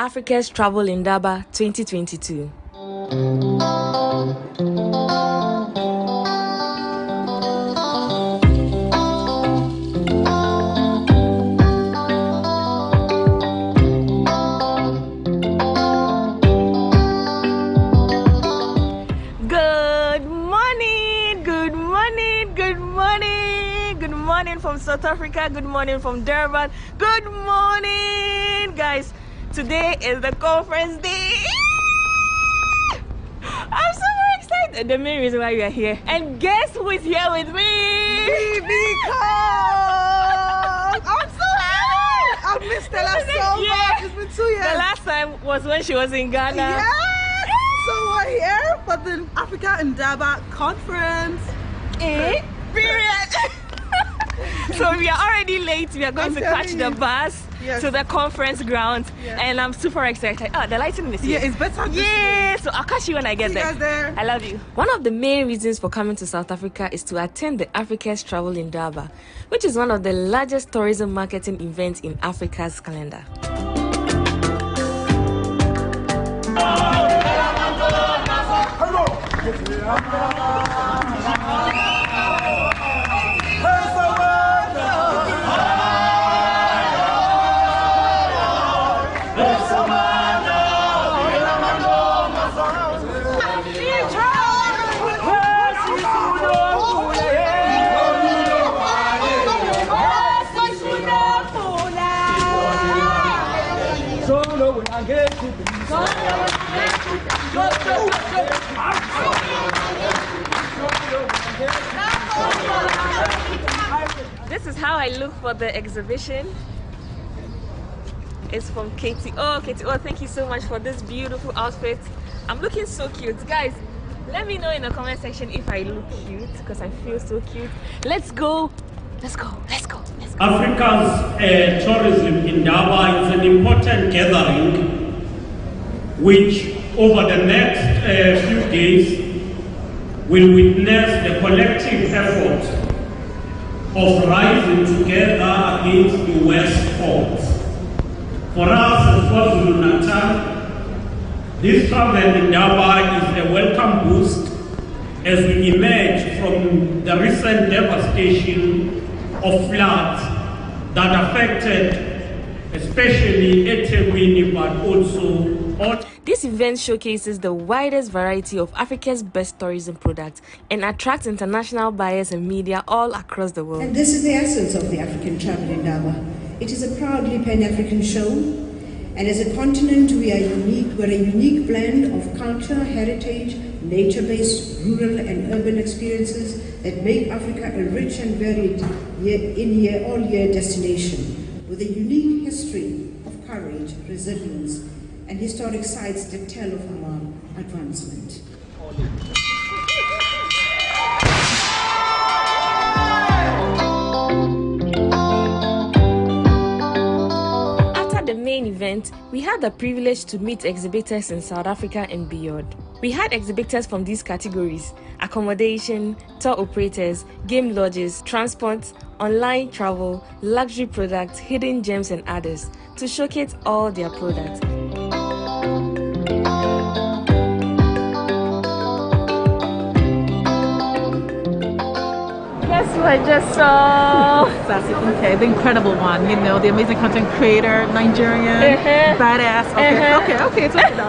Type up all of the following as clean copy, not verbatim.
Africa's Travel in Durban 2022. Good morning from South Africa. Good morning from Durban. Good morning, guys. Today is the conference day. I'm super excited. The main reason why we are here. And guess who is here with me? Because I'm so happy. I've missed Stella so much. It's been 2 years. The last time was when she was in Ghana. Yes. So we're here for the Africa in Durban conference. Period. So we are already late. We are going to catch the bus to the conference ground, and I'm super excited. Oh, the lighting is here. Yeah, it's better. Yeah, so I'll catch you when I get there. I love you. One of the main reasons for coming to South Africa is to attend the Africa's Travel in Durban, which is one of the largest tourism marketing events in Africa's calendar. This is how I look for the exhibition. It's from Katie. Oh, Katie, thank you so much for this beautiful outfit. I'm looking so cute. Guys, let me know in the comment section if I look cute, because I feel so cute. Let's go. Let's go. Africa's tourism in Durban is an important gathering which over the next few days will witness the collective effort of rising together against the West faults. For us as KwaZulu-Natal, this travel in Durban is a welcome boost as we emerge from the recent devastation of floods that affected especially eThekwini, but also all. This event showcases the widest variety of Africa's best tourism products and attracts international buyers and media all across the world. And this is the essence of the African Travel in Durban. It is a proudly Pan-African show, and as a continent we are unique. We're a unique blend of culture, heritage, nature-based rural and urban experiences that make Africa a rich and varied all-year destination with a unique history of courage, resilience, and historic sites that tell of our advancement. After the main event, we had the privilege to meet exhibitors in South Africa and beyond. We had exhibitors from these categories: accommodation, tour operators, game lodges, transport, online travel, luxury products, hidden gems, and others to showcase all their products. Guess who I just saw? Sassy okay, the incredible one, you know, the amazing content creator, Nigerian, badass. Okay, it's okay now.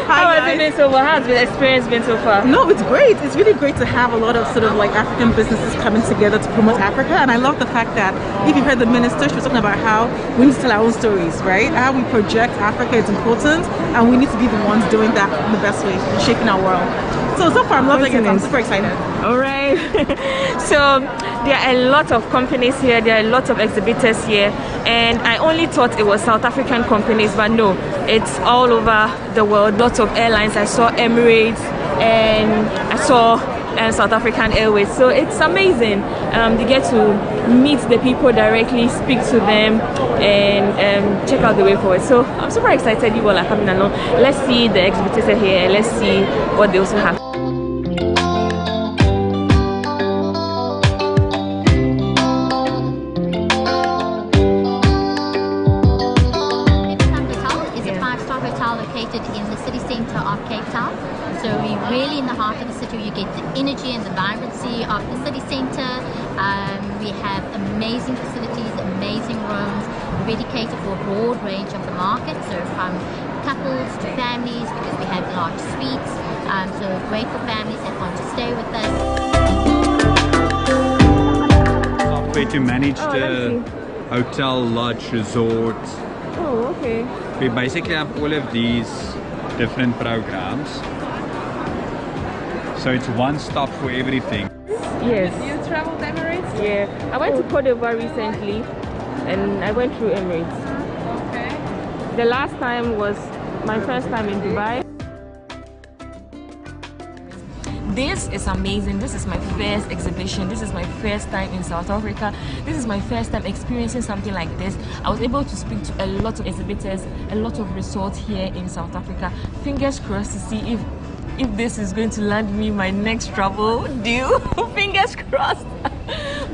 How has it been so far? How has the experience been so far? No, it's great. It's really great to have a lot of sort of like African businesses coming together to promote Africa. And I love the fact that if you heard the minister, she was talking about how we need to tell our own stories, right? How we project Africa is important, and we need to be the ones doing that in the best way, shaping our world. So far I'm loving it. I'm super excited. All right. So there are a lot of companies here. There are a lot of exhibitors here. And I only thought it was South African companies, but no, it's all over the world. Lots of airlines. I saw Emirates and I saw South African Airways. So it's amazing. You get to meet the people directly, speak to them, and check out the way forward. So I'm super excited you all are coming along. Let's see the exhibitors here. Let's see what they also have. of the city center. We have amazing facilities, amazing rooms, really cater for a broad range of the market, so from couples to families, because we have large suites, so great for families that want to stay with us. Software to manage the hotel, lodge, resort. Oh, okay. We basically have all of these different programs. So it's one stop for everything. Yes. You traveled Emirates? Yeah. I went to Cote d'Ivoire recently and I went through Emirates. Okay. The last time was my first time in Dubai. This is amazing. This is my first exhibition. This is my first time in South Africa. This is my first time experiencing something like this. I was able to speak to a lot of exhibitors, a lot of resorts here in South Africa. Fingers crossed to see if this is going to land me my next travel deal. Fingers crossed.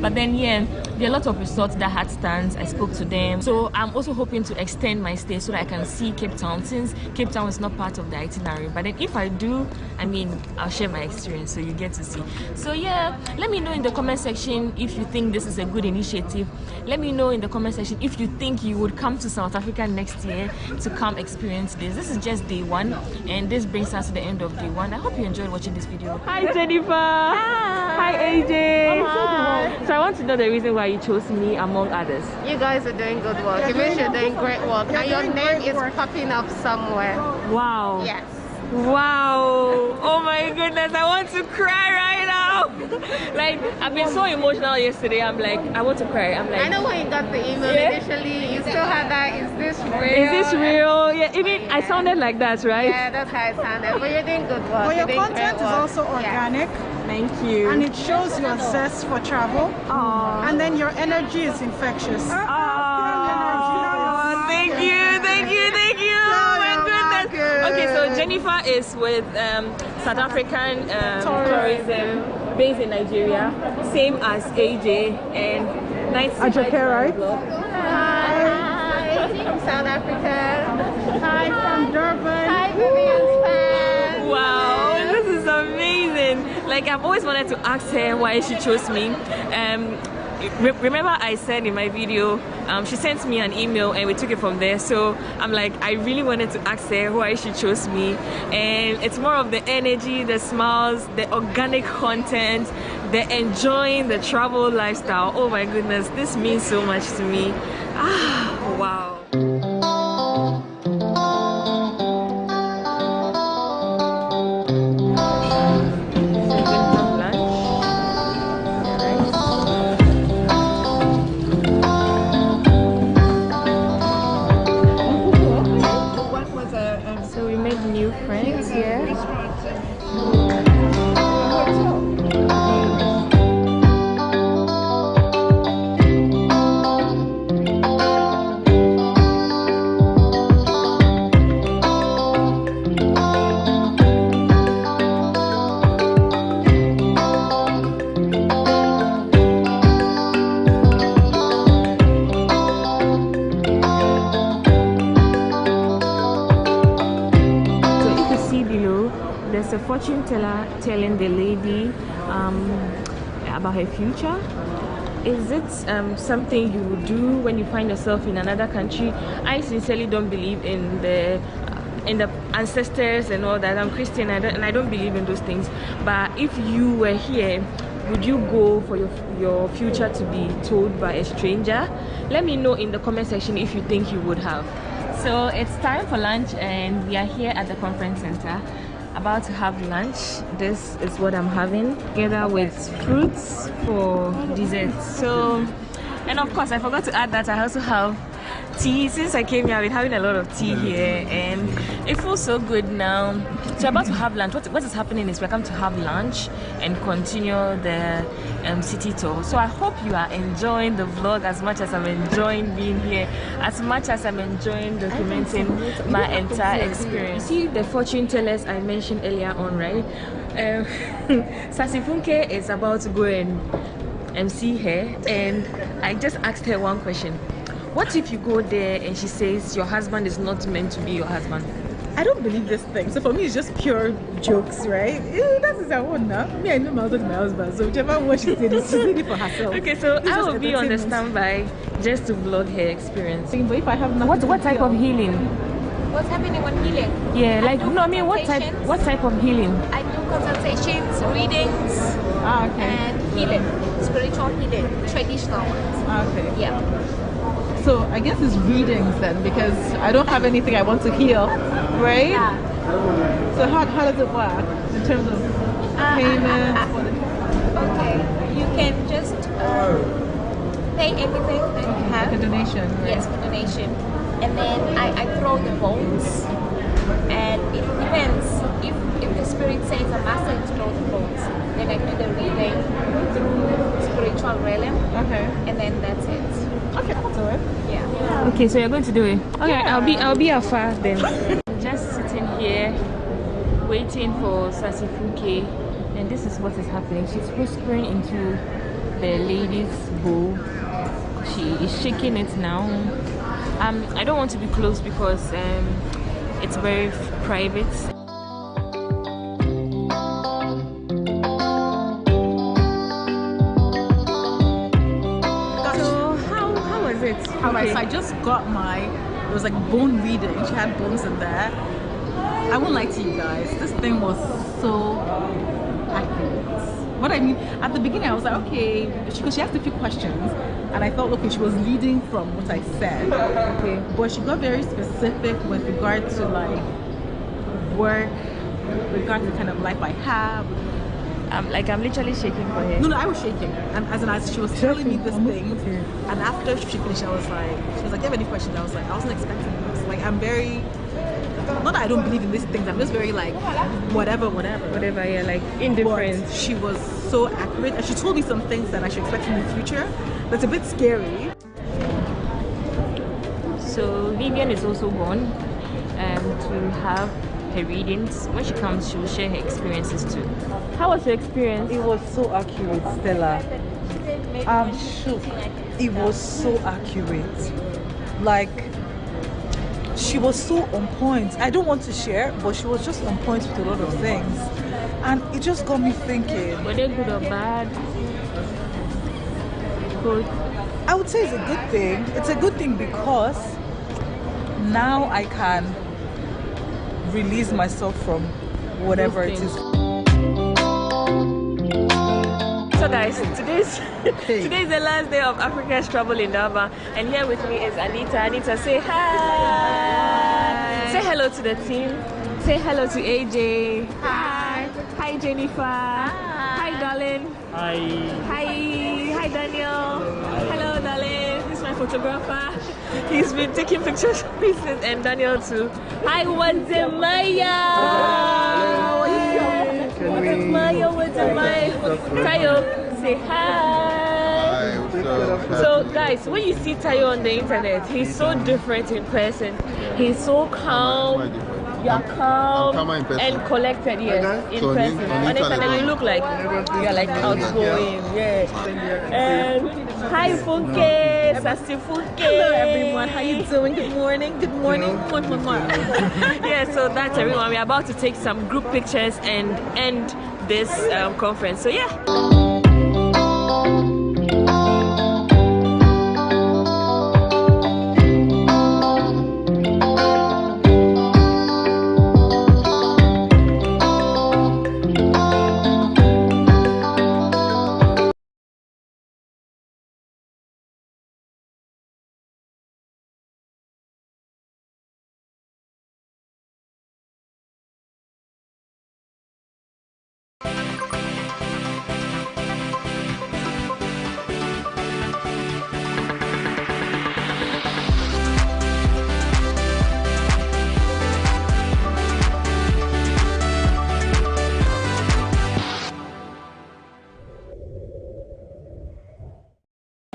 But then yeah, there are a lot of resorts that had stands. I spoke to them, so I'm also hoping to extend my stay so that I can see Cape Town, since Cape Town is not part of the itinerary. But then if I do, I mean, I'll share my experience so you get to see. So yeah, let me know in the comment section if you think this is a good initiative. Let me know in the comment section if you think you would come to South Africa next year to come experience this. This is just day one, and this brings us to the end of day one. I hope you enjoyed watching this video. Hi Jennifer. Hi AJ. Hi. So I want to know the reason why you chose me among others. You guys are doing good work. It means you're doing great work. And your name is popping up somewhere. Wow. Yes. Wow. Oh my goodness, I want to cry right now. Like, I've been so emotional yesterday. I'm like, I want to cry. I'm like, I know when you got the email initially, you still had that, is this real? Is this real? Yeah, even I sounded like that, right? Yeah, that's how it sounded. But you're doing good work. But your You're doing content great is work. also organic. Thank you. And it shows your zest for travel. Aww. And then your energy is infectious. Oh, thank you, thank you, thank you. Oh my goodness. Okay, so Jennifer is with South African tourism based in Nigeria, same as AJ and nice. Ajake, right? Hi from South Africa. Hi from Durban. Hi Vivian's fan. Wow, this is amazing. Like, I've always wanted to ask her why she chose me. Remember I said in my video, she sent me an email and we took it from there. So I'm like, I really wanted to ask her why she chose me. And it's more of the energy, the smiles, the organic content, the enjoying the travel lifestyle. Oh my goodness, this means so much to me. Ah, wow. So we made new friends here. There's a fortune teller telling the lady about her future. Is it something you would do when you find yourself in another country? I sincerely don't believe in the ancestors and all that. I'm Christian and I don't believe in those things. But if you were here, would you go for your future to be told by a stranger? Let me know in the comment section if you think you would have. So it's time for lunch and we are here at the conference center about to have lunch. This is what I'm having together with fruits for dessert. So, and of course I forgot to add that I also have tea. Since I came here, I've been having a lot of tea here and it feels so good now. So about to have lunch. What is happening is we're going to have lunch and continue the city tour. So I hope you are enjoying the vlog as much as I'm enjoying being here, as much as I'm enjoying documenting my entire experience. You see the fortune tellers I mentioned earlier on, right? Sasifunke is about to go and see her, and I just asked her one question. What if you go there and she says your husband is not meant to be your husband? I don't believe this thing. So for me, it's just pure jokes, right? That is our one now. Me, I know my husband, my husband. So whichever one she did, she's doing it for herself. Okay, so It's I just will be on the entertainment. standby just to vlog her experience. But if I have nothing What type of healing? What's happening on healing? Yeah, like no, I mean what type of healing? I do consultations, readings, and healing, spiritual healing, traditional ones. Okay. Yeah. So I guess it's readings then, because I don't have anything I want to heal, right? Yeah. So how does it work in terms of payment? Okay. You can just pay everything that you have. Like a donation, right? Yes, for donation. And then I throw the bones, and it depends. If the spirit says a message, throw the bones. Then I do the reading through spiritual realm. Okay. And then that's it. Okay, I'll do it. Yeah. Okay, so you're going to do it. Okay, yeah. I'll be afar then. Just sitting here waiting for Sasifuke, and this is what is happening. She's whispering into the lady's bowl. She is shaking it now. I don't want to be close because it's very private. So how was it? Alright, so I just got it was like bone reading. She had bones in there. I won't lie to you guys, this thing was so accurate. What I mean, at the beginning I was like, okay, because she asked a few questions, and I thought, okay, she was leading from what I said. Okay, but she got very specific with regard to like work, with regard to the kind of life I have. I'm literally shaking for her. No, I was shaking, and as she was telling me this thing, and after she finished, she was like, do you have any questions? I was like, I wasn't expecting this. Like, I'm very, not that I don't believe in these things, I'm just very like, whatever, Yeah, like indifferent. But she was so accurate, and she told me some things that I should expect in the future. That's a bit scary. So Vivian is also gone to have her readings. When she comes, she will share her experiences too. How was your experience? It was so accurate, Stella. I'm shook. It was so accurate. Like, she was so on point. I don't want to share, but she was just on point with a lot of things. And it just got me thinking. Were they good or bad? Good. I would say it's a good thing. It's a good thing because now I can release myself from whatever it is. So guys, today's the last day of Africa's Travel in Durban, and here with me is Anita. Anita, say hi. Say hello to the team. Say hello to AJ. Hi. Hi Jennifer. Hi darling. Hi. Hi Daniel. Hello darling. This is my photographer. He's been taking pictures of me and Daniel too. Hi Wadzemaya. Wadzemaya. Tayo, say hi. So guys, when you see Tayo on the internet, he's so different in person. He's so calm. You're calm and collected, yes, in person. On internet, you look like you're like outgoing, yeah. And hi Funke, Sasti Funke. Hello everyone, how you doing? Good morning. Good morning. Yeah, so that's everyone. We're about to take some group pictures and end this conference. So yeah.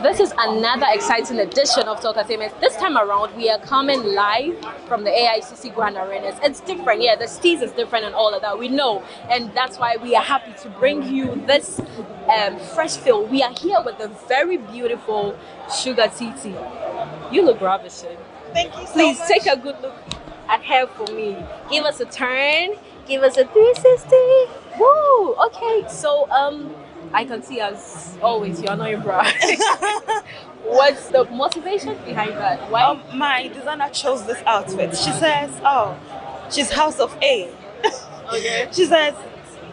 This is another exciting edition of Talk Entertainment. This time around, we are coming live from the AICC Grand Arenas. It's different, yeah, the stage is different and all of that, we know. And that's why we are happy to bring you this fresh feel. We are here with the very beautiful Sugar Titi. You look ravishing. Thank you so Please much. take a good look and hair for me. Give us a turn. Give us a 360. Woo! Okay, so I can see as always you're not in bra. What's the motivation behind that? Why? My designer chose this outfit. She says, "Oh, she's House of A." Okay. She says,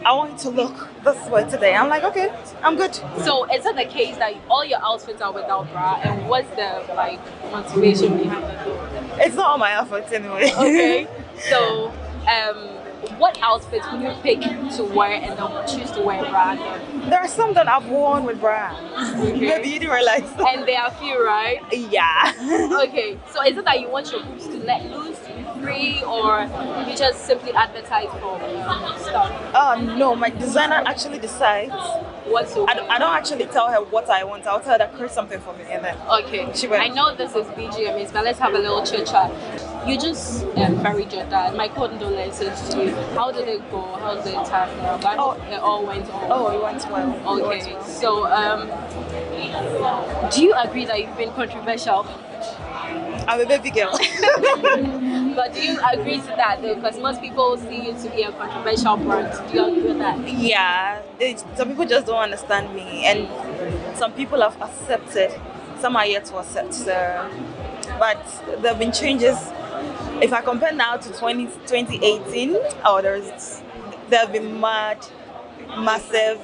"I want you to look this way today." I'm like, "Okay, I'm good." So is it the case that all your outfits are without bra, and what's the like motivation behind it? It's not all my outfits anyway. Okay. So what outfits would you pick to wear and then choose to wear bra? There are some that I've worn with bra. Okay. Maybe you didn't realize. And there are few, right? Yeah. Okay. So is it that you want your boobs to let loose, to be free, or you just simply advertise for stuff? No, my designer actually decides. What to wear? I don't actually tell her what I want. I'll tell her to create something for me and then. Okay. She wears. I know this is BGMS, but let's have a little chit chat. You just buried your dad. My condolences to you. How did it go? How's the entire funeral? I hope it all went well. Oh, it went well. Okay. So, do you agree that you've been controversial? I'm a baby girl. But do you agree to that though? Because most people see you to be a controversial brand. Do you agree with that? Yeah. Some people just don't understand me, and some people have accepted. Some are yet to accept. So, but there have been changes. If I compare now to 2018, there have been massive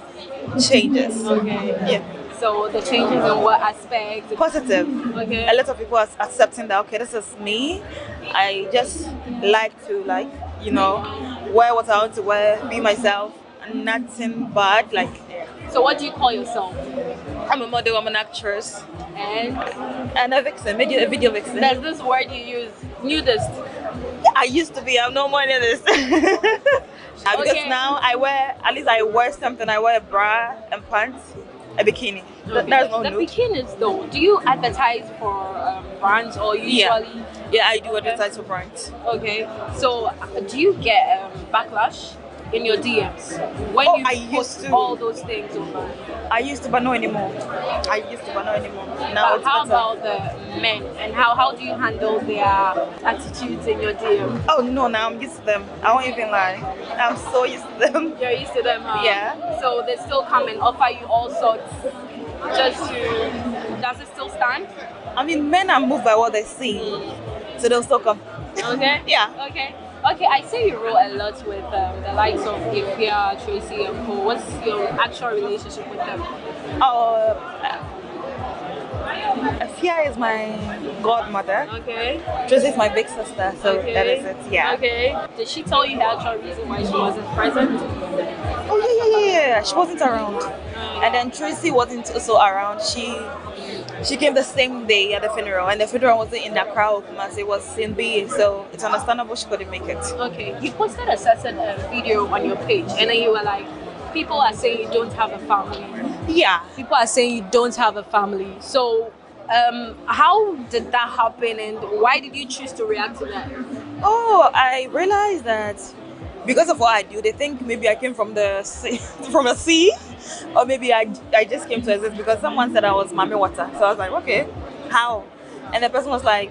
changes. Okay. Yeah. So the changes in what aspect? Positive. Okay. A lot of people are accepting that, okay, this is me. I just like to wear what I want to wear, be myself, and nothing bad. So what do you call yourself? I'm a model, I'm an actress. And a vixen, a video vixen. There's this word you use, nudist. Yeah, I used to be, I'm no more nudist. Because now I wear something, I wear a bra and pants, a bikini. Okay. There's no the nude. bikinis though, do you advertise for brands or usually? Yeah, I do advertise for brands. Okay, so do you get backlash in your DMs when you post all those things online? I used to, but not anymore. Now But how about the men, and how do you handle their attitudes in your DM? Oh no, now I'm used to them. I won't even lie. I'm so used to them. You're used to them, huh? Yeah. So they still come and offer you all sorts just to... Does it still stand? I mean, men are moved by what they see, so they'll still come. Okay. Yeah. Okay, I see you roll a lot with the likes of Ifia, Tracy, and Co. What's your actual relationship with them? Ifia is my godmother. Okay. Tracy is my big sister, so that is it. Yeah. Okay. Did she tell you the actual reason why she wasn't present? Oh yeah. She wasn't around, and then Tracy wasn't also around. She came the same day at the funeral, and the funeral wasn't in the crowd, as it was in BA, so it's understandable she couldn't make it. Okay, you posted a certain video on your page, and then you were like, people are saying you don't have a family. Yeah. People are saying you don't have a family. So, how did that happen, and why did you choose to react to that? Oh, I realized that because of what I do, they think maybe I came from the sea, or maybe I just came to exist because someone said I was Mami Water. So I was like, okay, how? And the person was like,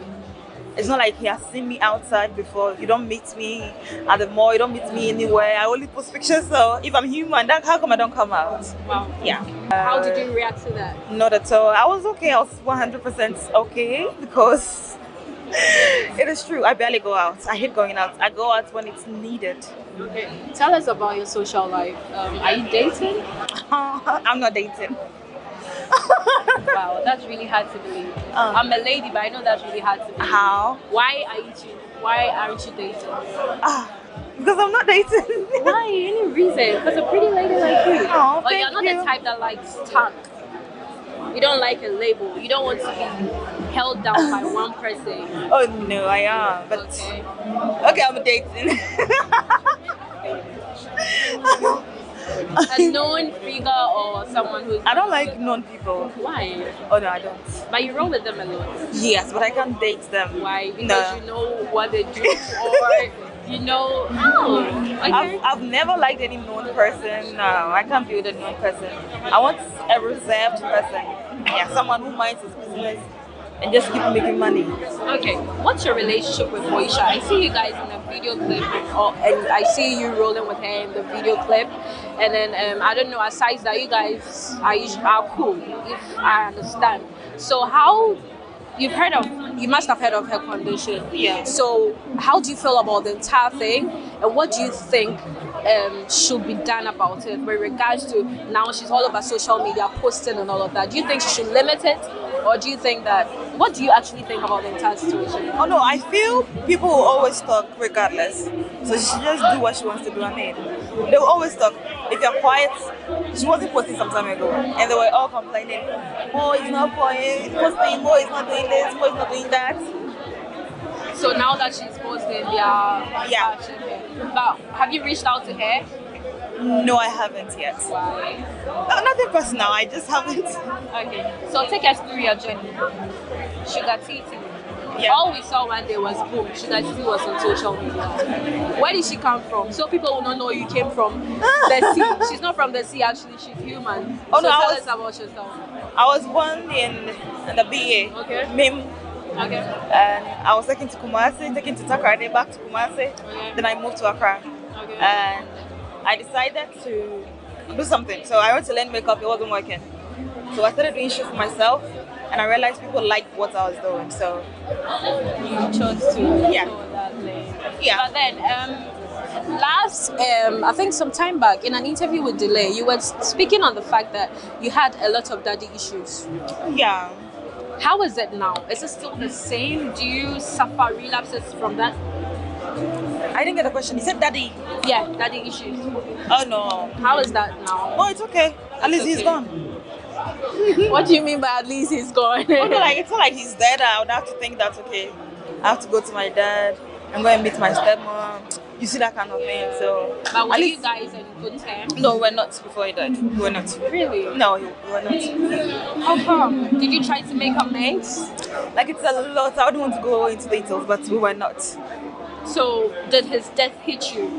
it's not like he has seen me outside before. You don't meet me at the mall, you don't meet me anywhere. I only post pictures, so if I'm human, how come I don't come out? Wow. Yeah. How did you react to that? Not at all. I was okay. I was 100% okay because it is true. I barely go out. I hate going out. I go out when it's needed. Okay. Tell us about your social life. Are you dating? I'm not dating. Wow, that's really hard to believe. I'm a lady, but I know that's really hard to believe. How? Why aren't you dating? Because I'm not dating. Why? Any reason? Because a pretty lady like you. Oh, or you're not the type that likes tag. You don't like a label. You don't want to be held down by one person. Oh no, I am. But okay, I'm dating. A known figure or someone who's... I don't like known people. Why? Oh no, I don't. But you roll with them a lot. Yes, but I can't date them. Why? Because you know what they do, or you know... Oh, okay. I've never liked any known person. No, I can't be with a known person. I want a reserved person. Yeah, someone who minds his business, and just keep making money. Okay, what's your relationship with Moisha? I see you guys in a video clip, and I see you rolling with her in the video clip. And then I don't know. Aside that, you guys are cool, if I understand. So how? You must have heard of her condition. Yeah. So how do you feel about the entire thing, and what do you think should be done about it with regards to now she's all over social media posting and all of that? Do you think she should limit it, or do you think that, what do you actually think about the entire situation? Oh no, I feel people will always talk regardless. So she should just do what she wants to do. I mean, they will always talk. If you're quiet, she wasn't posting some time ago, and they were all complaining, oh, it's not posting, oh, it's not doing this, oh, it's not doing that. So now that she's posting, yeah. But have you reached out to her? No, I haven't yet. Why? No, nothing personal, I just haven't. Okay, so take us through your journey. Sugar Titi. Yeah. All we saw one day was boom, Sugar Titi was on social media. Where did she come from? So people will not know you came from the sea. She's not from the sea, actually, she's human. Oh, so no, tell us about yourself. I was born in the BA. Okay. MIM. Okay. And I was taken to Kumasi, taken to Takoradi, back to Kumasi. Okay. Then I moved to Accra. Okay. And I decided to do something. So I went to learn makeup, it wasn't working. So I started doing shit for myself, and I realized people liked what I was doing. So you chose to go that lane. Yeah. But then last I think some time back in an interview with Delay, you were speaking on the fact that you had a lot of daddy issues. Yeah. How is it now? Is it still the same? Do you suffer relapses from that? I didn't get the question. You said daddy? Yeah, daddy issues. Oh no. How is that now? Oh, it's okay. At least he's gone. What do you mean by at least he's gone? Oh, no, like, it's not like he's dead. I would have to think that, okay, I have to go to my dad and go and meet my stepmom. You see that kind of thing. So, but were you guys in good terms? No, we're not before he died. We're not. Really? No, we're not. How come? Did you try to make amends? Like, it's a lot. I wouldn't want to go into details, but we were not. So, did his death hit you?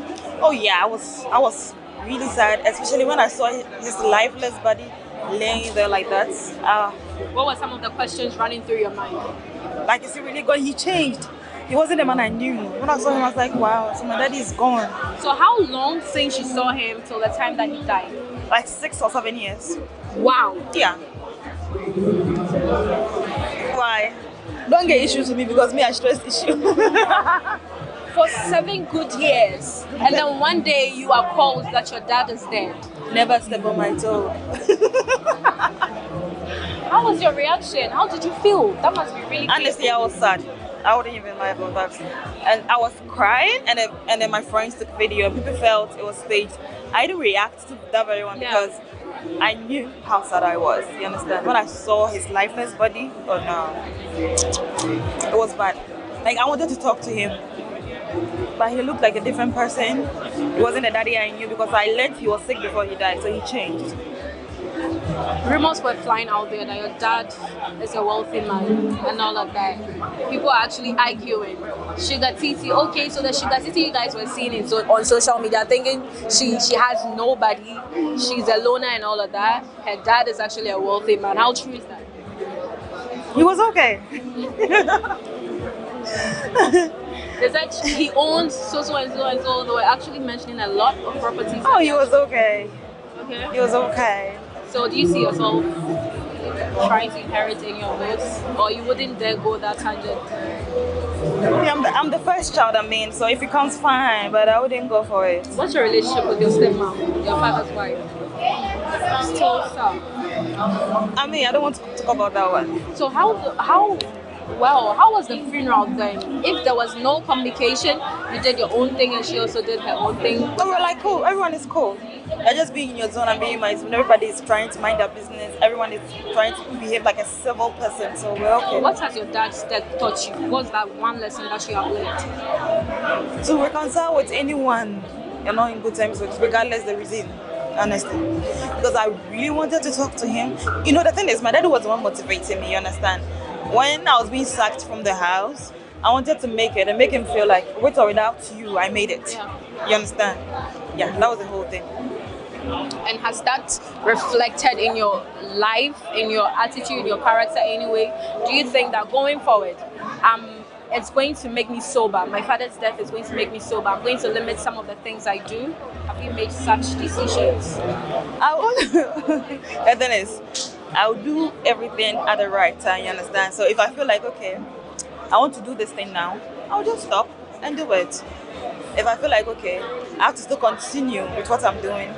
Oh yeah, I was really sad, especially when I saw his lifeless body laying there like that. What were some of the questions running through your mind? Like, is he really gone? He changed. He wasn't the man I knew. When I saw him, I was like, wow, so my daddy is gone. So how long since you saw him till the time that he died? Like 6 or 7 years. Wow. Yeah. Why? Don't get issues with me because me, I stress issue. For 7 good years, and then one day you are called that your dad is dead. Never step on my toe. How was your reaction? How did you feel? That must be really Honestly, I was sad. I wouldn't even lie about that. And I was crying, and then my friends took video. People felt it was staged. I didn't react to that very one because I knew how sad I was. You understand? When I saw his lifeless body, oh no, it was bad. Like, I wanted to talk to him, but he looked like a different person. He wasn't the daddy I knew because I learned he was sick before he died, so he changed. Rumors were flying out there that your dad is a wealthy man and all of that. People are actually arguing. Sugar Titi, okay, so the Sugar Titi you guys were seeing on social media, thinking she has nobody, she's a loner and all of that. Her dad is actually a wealthy man. How true is that? He was okay. Is that he owns so and so? They were actually mentioning a lot of properties. Oh, he was okay. Okay. He was okay. So do you see yourself trying to inherit any of this, or you wouldn't dare go that tangent? Yeah, I'm the first child, so if it comes, fine, but I wouldn't go for it. What's your relationship with your stepmom, your father's wife? Still sad. I don't want to talk about that one. So how was the funeral then? If there was no communication, you did your own thing and she also did her own thing. No, we're like cool. Everyone is cool. You're just being in your zone and being in my zone. Everybody is trying to mind their business. Everyone is trying to behave like a civil person. So we're okay. What has your dad's death taught you? What's that one lesson that you have learned? To reconcile with anyone you're not in good terms with, regardless the reason. Honestly, because I really wanted to talk to him. You know, the thing is, my dad was the one motivating me. You understand? When I was being sacked from the house, I wanted to make it and make him feel like, with or without you, I made it. Yeah. You understand? Yeah, that was the whole thing. And has that reflected in your life, in your attitude, your character anyway? Do you think that going forward, it's going to make me sober? My father's death is going to make me sober. I'm going to limit some of the things I do. Have you made such decisions? The thing is, I'll do everything at the right time, you understand? So if I feel like, okay, I want to do this thing now, I'll just stop and do it. If I feel like, okay, I have to still continue with what I'm doing.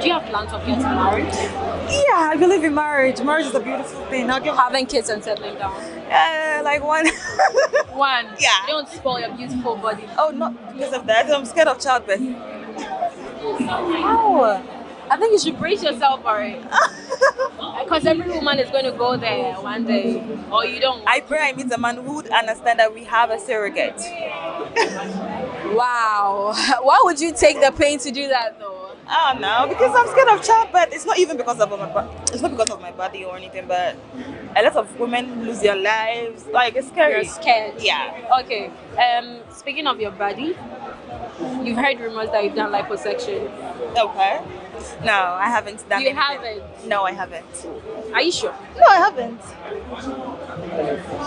Do you have plans of getting married? Yeah, I believe in marriage. Marriage is a beautiful thing. Having kids and settling down? Like one. One? Yeah. You don't spoil your beautiful body? Oh, not because of that. I'm scared of childbirth. Oh, I think you should brace yourself for it. Because every woman is going to go there one day. Or you don't. I pray I meet a man who would understand that we have a surrogate. Wow. Why would you take the pain to do that though? I don't know, because I'm scared of childbirth. It's not even because of my body or anything, but a lot of women lose their lives. Like, it's scary. You're scared? Yeah. Okay. Speaking of your body, you've heard rumors that you've done liposuction. Okay. No, I haven't done it. You haven't? No, I haven't. Are you sure? No, I haven't.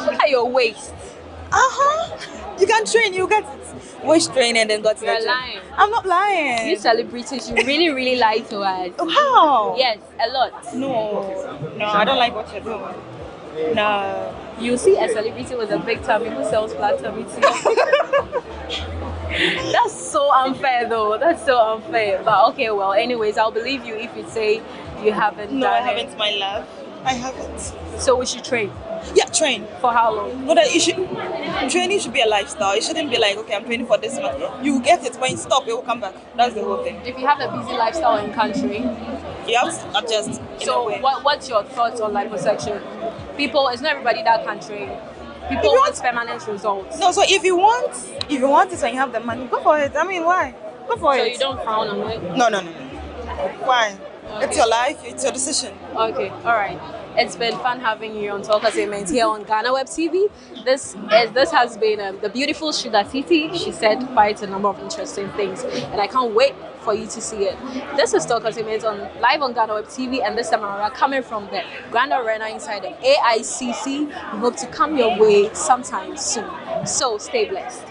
Look at your waist. You can train, you get waist train and then go to the You're gym. lying. I'm not lying. You celebrities, you really, really lie to us. How? Yes, a lot. No, I don't like what you're doing. No. You see a celebrity with a big tummy who sells flat tummy tea. That's so unfair though. That's so unfair. But okay, well, anyways, I'll believe you if you say you haven't No, done I haven't, my love. I haven't. So we should train? Yeah, train. For how long? But training should be a lifestyle. It shouldn't be like, okay, I'm training for this month. You get it. When you stop, it will come back. That's the whole thing. If you have a busy lifestyle in country, you have to adjust. So what's your thoughts on liposuction? People, it's not everybody that can train. People want permanent results. No, so if you want it and you have the money, go for it. I mean, why? Go for it. So you don't frown on it? No. Why? Okay. It's your life. It's your decision. Okay. All right. It's been fun having you on Talkatainment here on GhanaWeb TV. This has been the beautiful Sugar Titi. She said quite a number of interesting things, and I can't wait for you to see it. This is Talkatainment live on GhanaWeb TV, and this time around coming from the Grand Arena inside the AICC. We hope to come your way sometime soon. So stay blessed.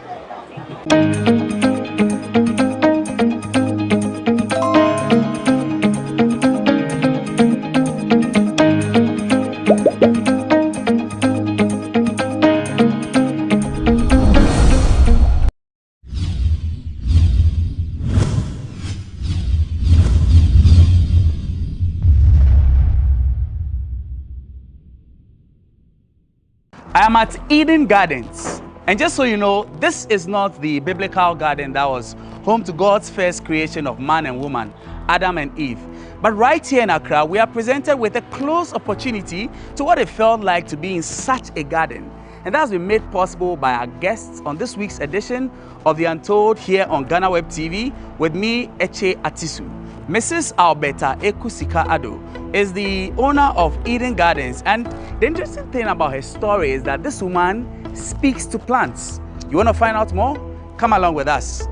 I am at Eden Gardens, and just so you know, this is not the biblical garden that was home to God's first creation of man and woman, Adam and Eve. But right here in Accra, we are presented with a close opportunity to what it felt like to be in such a garden. And that's been made possible by our guests on this week's edition of The Untold here on GhanaWeb TV with me, Eche Atisu. Mrs. Alberta Ekusika Ado is the owner of Eden Gardens, and the interesting thing about her story is that this woman speaks to plants. You want to find out more? Come along with us.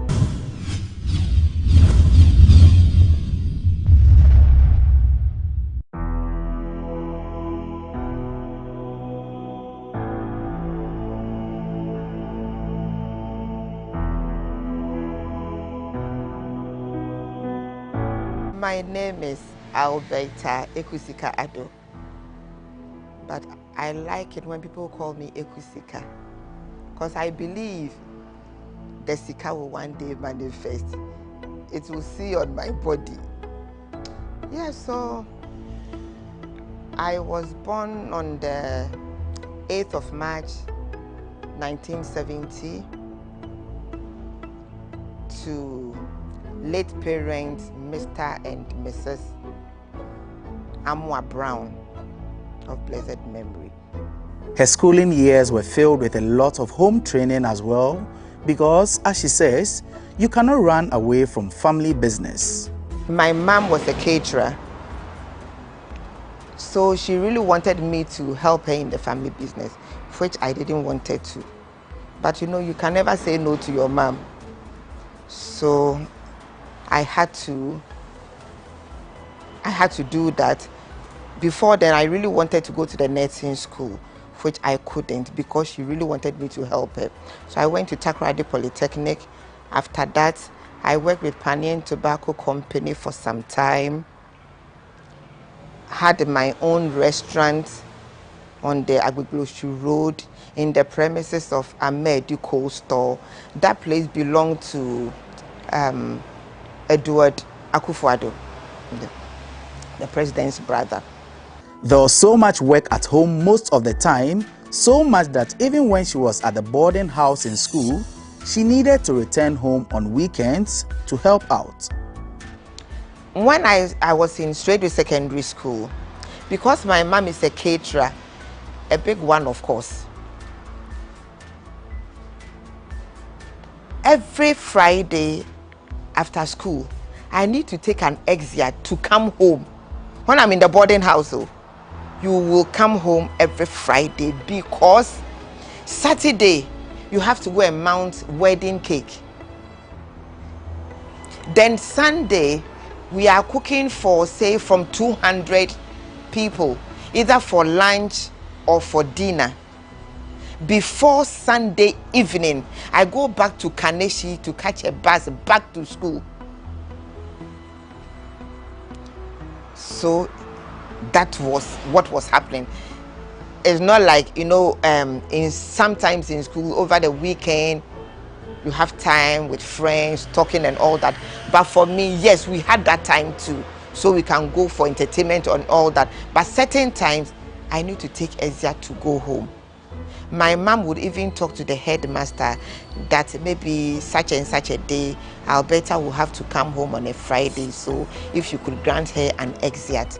My name is Alberta Ekusika Ado, but I like it when people call me Ekusika, because I believe the Sika will one day manifest. It will see on my body. Yeah, so I was born on the 8th of March, 1970 to late parents, Mr. and Mrs. Amwa Brown of blessed memory. Her schooling years were filled with a lot of home training as well, because, as she says, you cannot run away from family business. My mom was a caterer, so she really wanted me to help her in the family business, which I didn't want her to. But you know, you can never say no to your mom. So I had to do that. before then, I really wanted to go to the nursing school, which I couldn't because she really wanted me to help her. So I went to Takoradi Polytechnic. After that, I worked with Panian Tobacco Company for some time. Had my own restaurant on the Agbegloshu Road in the premises of Amedu Cold Store. That place belonged to Edward Akufo-Addo, the president's brother. There was so much work at home most of the time, so much that even when she was at the boarding house in school, she needed to return home on weekends to help out. When I was in Straightway Secondary School, because my mom is a caterer, a big one of course, every Friday after school, I need to take an exit to come home. When I'm in the boarding house, you will come home every Friday because Saturday you have to go and mount wedding cake. Then Sunday we are cooking for, say, from 200 people, either for lunch or for dinner. Before Sunday evening, I go back to Kaneshi to catch a bus back to school. So that was what was happening. It's not like, sometimes in school over the weekend you have time with friends talking and all that, but for me, yes, we had that time too, so we can go for entertainment and all that. But certain times I need to take Ezia to go home. My mom would even talk to the headmaster that maybe such and such a day Alberta will have to come home on a Friday, so if she could grant her an exit.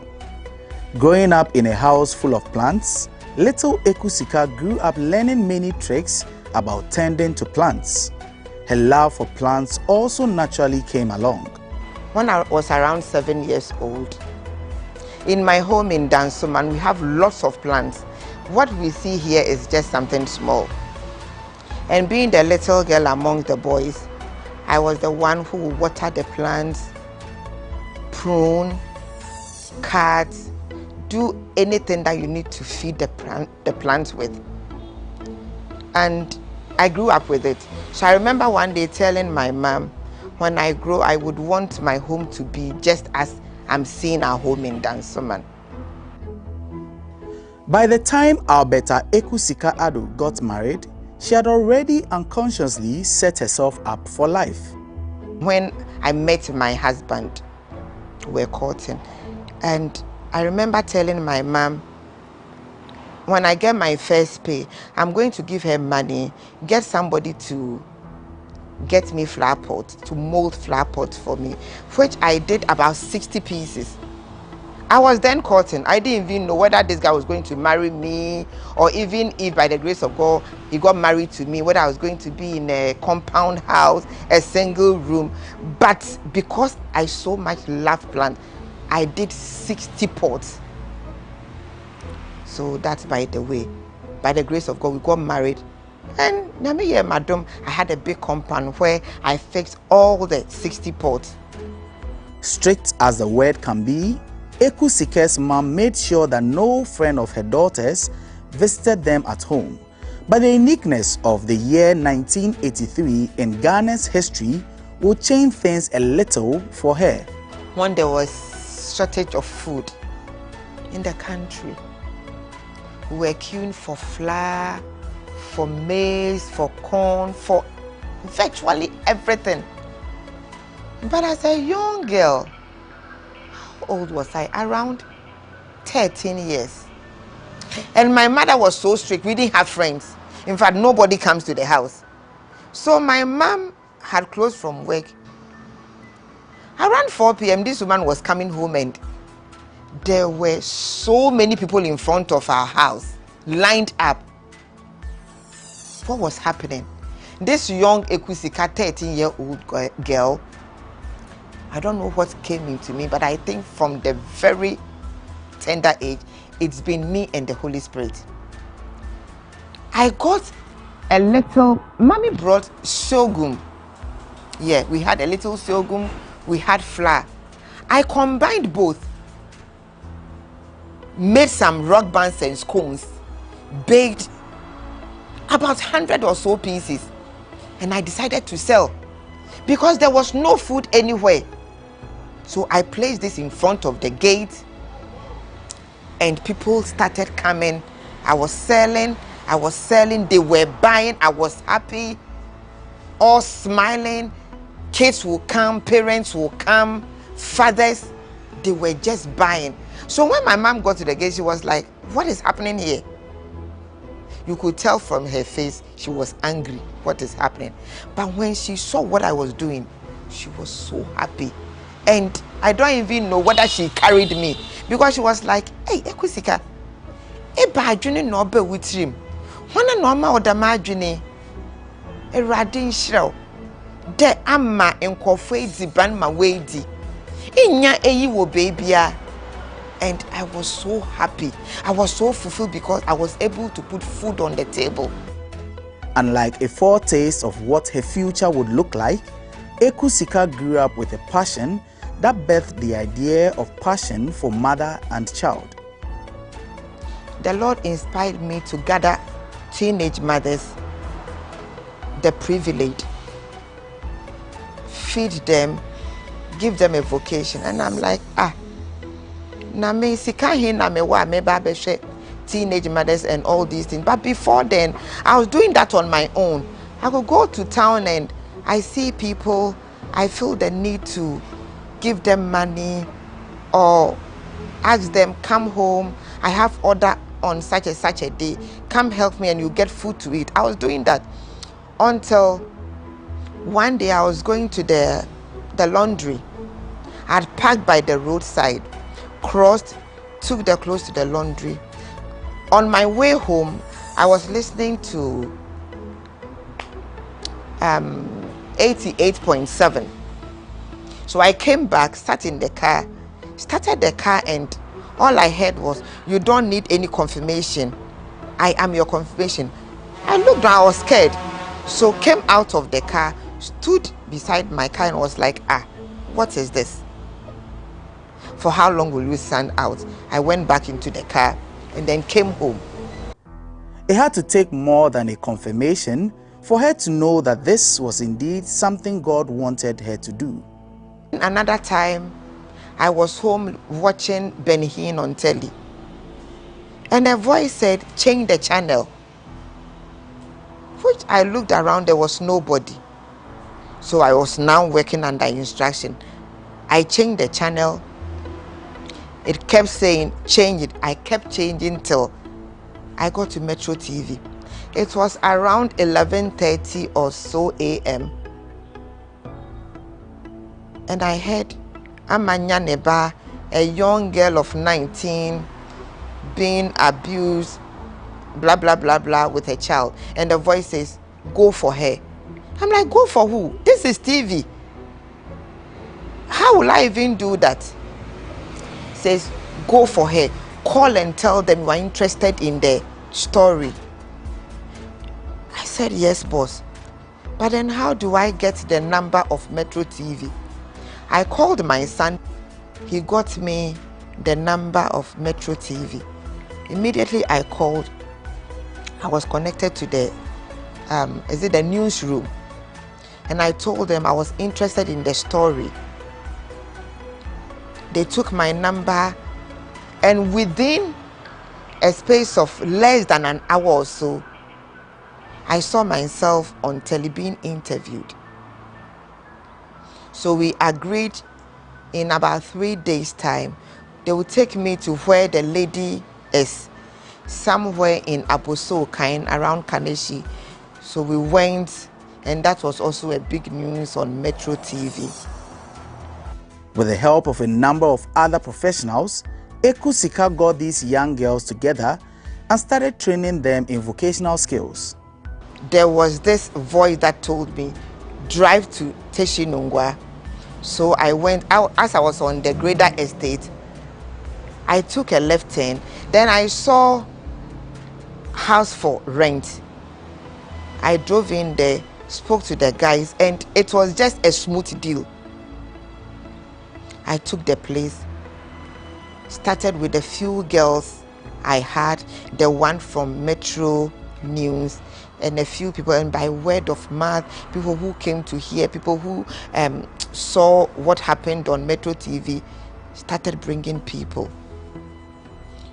Growing up in a house full of plants, little Ekusika grew up learning many tricks about tending to plants. Her love for plants also naturally came along. When I was around 7 years old, in my home in Dansoman, we have lots of plants. What we see here is just something small. And being the little girl among the boys, I was the one who would water the plants, prune, cut, do anything that you need to feed the plants with. And I grew up with it. So I remember one day telling my mom, when I grow, I would want my home to be just as I'm seeing our home in Dansoman. By the time Alberta Ekusika-Addo got married, she had already unconsciously set herself up for life. When I met my husband, we were courting, and I remember telling my mom, when I get my first pay, I'm going to give her money, get somebody to get me flower pots, to mold flower pots for me, which I did about 60 pieces. I was then courting. I didn't even know whether this guy was going to marry me, or even if by the grace of God he got married to me, whether I was going to be in a compound house, a single room. But because I so much love plants, I did 60 pots. So that's by the way. By the grace of God, we got married. And madam, I had a big compound where I fixed all the 60 pots. Strict as the word can be, Ekusika's mom made sure that no friend of her daughters visited them at home. But the uniqueness of the year 1983 in Ghana's history would change things a little for her. When there was shortage of food in the country, we were queuing for flour, for maize, for corn, for virtually everything. But as a young girl, how old was I? Around 13 years. And my mother was so strict, we didn't have friends. In fact, nobody comes to the house. So my mom had closed from work. Around 4 p.m., this woman was coming home, and there were so many people in front of our house, lined up. What was happening? This young Ekusika, 13-year-old girl, I don't know what came into me, but I think from the very tender age, it's been me and the Holy Spirit. I got a little, mommy brought sorghum. Yeah, we had a little sorghum, we had flour. I combined both. made some rock bands and scones, baked about 100 or so pieces, and I decided to sell because there was no food anywhere. So I placed this in front of the gate and people started coming. I was selling, they were buying, I was happy, all smiling. Kids will come, parents will come, fathers, they were just buying. So when my mom got to the gate, she was like, what is happening here? You could tell from her face, she was angry, what is happening? But when she saw what I was doing, she was so happy. And I don't even know whether she carried me, because she was like, hey, Ekusika, eba adwene no be witrim. Wana no ma odama adwene. Erade nhyiraw. De ama enkofo ediban ma weedi. Inya eyi wo babia. And I was so happy. I was so fulfilled because I was able to put food on the table. Unlike a foretaste of what her future would look like, Ekusika grew up with a passion that birthed the idea of passion for mother and child. The Lord inspired me to gather teenage mothers, the privileged, feed them, give them a vocation. And I'm like, na me sika he na me wa me ba be teenage mothers and all these things. But before then, I was doing that on my own. I could go to town and I see people, I feel the need to give them money or ask them, come home, I have order on such a day, come help me and you get food to eat. I was doing that until one day I was going to the laundry. I'd parked by the roadside, crossed, took the clothes to the laundry. On my way home, I was listening to 88.7. So I came back, started the car, and all I heard was, you don't need any confirmation. I am your confirmation. I looked down, I was scared. So came out of the car, stood beside my car and was like, what is this? For how long will you stand out? I went back into the car and then came home. It had to take more than a confirmation for her to know that this was indeed something God wanted her to do. Another time, I was home watching Ben Hinn on telly. And a voice said, change the channel. Which I looked around, there was nobody. So I was now working under instruction. I changed the channel. It kept saying, change it. I kept changing till I got to Metro TV. It was around 11:30 or so a.m. And I heard Amanya Neba, a young girl of 19, being abused, blah, blah, blah, blah, with a child. And the voice says, go for her. I'm like, go for who? This is TV. How will I even do that? Says, go for her. Call and tell them you are interested in the story. I said, yes, boss. But then how do I get the number of Metro TV? I called my son. He got me the number of Metro TV. Immediately I called. I was connected to the newsroom. And I told them I was interested in the story. They took my number, and within a space of less than an hour or so, I saw myself on telly being interviewed. So we agreed in about 3 days' time, they would take me to where the lady is, somewhere in Aboso, around Kaneshi. So we went, and that was also a big news on Metro TV. With the help of a number of other professionals, Ekusika got these young girls together and started training them in vocational skills. There was this voice that told me, drive to Teshinungwa. So I went out. As I was on the grader estate, I took a left turn. Then I saw house for rent. I drove in there, spoke to the guys, and it was just a smooth deal. I took the place. started with a few girls I had, the one from Metro News, and a few people, and by word of mouth, people who came to hear, people who saw what happened on Metro TV, started bringing people.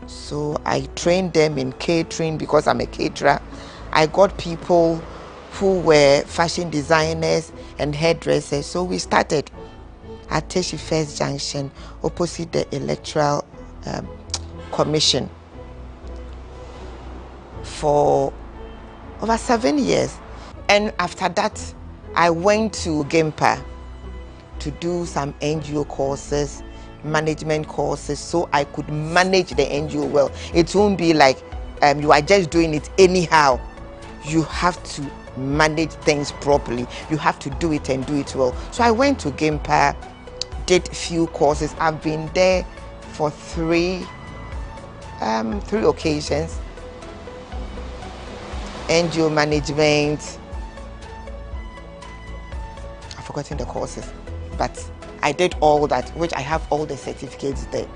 So I trained them in catering because I'm a caterer. I got people who were fashion designers and hairdressers. So we started at Teshi First Junction, opposite the Electoral Commission, for over 7 years. And after that, I went to Gempa to do some NGO courses, management courses, so I could manage the NGO well. It won't be like you are just doing it anyhow. You have to manage things properly. You have to do it and do it well. So I went to Gempa, did few courses. I've been there for three occasions. NGO management. I've forgotten the courses, but I did all that, which I have all the certificates there,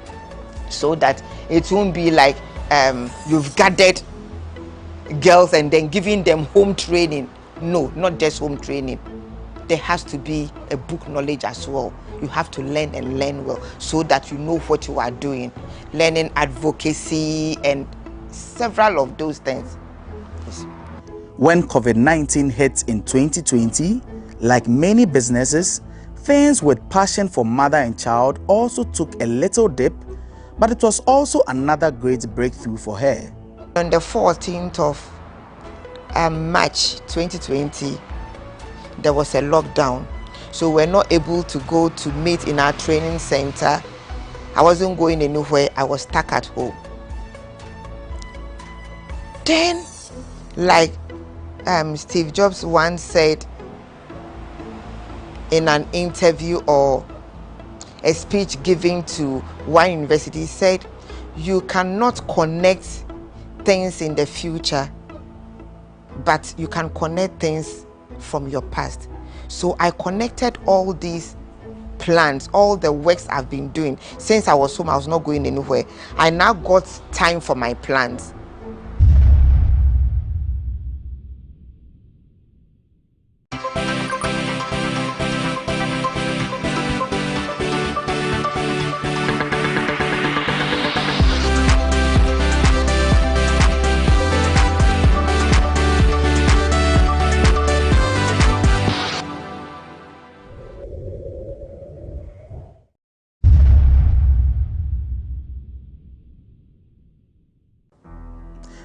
so that it won't be like you've gathered girls and then giving them home training. No, not just home training. There has to be a book knowledge as well. You have to learn and learn well so that you know what you are doing. Learning advocacy and several of those things. Yes. When COVID-19 hit in 2020, like many businesses, things with passion for mother and child also took a little dip, but it was also another great breakthrough for her. On the 14th of March 2020, there was a lockdown, so we're not able to go to meet in our training center. I wasn't going anywhere. I was stuck at home. Then, like Steve Jobs once said in an interview or a speech given to one university, he said, you cannot connect things in the future, but you can connect things from your past. So I connected all these plans, all the works I've been doing since I was home. I was not going anywhere. I now got time for my plans.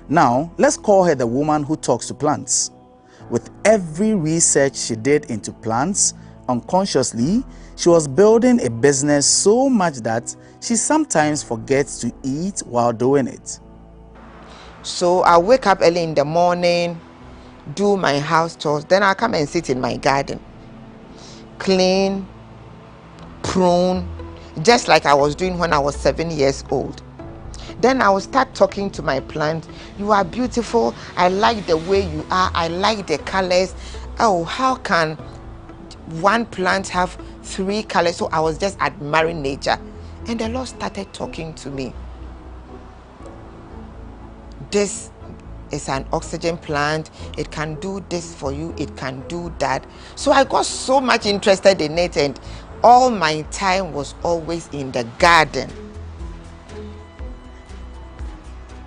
Now, let's call her the woman who talks to plants. With every research she did into plants, unconsciously, she was building a business so much that she sometimes forgets to eat while doing it. So I wake up early in the morning, do my house chores, then I come and sit in my garden, clean, prune, just like I was doing when I was 7 years old. Then I will start talking to my plant. You are beautiful. I like the way you are. I like the colors. Oh, how can one plant have 3 colors? So I was just admiring nature. And the Lord started talking to me. This is an oxygen plant. It can do this for you. It can do that. So I got so much interested in it, and all my time was always in the garden.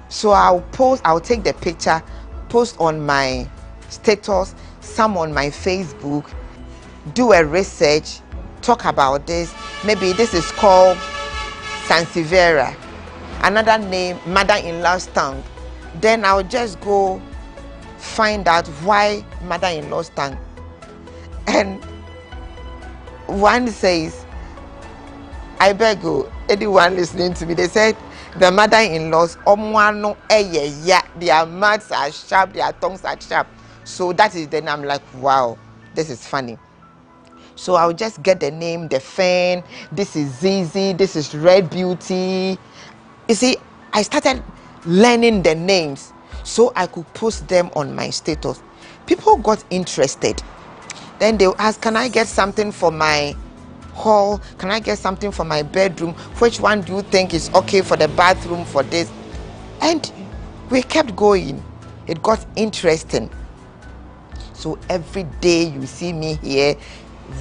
So I'll take the picture, post on my status, some on my Facebook, do a research, talk about this. Maybe this is called Sansevieria, another name, mother-in-law's tongue. Then I'll just go find out why mother-in-law's tongue. And one says, I beg you, anyone listening to me, they said, the mother-in-laws, their mouths are sharp, their tongues are sharp. So that is the name. I'm like, wow, this is funny. So I'll just get the name, the fan. This is Zizi, this is Red Beauty. You see, I started learning the names so I could post them on my status. People got interested. Then they'll ask, can I get something for my hall? Can I get something for my bedroom? Which one do you think is okay for the bathroom for this? And we kept going. It got interesting. So every day you see me here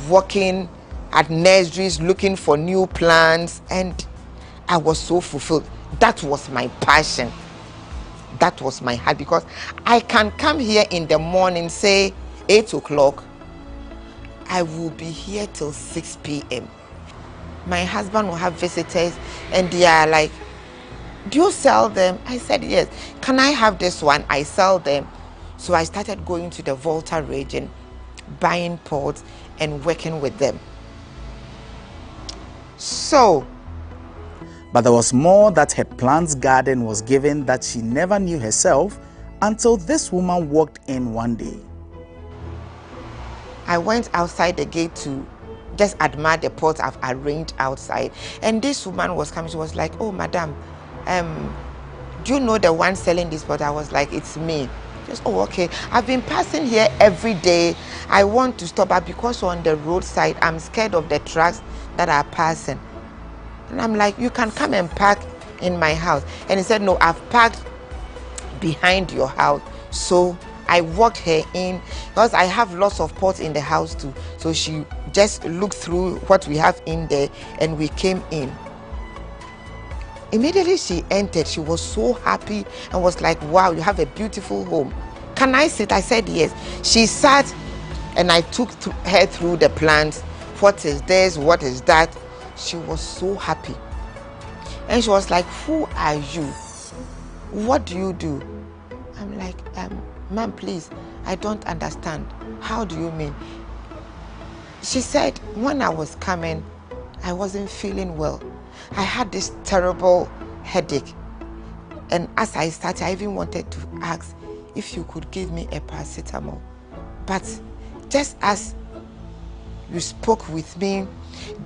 working at nurseries, looking for new plants, and I was so fulfilled. That was my passion. That was my heart, because I can come here in the morning, say 8 o'clock. I will be here till 6 p.m. My husband will have visitors and they are like, do you sell them? I said, yes. Can I have this one? I sell them. So I started going to the Volta region, buying pots and working with them. So, but there was more that her plants garden was given that she never knew herself until this woman walked in one day. I went outside the gate to just admire the pots I've arranged outside. And this woman was coming. She was like, oh, madam, do you know the one selling this pot? I was like, it's me. Just, oh, okay. I've been passing here every day. I want to stop, but because on the roadside, I'm scared of the trucks that are passing. And I'm like, you can come and park in my house. And he said, no, I've parked behind your house. So I walked her in, because I have lots of pots in the house too. So she just looked through what we have in there and we came in. Immediately she entered, she was so happy and was like, wow, you have a beautiful home. Can I sit? I said yes. She sat and I took her through the plants. What is this? What is that? She was so happy. And she was like, who are you? What do you do? I'm like, ma'am, please, I don't understand. How do you mean? She said, when I was coming, I wasn't feeling well. I had this terrible headache. And as I started, I even wanted to ask if you could give me a paracetamol. But just as you spoke with me,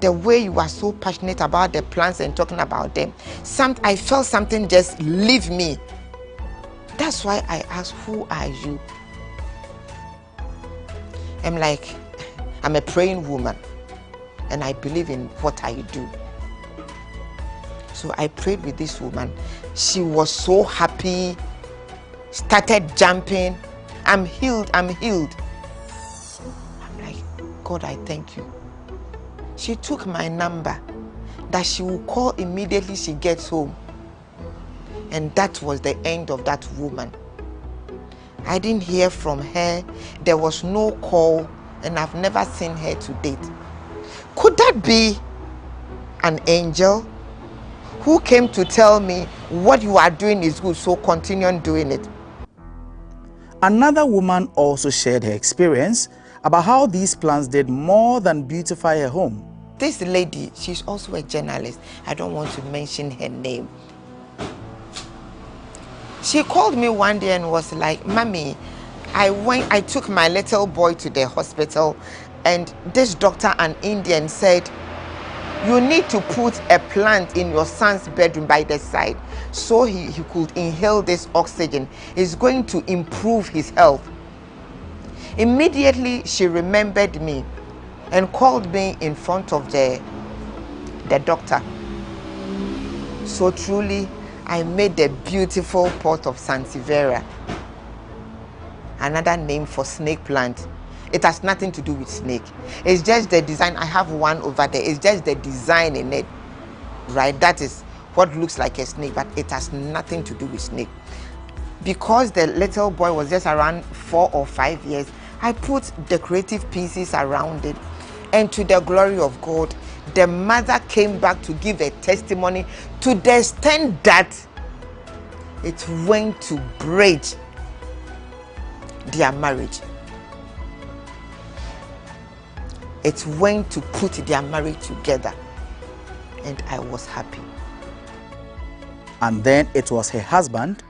the way you are so passionate about the plants and talking about them, I felt something just leave me. That's why I asked, who are you? I'm like, I'm a praying woman and I believe in what I do. So I prayed with this woman. She was so happy, started jumping. I'm healed, I'm healed. I'm like, God, I thank you. She took my number that she will call immediately she gets home. And that was the end of that woman. I didn't hear from her. There was no call, and I've never seen her to date. Could that be an angel who came to tell me what you are doing is good, so continue on doing it? Another woman also shared her experience about how these plants did more than beautify her home. This lady, she's also a journalist. I don't want to mention her name. She called me one day and was like, Mommy, I took my little boy to the hospital and this doctor, an Indian, said, you need to put a plant in your son's bedroom by the side so he could inhale this oxygen. It's going to improve his health. Immediately she remembered me and called me in front of the doctor. So truly, I made the beautiful pot of Sansevieria, another name for snake plant. It has nothing to do with snake. It's just the design. I have one over there. It's just the design in it, right? That is what looks like a snake, but it has nothing to do with snake. Because the little boy was just around 4 or 5 years, I put decorative pieces around it. And to the glory of God, the mother came back to give a testimony to the extent that it went to bridge their marriage. It went to put their marriage together. And I was happy. And then it was her husband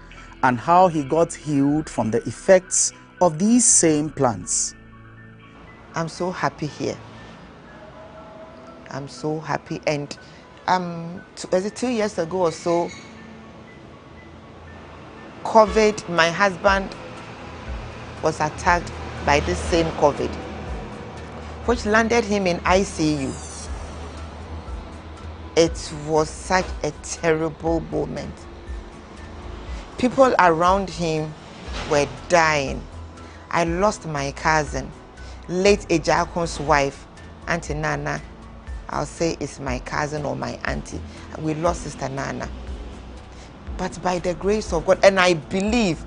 and how he got healed from the effects of these same plants. I'm so happy here. I'm so happy. And was it 2 years ago or so, COVID, my husband was attacked by this same COVID, which landed him in ICU. it was such a terrible moment. People around him were dying. I lost my cousin, late Ejakon's wife, Auntie Nana. I'll say it's my cousin or my auntie. We lost Sister Nana. But by the grace of God, and I believe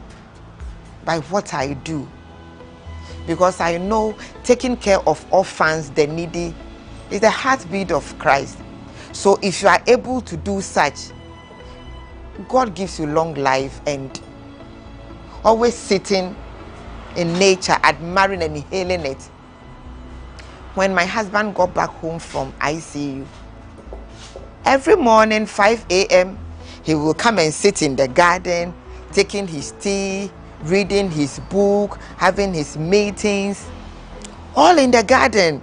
by what I do, because I know taking care of orphans, the needy, is the heartbeat of Christ. So if you are able to do such, God gives you long life, and always sitting in nature, admiring and hailing it. When my husband got back home from ICU, every morning 5 a.m. he will come and sit in the garden, taking his tea, reading his book, having his meetings, all in the garden.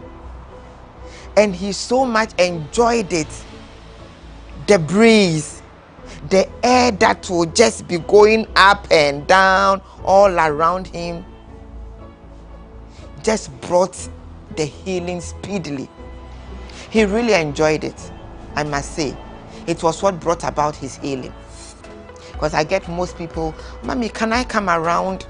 And he so much enjoyed it. The breeze, the air that will just be going up and down all around him just brought the healing speedily. He really enjoyed it, I must say. It was what brought about his healing. Because I get most people, Mommy, can I come around?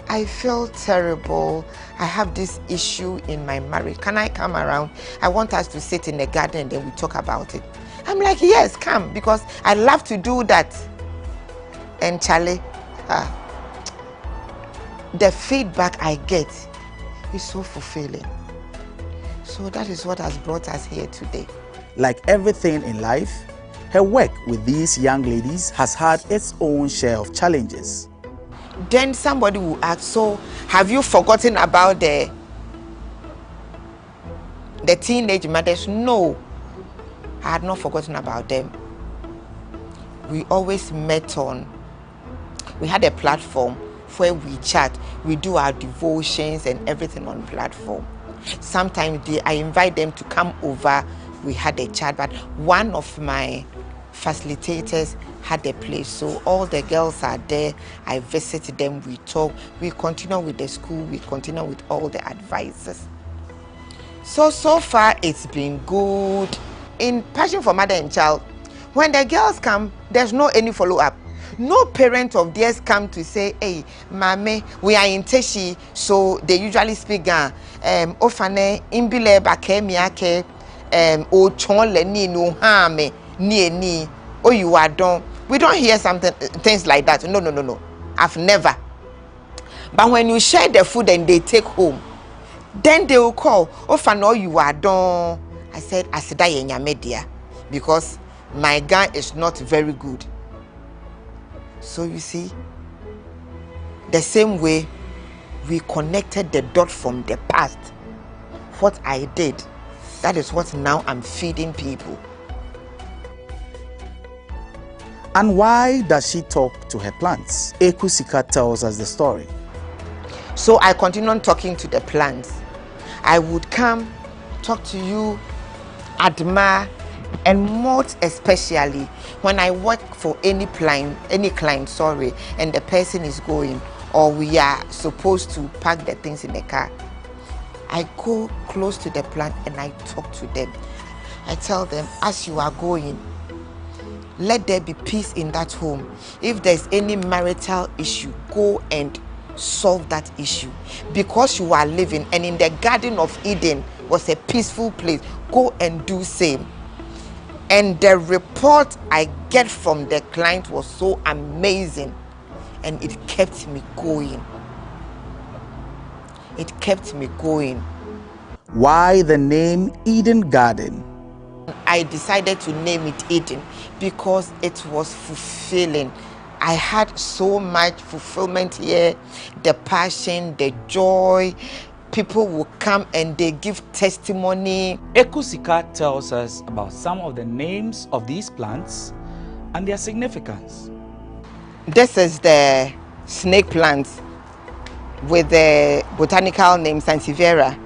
I feel terrible. I have this issue in my marriage. Can I come around? I want us to sit in the garden and then we talk about it. I'm like, yes, come, because I love to do that. And Charlie, the feedback I get is so fulfilling. So that is what has brought us here today. Like everything in life, her work with these young ladies has had its own share of challenges. Then somebody will ask, so have you forgotten about the teenage mothers? No, I had not forgotten about them. We always met we had a platform where we chat. We do our devotions and everything on platform. Sometimes I invite them to come over. We had a chat, but one of my facilitators had a place, so all the girls are there. I visit them, we talk, we continue with the school, we continue with all the advisors. So far it's been good. In Passion for Mother and Child, when the girls come, there's no any follow-up. No parent of theirs come to say, hey, Mame, we are in Teshi, so they usually speak Ofane, Imbile Bakemiake, O Chonle ni no hame, ni, oh you are done. We don't hear things like that. No. I've never. But when you share the food and they take home, then they will call, Ofane, you are done. I said, Asida yenya media, because my gun is not very good. So you see, the same way we connected the dot from the past, what I did, that is what now I'm feeding people. And why does she talk to her plants? Ekusika tells us the story. So I continue on talking to the plants. I would come, talk to you, admire, and most especially when I work for any client, and the person is going, or we are supposed to pack the things in the car, I go close to the plant and I talk to them. I tell them, as you are going, let there be peace in that home. If there's any marital issue, go and solve that issue. Because you are living, and in the Garden of Eden was a peaceful place, go and do same. And the report I get from the client was so amazing, and it kept me going. It kept me going. Why the name Eden Garden? I decided to name it Eden because it was fulfilling. I had so much fulfillment here, the passion, the joy. People will come and they give testimony. Ekusika tells us about some of the names of these plants and their significance. This is the snake plant with the botanical name Sansevieria.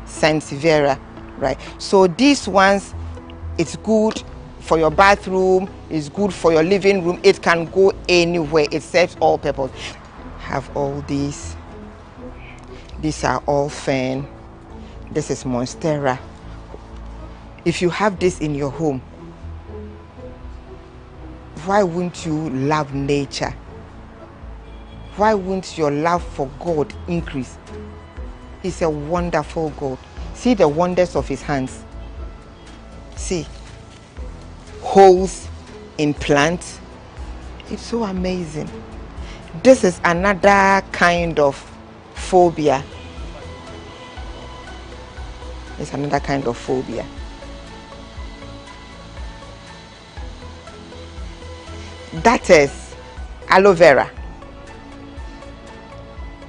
Sansevieria, right? So these ones, it's good for your bathroom, it's good for your living room. It can go anywhere. It serves all purpose. Have all these. These are all fern. This is monstera. If you have this in your home, why wouldn't you love nature? Why wouldn't your love for God increase? He's a wonderful God. See the wonders of his hands. See, holes in plants. It's so amazing. This is another kind of phobia. It's another kind of phobia. That is aloe vera.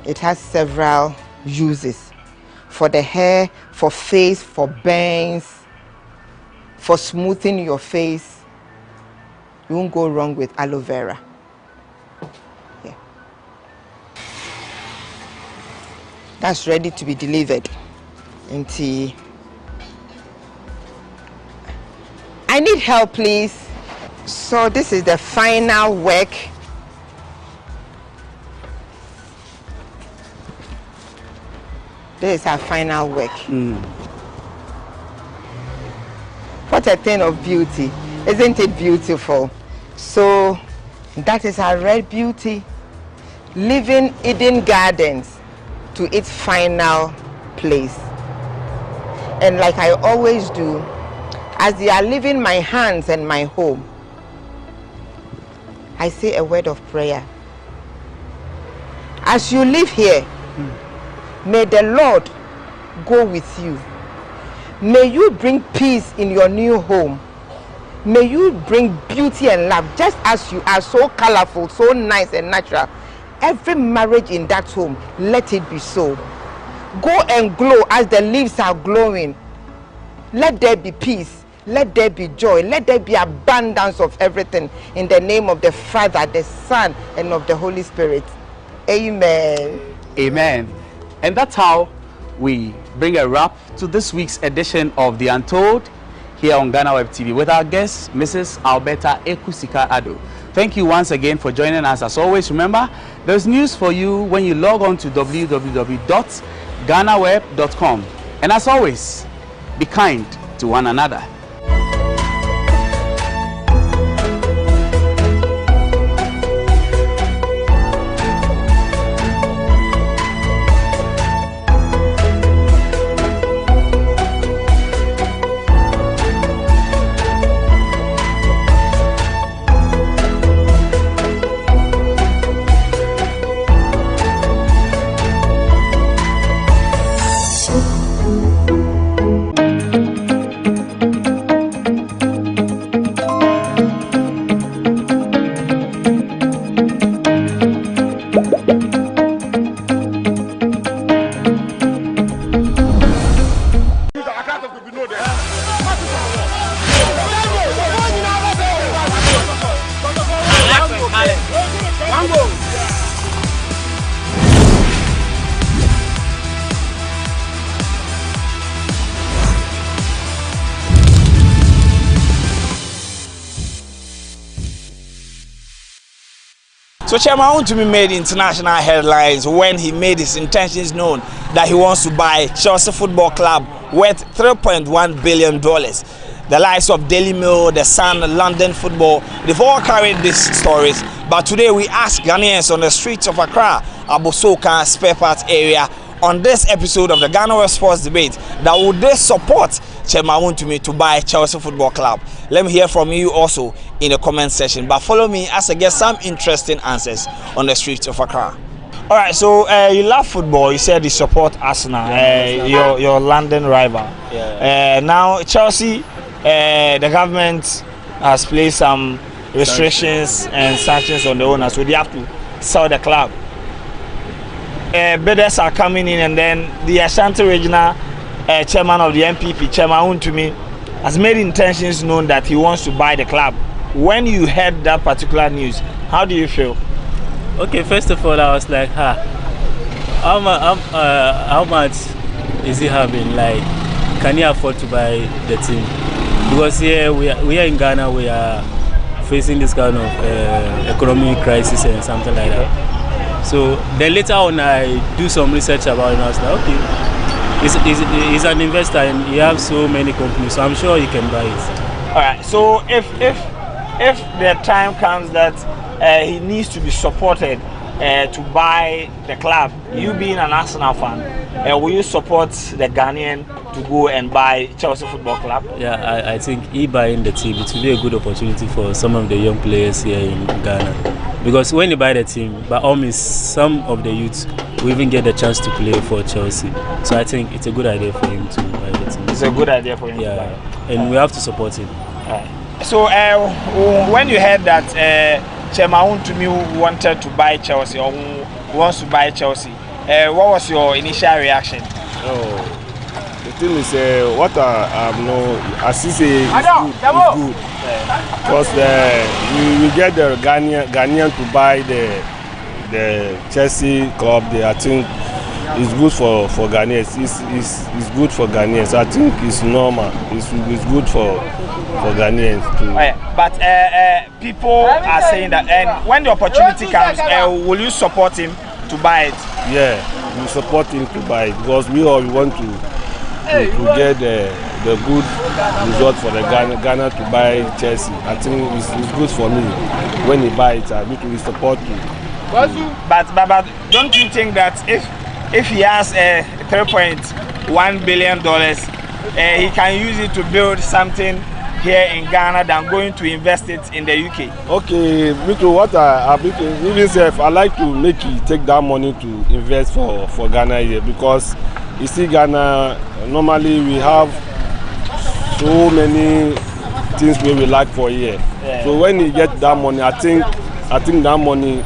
It has several uses for the hair, for face, for burns, for smoothing your face. You won't go wrong with aloe vera. Yeah. That's ready to be delivered. I need help, please. So this is the final work. This is our final work. What a thing of beauty. Isn't it beautiful? So that is our red beauty, leaving Eden Gardens to its final place. And like I always do, as they are leaving my hands and my home, I say a word of prayer. As you live here, may the Lord go with you. May you bring peace in your new home. May you bring beauty and love, just as you are so colorful, so nice and natural. Every marriage in that home, let it be so. Go and glow as the leaves are glowing. Let there be peace. Let there be joy. Let there be abundance of everything. In the name of the Father, the Son, and of the Holy Spirit. Amen. Amen. And that's how we bring a wrap to this week's edition of The Untold here on GhanaWeb TV with our guest, Mrs. Alberta Ekusika-Addo. Thank you once again for joining us. As always, remember, there's news for you when you log on to www.ghanaweb.com. And as always, be kind to one another. So Chairman Wontumi made international headlines when he made his intentions known that he wants to buy Chelsea Football Club worth $3.1 billion. The likes of Daily Mail, The Sun, London Football, they've all carried these stories. But today we ask Ghanaians on the streets of Accra, Abosoka, spare parts area, on this episode of the GhanaWeb Sports Debate, that would they support Chairman Wontumi to buy Chelsea Football Club? Let me hear from you also in the comment section. But follow me as I get some interesting answers on the streets of Accra. All right, so you love football. You said you support Arsenal, your London rival. Yeah. Now Chelsea, the government has placed some restrictions and sanctions on the owners, so they have to sell the club. Bidders are coming in, and then the Ashanti Regional chairman of the MPP, Chairman Wontumi, has made intentions known that he wants to buy the club. When you heard that particular news, how do you feel? Okay, first of all, I was like, how much is he having? Like, can he afford to buy the team? Because here we are in Ghana, we are facing this kind of economic crisis and something like that. So then later on, I do some research about it, and I was like, okay, he's an investor and he has so many companies, so I'm sure he can buy it. All right. So if if the time comes that he needs to be supported to buy the club, you being an Arsenal fan, will you support the Ghanaian to go and buy Chelsea Football Club? Yeah, I think he buying the team, it will be a good opportunity for some of the young players here in Ghana. Because when you buy the team, by all means, some of the youths will even get the chance to play for Chelsea. So I think it's a good idea for him to buy the team. It's a good idea for him to buy. And we have to support him. So when you heard that Chairman to me wanted to buy Chelsea or wants to buy Chelsea, what was your initial reaction? Oh, the thing is, what I see say is good. Because we get the Ghanaian to buy the Chelsea club. I think it's good for Ghanaians. It's good for Ghanaians. I think it's normal. It's good for Ghanaians too. But people are saying that, and when the opportunity comes, will you support him to buy it? Yeah, we support him to buy it because we all want to get the good result for the Ghana to buy Chelsea. I think it's good for me. When he buy it, I need to support him. But don't you think that if he has $3.1 billion, he can use it to build something here in Ghana than going to invest it in the UK? Okay, what even if I like to make it take that money to invest for Ghana here, because you see Ghana normally we have so many things we like for here. Yeah. So when you get that money, I think that money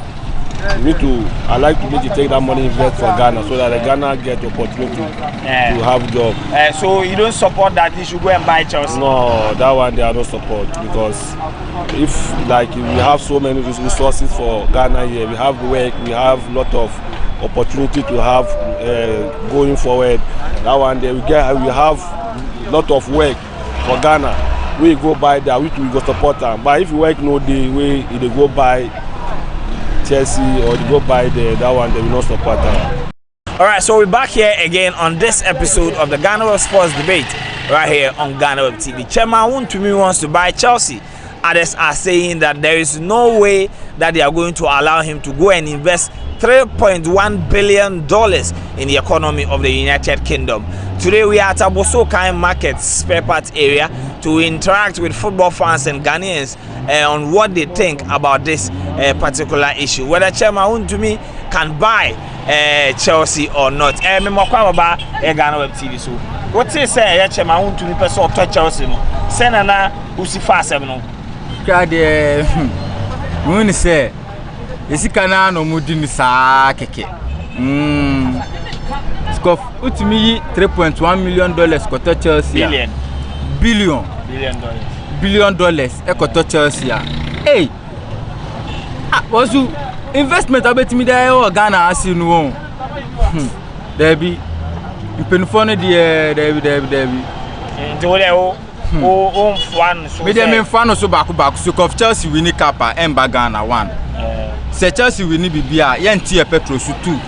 I like to make you take that money invest for Ghana so that the Ghana get the opportunity to have job. So you don't support that he should go and buy Chelsea? No, that one I don't support, because if we have so many resources for Ghana here, we have work, we have a lot of opportunity to have going forward. That one day we have a lot of work for Ghana. We go buy that, we go support them. But if you work no day, we go buy Chelsea or go buy that one, they will not support them. Alright, so we're back here again on this episode of the GhanaWeb Sports Debate right here on GhanaWeb TV. Chairman to me wants to buy Chelsea. Others are saying that there is no way that they are going to allow him to go and invest $3.1 billion in the economy of the United Kingdom. Today we are at Abosokai Market spare parts area to interact with football fans and Ghanaians on what they think about this particular issue. Whether Chairman to me can buy Chelsea or not. Me about GhanaWeb TV. So what you say, Chairman to me person to Chelsea no. Send na usifa sem no. Krade mun say esikana no mudi ni saa keke. Scoff utumi $3.1 million koto Chelsea. Billion dollars ekoto Chelsea. Hey. Was you investment abetimi dey o Ghana asinu o. Debi. Impenfone debi. Me dem fan so back so of Chelsea win Kappa Emba Ghana 1. Se Chelsea win bibia yenti e Petro su 2.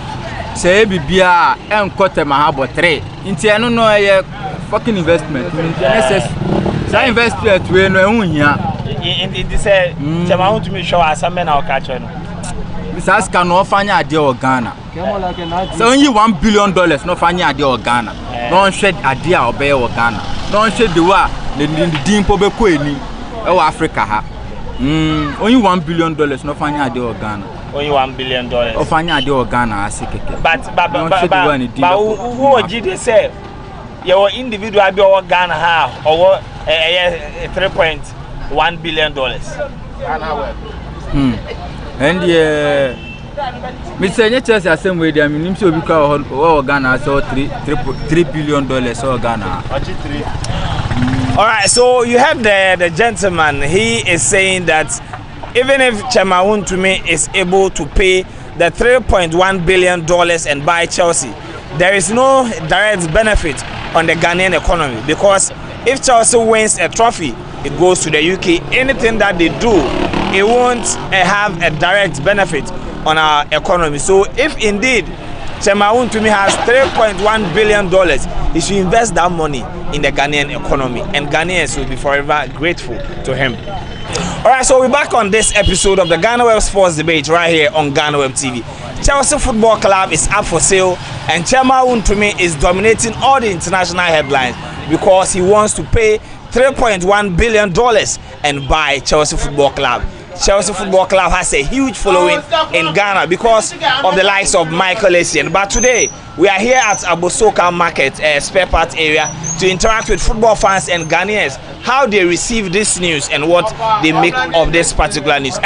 Se bibia enkote mahabo 3. Inti eno no ye fucking investment. Say investment we no ehunhia. It say Chairman to me show asame na okacho no. This ask can no fanya ade o Ghana. So only $1 billion no fanya ade o Ghana. No shed ade a obey o Ghana. No shed the wa the dimpo be ko eni e Africa ha. Only $1 billion no fanya ade o Ghana. Only $1 billion. O fanya ade o Ghana asikeke. But who did say your individual be o Ghana ha or $3.1 billion. And Mr. Chelsea the same way I mean so because Ghana so $3 billion or Ghana. Alright, so you have the gentleman. He is saying that even if Chairman to me is able to pay the $3.1 billion and buy Chelsea, there is no direct benefit on the Ghanaian economy, because if Chelsea wins a trophy, it goes to the UK. Anything that they do, it won't have a direct benefit on our economy. So if indeed Chairman to me has $3.1 billion, he should invest that money in the Ghanaian economy, and Ghanaians will be forever grateful to him. Alright, so we're back on this episode of the GhanaWeb Sports Debate right here on GhanaWeb TV. Chelsea Football Club is up for sale, and Chairman Untumi is dominating all the international headlines because he wants to pay $3.1 billion and buy Chelsea Football Club. Chelsea Football Club has a huge following in Ghana because of the likes of Michael Essien. But today, we are here at Abosoka Market, spare parts area, to interact with football fans and Ghanaians, how they receive this news and what they make of this particular news. What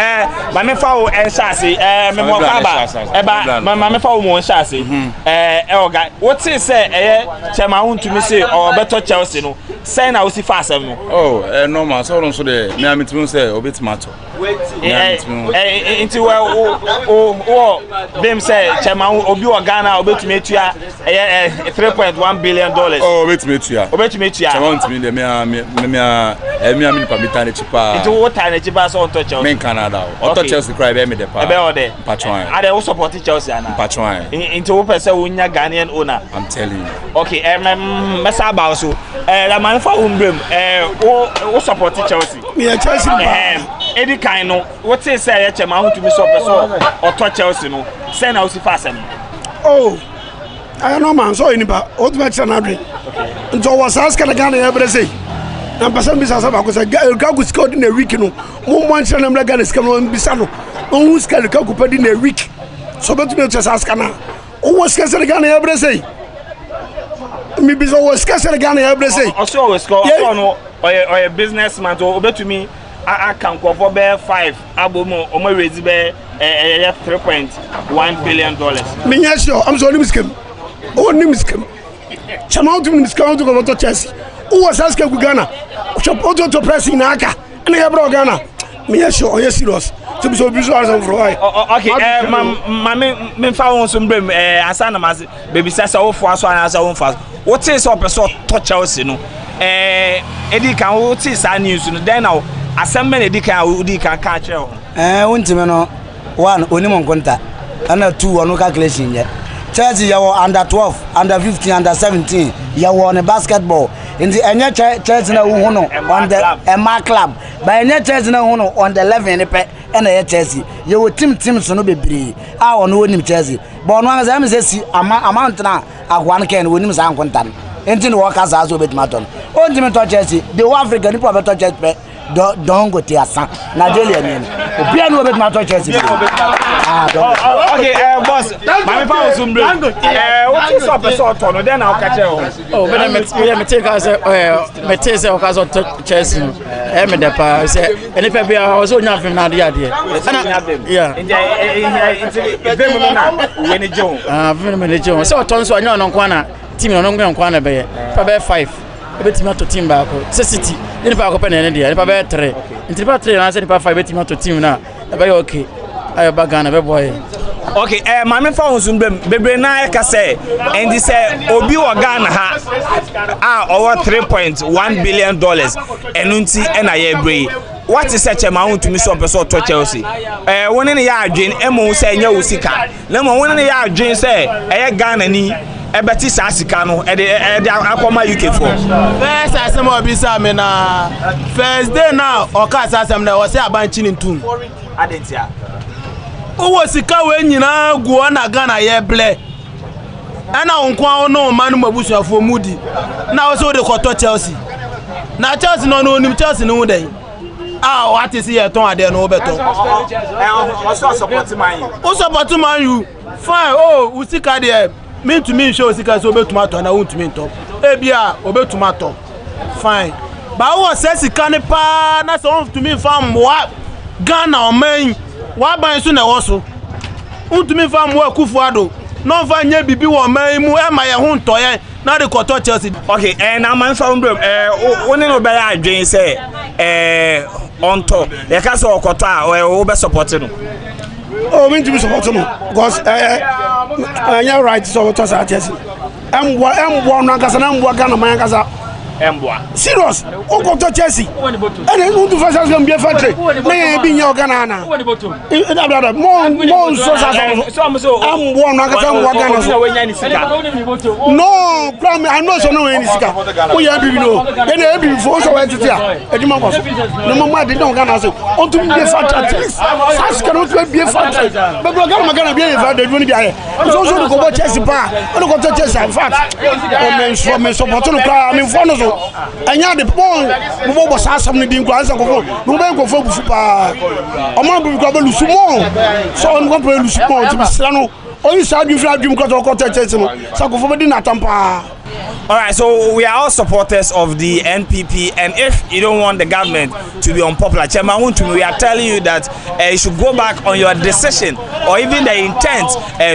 is Chairman Untumi say or better Chelsea no? Say na usi fast no. Oh, normal. So don't so the me amitimi say obet matter. Into them say Chairman obi wa Ghana obetumi etua $3.1 billion. Oh, obetumi etua. Obetumi etua. Chairman Untumi de me permit na cheaper. Into what time cheaper so on to Chelsea? Me Canada. Auto Chelsea cry be me de pa. Ebe ode. Patron. Are they support Chelsea na? Patron. Into what person unya Ghanaian owner? I'm telling you. Okay, mesa about so la man for umbrem who support Chelsea. Me Chelsea. Any kind no what say Chairman Untumi so person or to Chelsea no. Say na usi fast am. Oh. I know man so inipa what match na drink. Nto was ask na Ghana every say. Na person bisa say ba ko say Gagu scored in a week no. Mo mancha na Ghana scored no bisa no. Who scored Gagu pedi in a week. So betu me just ask na. Who was scored Ghana every say. Me bisa was scored Ghana every say. Also we score no or a businessman to obetumi I can cover bear 5 abomo o mo raise bear $3.1 billion. Me sure I'm so nimskem. Oh nimskem. Chama to nimskem to go to Chelsea. Who was asking Ghana? Support to pressing Naka and I brought Ghana. Me sure yes serious. To be so visual as for why. Okay, me found some asana mas baby sasa o for so and asa o fast. What is up person to Chelsea no? Edi kan o ti sa news no then now asem edi kan catch you. Untimi no one onimon konta and 2 ono calculation yet. Chelsea yawo under 12, under 15, under 17 yawo on basketball. In the enye Chelsea na hu no on the Emma club. By enye Chelsea na hu no on the 11 and a Chelsea. You will team so no bebre. I on win Chelsea. But no as I say amount na agwan ken win san kontan. Enti no workers as obet maton. Ultimate Chelsea, the African people better Chelsea don't go to Asa. Nigeria name. Obian obet maton Chelsea. Okay, boss. My power sumbre. What is up so tono then I'll catch you. Oh, when me take as me take say o kaso Chelsea. Me dey pa say any pe bia o so nya film na dey ade. Yeah. Vem na we ni John. Vem ni John. So ton so anya no kwa na team no ngwe kwa na be ye. Pa be 5. Ebetimi to team ba ko. City. Ni pa ko pe na dey. Ni pa be 3. Ni pa 3 na say ni pa 5 betimi to team na. Be okay. Ayo bagana be boy. Okay, mama fa won sumbe bebre na e ka say and this obi wo Ghana ha over $3.1 billion enunti e na ye bre. What is such a man to me so person to Chelsea? Won ne ya adwen emo say nya usika. Na mo won ne ya adwen say e Ghana ni e beti sa sika no e de akoma UK for. First asem obi sa me na first day now o ka sa asem na o say abanchi ni ntum. Adentia. Owo sika we nyina guo na Ghana ye ble. Ana onkwa no manu mabusuafo mudi. Na o so de koto Chelsea. Na Chelsea no nim Chelsea no dey. What is here ton ade no beto. O support man you. O support man you. Fine. Oh, usika dey. Me to me show sika so betuma to na won to me top. Ebia obetuma top. Fine. Ba wo se sika ne pa na so to me fam wa Ghana o man. Wa ban so na wo so. Untumi fam wo Akufuado. No fa nya bibi wo man mu e ma ye ho ntoye na de koto Chelsea. Okay, na man fa umbrem woni no be ya adwen say onto ye ka so okoto a wo be support no. Oh, me to support no because you right so to say Chelsea. Em na kasa na mbo Ghana man kasa. Embwa. Serious. Oko to Chelsea. And who to first going be a factory. May be your Ghana. More so I'm one no, I know so no any sika. We have been no. Then I be before so went to there. No mama they don't Ghana so. On to be a factory. As cannot be a factory. But Ghana be a factory when be here. So so go watch Chelsea bar. I go to Chelsea in fact. O men support no cry. I mean for no so. Anya the ball. Mo bo sa asam ni din kwa ansa go. No be go for bufu pa. O man be go be lusumo. So on go play lusumo to be strano. Only side you feel dream because of Chelsea. So go for be na tampa. All right, so we are all supporters of the NPP, and if you don't want the government to be unpopular, Chairman Wontumi, we are telling you that you should go back on your decision or even the intent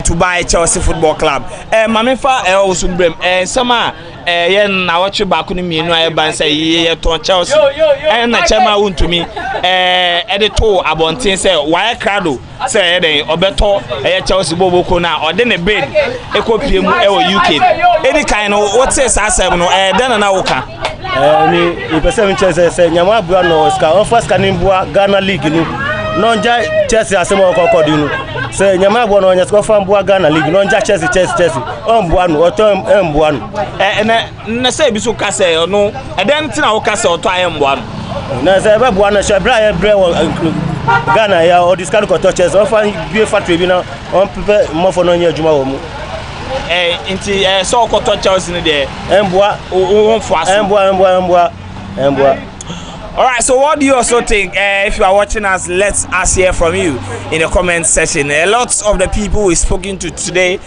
to buy Chelsea Football Club. Mamifa also bring sama yen na watch back on me no ban say ye to Chelsea and na Chairman Wontumi editor abontin say why crowd say den obeto Chelsea boboko na or den a bid ekopie mu e UK any kind of what says asem no den na woka ni person Chelsea say nyama bua no ska offers kanin bua Ghana League no nonja Chelsea asem okoko di no say nyama bua no nya ska fan bua Ghana League nonja Chelsea on bua no oto embua no na say bi so ka say no den tina woka say oto ayembua no na say be bua no shebra ya bre Ghana ya or this kind of touches often be factory bi na on prepare more for no nya adwuma wo mu inti so ko touches ni there embua won fo aso embua. All right, so what do you also think? If you are watching us, let us hear from you in the comment section. Lots of the people we spoken to today,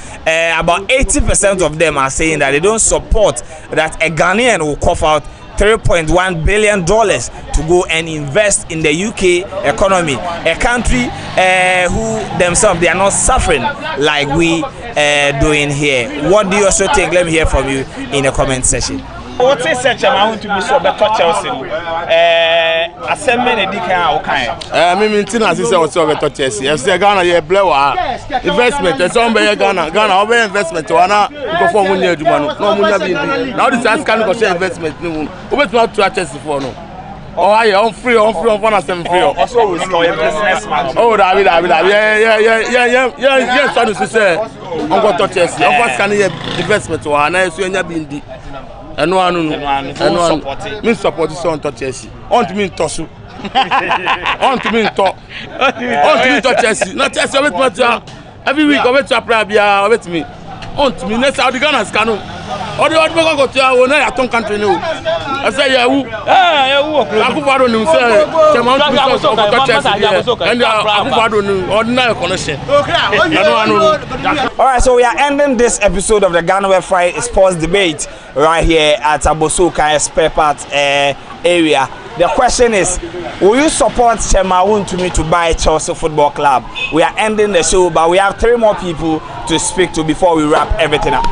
about 80% of them are saying that they don't support that a Ghanaian will cough out $3.1 billion to go and invest in the UK economy, a country who themselves they are not suffering like we doing here. What do you also think? Let me hear from you in the comment section. What is such a amount to be so better Chelsea? Assembly edikan okan. Me mean as say what so better Chelsea. If say Ghana ye blewa investment, e so be Ghana obe investment wana go for munya adwuma no munya bi. Now this ask can go share investment ni mu. Obe to Chelsea for no. Oh, I am free on fun free. Also, we know a businessman. Oh, David. Yeah. So to say, I'm going to Chelsea. Of course, can you investment to one? I see you bindi. And one, me support you on Chelsea. On to me Tosu. On to me Chelsea. Not Chelsea. Every week, I wait to Prabia. Wait me. On to me next. How the Ghana scan? Or the other go to our own country no. I say yeah, who? Akufado no say. Chairman and Akufado no ordinary connection. All right, so we are ending this episode of the GhanaWeb Friday Sports Debate right here at Abosoka Spare Parts area. The question is, will you support Chairman Wontumi to buy Chelsea Football Club? We are ending the show, but we have 3 more people to speak to before we wrap everything up.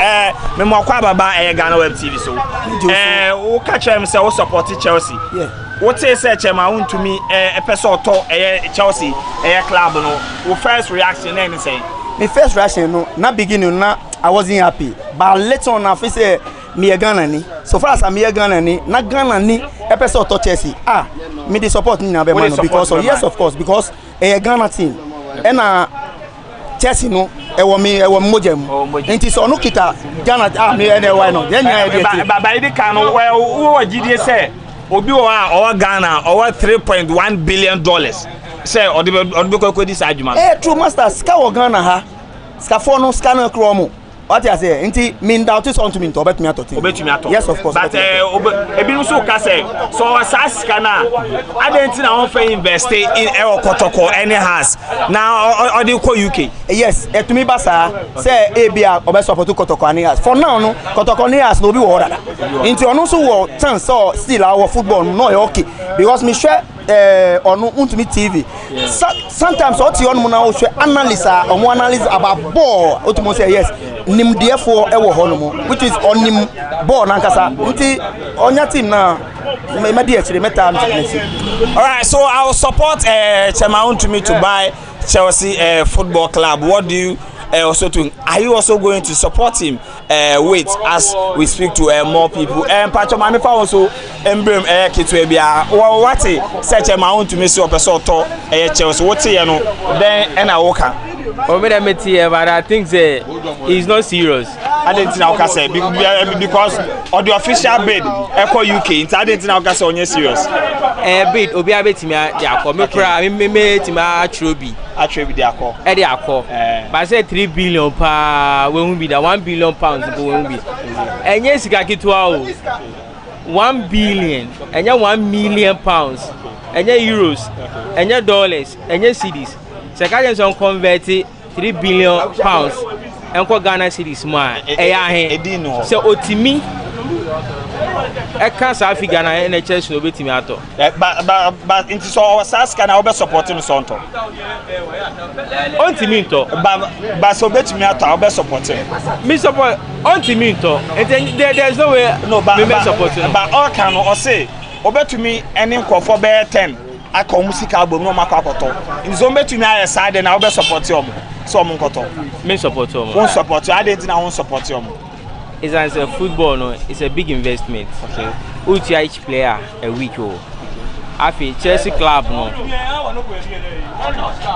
Memo Kwababa GhanaWeb TV so. Who catch him say who support Chelsea? Yeah. What say Chairman Wontumi a person talk Chelsea club no? Who first reaction anything? My first reaction no, not beginning na I wasn't happy, but later on I say me a Ghana ni. So far as I'm a Ghana ni, na Ghana ni episode to Chelsea. Me the support ni na be man because yes of course because a Ghana team. And Chelsea no e wo mojem. Nti so no kita Ghana me e why no. By the can who GDA say obi o Ghana or $3.1 billion. Say or the ko this argument. True master ska wo Ghana ha. Ska for no ska no kromo. What you say? Inti mean doubt is on to me to bet me at all. Yes, of course. But ebi so ka say so asas kana adenti na won fe invest in e Kotoko any has. Now or dey go UK. Yes, to me basa say ebia obe support Kotoko any has. For now no Kotoko any has no be wo dada. Inti onu so wo chance so still our football no okay because me share on Wontumi TV. Sometimes what you on na share analyst or analyst about ball. Otumo say yes. Nim therefore ewo hono which is on nim ball nankasa nti onya team na me dey actually meta. All right, so I will support Chairman Wontumi to buy Chelsea Football Club. What do you also to, are you also going to support him with as we speak to more people? And Pacho Manifa also emblem Kitwebia. What such amount to Mr. Pesoto Chelsea? What's you know? Then and I walk. But I think he's not serious. I didn't know say because on the official bid, Echo UK. I didn't know say on serious. Bid obi abeti me akọ me kura me ti ma Atrobi de akọ. E de akọ. But say 3 billion pa we hu bi da 1 billion pounds go we hu bi. Enye sika kitwa o. 1 billion, enye 1 million pounds. Enye euros, enye dollars, enye cedis. Sekaje son convert 3 billion pounds. Enko Ghana cedis ma eya he. So otimi I can't say Africa na NHS no betimi ato. But into so Saska na obe supporting Sonto. Onti minto. But so betimi ato obe supporting. Me support onti minto. There's no way no but me supporting. But all can or say obetumi any nkofo be 10 aka musika album no makwa akoto. Nzo betumi aye side na obe support you. So mo nkoto. Me support you. Won support you. I didn't na won support you. It's a football, no. It's a big investment. Okay. Uchi each player a week. Afi Chelsea club, no.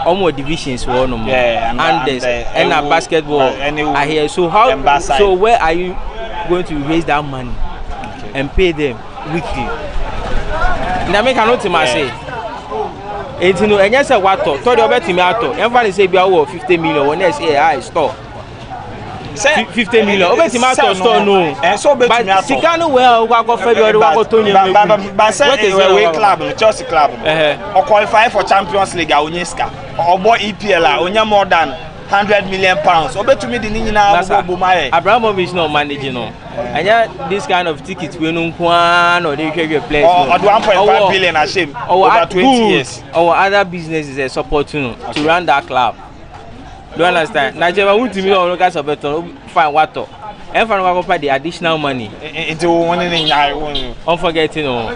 Almost divisions, one more. Yeah, and a basketball. I hear. So how? So where are you going to raise that money and pay them weekly? Na make an ultima say. It's no. And yes, what to? Told you about Timato. Everybody say be our 50 million. When they say I store. 50 million. Over tomato store no. And so bet me ato. Sikano well go February go Tony. But say we club, Chelsea club. Or qualify for Champions League Onyeska. Or boy EPL onya more than 100 million pounds. Obe to me the nyina go bumaye. Abramovich no managing no. And this kind of tickets we no kwan or they carry a place. Or 1.5 billion a shame over 20 years. Our other businesses supporting to run that club. Do you understand? Nigeria want to me on local support find water. And for the additional money. Into one in unforgetting. All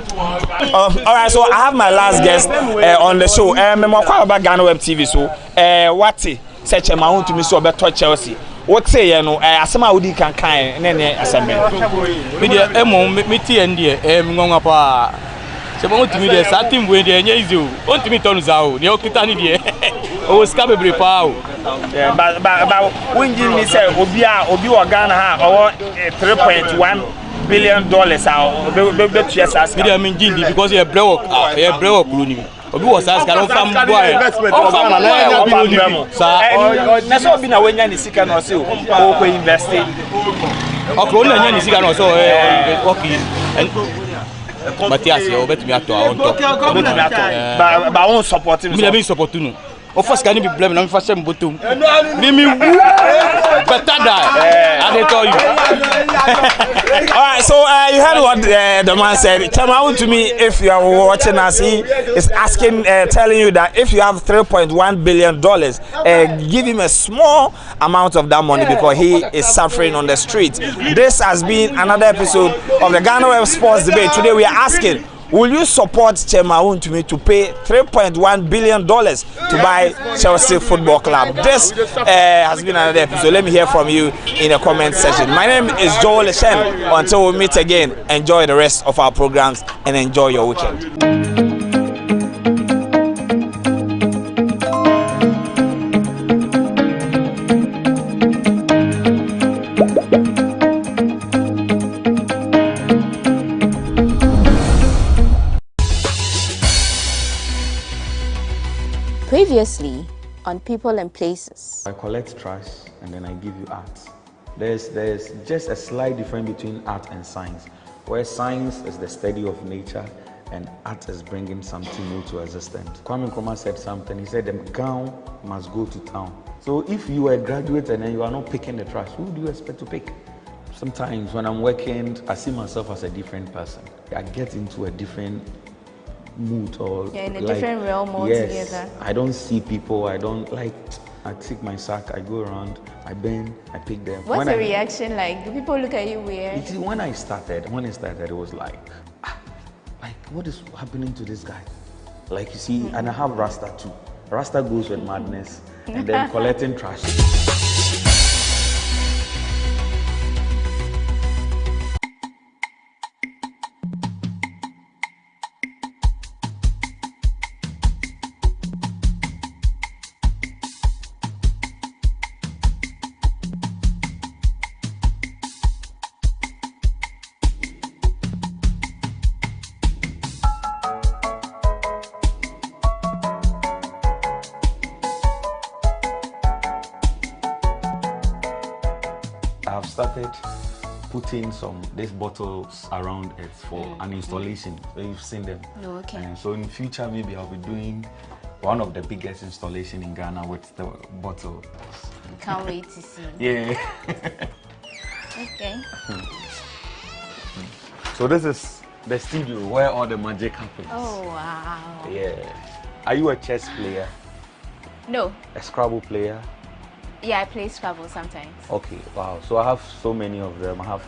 right, so I have my last guest on the show. About GhanaWeb TV. So, what such a amount to me so about Chelsea? What say you know? Asama udi can nene assemble. Media meti endie ngonga pa. Se mo ntimi de sa team we de enye izo. O ntimi tonu za o. Ne okita ni de. O ska bebre pa o. Yeah, but when you me say obi wa Ghana ha or 3.1 billion dollars be cheers as media mean gindi because you brew ni obi was ask can fam boy investment of Ghana na sa na so bi na wenya ni sika na so o ko invest okro na nya ni sika na so okay Matthias you bet me ato on top but I won't support him. Me support you. Of course, can you be blamed? I'm first time bottom. Me better die. I tell you. All right, so you heard what the man said. Come out to me if you are watching us. He is asking, telling you that if you have $3.1 billion, give him a small amount of that money because he is suffering on the street. This has been another episode of the GhanaWeb Sports Debate. Today we are asking, will you support Chema Untumi to pay $3.1 billion to buy Chelsea Football Club? This has been another episode. Let me hear from you in the comment section. My name is Joel Leshem. Until we meet again, enjoy the rest of our programs and enjoy your weekend. Previously on People and Places. I collect trash and then I give you art. There's just a slight difference between art and science, where science is the study of nature and art is bringing something new to existence. Kwame Nkrumah said something. He said the gown must go to town. So if you are a graduate and then you are not picking the trash, who do you expect to pick? Sometimes when I'm working, I see myself as a different person. I get into a different mood or in a different realm altogether. Yes, I don't see people. I don't like. I take my sack. I go around. I bend. I pick them. What's the reaction like? Do people look at you weird? See, when it started, it was like what is happening to this guy? Like you see, and I have Rasta too. Rasta goes with madness and then collecting trash. have started putting these bottles around it for an installation. So you've seen them. Oh, okay. And so in future, maybe I'll be doing one of the biggest installation in Ghana with the bottle. Can't wait to see. Yeah. Okay. So this is the studio where all the magic happens. Oh, wow. Yeah. Are you a chess player? No. A Scrabble player? Yeah, I play Scrabble sometimes. Okay, wow. So I have so many of them. I have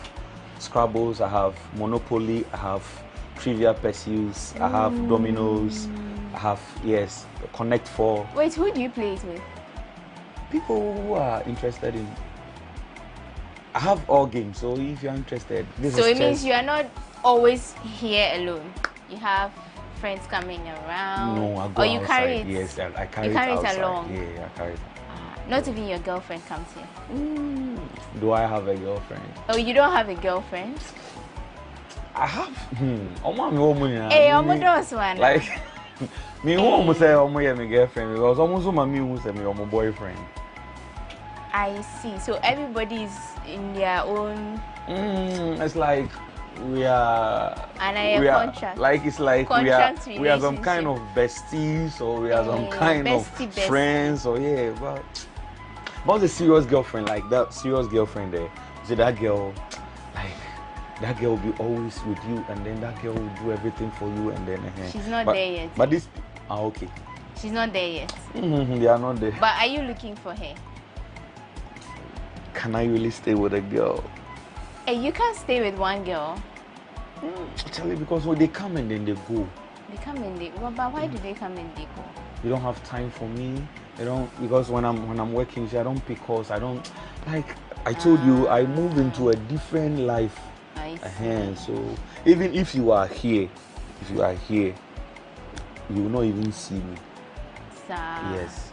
Scrabbles, I have Monopoly, I have Trivia Pursuits, I have Dominoes, I have, yes, Connect 4. Wait, who do you play it with? People who are interested in... I have all games, so if you're interested, So it means you are not always here alone. You have friends coming around. No, I go or you outside. Carry it. Yes, I carry, you carry it it outside. along. Yeah, I carry it. Not even your girlfriend comes here. Do I have a girlfriend? Oh, you don't have a girlfriend? I have. Hey, almost one. Like, me who almost say my girlfriend because almost me who say my boyfriend. I see. So everybody's in their own. It's like we are. And we are contract. like it's like we are some kind of relationship. besties or we are some kind of bestie. friends or yeah, but the serious girlfriend, like that serious girlfriend there. See that girl, like that girl will be always with you, and then that girl will do everything for you, and then She's not there yet. But this, okay. She's not there yet. They are not there. But are you looking for her? Can I really stay with a girl? Hey, you can't stay with one girl. Actually, because when they come and then they go. They come and they go. But why do they come and they go? You don't have time for me. You don't, because when I'm working, I don't pick calls. I don't, like I told you, I move into a different life. I see. So even if you are here, you will not even see me. Yes.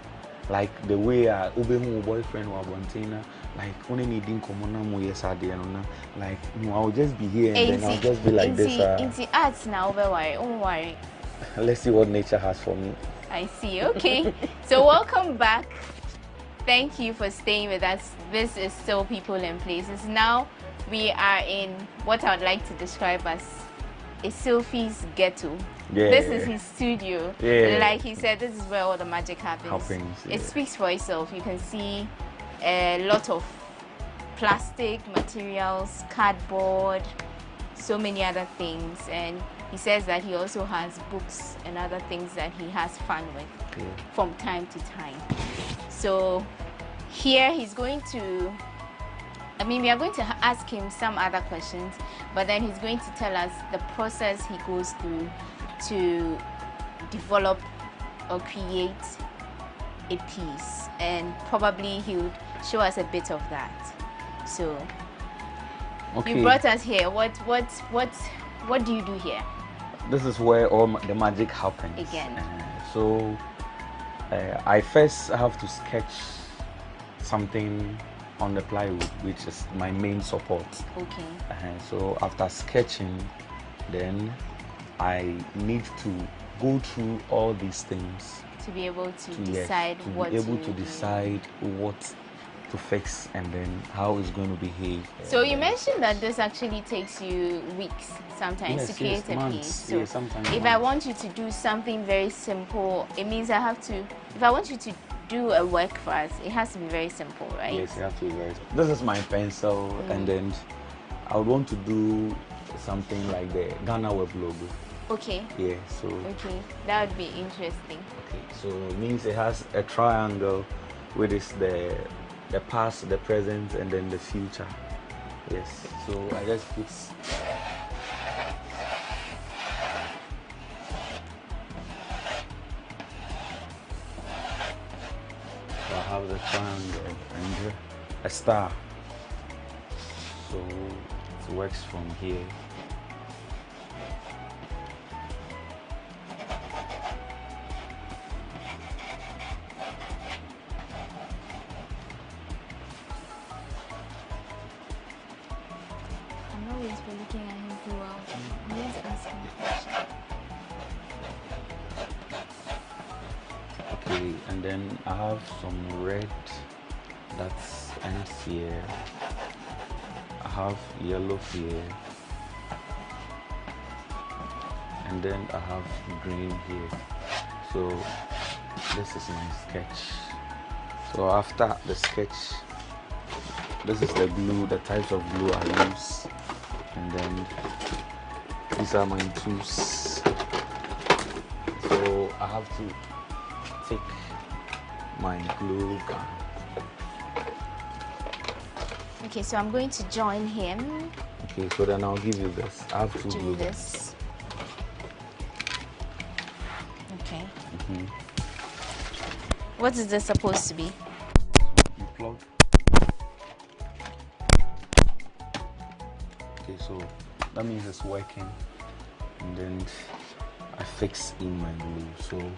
Like the way I obey my boyfriend or Bontina, like only needing common mo yesterday and like no, I'll just be here and then I'll just be like this. Into arts now, don't worry. Let's see what nature has for me. I see. Okay. So welcome back. Thank you for staying with us. This is still People and Places. Now we are in what I would like to describe as a Sylphie's ghetto. Yeah. This is his studio. Yeah. Like he said, this is where all the magic happens. Yeah. It speaks for itself. You can see a lot of plastic materials, cardboard, so many other things, and he says that he also has books and other things that he has fun with from time to time. So here he's going to, we are going to ask him some other questions, but then he's going to tell us the process he goes through to develop or create a piece, and probably he would show us a bit of that. So you brought us here. What do you do here? This is where all the magic happens. Again. So I first have to sketch something on the plywood, which is my main support. Okay. So after sketching, then I need to go through all these things to be able to decide what be able to decide what to fix and then how it's going to behave. So you mentioned that this actually takes you weeks sometimes to create a piece. So sometimes if I want you to do something very simple, it means I have to, if I want you to do a work for us, it has to be very simple, right? Yes, it has to be very simple. This is my pencil, and then I would want to do something like the GhanaWeb logo. Okay. Yeah, so. Okay, that would be interesting. Okay, so it means it has a triangle, which is the past, the present, and then the future. Yes, so I just put. So I have the triangle and a star. So it works from here. Looking at him throughout. Let's ask him a question. Okay, and then I have some red that ends here. have yellow here, and then I have green here. So this is my sketch. So after the sketch, this is the glue, the types of glue I use, and then these are my tools. So I have to take my glue gun. Okay, so I'm going to join him. Okay, so then I'll give you this. I have two glue guns. This. Okay. What is this supposed to be? You plug. Okay, so that means it's working, and then I fix in my glue. So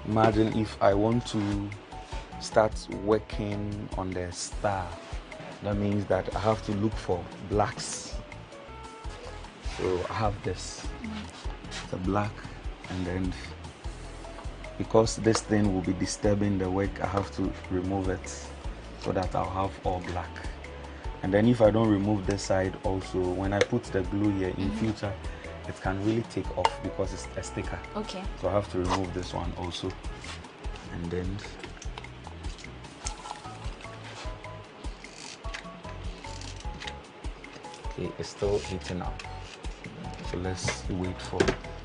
imagine if I want to start working on the star, that means that I have to look for blacks. So I have this, the black, and then because this thing will be disturbing the work, I have to remove it so that I'll have all black. And then if I don't remove this side also, when I put the glue here in future, it can really take off because it's a sticker. Okay. So I have to remove this one also. And then okay, it's still heating up. So let's wait for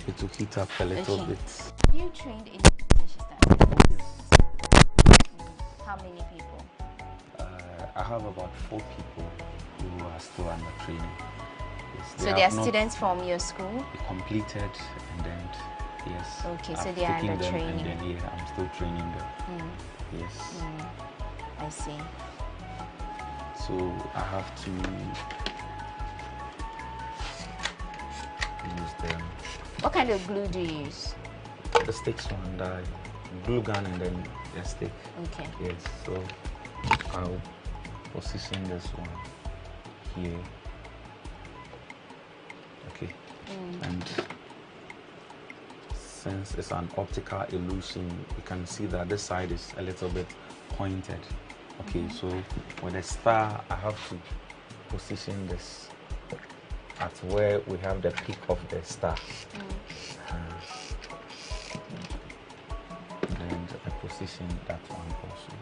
it to heat up a little bit. Have you trained in how many people? I have about 4 people who are still under training. Yes, So they are students from your school? They completed, and then yes. Okay, so I've they are taken under them, training. and then I'm still training them. Yes. I see. So I have to use them. What kind of glue do you use? The sticks one, the glue gun, and then the stick. Okay. Yes. So I'll position this one here. Okay. And since it's an optical illusion, you can see that this side is a little bit pointed. Okay, so with a star, I have to position this at where we have the peak of the star. And I position that one also.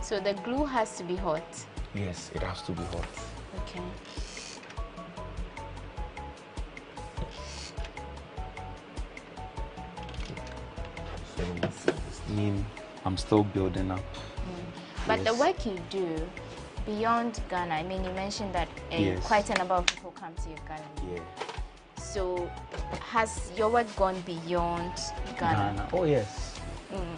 So the glue has to be hot? Yes, it has to be hot. Okay. So I'm still building up. But Yes. the work you do beyond Ghana, I mean, you mentioned that Yes. quite a number of people come to your gallery. Yeah. So has your work gone beyond Ghana? Oh yes.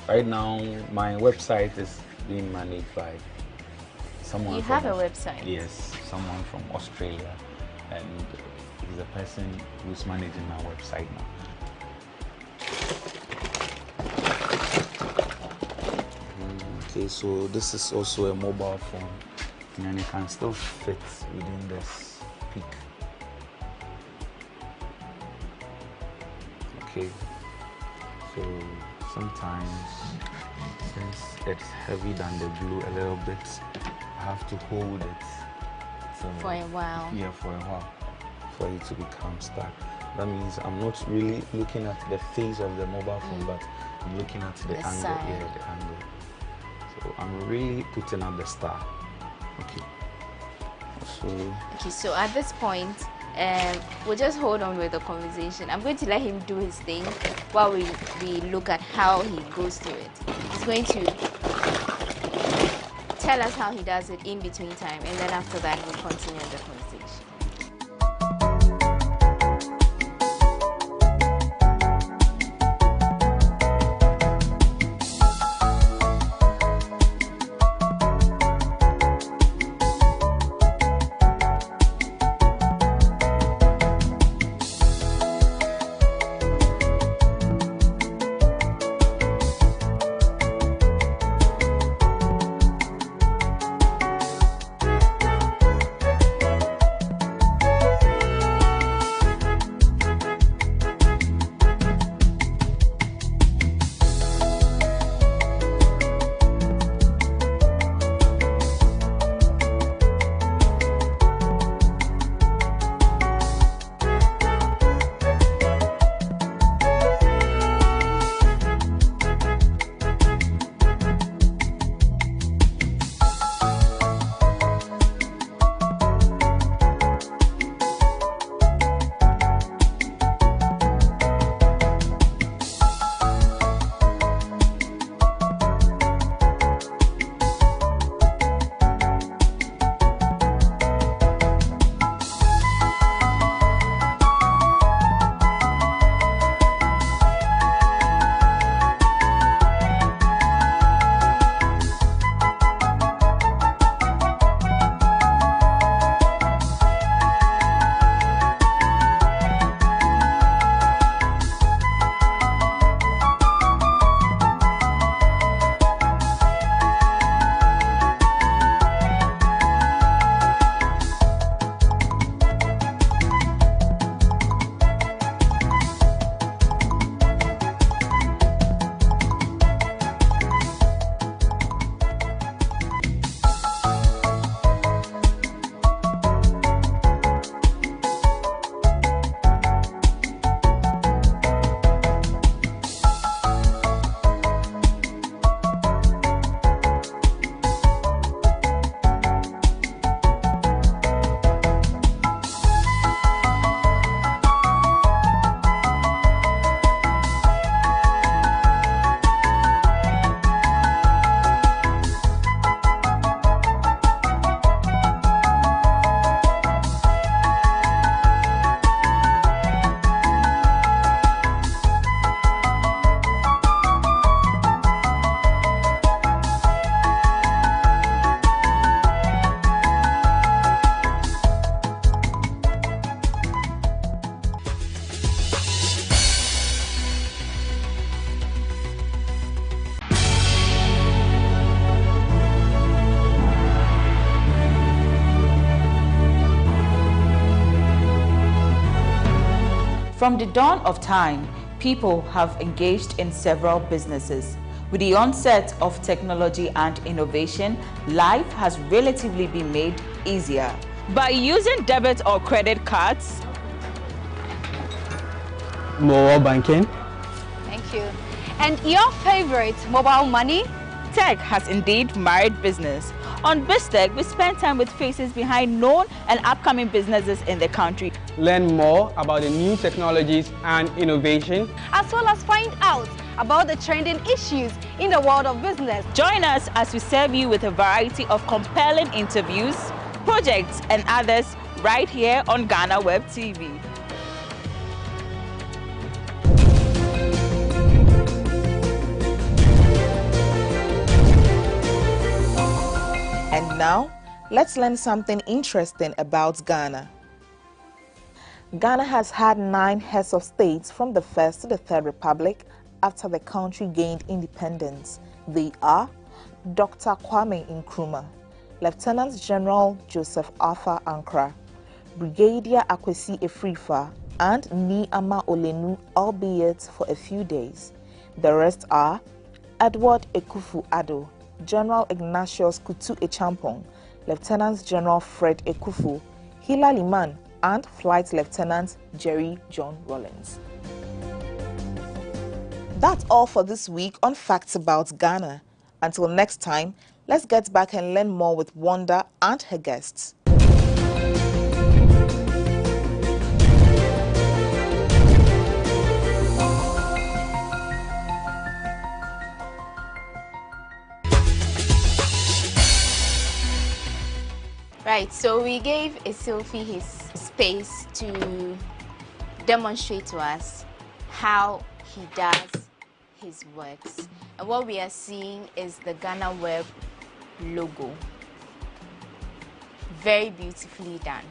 Right now, my website is being managed by someone. You from have a website? Yes, someone from Australia, and he's the person who's managing my website now. Okay, so this is also a mobile phone, and then it can still fit within this peak. Okay, so sometimes since it's heavy than the glue a little bit, I have to hold it For a while. Yeah, for a while, for it to become stuck. That means I'm not really looking at the face of the mobile phone, but I'm looking at the angle. side. Yeah, the angle. So I'm really putting up the star. Okay. So at this point, we'll just hold on with the conversation. I'm going to let him do his thing while we look at how he goes through it. He's going to tell us how he does it in between time, and then after that we'll continue the conversation. From the dawn of time, people have engaged in several businesses. With the onset of technology and innovation, life has relatively been made easier. By using debit or credit cards, mobile banking. Thank you. And your favorite mobile money? Tech has indeed married business. On BizTech, we spend time with faces behind known and upcoming businesses in the country. Learn more about the new technologies and innovation, as well as find out about the trending issues in the world of business. Join us as we serve you with a variety of compelling interviews, projects, and others right here on GhanaWeb TV. And now, let's learn something interesting about Ghana. Ghana has had 9 heads of states from the First to the Third Republic after the country gained independence. They are Dr. Kwame Nkrumah, Lieutenant General Joseph Arthur Ankara, Brigadier Akwesi Efrifa, and Ni Ama Olenu, albeit for a few days. The rest are Edward Ekufu-Addo, General Ignatius Kutu Echampong, Lieutenant General Fred Ekufu, Hila Liman, and Flight Lieutenant Jerry John Rollins. That's all for this week on Facts About Ghana. Until next time, let's get back and learn more with Wanda and her guests. Right, so we gave Isilfi his space to demonstrate to us how he does his works. And what we are seeing is the GhanaWeb logo. Very beautifully done.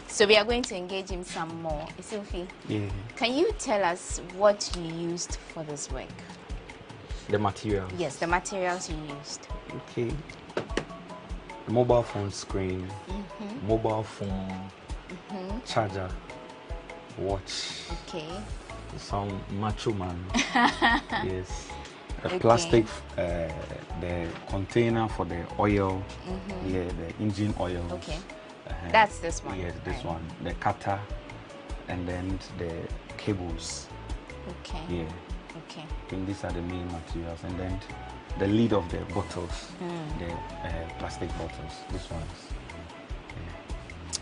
So we are going to engage him some more. Isilfi, can you tell us what you used for this work? The materials. Yes, the materials you used. Okay. Mobile phone screen, mobile phone, charger, watch. Okay. Some macho man. Yes. A plastic, the container for the oil. Yeah, the engine oil. Okay. That's this one. Yes, this one. The cutter, and then the cables. Okay. Yeah. Okay. I think these are the main materials, and then the lid of the bottles, the plastic bottles. This ones. Yeah.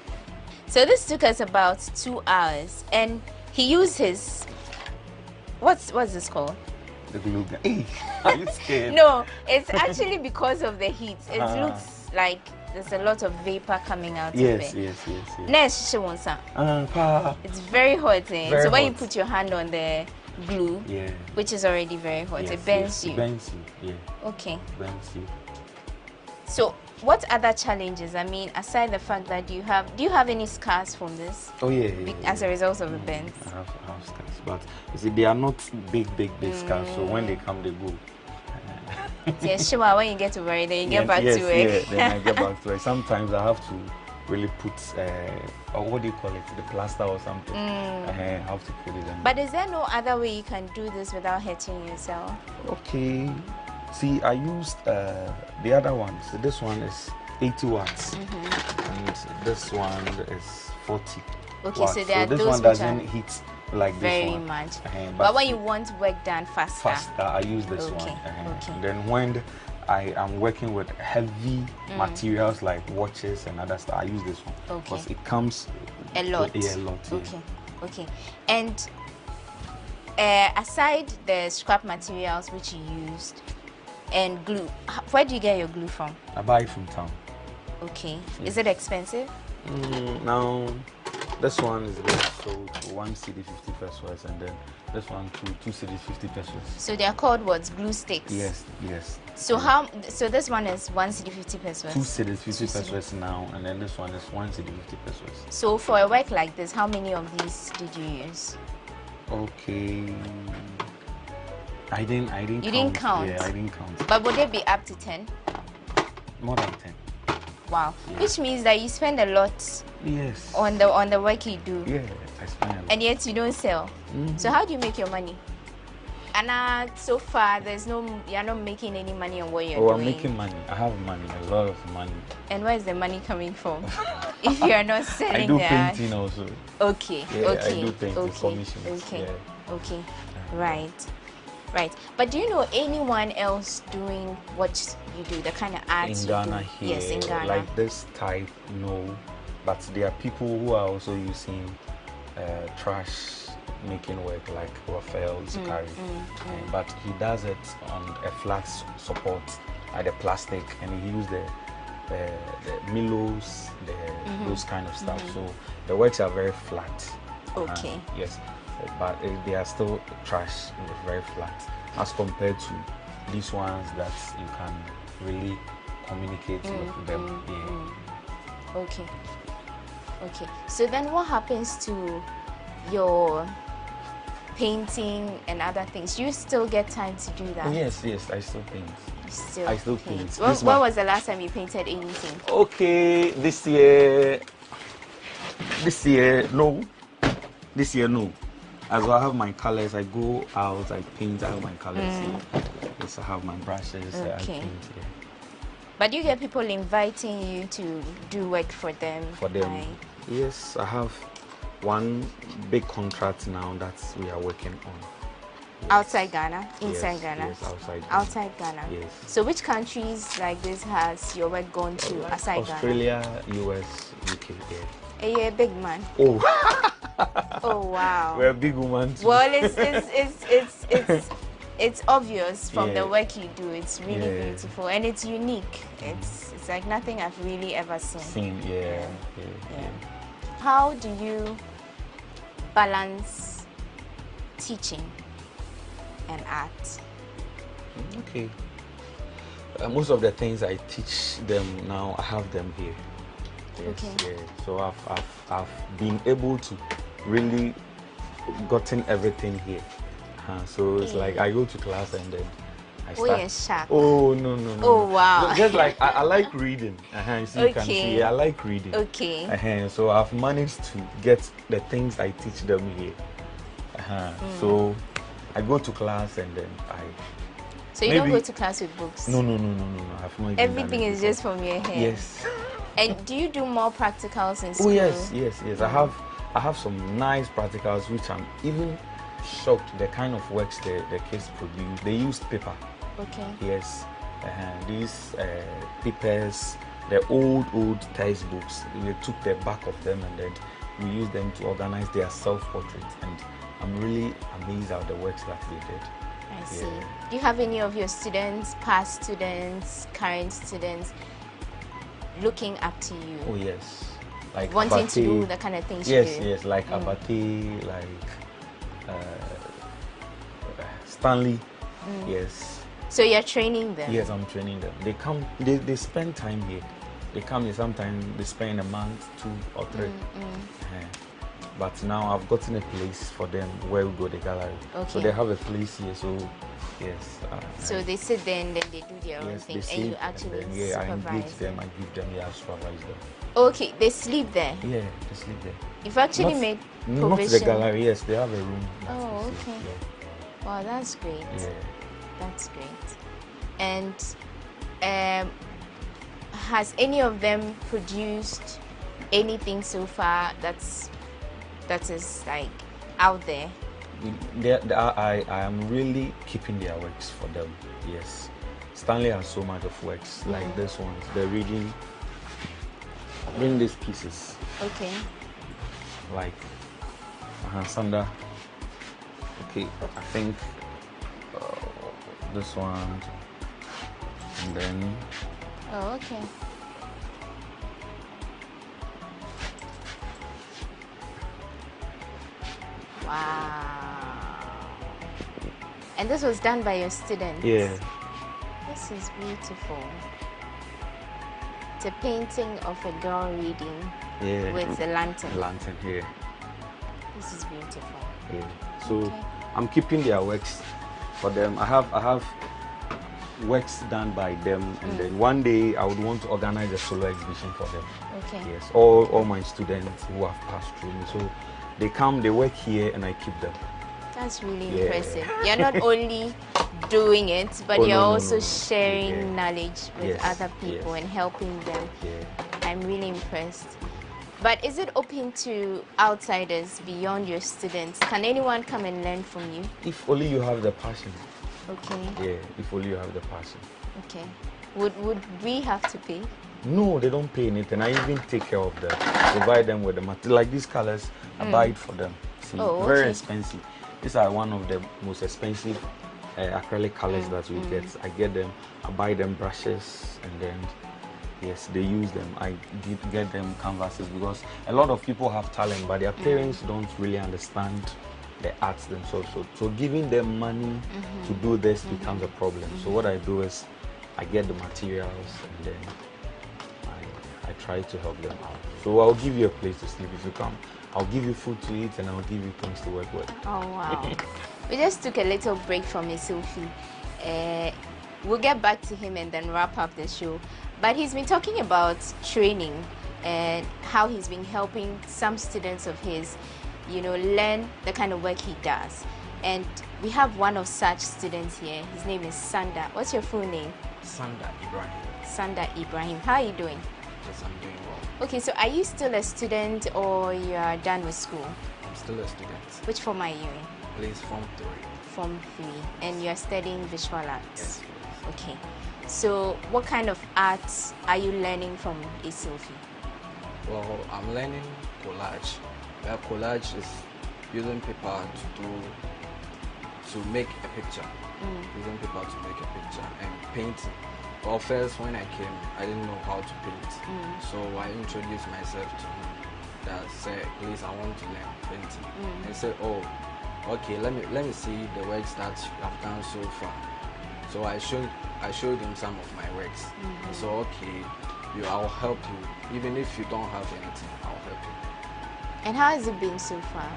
So this took us about 2 hours, and he used his what's this called? The glue gun. Hey, are you scared? No, it's actually because of the heat. It looks like there's a lot of vapor coming out of it. Yes. It's very hot. Very so when hot. you put your hand on the glue, which is already very hot, it burns you. It burns you, Okay. Burns you. So what other challenges? I mean, aside the fact that do you have any scars from this? Oh yeah. As a result of the burns. I have scars, but you see, they are not big scars. So when they come, they go. Yes, sure. When you get over it, then you get back to it. Yeah, then I get back to it. Sometimes I have to really put, or what do you call it, the plaster or something. I have to put it in. But is there no other way you can do this without hurting yourself? Okay. See, I used the other one. So this one is 80 watts, and this one is 40. Okay, watts. so there are this those one which doesn't are heat like very this one. much. But when you want work done faster, I use this one. Then when I am working with heavy materials like watches and other stuff, I use this one because it comes a lot. A lot. Okay. And aside the scrap materials which you used and glue, where do you get your glue from? I buy it from town. Okay. Yes. Is it expensive? Now, this one is being sold for 1 CD 50 pesos, and then this one 2 CD 50 pesos. So they are called what? Glue sticks? Yes. So so this one is 1 CD 50 pesos? 2 CD 50 pesos now, and then this one is 1 CD 50 pesos. So for a work like this, how many of these did you use? Okay. I didn't count. You didn't count? Yeah, I didn't count. But would it be up to 10? More than 10. Wow. Yeah. Which means that you spend a lot Yes. on the work you do. Yeah, I spend a lot. And yet you don't sell. So how do you make your money? And so far you're not making any money on what you're doing. I'm making money. I have money, a lot of money. And where is the money coming from? If you are not selling I do that. painting also. Okay. Yeah, okay. I do painting commissions. Okay. Yeah. Okay. Right. Right. But do you know anyone else doing what you do, the kind of arts In you Ghana do? here, Yes, in Ghana. like this type, no. But there are people who are also using trash making work, like Raphael Zikari. But he does it on a flat support, like the plastic, and he uses the Milos, those kind of stuff. So the works are very flat. Okay. Yes, but they are still trash, very flat, as compared to these ones that you can really communicate with them. Yeah. Okay. Okay. So then what happens to your painting and other things? You still get time to do that? Yes, I still paint. I still paint. When was the last time you painted anything? Okay, this year no. As I have my colors, I go out, I paint, I have my colors. Yes, I have my brushes, I paint. Yeah. But you get people inviting you to do work for them? For them, yes, I have one big contract now that we are working on. Yes. Outside Ghana? Inside Ghana? Yes, outside Ghana. Outside Ghana? Yes. So which countries like this has your work gone to aside Australia, US, UK, yeah. Are you a big man? Oh. Oh wow. We're a big woman too. Well, it's obvious from the work you do. It's really beautiful and it's unique. It's like nothing I've really ever seen. Yeah. How do you balance teaching and art? Okay. Most of the things I teach them now, I have them here. Yes, okay. So I've been able to really gotten everything here. So it's like I go to class and then I start. Oh, you're sharp. Oh no. Oh wow. Just like I like reading. So you can see I like reading. Okay. So I've managed to get the things I teach them here. So I go to class and then So you don't go to class with books? No. I've not Everything is just from your head. Yes. And do you do more practicals in school? Oh yes. I have some nice practicals which I'm even shocked the kind of works the kids produce. They use paper. Okay. Yes. These papers, the old textbooks, they took the back of them and then we used them to organize their self-portraits, and I'm really amazed at the works that they did. I see. Do you have any of your students, past students, current students, looking up to you? Oh yes. Like wanting Abate, to do the kind of things you do? Yes, like Abate, like Stanley. Yes. So you're training them? Yes, I'm training them. They come, they spend time here. They come here sometimes, they spend a month, 2 or 3. But now I've gotten a place for them where we go to the gallery. Okay. So they have a place here, so yes. So they sit there and then they do their own thing, and you actually I supervise engage them, I give them, I supervise them. Okay, they sleep there? Yeah, they sleep there. You've actually made provision? Not the gallery, yes, they have a room. Oh, okay. Wow, that's great. Yeah. That's great. And has any of them produced anything so far that is like out there? I am really keeping their works for them. Yes. Stanley has so much of works like this one. They're reading these pieces. Okay. Like Sanda. Okay, I think this one, and then. Oh, okay. Wow. And this was done by your students? Yeah. This is beautiful. It's a painting of a girl reading with a lantern. Lantern here. This is beautiful. Yeah. So I'm keeping their works for them. I have works done by them, and then one day I would want to organize a solo exhibition for them. Okay. Yes, all my students who have passed through me. So they come, they work here, and I keep them. That's really impressive. You're not only doing it, but you're also sharing knowledge with other people and helping them. I'm really impressed. But is it open to outsiders beyond your students? Can anyone come and learn from you? If only you have the passion. Okay. Yeah, if only you have the passion. Okay. Would we have to pay? No, they don't pay anything. I even take care of them. Provide them with the material. Like these colors, I buy it for them. See, very expensive. These are one of the most expensive acrylic colors that we get. I get them, I buy them brushes, and then yes, they use them. I get them canvases because a lot of people have talent, but their parents don't really understand the arts themselves. So giving them money to do this becomes a problem. So what I do is I get the materials, and then I try to help them out. So I'll give you a place to sleep if you come. I'll give you food to eat, and I'll give you things to work with. Oh, wow. We just took a little break from his selfie. We'll get back to him and then wrap up the show. But he's been talking about training and how he's been helping some students of his, learn the kind of work he does. And we have one of such students here. His name is Sanda. What's your full name? Sanda Ibrahim. Sanda Ibrahim. How are you doing? Yes, I'm doing well. Okay, so are you still a student or you are done with school? I'm still a student. Which form are you in? Please, Form 3. Form 3. And you're studying visual arts? Yes, please. Okay. So what kind of arts are you learning from Isilfi? Well, I'm learning collage. Collage is using paper to make a picture. Using paper to make a picture and painting. Well, first when I came, I didn't know how to paint. So I introduced myself to him. That said, please, I want to learn painting. He said, oh, okay, let me see the works that you have done so far. So I showed him some of my works. So okay, I'll help you. Even if you don't have anything, I'll help you. And how has it been so far?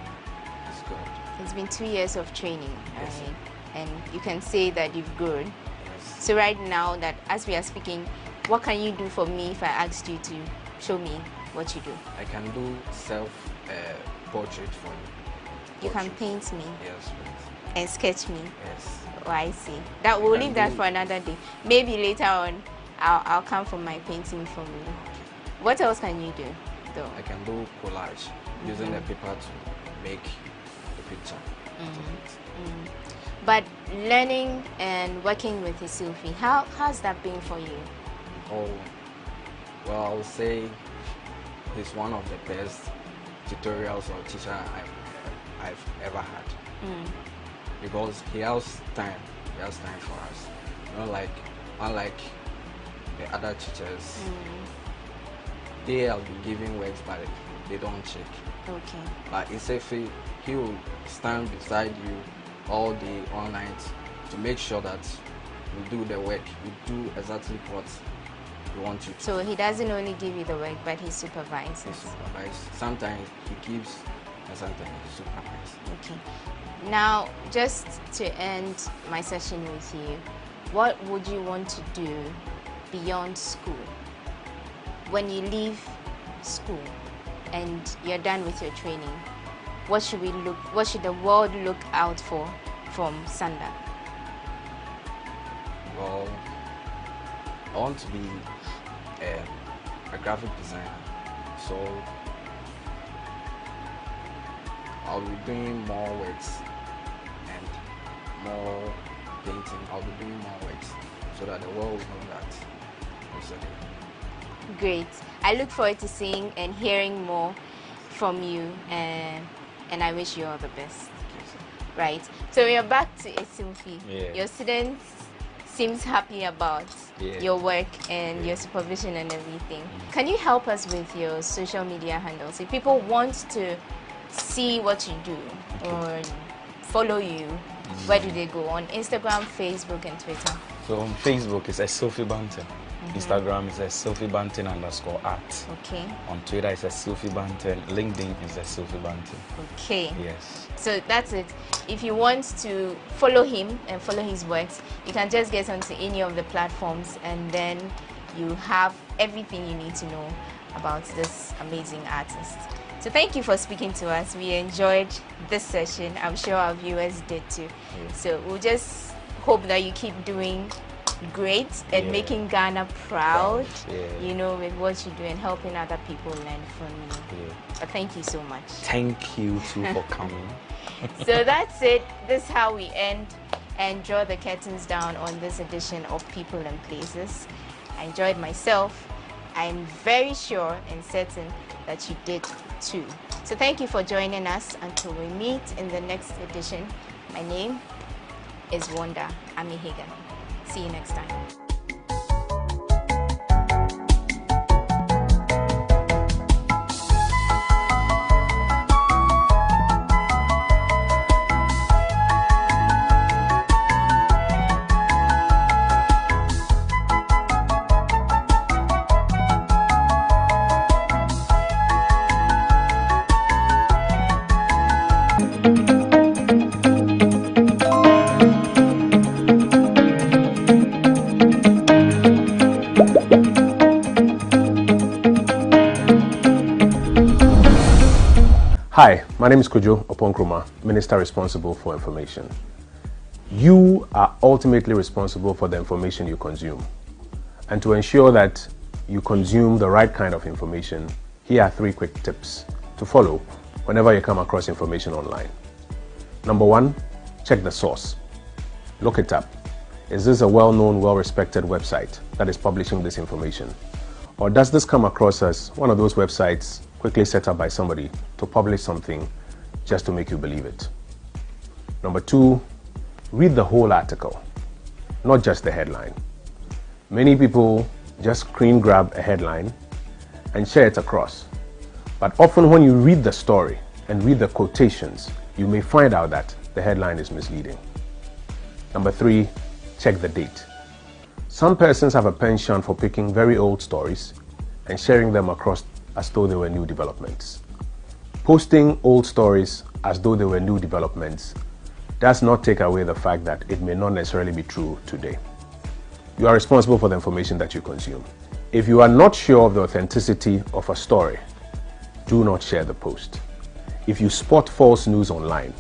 It's good. It's been 2 years of training, yes. Right? And you can say that you've grown. Yes. So right now, that as we are speaking, what can you do for me if I asked you to show me what you do? I can do self-portrait for you. You can paint me? Yes, please. And sketch me? Yes. Oh, I see. That we'll leave that for another day. Maybe later on, I'll come for my painting from you. What else can you do, though? I can do collage, using the paper to make the picture. But learning and working with Isilfi, how's that been for you? Oh, well, I would say he's one of the best tutorials or teacher I've ever had. Because he has time for us. Unlike the other teachers, they have been giving works but they don't check. Okay. But Isilfi, he will stand beside you all day, all night to make sure that you do the work, you do exactly what you want you to. So he doesn't only give you the work, but he supervises. He supervises. Sometimes he gives and sometimes he supervises. Okay. Now, just to end my session with you, what would you want to do beyond school? When you leave school and you're done with your training, what should the world look out for from Sanda? Well, I want to be a graphic designer, so I'll be doing more works and more painting. I'll be doing more works so that the world will know that I'm studying. Great. I look forward to seeing and hearing more from you, and I wish you all the best. Right. So we are back to Isilfi. Yeah. Your students seems happy about your work and your supervision and everything. Can you help us with your social media handles? If people want to see what you do or follow you, where do they go? On Instagram, Facebook, and Twitter? So on Facebook, it's Isilfi Bantam. Instagram is a @SylphieBanton_art. Okay. On Twitter it's a Sylphie Banton. LinkedIn is a Sylphie Banton. Okay. Yes. So that's it. If you want to follow him and follow his works, you can just get onto any of the platforms, and then you have everything you need to know about this amazing artist. So thank you for speaking to us. We enjoyed this session. I'm sure our viewers did too. Yeah. So we'll just hope that you keep doing great and making Ghana proud, you know, with what you do and helping other people learn from you. Yeah. But thank you so much. Thank you too for coming. So that's it. This is how we end and draw the curtains down on this edition of People and Places. I enjoyed myself. I'm very sure and certain that you did too. So thank you for joining us until we meet in the next edition. My name is Wanda Amihiga. See you next time. Hi, my name is Kojo Oponkroma, Minister responsible for information. You are ultimately responsible for the information you consume. And to ensure that you consume the right kind of information, here are 3 quick tips to follow whenever you come across information online. Number 1, check the source. Look it up. Is this a well-known, well-respected website that is publishing this information? Or does this come across as one of those websites quickly set up by somebody to publish something just to make you believe it? Number 2, read the whole article, not just the headline. Many people just screen grab a headline and share it across. But often when you read the story and read the quotations, you may find out that the headline is misleading. Number 3, check the date. Some persons have a penchant for picking very old stories and sharing them across as though they were new developments. Posting old stories as though they were new developments does not take away the fact that it may not necessarily be true today. You are responsible for the information that you consume. If you are not sure of the authenticity of a story, do not share the post. If you spot false news online,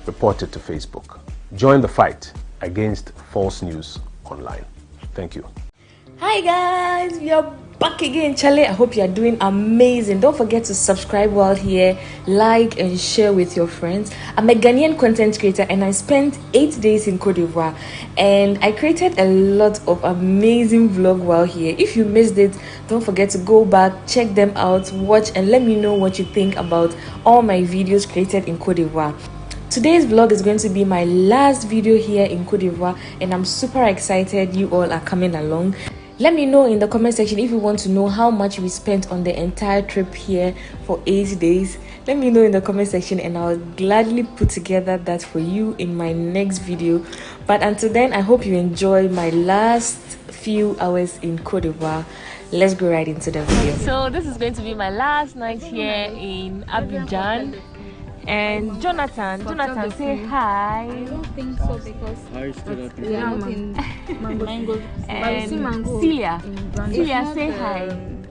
report it to Facebook. Join the fight against false news online. Thank you. Hi guys, we are back again. Charlie, I hope you are doing amazing. Don't forget to subscribe while here, like and share with your friends. I'm a Ghanaian content creator and I spent 8 days in Cote d'Ivoire and I created a lot of amazing vlog while here. If you missed it, don't forget to go back, check them out, watch and let me know what you think about all my videos created in Cote d'Ivoire. Today's vlog is going to be my last video here in Cote d'Ivoire and I'm super excited you all are coming along. Let me know in the comment section if you want to know how much we spent on the entire trip here for 8 days. Let me know in the comment section and I'll gladly put together that for you in my next video. But until then, I hope you enjoy my last few hours in Cote d'Ivoire. Let's go right into the video. So this is going to be my last night here in Abidjan. And Jonathan, say hi. I don't think so because we are in mango. And Celia, say hi.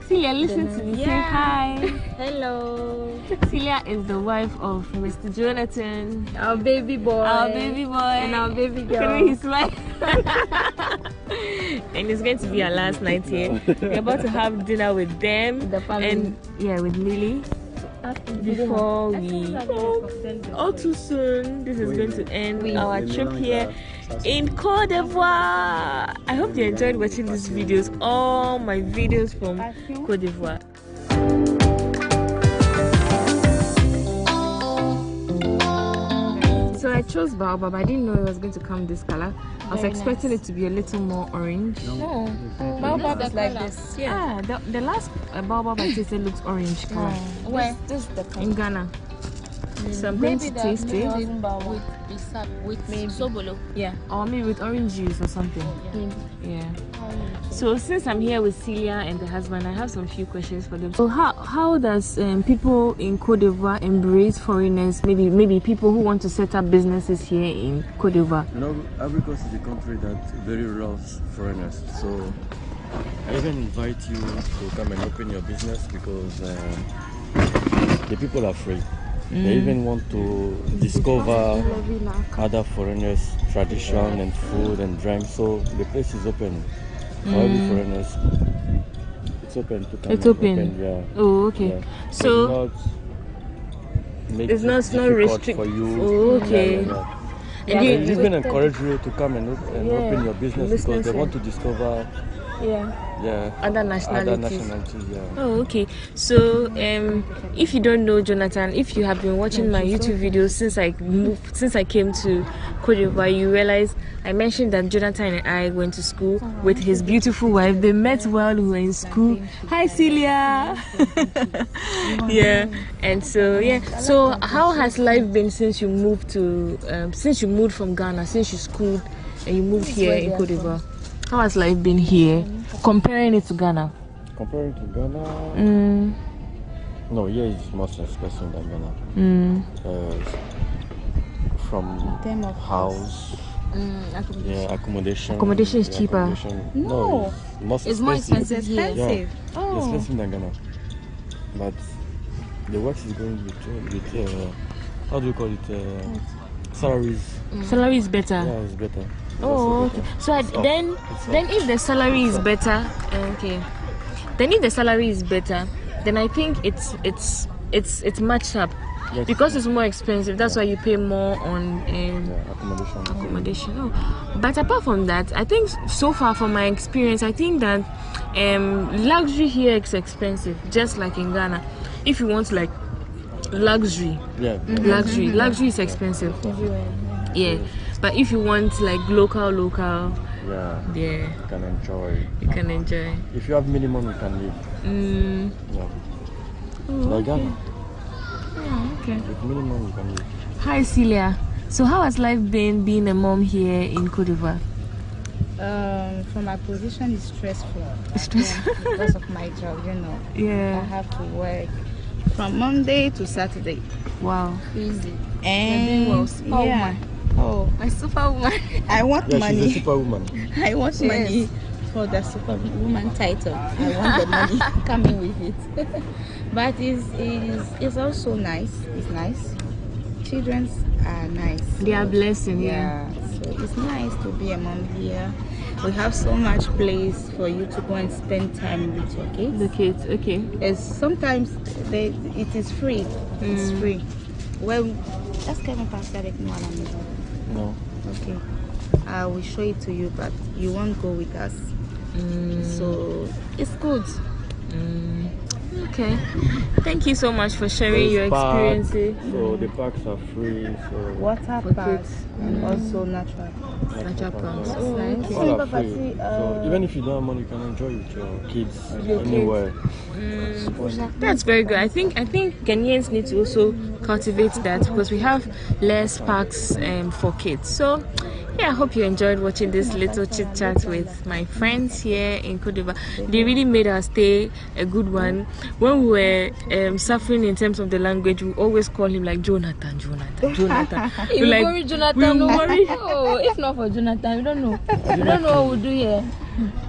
Celia, listen to me. Say hi. Hello. Celia is the wife of Mr. Jonathan, our baby boy. And our baby girl. Can we smile? And it's going to be our last night here. We're about to have dinner with them, the family. And with Lily. Before we all too soon, this is going to end our trip here in Cote d'Ivoire. I hope you enjoyed watching these videos, all my videos from Cote d'Ivoire. So I chose baobab. I didn't know it was going to come this color. I was expecting it to be a little more orange. No, baobab is like this. Yeah, the last baobab I tasted looks orange color. Where? This is the color. In Ghana. So I'm going to taste it. With sobolo. Yeah, or maybe with orange juice or something. Yeah. So since I'm here with Celia and the husband, I have some few questions for them. So how does people in Côte d'Ivoire embrace foreigners? Maybe people who want to set up businesses here in Côte d'Ivoire. Ivory Coast is a country that very loves foreigners. So I even invite you to come and open your business because the people are free. They even want to discover other foreigners' tradition and food and drink. So the place is open for every foreigners. It's open to come. It's open. Yeah. Oh, okay. Yeah. So it's not restricted for you. Oh, okay. Yeah. They even encourage you to come and open your business because they want to discover. Other nationalities. Yeah. Oh, okay. So, if you don't know Jonathan, if you have been watching my YouTube videos since I came to Côte d'Ivoire, you realize I mentioned that Jonathan and I went to school with his beautiful wife. They met while we were in school. Hi, Celia. Yeah. And so So, how has life been since you moved from Ghana? Since you schooled and you moved here in Côte d'Ivoire? How has life been here, comparing it to Ghana? Comparing to Ghana? No, here is much expensive than Ghana. From house, accommodation. Accommodation is cheaper. Accommodation. No, it's more expensive. Yeah, it's expensive than Ghana. But the work is going with how do you call it? Salaries. Salary is better. Yeah, it's better. Oh, okay. So then if the salary is better, then if the salary is better, then I think it's matched up. Yes. Because it's more expensive. That's why you pay more on accommodation. Oh. But apart from that, I think so far from my experience, I think that luxury here is expensive, just like in Ghana. If you want like luxury, luxury is expensive. Yeah. But if you want like local, you can enjoy. You can enjoy. If you have minimum, you can live. Like Ghana. Oh, okay. With minimum, you can live. Hi, Celia. So how has life been being a mom here in Côte d'Ivoire? From my position, it's stressful. Because of my job, Yeah. I have to work from Monday to Saturday. Wow. Easy. And Oh, my superwoman. I want money. She's a superwoman. I want money for the superwoman title. I want the money coming with it. But it's also nice. It's nice. Children are nice. They are blessing. Yeah. So it's nice to be a mom here. We have so much place for you to go and spend time with your kids. The kids, okay. Sometimes it is free. It's free. Well, est-ce qu'elle va passer avec nous à la maison? No. Okay. I will show it to you, but you won't go with us. So it's good. Okay. Thank you so much for sharing your experiences. So the parks are free. So water parks and also natural plants. Oh, okay. All are free. So even if you don't have money, you can enjoy with your kids anywhere. That's very good. I think Ghanaians need to also cultivate that because we have less parks for kids. So yeah, I hope you enjoyed watching this little chit chat with my friends here in Côte d'Ivoire. They really made our stay a good one. When we were suffering in terms of the language, we always call him like Jonathan. You like, worry, Jonathan. We worry. Oh, if not for Jonathan, we don't know. We don't know what we'll do here.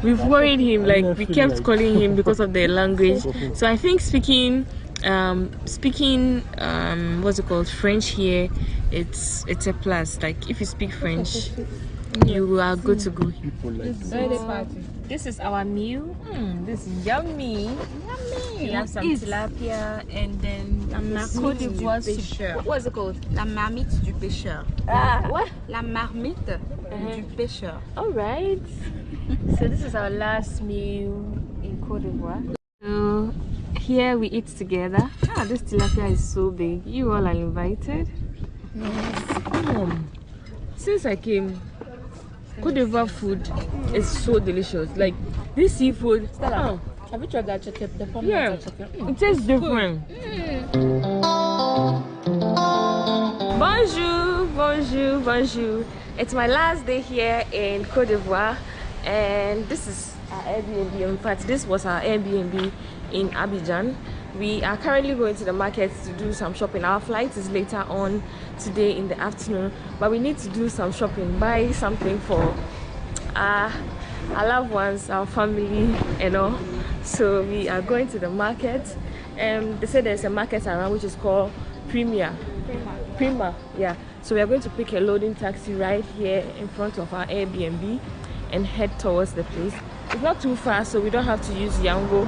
We've worried him, like we kept calling him because of the language. So I think speaking what's it called, French here, it's a plus. Like if you speak French, you are good to go. This is our meal. This is yummy. We have some tilapia and then la marmite du pêcheur. What's it called? La marmite du pêcheur. What? La marmite du pêcheur. All right. So this is our last meal in Côte d'Ivoire. So here we eat together. This tilapia is so big. You all are invited. Yes. Since I came, Côte d'Ivoire food is so delicious. Like this seafood. Stella, have you tried that chicken? Yeah, it tastes different. Bonjour, bonjour. It's my last day here in Côte d'Ivoire, and this is our Airbnb. In fact, this was our Airbnb in Abidjan. We are currently going to the market to do some shopping. Our flight is later on today in the afternoon, but we need to do some shopping, buy something for our loved ones, our family, and all. So we are going to the market. They say there's a market around which is called Prima, yeah. So we are going to pick a loading taxi right here in front of our Airbnb and head towards the place. It's not too far, so we don't have to use Yango.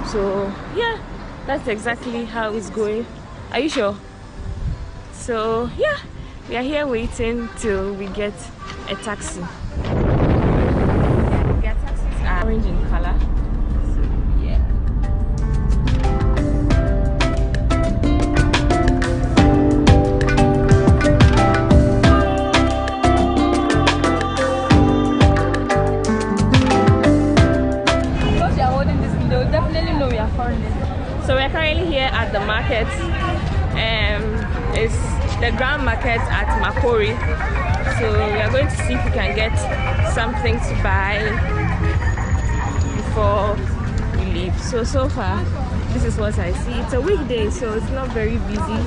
So yeah, that's exactly how it's going. Are you sure? So yeah, we are here waiting till we get a taxi. Yeah, taxis are orange in color. So we're currently here at the market. It's the grand market at Makori. So we are going to see if we can get something to buy before we leave. So far, this is what I see. It's a weekday, so it's not very busy.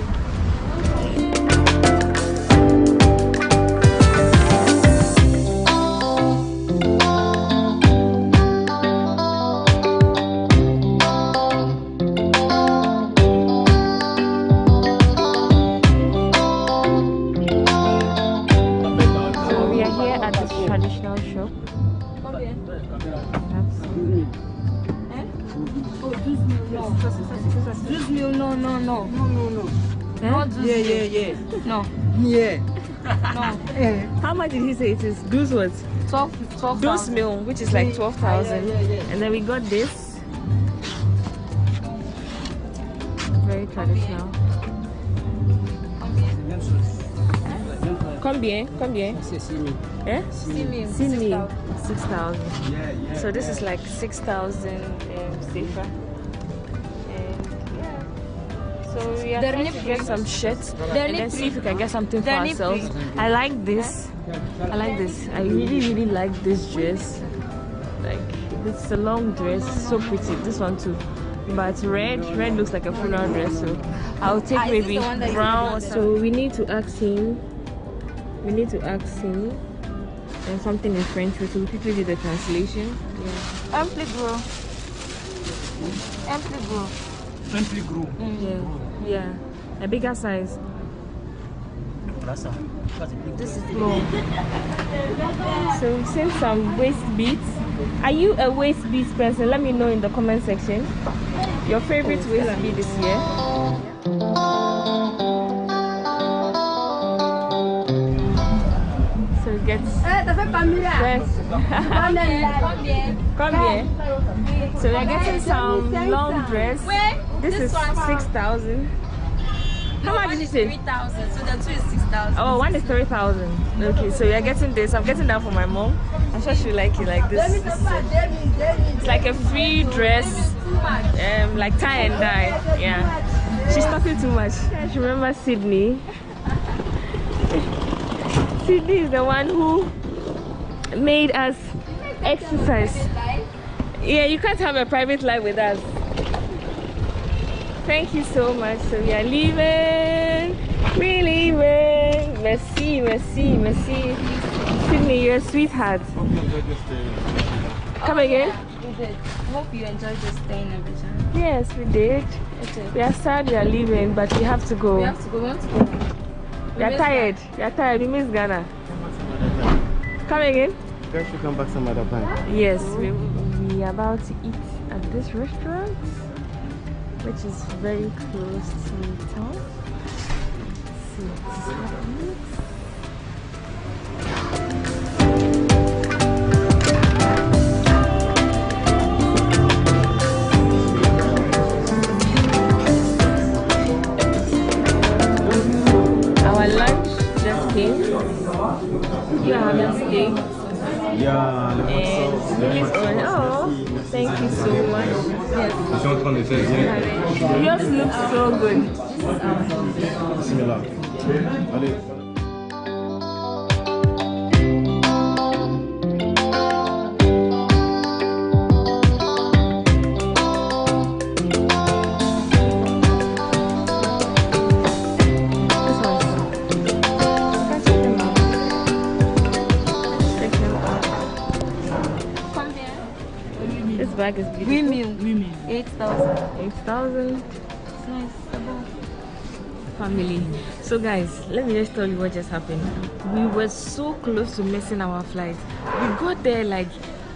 Traditional shop. How much did he say it is? Goose what? 12. Goose meal, which is like 12,000. And then we got this. Very traditional. Combien? C'est 6,000. Eh? 6,000. 6,000. So this is like 6,000 safer. And yeah. So we are trying to get some shirts and then see if we can get something for ourselves. I like this. I really like this dress. Like, it's a long dress, so pretty. This one too. But red looks like a funeral dress. So I'll take maybe brown. So we need to ask him. And something in French, which will quickly do the translation. Yeah. Un plus gros. Yeah. A bigger size. This is small. So we've seen some waist beads. Are you a waist beads person? Let me know in the comment section. Your favorite waist bead this year. Get Combien? So we're getting some long dress. This is 6,000. How much did you say? 3,000. So the two is 6,000. Oh, one is 3,000. Okay, so we are getting this. I'm getting that for my mom. I'm sure she'll like it like this. It's like a free dress, like tie and dye. Yeah. She's talking too much. She remembers Sydney. Sydney is the one who made us exercise. Yeah, you can't have a private life with us. Thank you so much. So we are leaving. We're leaving. Merci. Sydney, you're a sweetheart. Come again? We did. Hope you enjoyed your stay in Abidjan. Yes, we did. Okay. We are sad we are leaving, but we have to go. We want to go. We are tired. We miss Ghana. Come again? You guys should come back some other time. Yes, we are about to eat at this restaurant, which is very close to town. Let's see what's happening. Our lunch just came. You are having steak. Yeah, and oh, thank you so much. Yes. Yours looks so good. Similar. bag is beautiful. Women. 8,000. 8,000. It's nice. Family. So guys, let me just tell you what just happened. We were so close to missing our flight. We got there like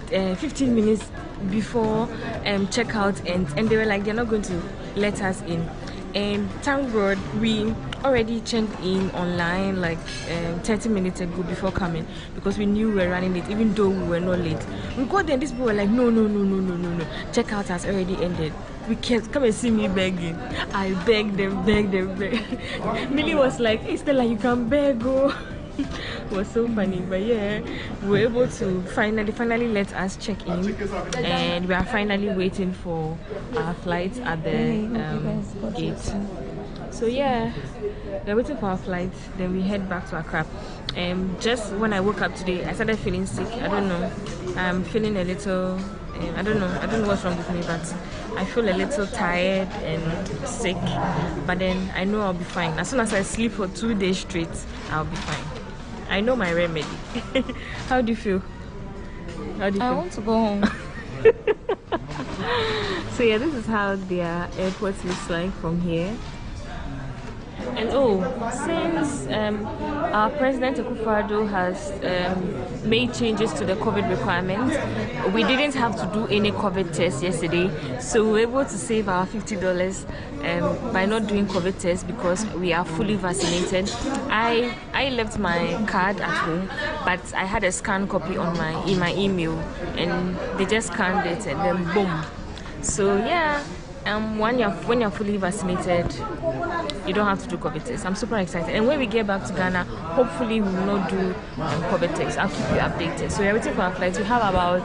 15 minutes before checkout, and they were like, they're not going to let us in. And thank God we already checked in online like 30 minutes ago before coming, because we knew we were running late, even though we were not late. We got there and these people were like, no, checkout has already ended. We can't come and see me begging. I begged them. Millie was like, hey Stella, you can beg, go. It was so funny, but yeah, we were able to finally let us check in, and we are finally waiting for our flight at the gate. So yeah, we're waiting for our flight, then we head back to Accra. Just when I woke up today, I started feeling sick. I don't know, I'm feeling a little I don't know what's wrong with me, but I feel a little tired and sick, but then I know I'll be fine. As soon as I sleep for 2 days straight, I'll be fine. I know my remedy. How do you feel? I want to go home. So yeah, this is how their airport looks like from here. And since our President Akufo-Addo has made changes to the COVID requirements, we didn't have to do any COVID test yesterday, so we were able to save our $50 by not doing COVID test because we are fully vaccinated. I left my card at home, but I had a scanned copy in my email, and they just scanned it and then boom. So yeah. When you're fully vaccinated, you don't have to do COVID tests. I'm super excited. And when we get back to Ghana, hopefully we will not do COVID tests. I'll keep you updated. So we're waiting for our flight. We have about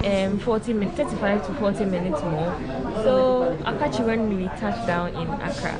35 to 40 minutes more. So I'll catch you when we touch down in Accra.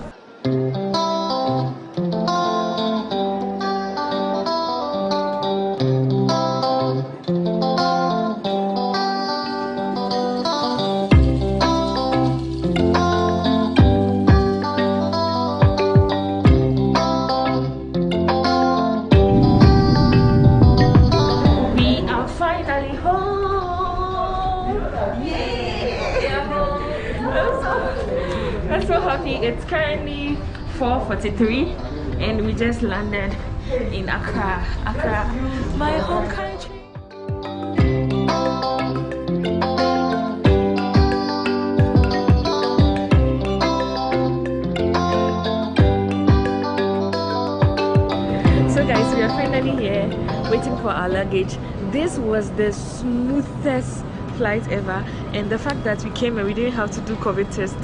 It's currently 4:43 and we just landed in Accra, my home country. So guys, we are finally here waiting for our luggage. This was the smoothest flight ever, and the fact that we came and we didn't have to do COVID test,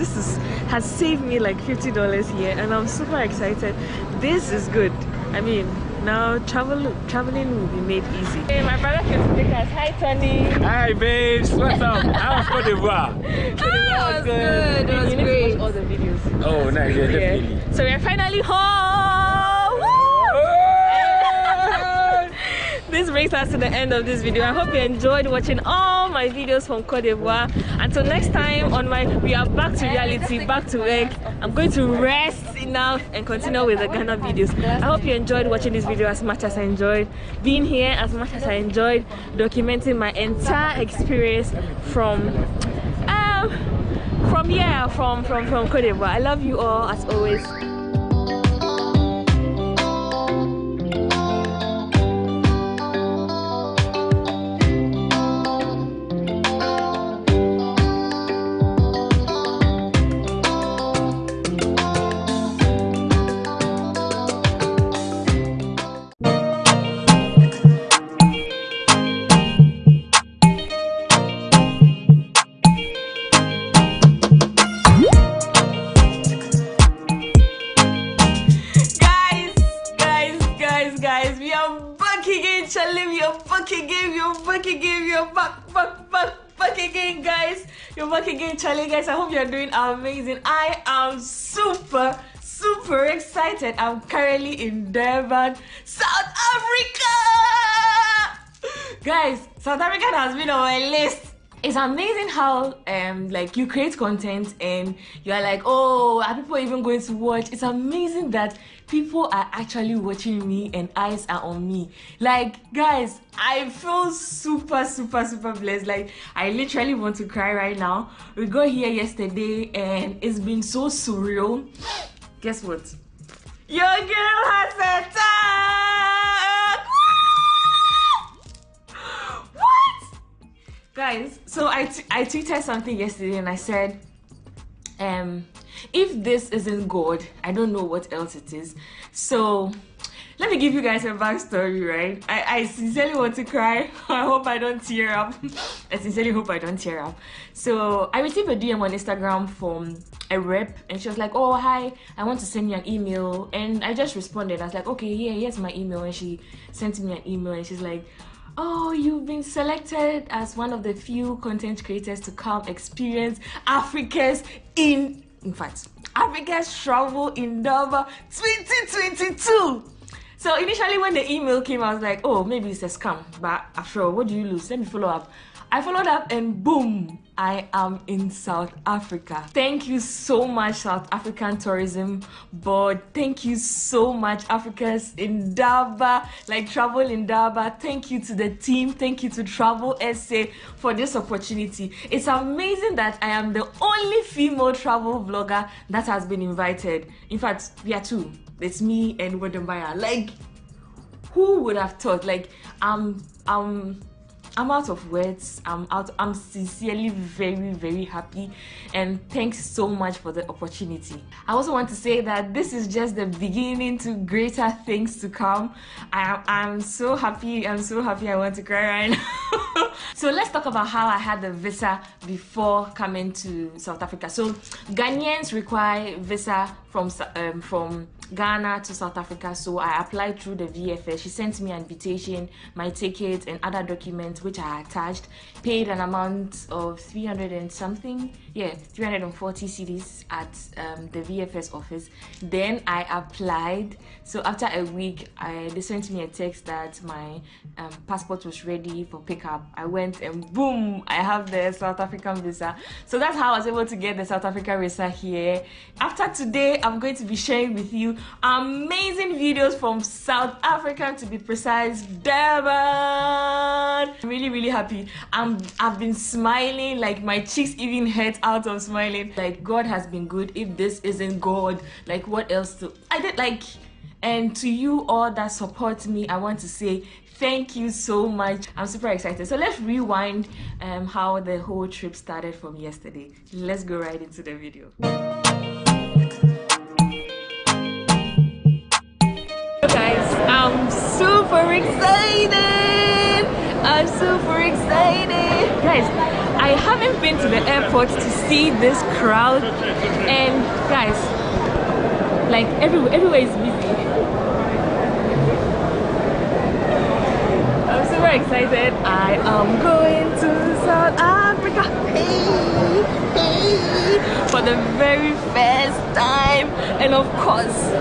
has saved me like $50 here, and I'm super excited. This is good. I mean, now traveling will be made easy. Hey, my brother came to pick us. Hi Tony. Hi babes, what's up? How was Cote d'Ivoire? It was good. It was great. To watch all the videos. Oh nice, yeah, definitely. So we're finally home. This brings us to the end of this video. I hope you enjoyed watching all my videos from Cote d'Ivoire. Until next time, we are back to reality, back to work. I'm going to rest now and continue with the Ghana videos. I hope you enjoyed watching this video as much as I enjoyed being here, as much as I enjoyed documenting my entire experience from Cote d'Ivoire. I love you all as always. Charlie, guys, I hope you're doing amazing. I am super excited. I'm currently in Durban, South Africa. Guys, South Africa has been on my list it's amazing how like you create content and you're like, oh, are people even going to watch? It's amazing that people are actually watching me and eyes are on me. Like, guys, I feel super blessed. Like, I literally want to cry right now. We got here yesterday and it's been so surreal. Guess what? Your girl has a tag! What? Guys, so I tweeted something yesterday and I said, if this isn't God, I don't know what else it is. So let me give you guys a backstory, right? I sincerely want to cry. I hope I don't tear up. I sincerely hope I don't tear up. So I received a DM on Instagram from a rep and she was like, oh, hi, I want to send you an email. And I just responded. I was like, okay, yeah, here's my email. And she sent me an email and she's like, oh, you've been selected as one of the few content creators to come experience Africa's travel in Durban 2022. So initially when the email came, I was like, oh, maybe it's a scam. But after all, what do you lose? Let me follow up. I followed up and boom, I am in South Africa. Thank you so much, South African Tourism Board. Thank you so much, Africa's Indaba, like Travel Indaba. Thank you to the team. Thank you to Travel SA for this opportunity. It's amazing that I am the only female travel vlogger that has been invited. In fact, we are two. It's me and Wodembaya. Like, who would have thought? Like, I'm out of words. I'm sincerely very happy, and thanks so much for the opportunity. I also want to say that this is just the beginning to greater things to come. I'm so happy. I want to cry right now. So let's talk about how I had the visa before coming to South Africa. So Ghanaians require visa from Ghana to South Africa, so I applied through the VFS. She sent me an invitation, my ticket and other documents which I attached, paid an amount of 300 and something, 340 cedis at the VFS office. Then I applied. So after a week, they sent me a text that my passport was ready for pickup. I went and boom, I have the South African visa. So that's how I was able to get the South African visa here. After today, I'm going to be sharing with you amazing videos from South Africa, to be precise, Durban. I'm really happy. I've been smiling, like my cheeks even hurt out of smiling. Like, God has been good. If this isn't God, like what else I did, like. And to you all that support me, I want to say thank you so much. I'm super excited. So let's rewind how the whole trip started from yesterday. Let's go right into the video. Guys, I'm super excited. Guys, I haven't been to the airport to see this crowd, and guys, like everywhere is busy. I'm super excited. I am going to South Africa for the very first time, and of course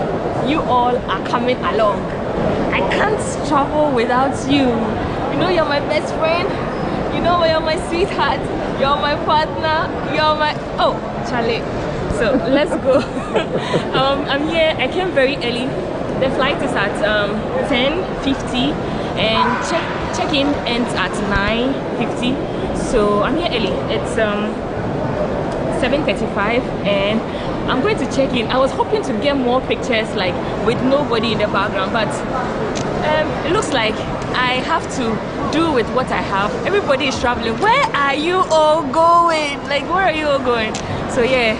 you all are coming along. I can't travel without you. You know you're my best friend, you know you're my sweetheart, you're my partner, you're my Charlie. So let's go. I'm here. I came very early. The flight is at 10:50 and check-in ends at 9:50. So I'm here early. It's 7:35 and I'm going to check in. I was hoping to get more pictures like with nobody in the background, but it looks like I have to do with what I have. Everybody is traveling. Where are you all going? Like, where are you all going? So yeah,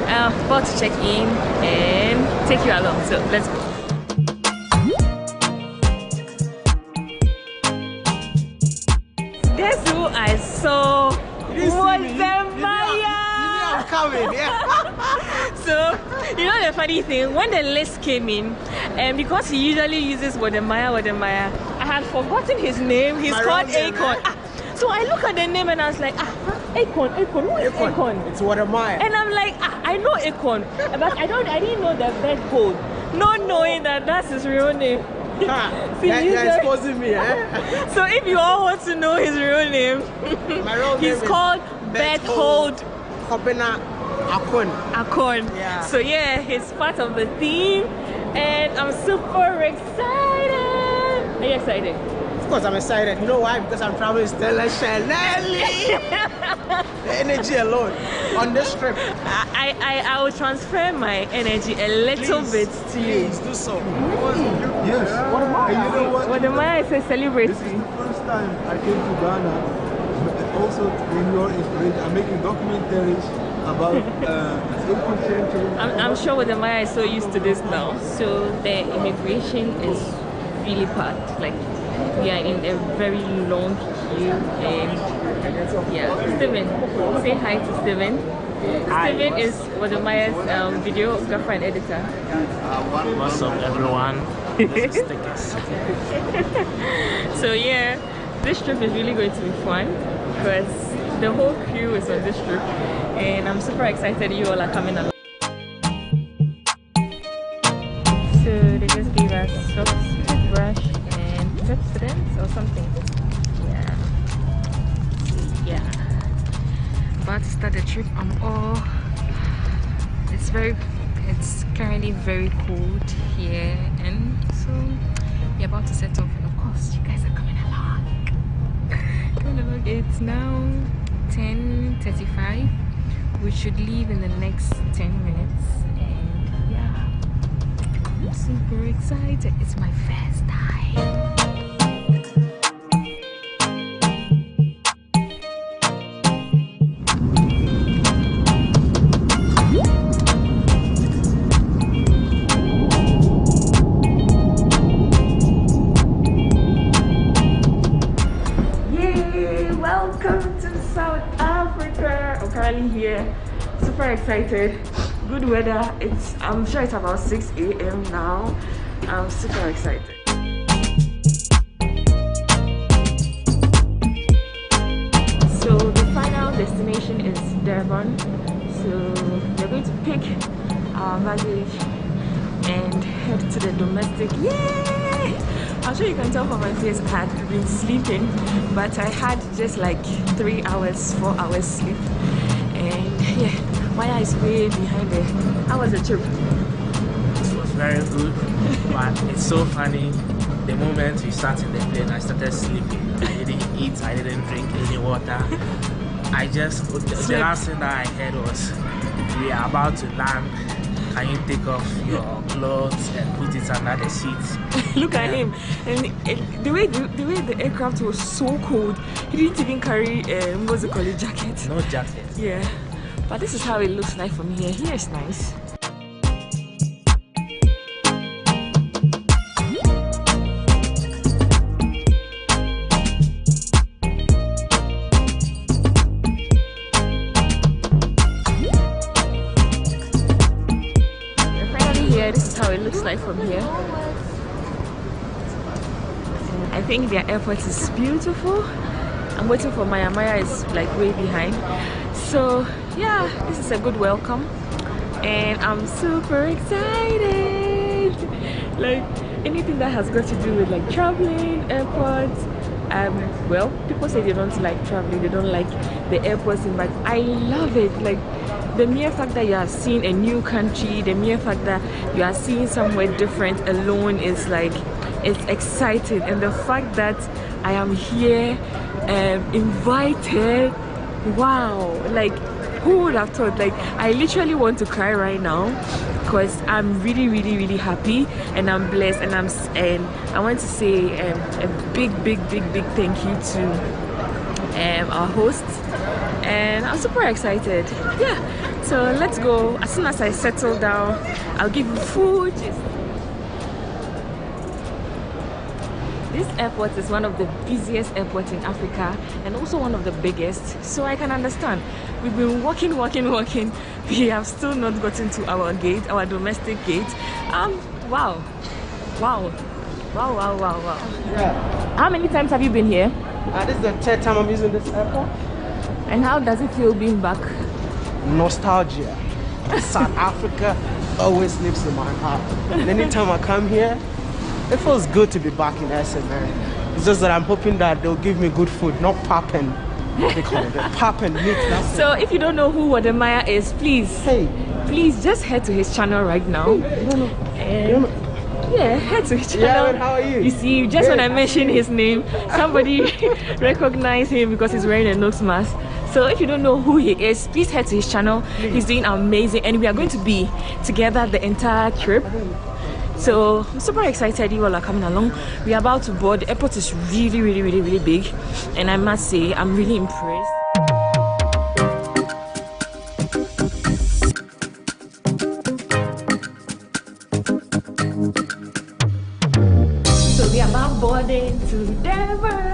I'm about to check in and take you along. So let's go. Guess who I saw? So, you know the funny thing, when the list came in, and because he usually uses Wodembaya, I had forgotten his name. He's called Akon. So I look at the name and I was like, Akon, who is Akon? It's Wodembaya. And I'm like, I know Akon, but I didn't know the bed code. Not knowing that that's his real name. You're exposing me, eh? So if you all want to know his real name, my real name he's called Berthold Kopena Akon. Yeah. So yeah, he's part of the team, and I'm super excited. Are you excited? Of course, I'm excited. You know why? Because I'm traveling Stella Chanelli. The energy alone on this trip. I will transfer my energy a little bit to you. Please do so. Yes. What am I? You know what? What am I? It's a celebrity. This is the first time I came to Ghana. Also, in your inspiration, I'm making documentaries about the 18th century. I'm sure with the Maya is so used to this now. So the immigration is really packed. Like we are in a very long queue, and yeah, Steven, say hi to Steven. Steven is Wadamaya's videographer and editor. What's up, everyone? This is Stickers. So yeah, this trip is really going to be fun because the whole crew is on this trip, and I'm super excited you all are coming along. So they just gave us soft toothbrush and Pepsodent or something. Yeah. About to start the trip. It's currently very cold here, and so we're about to set off. And of course, you guys are coming along. It's now 10:35. We should leave in the next 10 minutes, and yeah, I'm super excited. It's my first time. Here, super excited. Good weather. I'm sure it's about 6 a.m. now. I'm super excited. So the final destination is Durban. So we're going to pick our baggage and head to the domestic. Yay! I'm sure you can tell from my face I had been sleeping, but I had just like 3 hours, 4 hours sleep. And yeah, my eyes way behind there. How was the trip? It was very good, but it's so funny. The moment we sat in the plane, I started sleeping. I didn't eat, I didn't drink any water. The last thing that I heard was, we are about to land. Can you take off your clothes and put it under the seat? Look at him, and the way the aircraft was so cold, he didn't even carry what's it called, a jacket. No jacket. Yeah, but this is how it looks like from here. Here is nice. This is how it looks like from here. I think their airport is beautiful. I'm waiting for Maya. Maya is like way behind. So yeah, this is a good welcome, and I'm super excited. Like anything that has got to do with like traveling, airports. Well, people say they don't like traveling, they don't like the airports, but I love it. Like the mere fact that you are seeing a new country, the mere fact that you are seeing somewhere different alone is like, it's exciting. And the fact that I am here, invited, wow, like who would have thought? Like I literally want to cry right now because I'm really, really, really happy, and I'm blessed, and I want to say a big thank you to our hosts, and I'm super excited. Yeah, so let's go. As soon as I settle down, I'll give you food. This airport is one of the busiest airports in Africa, and also one of the biggest, so I can understand. We've been walking. We have still not gotten to our gate, our domestic gate. Wow. Yeah. How many times have you been here? This is the third time I'm using this airport. And how does it feel being back? Nostalgia. South Africa always lives in my heart. And anytime I come here, It feels good to be back in SM, man. It's just that I'm hoping that they'll give me good food, not pap and what they call it, pap and meat. So if you don't know who Wademaya is, please just head to his channel right now. Yeah, head to his channel. Yeah, how are you? You see, just when I mentioned his name, somebody recognized him because he's wearing a nose mask. So if you don't know who he is, please head to his channel. He's doing amazing, and we are going to be together the entire trip. So I'm super excited you all are coming along. We are about to board. The airport is really big, and I must say I'm really impressed. So we are about boarding to Devon.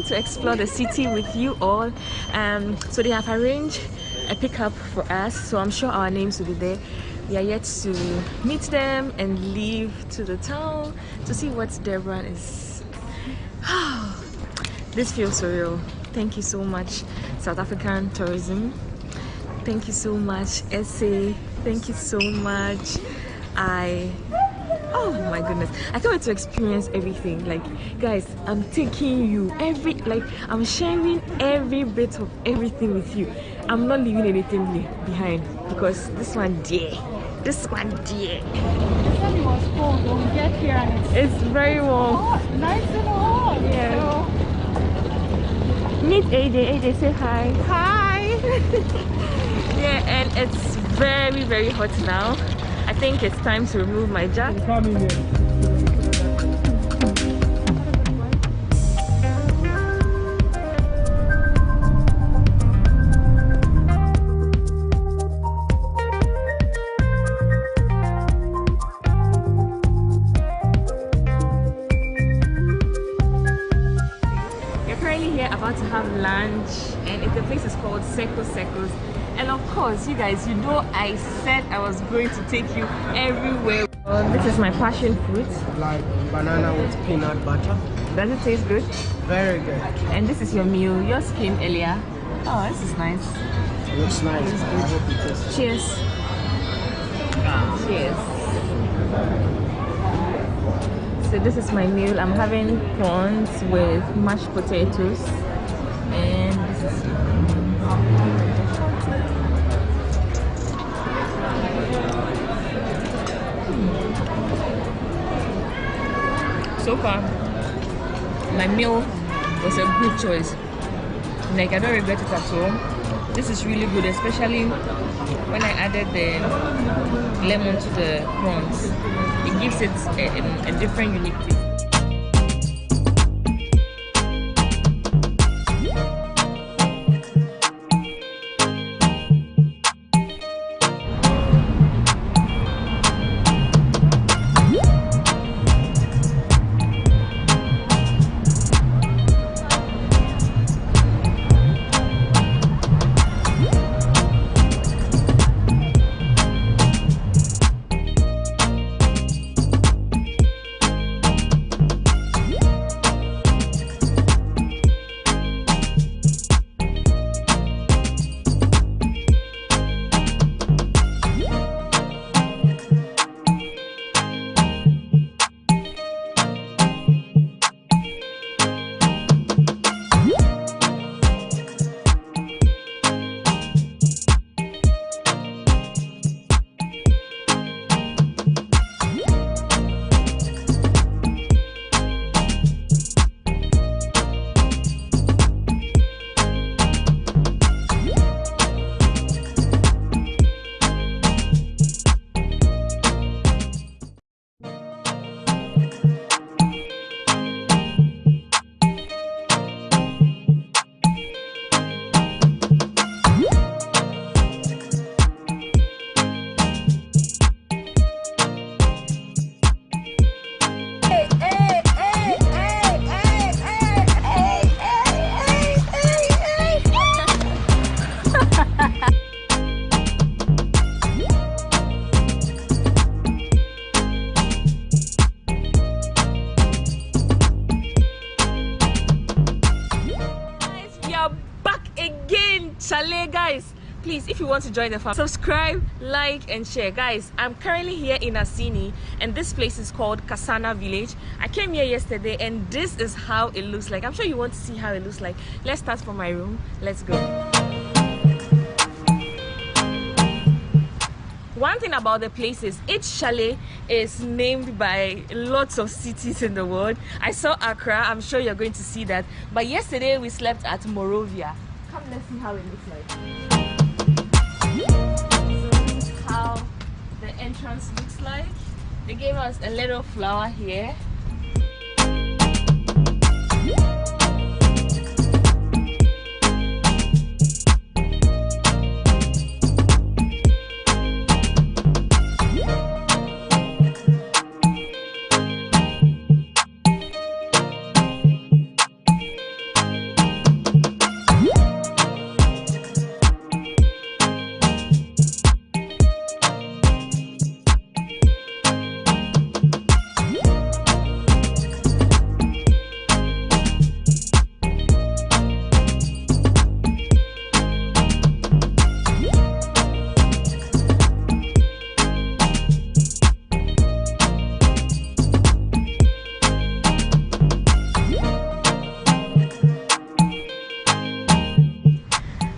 To explore the city with you all. So they have arranged a pickup for us, so I'm sure our names will be there. We are yet to meet them and leave to the town to see what Devon is. This feels surreal. Thank you so much, South African Tourism. Thank you so much, SA. Thank you so much. Oh my goodness, I can't wait to experience everything. Like, guys, I'm taking you I'm sharing every bit of everything with you. I'm not leaving anything behind, because this one dear. The sun was cold when we get here, and it's very warm. Oh, nice and warm. Yeah. So... Meet AJ. Say hi. Hi. Yeah, and it's very hot now. I think it's time to remove my jacket. We're currently here about to have lunch, and the place is called Secos. And of course, you guys, you know I said I was going to take you everywhere. This is my passion fruit. Like banana with peanut butter. Does it taste good? Very good. And this is your meal. Yours came earlier. Oh, this is nice. It looks nice. I hope it tastes. Cheers. Cheers. So this is my meal. I'm having prawns with mashed potatoes. And this is... So far, my meal was a good choice. Like, I don't regret it at all. This is really good, especially when I added the lemon to the prawns. It gives it a different, unique taste. again, Chalet, guys. Please, if you want to join the family, subscribe, like, and share. Guys, I'm currently here in Asini, and this place is called Kasana Village. I came here yesterday, and this is how it looks like. I'm sure you want to see how it looks like. Let's start from my room. Let's go. One thing about the place is each chalet is named by lots of cities in the world. I saw Accra. I'm sure you're going to see that. But yesterday we slept at Monrovia. Come, let's see how it looks like. So this is how the entrance looks like. They gave us a little flower here.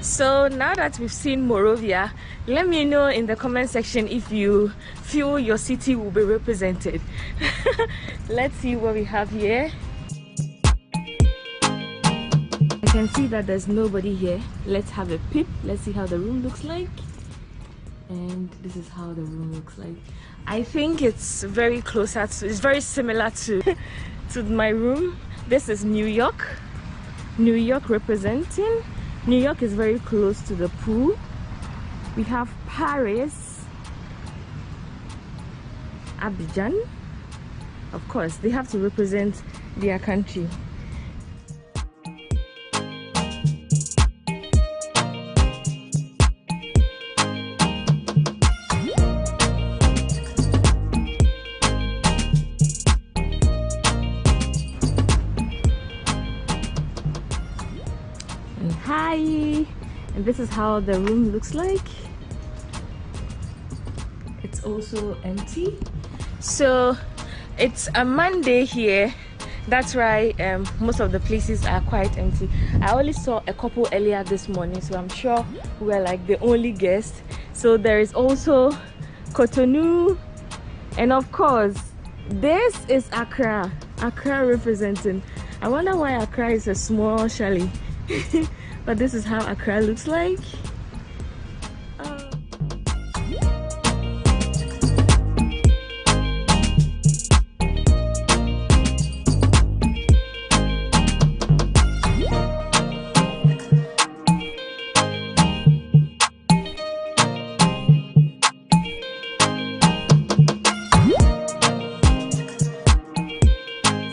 So now that we've seen Monrovia, let me know in the comment section if you feel your city will be represented. Let's see what we have here. I can see that there's nobody here. Let's have a peep. Let's see how the room looks like. And this is how the room looks like. I think it's very closer to, it's very similar to my room. This is New York. New York representing. New York is very close to the pool. We have Paris, Abidjan. Of course, they have to represent their country. Hi, and this is how the room looks like. It's also empty, so it's a Monday here. That's why most of the places are quite empty. I only saw a couple earlier this morning, so I'm sure we're like the only guests. So there is also Cotonou, and of course this is Accra representing. I wonder why Accra is a small chalet. But this is how Accra looks like.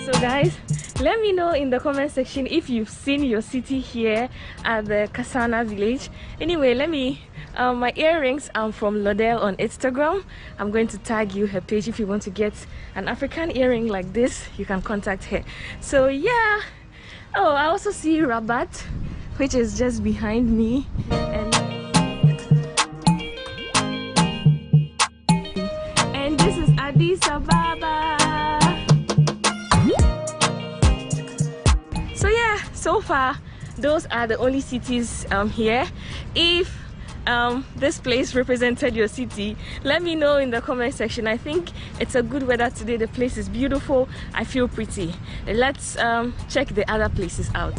So guys, let me know in the comment section if you've seen your city here at the Kasana Village. Anyway, let me my earrings are from Lodell on Instagram. I'm going to tag you her page. If you want to get an African earring like this, you can contact her. So yeah. Oh, I also see Rabat, which is just behind me, and this is Addis Ababa. So far, those are the only cities here. If this place represented your city, let me know in the comment section. I think it's a good weather today. The place is beautiful. I feel pretty. Let's check the other places out.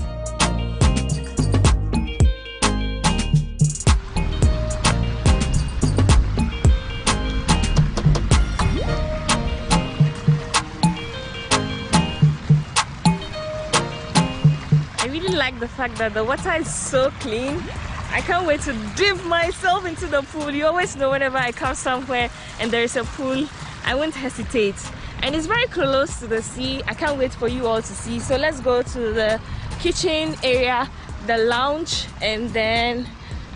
Like the fact that the water is so clean. I can't wait to dip myself into the pool. You always know whenever I come somewhere and there is a pool, I won't hesitate. And it's very close to the sea. I can't wait for you all to see. So let's go to the kitchen area, the lounge, and then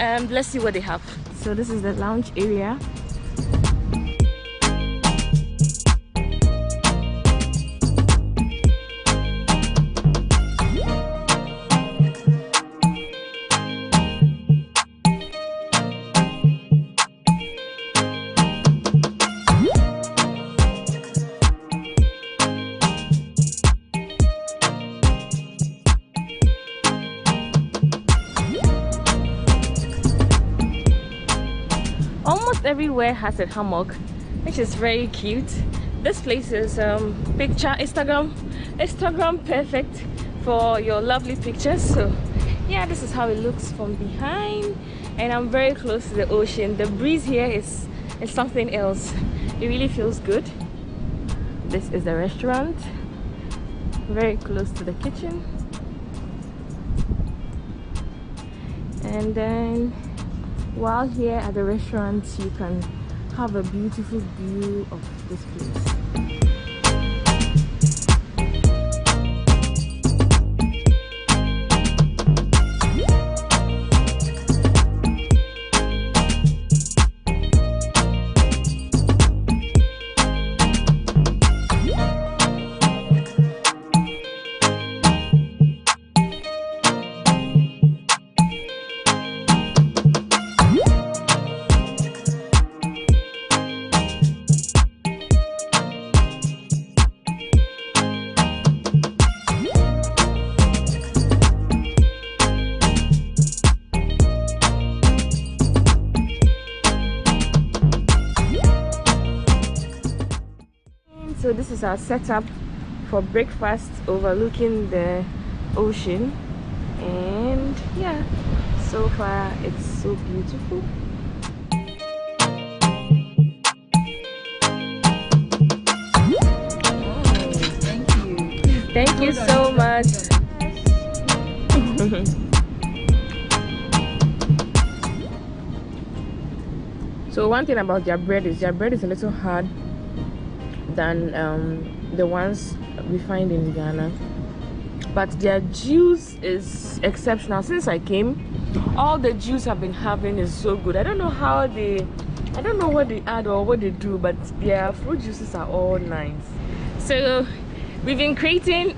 let's see what they have. So this is the lounge area. Almost everywhere has a hammock, which is very cute. This place is Instagram perfect for your lovely pictures. So yeah, this is how it looks from behind, and I'm very close to the ocean. The breeze here is something else. It really feels good. This is the restaurant, very close to the kitchen. And then while here at the restaurant, you can have a beautiful view of this place. So this is our setup for breakfast overlooking the ocean, and yeah, so far it's so beautiful. Thank you so much. So one thing about their bread is a little hard than the ones we find in Ghana, but their juice is exceptional. Since I came, all the juice I've been having is so good. I don't know what they add or what they do, but their fruit juices are all nice. So we've been creating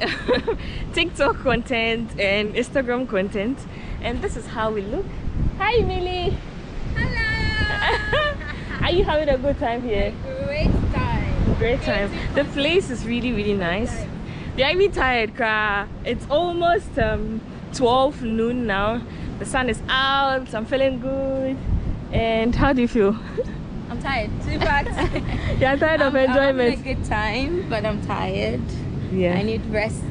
TikTok content and Instagram content, and this is how we look. Hi Millie. Hello. Are you having a good time here? Great time. The place is really nice. We are even tired, it's almost 12 noon now. The sun is out. I'm feeling good. And how do you feel? I'm tired. Super. You're tired of enjoyment. I'm having a good time, but I'm tired. Yeah, I need rest.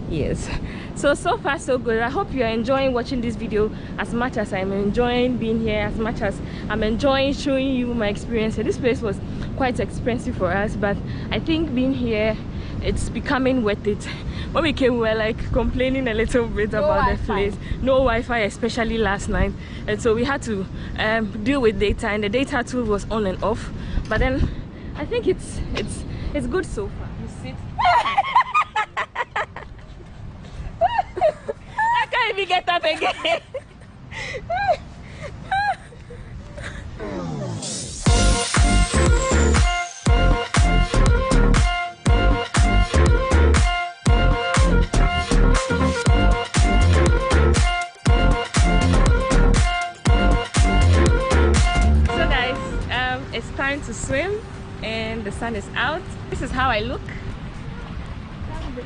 Yes. So far so good. I hope you are enjoying watching this video as much as I'm enjoying being here, as much as I'm enjoying showing you my experience. This place was quite expensive for us, but I think being here, it's becoming worth it. When we came, we were like complaining a little bit about the place. No Wi-Fi, especially last night, and so we had to deal with data, and the data tool was on and off. But then I think it's good so far. You sit. I can't even get up again. So guys, it's time to swim and the sun is out. This is how I look.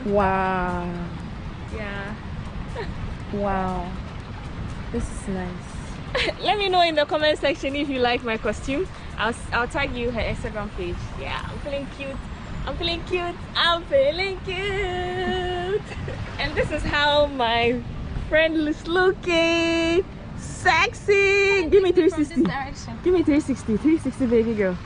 Wow. Yeah. Wow. This is nice. Let me know in the comment section if you like my costume. I'll tag you her Instagram page. Yeah, I'm feeling cute. I'm feeling cute. I'm feeling cute. And this is how my friend is looking. Sexy. Give me 360. Give me 360. 360, baby girl.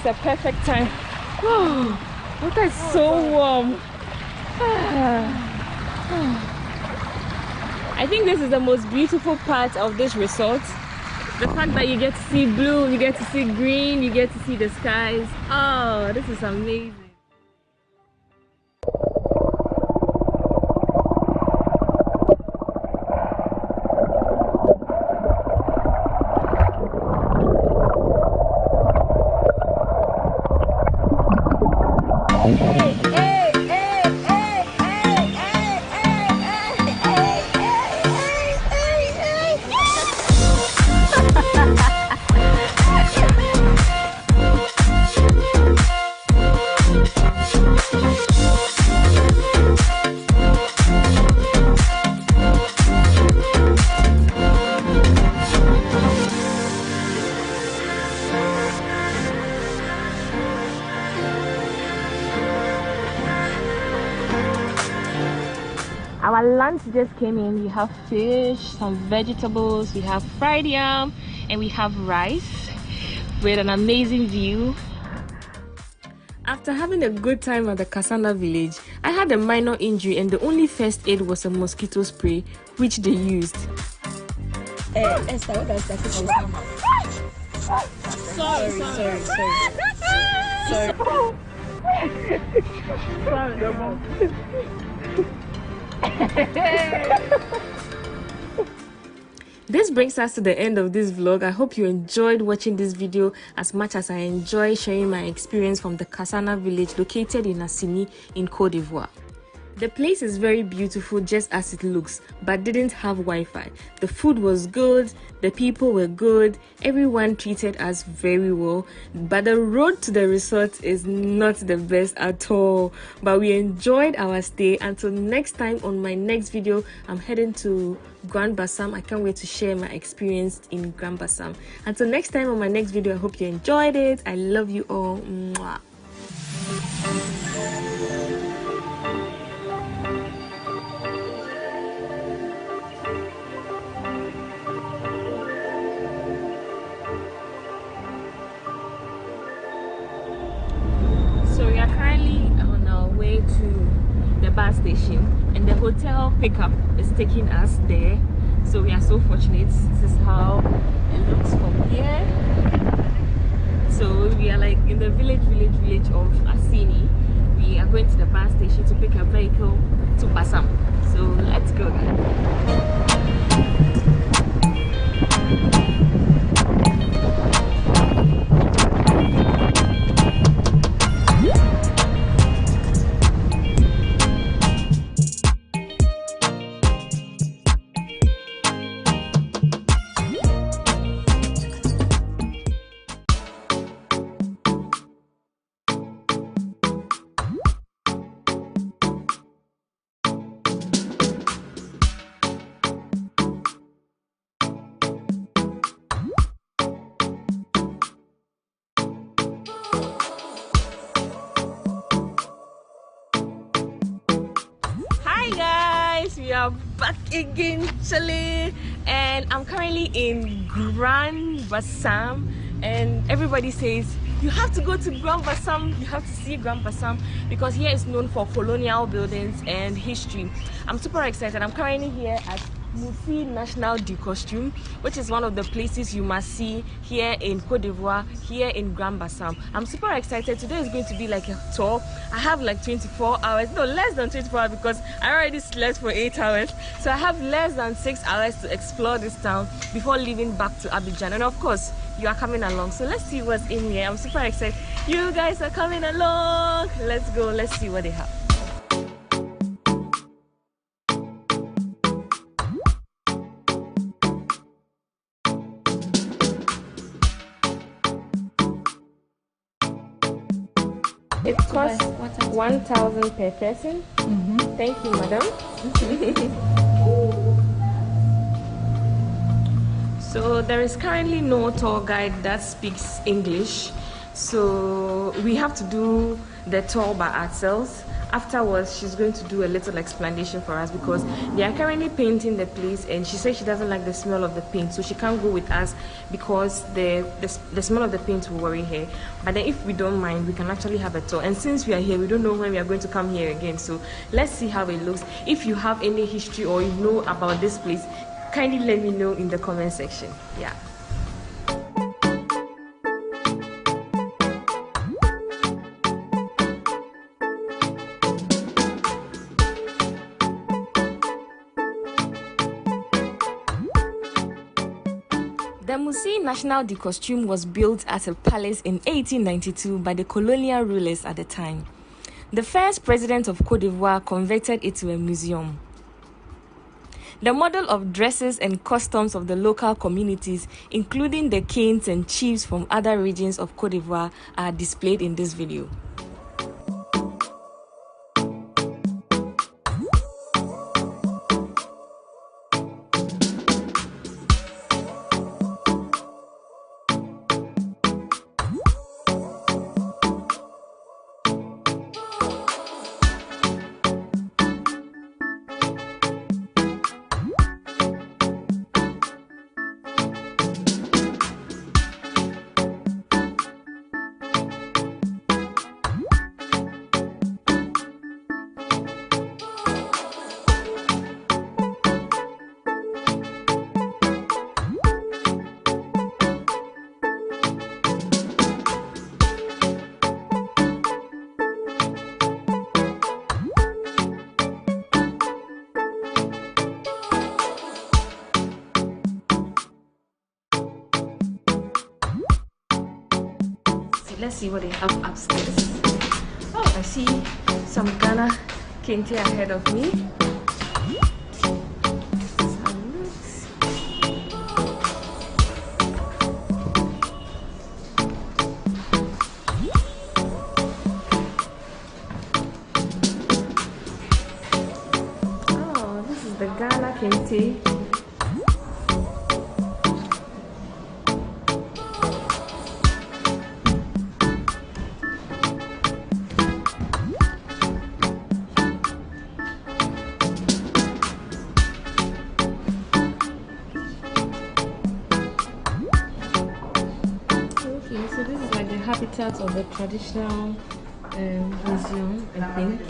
The perfect time. Oh, water is so warm. I think this is the most beautiful part of this resort. The fact that you get to see blue, you get to see green, you get to see the skies. Oh, this is amazing. lunch just came in. We have fish, some vegetables, we have fried yam, and we have rice with an amazing view. After having a good time at the Kasana village, I had a minor injury and the only first aid was a mosquito spray, which they used. Esther, what does that This brings us to the end of this vlog. I hope you enjoyed watching this video as much as I enjoy sharing my experience from the Kasana village located in Assini in Côte d'Ivoire. The place is very beautiful just as it looks, but didn't have Wi-Fi. The food was good, the people were good, everyone treated us very well, but the road to the resort is not the best at all. But we enjoyed our stay. Until next time, on my next video, I'm heading to Grand Bassam. I can't wait to share my experience in Grand Bassam. Until next time on my next video, I hope you enjoyed it. I love you all. Mwah. To the bus station, and the hotel pickup is taking us there, so we are so fortunate. This is how it looks from here. So we are like in the village of Assini. We are going to the bus station to pick a vehicle to Bassam, so let's go. We are back again, Chile, and I'm currently in Grand Bassam, and everybody says you have to go to Grand Bassam, you have to see Grand Bassam, because here is known for colonial buildings and history. I'm super excited. I'm currently here at Musi National du Costume, which is one of the places you must see here in Côte d'Ivoire, here in Grand Bassam. I'm super excited. Today is going to be like a tour. I have like 24 hours, no, less than 24 hours, because I already slept for 8 hours. So I have less than 6 hours to explore this town before leaving back to Abidjan. And of course, you are coming along. So let's see what's in here. I'm super excited. You guys are coming along. Let's go. Let's see what they have. It costs 1,000 per person. Thank you, madam. So there is currently no tour guide that speaks English, so we have to do the tour by ourselves. Afterwards, she's going to do a little explanation for us, because they are currently painting the place, and she says she doesn't like the smell of the paint, so she can't go with us because the smell of the paint will worry her. But then if we don't mind, we can actually have a tour. And since we are here, we don't know when we are going to come here again, so let's see how it looks. If you have any history or you know about this place, kindly let me know in the comment section. Yeah. The Musi National du Costume was built as a palace in 1892 by the colonial rulers at the time. The first president of Côte d'Ivoire converted it to a museum. The model of dresses and customs of the local communities, including the kings and chiefs from other regions of Côte d'Ivoire, are displayed in this video. let's see what they have upstairs. Oh, I see some Ghana kente ahead of me. Oh, this is the Ghana kente. So this is like the habitat of the traditional museum, I think.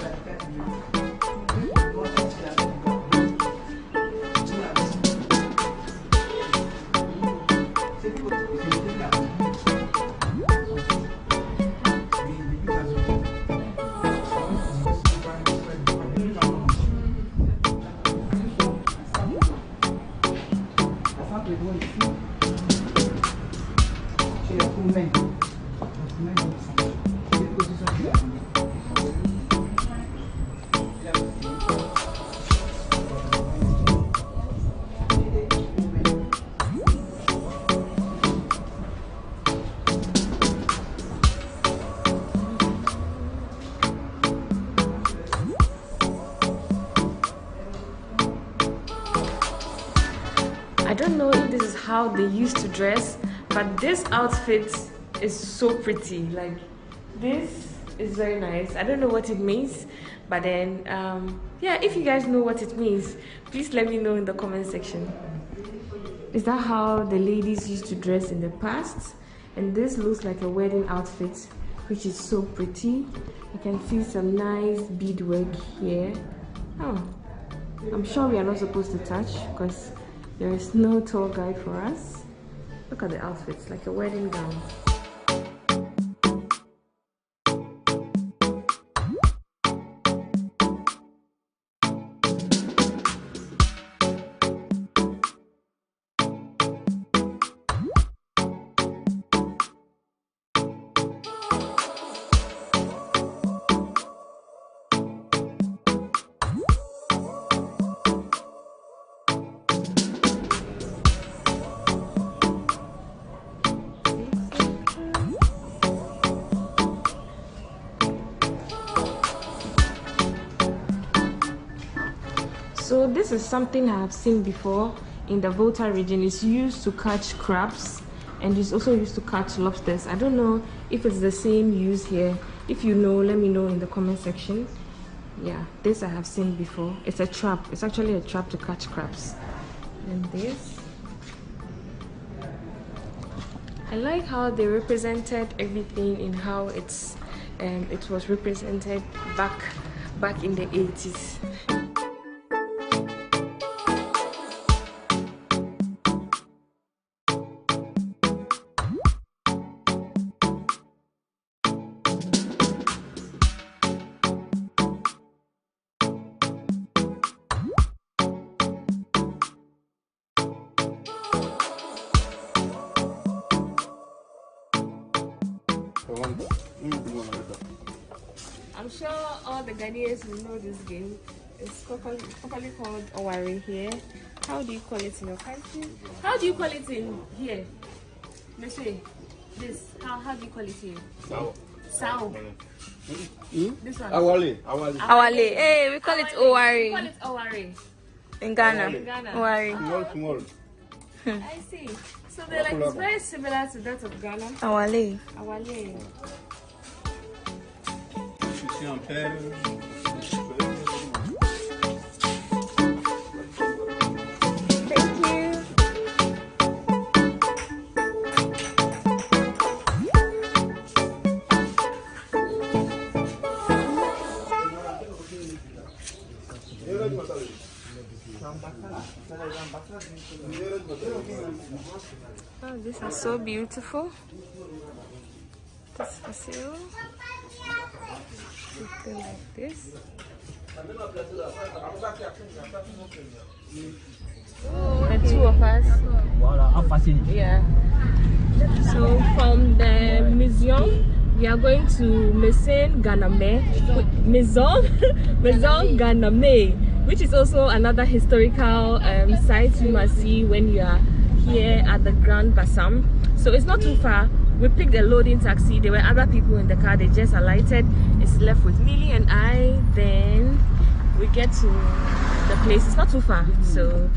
I don't know if this is how they used to dress, but this outfit is so pretty. Like, this is very nice. I don't know what it means, but then yeah, if you guys know what it means, please let me know in the comment section. Is that how the ladies used to dress in the past? And this looks like a wedding outfit, which is so pretty. You can see some nice beadwork here. Oh, I'm sure we are not supposed to touch because there is no tour guide for us. Look at the outfits, like a wedding gown. So this is something I have seen before in the Volta region. It's used to catch crabs and it's also used to catch lobsters. I don't know if it's the same use here. If you know, let me know in the comment section. Yeah, this I have seen before. It's a trap. It's actually a trap to catch crabs. And this. I like how they represented everything in how it was represented back in the 80s. I'm sure all the Ghanaians will know this game. It's properly called Owari here. How do you call it in your country? How do you call it in here? Let's say this. How do you call it here? Sao. Sao. This one. Awale. Awale. Hey, we call it Owari. We call it Owari. In Ghana. Owari. Small. I see. So they're like, it's very similar to that of Ghana. Awale. Awale. Oh, these are so beautiful. This is for sale. Something like this. The two of us. Yeah. So from the museum, we are going to Maison GhanaWeb, which is also another historical site you must see when you are here at the Grand Bassam. So it's not too far. We picked a loading taxi. There were other people in the car. They just alighted. It's left with Millie and I. Then we get to the place. It's not too far. So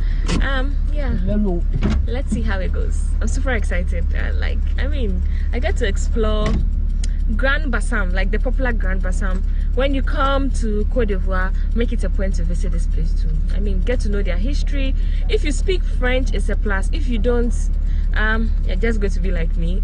yeah, let's see how it goes. I'm super excited. I get to explore Grand Bassam, like the popular Grand Bassam. When you come to Côte d'Ivoire, make it a point to visit this place too. I mean, get to know their history. If you speak French, it's a plus. If you don't, you're just going to be like me.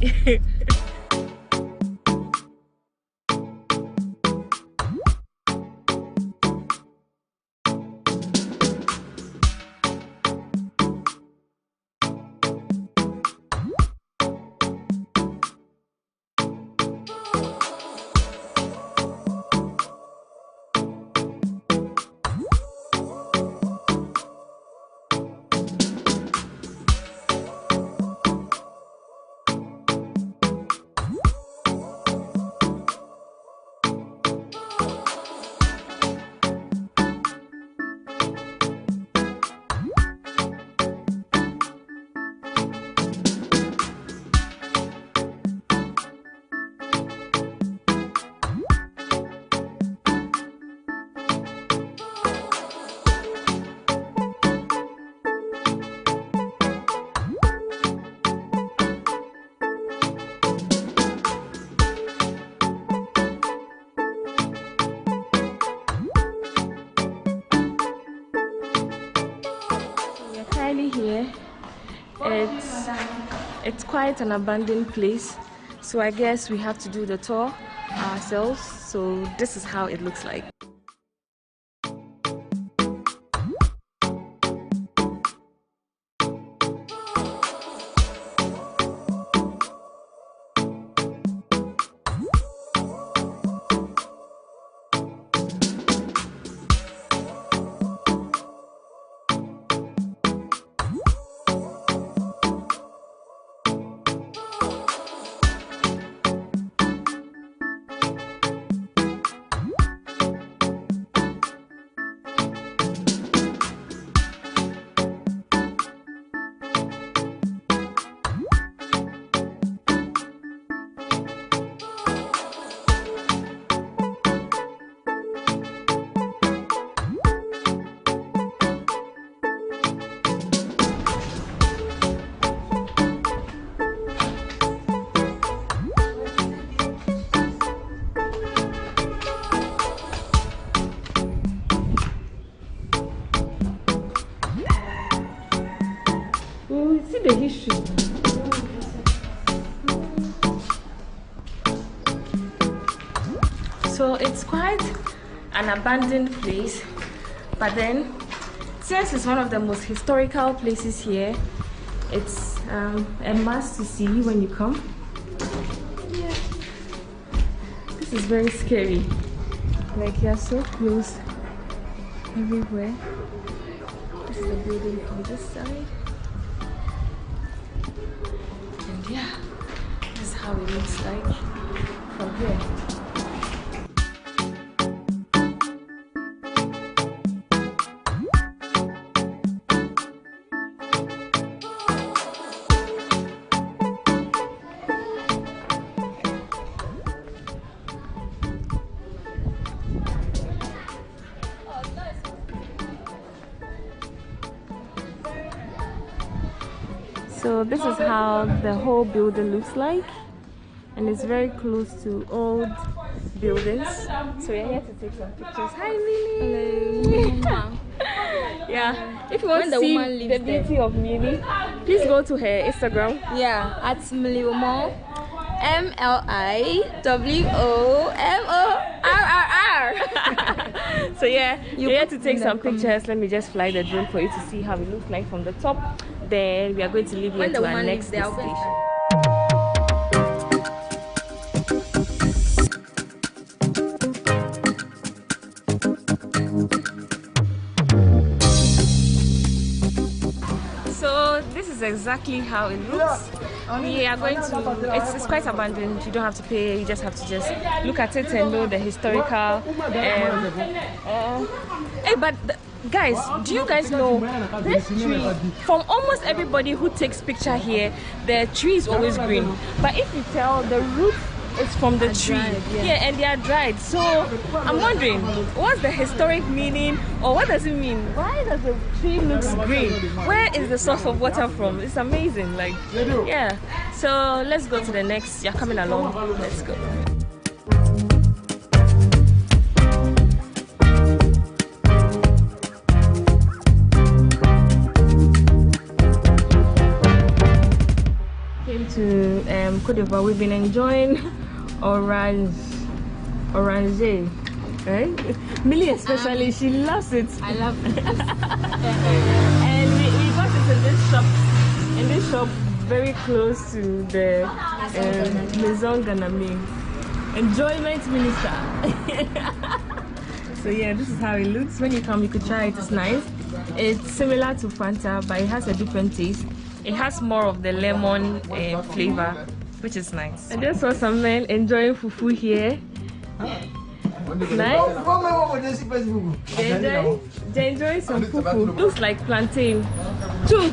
Here, it's quite an abandoned place, so I guess we have to do the tour ourselves. So this is how it looks like. See the history. So it's quite an abandoned place, but then since it's one of the most historical places here, it's a must to see when you come. Yeah. This is very scary. Like you're so close everywhere. This is the building from this side. And yeah, this is how it looks like from here. So this is how the whole building looks like, and it's very close to old buildings. So we're here to take some pictures. Hi Lily! Hello. Yeah, if you want to see the beauty of Millie, please go to her Instagram. Yeah, at Miliwomor, MLIWOMORRR. So yeah, you're here to take some pictures. Let me just fly the drone for you to see how it looks like from the top. Then we are going to leave here to our next destination. So this is exactly how it looks. We are going to, it's quite abandoned. You don't have to pay, you just have to just look at it and know the historical. Hey, but guys, do you guys know this tree? From almost everybody who takes picture here, the tree is always green. But if you tell, the roots is from the tree. Yeah, and they are dried. So I'm wondering, what's the historic meaning, or what does it mean? Why does the tree look green? Where is the source of water from? It's amazing. Like, yeah. So let's go to the next. You're coming along. Let's go. Came to Côte d'Ivoire. We've been enjoying orange, right? Millie especially, she loves it. I love it. And we got it in this shop very close to the Maison Ganame. Enjoyment Minister. So yeah, this is how it looks. When you come, you could try it. It's nice. It's similar to Fanta, but it has a different taste. It has more of the lemon flavor, which is nice. I just saw some men enjoying fufu here. Nice. They're enjoying some fufu. Looks like plantain. Two.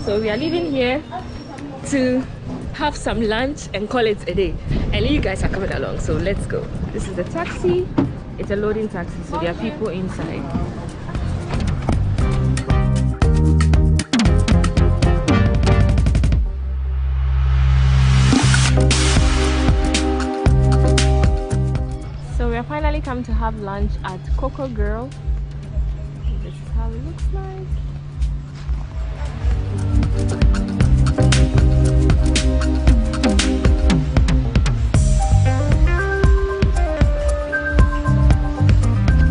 So we are leaving here to have some lunch and call it a day. And you guys are coming along, so let's go. This is the taxi. It's a loading taxi, so there are people inside. Finally come to have lunch at Coco Girl. This is how it looks like.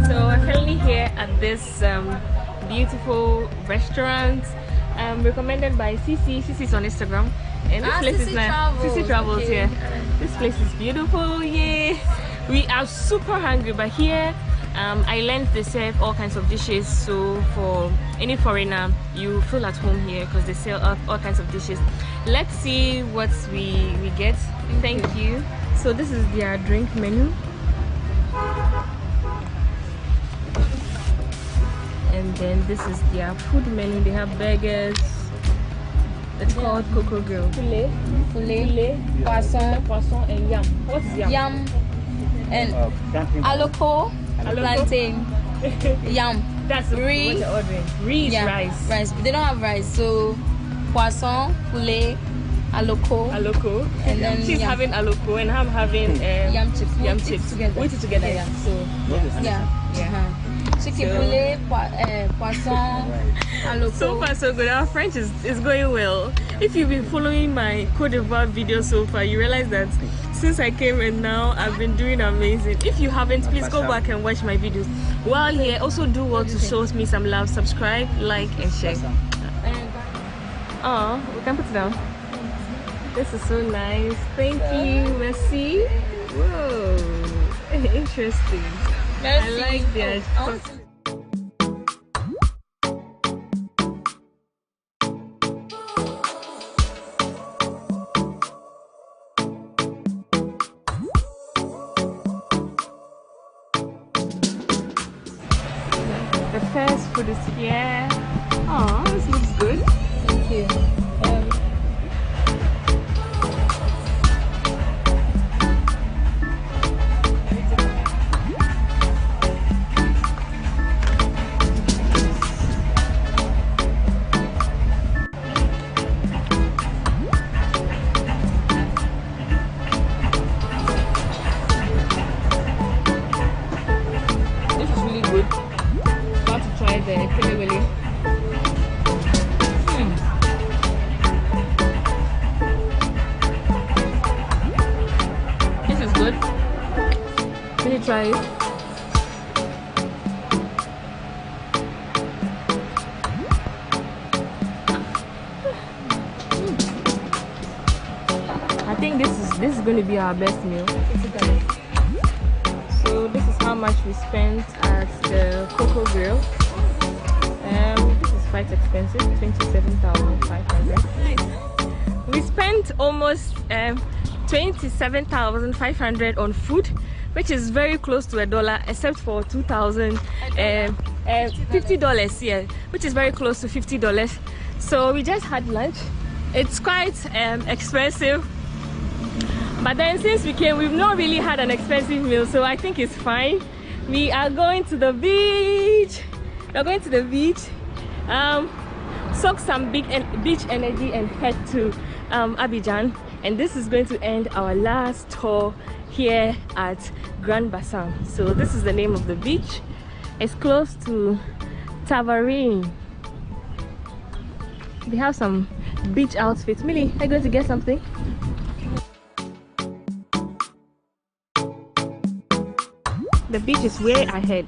So we're currently here at this beautiful restaurant recommended by Cici. Cici's on Instagram. And this place is nice. Cici Travels here. This place is beautiful, yeah. We are super hungry, but here I learned they serve all kinds of dishes, so for any foreigner you feel at home here because they sell all kinds of dishes. Let's see what we get. Thank you. So this is their drink menu, and then this is their food menu. They have burgers. It's called Coco Grill. Poulet, poisson and yam. What's yam? Yam and aloko, plantain, yam. That's riz. What you're ordering. Riz, yeah, rice. They don't have rice, so poisson, poulet, aloko. And then she's having aloko, and I'm having yam chips. Yam chips together. Wait together, yeah. So yeah. Chicken poulet, poisson, aloko. So far so good. Our French is going well. If you've been following my Côte d'Ivoire video so far, you realize that since I came and now I've been doing amazing. If you haven't, please go back and watch my videos. While here, also do well to show me some love. Subscribe, like and share. Oh, we can put it down. This is so nice. Thank you. Merci. Whoa, interesting. I like that. The first food is here. Oh, this looks good. Thank you. Try it. I think this is going to be our best meal. So this is how much we spent at the Coco Grill. This is quite expensive, 27,500. We spent almost 27,500 on food, which is very close to $1, except for $50, yeah, which is very close to $50. So we just had lunch. It's quite expensive, but then since we came, we've not really had an expensive meal, so I think it's fine. We are going to the beach. We're going to the beach, soak some beach energy, and head to Abidjan. And this is going to end our last tour here at Grand Bassam. So this is the name of the beach. It's close to Tavarine. They have some beach outfits. Millie, are you going to get something? The beach is way ahead.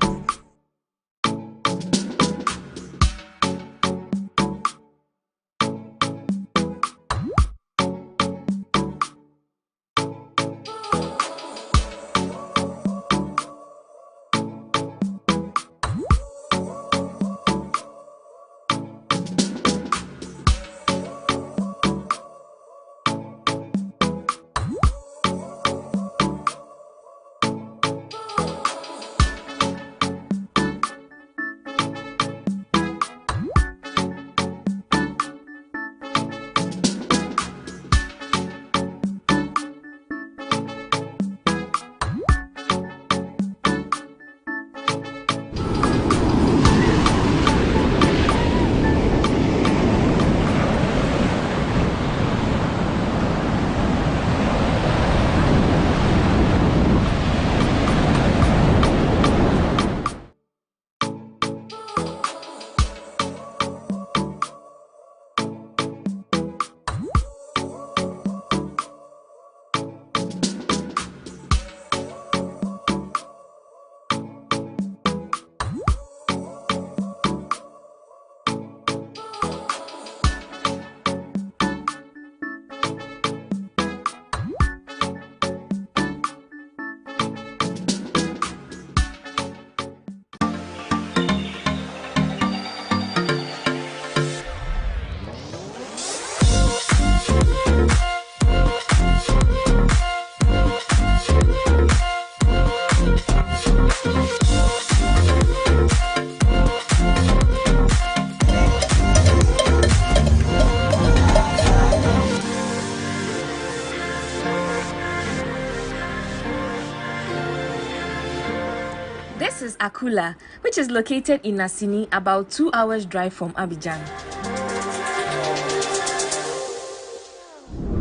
This is Akula, which is located in Assini, about 2 hours drive from Abidjan.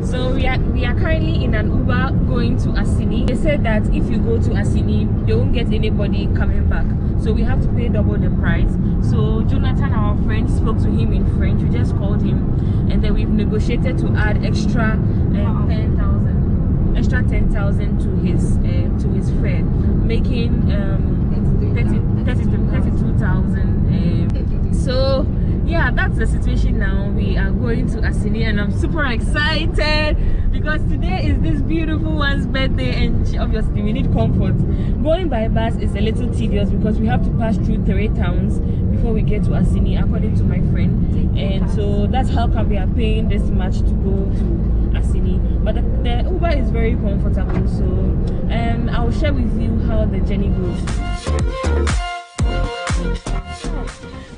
So we are currently in an Uber going to Assini. They said that if you go to Assini, you won't get anybody coming back. So we have to pay double the price. So Jonathan, our friend, spoke to him in French. We just called him, and then we've negotiated to add extra 10,000 to his fare, making 32,000. So yeah, that's the situation now. We are going to Assini, and I'm super excited because today is this beautiful one's birthday, and obviously we need comfort. Going by bus is a little tedious because we have to pass through 3 towns before we get to Assini, according to my friend, and so that's how come we are paying this much to go to Assini. But the Uber is very comfortable, so I'll share with you how the journey goes.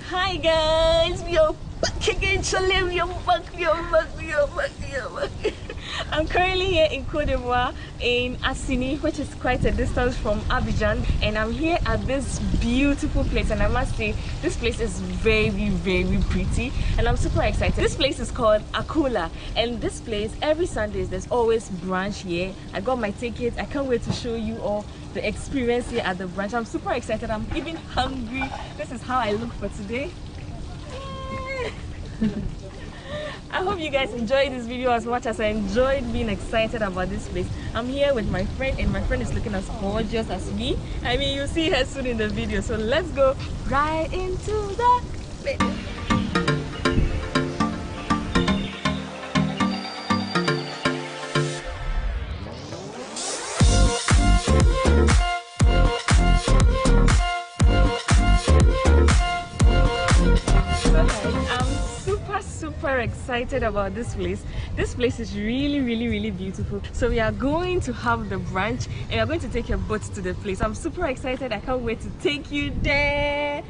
Hi guys, we are back again. Salim, we are back. I'm currently here in Côte d'Ivoire in Assini, which is quite a distance from Abidjan, and I'm here at this beautiful place, and I must say this place is very, very pretty, and I'm super excited. This place is called Akula, and this place every Sundays there's always brunch here. I got my ticket. I can't wait to show you all the experience here at the brunch. I'm super excited. I'm even hungry. This is how I look for today. I hope you guys enjoyed this video as much as I enjoyed being excited about this place. I'm here with my friend, and my friend is looking as gorgeous as me. I mean, you'll see her soon in the video. So let's go right into the video. super excited about this place. This place is really, really, really beautiful. So we are going to have the brunch and we are going to take a boat to the place. I'm super excited. I can't wait to take you there.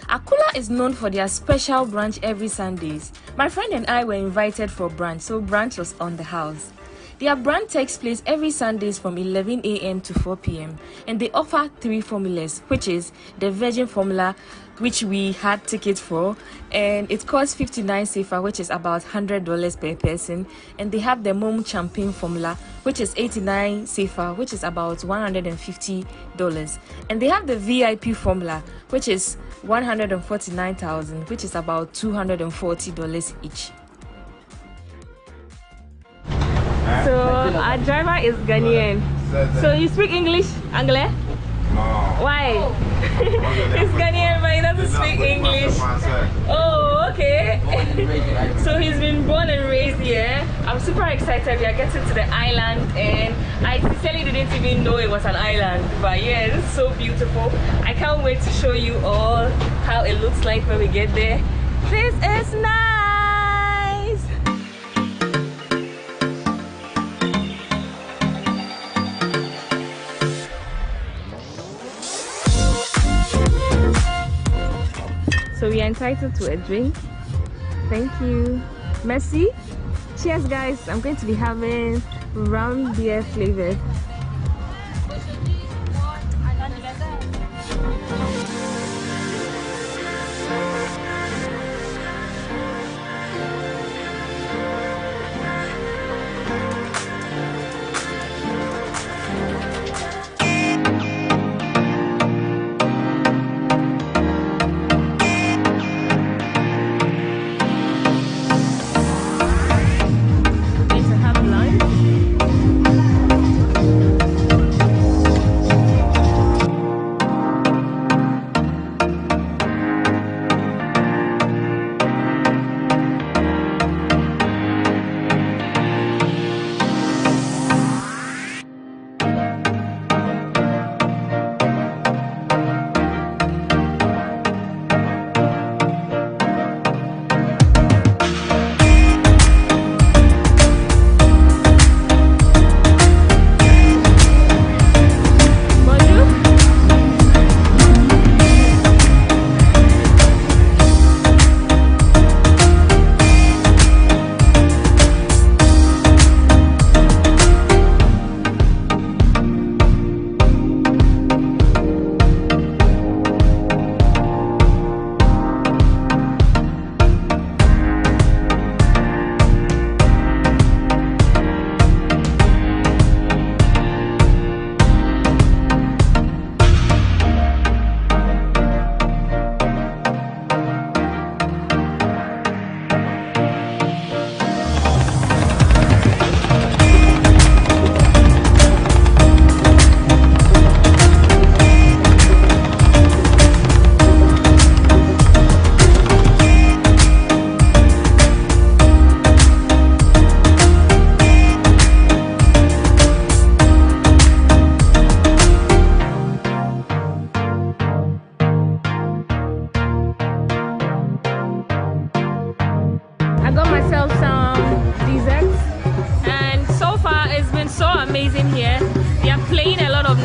Akula is known for their special brunch every Sundays. My friend and I were invited for brunch, so brunch was on the house. Their brunch takes place every Sundays from 11 a.m. to 4 p.m. and they offer 3 formulas, which is the virgin formula, which we had tickets for, and it costs 59 CFA, which is about $100 per person, and they have the mom champagne formula, which is 89 CFA, which is about $150, and they have the VIP formula, which is 149,000, which is about $240 each. So our driver is Ghanaian. So you speak English, Anglais? No. Why? He's Ghanaian, but he doesn't speak English. Oh, okay. So he's been born and raised here. I'm super excited. We are getting to the island, and I sincerely didn't even know it was an island. But yeah, it's so beautiful. I can't wait to show you all how it looks like when we get there. This is nice. So we are entitled to a drink. Thank you. Merci. Cheers, guys. I'm going to be having rum beer flavored.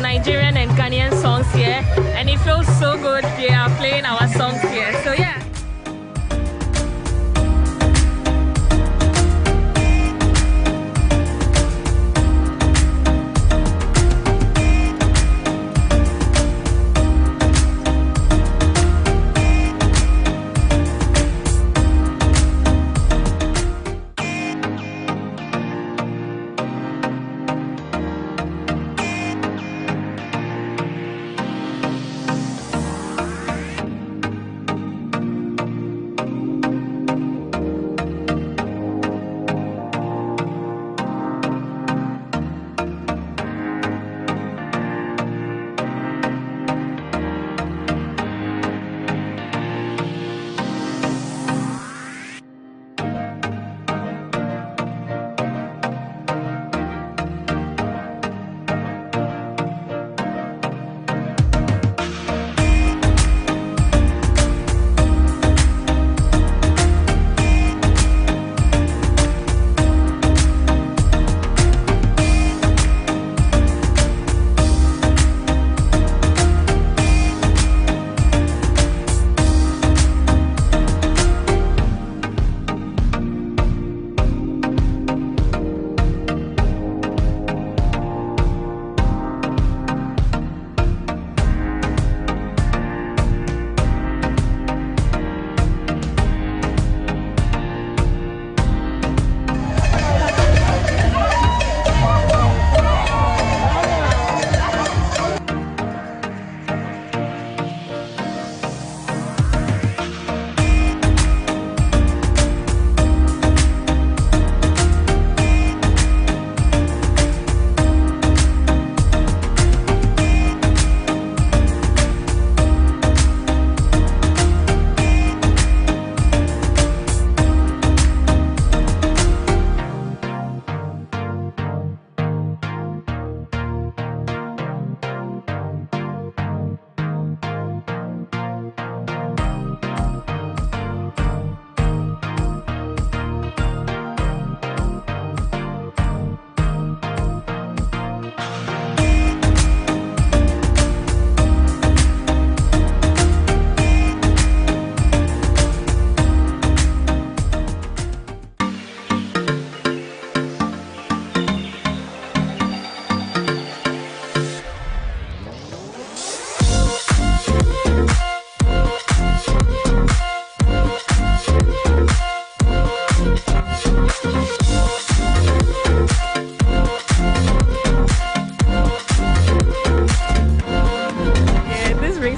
Nigerian and Ghanaian songs here, and it feels so good. They are playing our songs here, so yeah.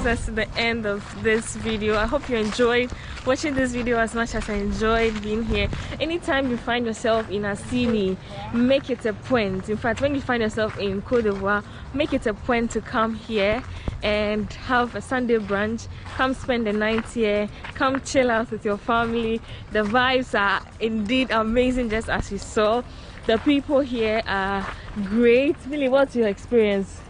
brings us to the end of this video. I hope you enjoyed watching this video as much as I enjoyed being here. Anytime you find yourself in Asini, make it a point. In fact, when you find yourself in Côte d'Ivoire, make it a point to come here and have a Sunday brunch. Come spend the night here, come chill out with your family. The vibes are indeed amazing, just as you saw. The people here are great. Really, what's your experience?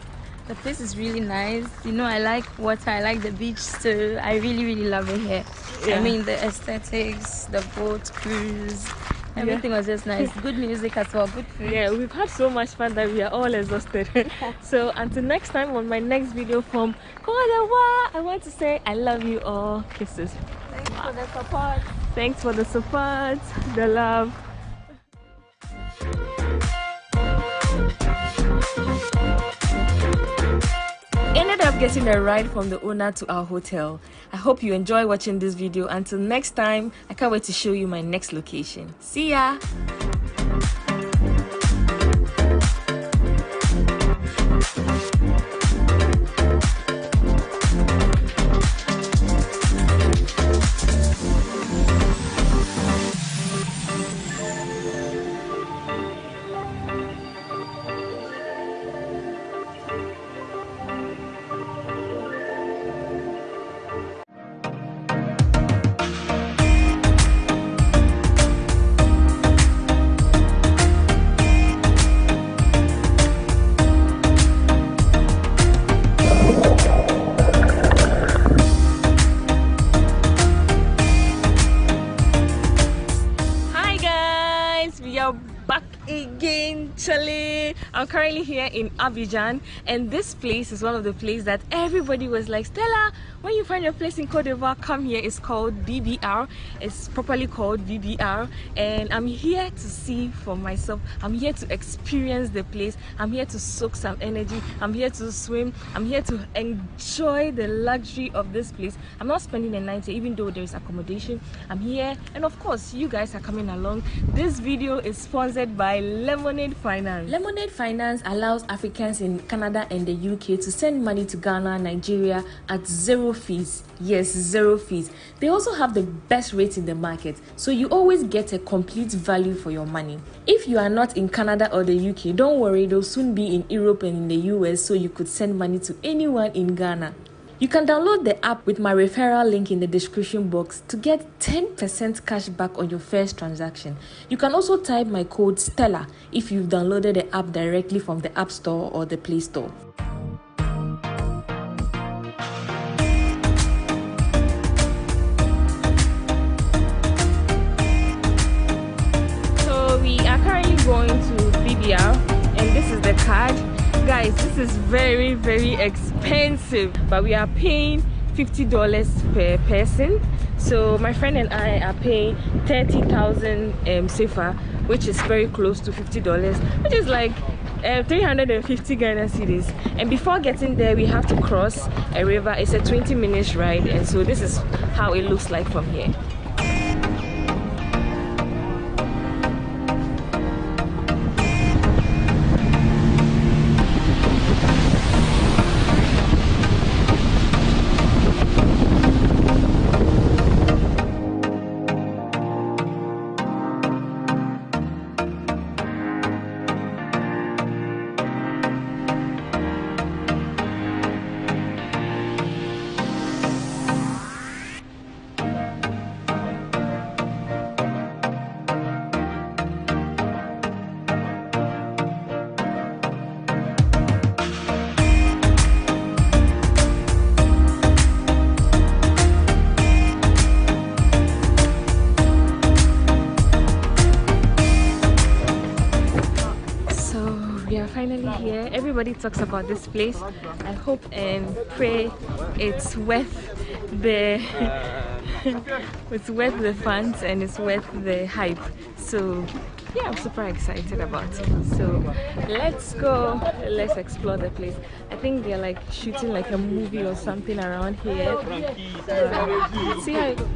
The place is really nice. You know, I like water, I like the beach, so I really love it here. Yeah. I mean, the aesthetics, the boat cruise, everything was just nice. Good music as well, good food. Yeah, we've had so much fun that we are all exhausted. So until next time, on my next video from Côte d'Ivoire, I want to say I love you all. Kisses. Thanks for the support. Thanks for the support, the love. Ended up getting a ride from the owner to our hotel. I hope you enjoy watching this video. Until next time, I can't wait to show you my next location. See ya! I'm currently here in Abidjan, and this place is one of the places that everybody was like, Stella, when you find your place in Côte d'Ivoire, come here. It's called BBR. It's properly called BBR, and I'm here to see for myself. I'm here to experience the place. I'm here to soak some energy. I'm here to swim. I'm here to enjoy the luxury of this place. I'm not spending the night here, even though there is accommodation. I'm here, and of course, you guys are coming along. This video is sponsored by Lemonade Finance. Lemonade Finance allows Africans in Canada and the UK to send money to Ghana, Nigeria at zero fees. Yes, zero fees. They also have the best rates in the market, so you always get a complete value for your money. If you are not in Canada or the UK, don't worry, they'll soon be in Europe and in the US, so you could send money to anyone in Ghana. You can download the app with my referral link in the description box to get 10% cash back on your first transaction. You can also type my code STELLA if you've downloaded the app directly from the App Store or the Play Store. So we are currently going to BBR, and this is the card. Guys, this is very expensive, but we are paying $50 per person. So my friend and I are paying 30,000 CFA, which is very close to $50, which is like 350 Ghana cedis. And before getting there, we have to cross a river. It's a 20-minute ride, and so this is how it looks like from here. Finally here. Everybody talks about this place. I hope and pray it's worth the it's worth the funds and it's worth the hype. So yeah, I'm super excited about it. So let's go, let's explore the place. I think they're like shooting like a movie or something around here. See how it goes.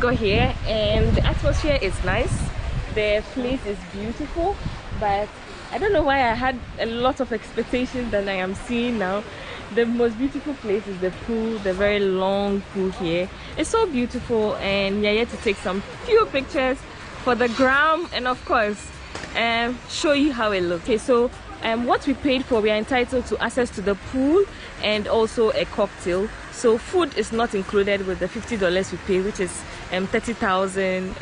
got here, and the atmosphere is nice. The place is beautiful, but I don't know why I had a lot of expectations than I am seeing now. The most beautiful place is the pool, the very long pool here. It's so beautiful, and we are here to take some few pictures for the gram, and of course show you how it looks. Okay, so what we paid for, we are entitled to access to the pool and also a cocktail. So food is not included with the $50 we pay, which is 30,000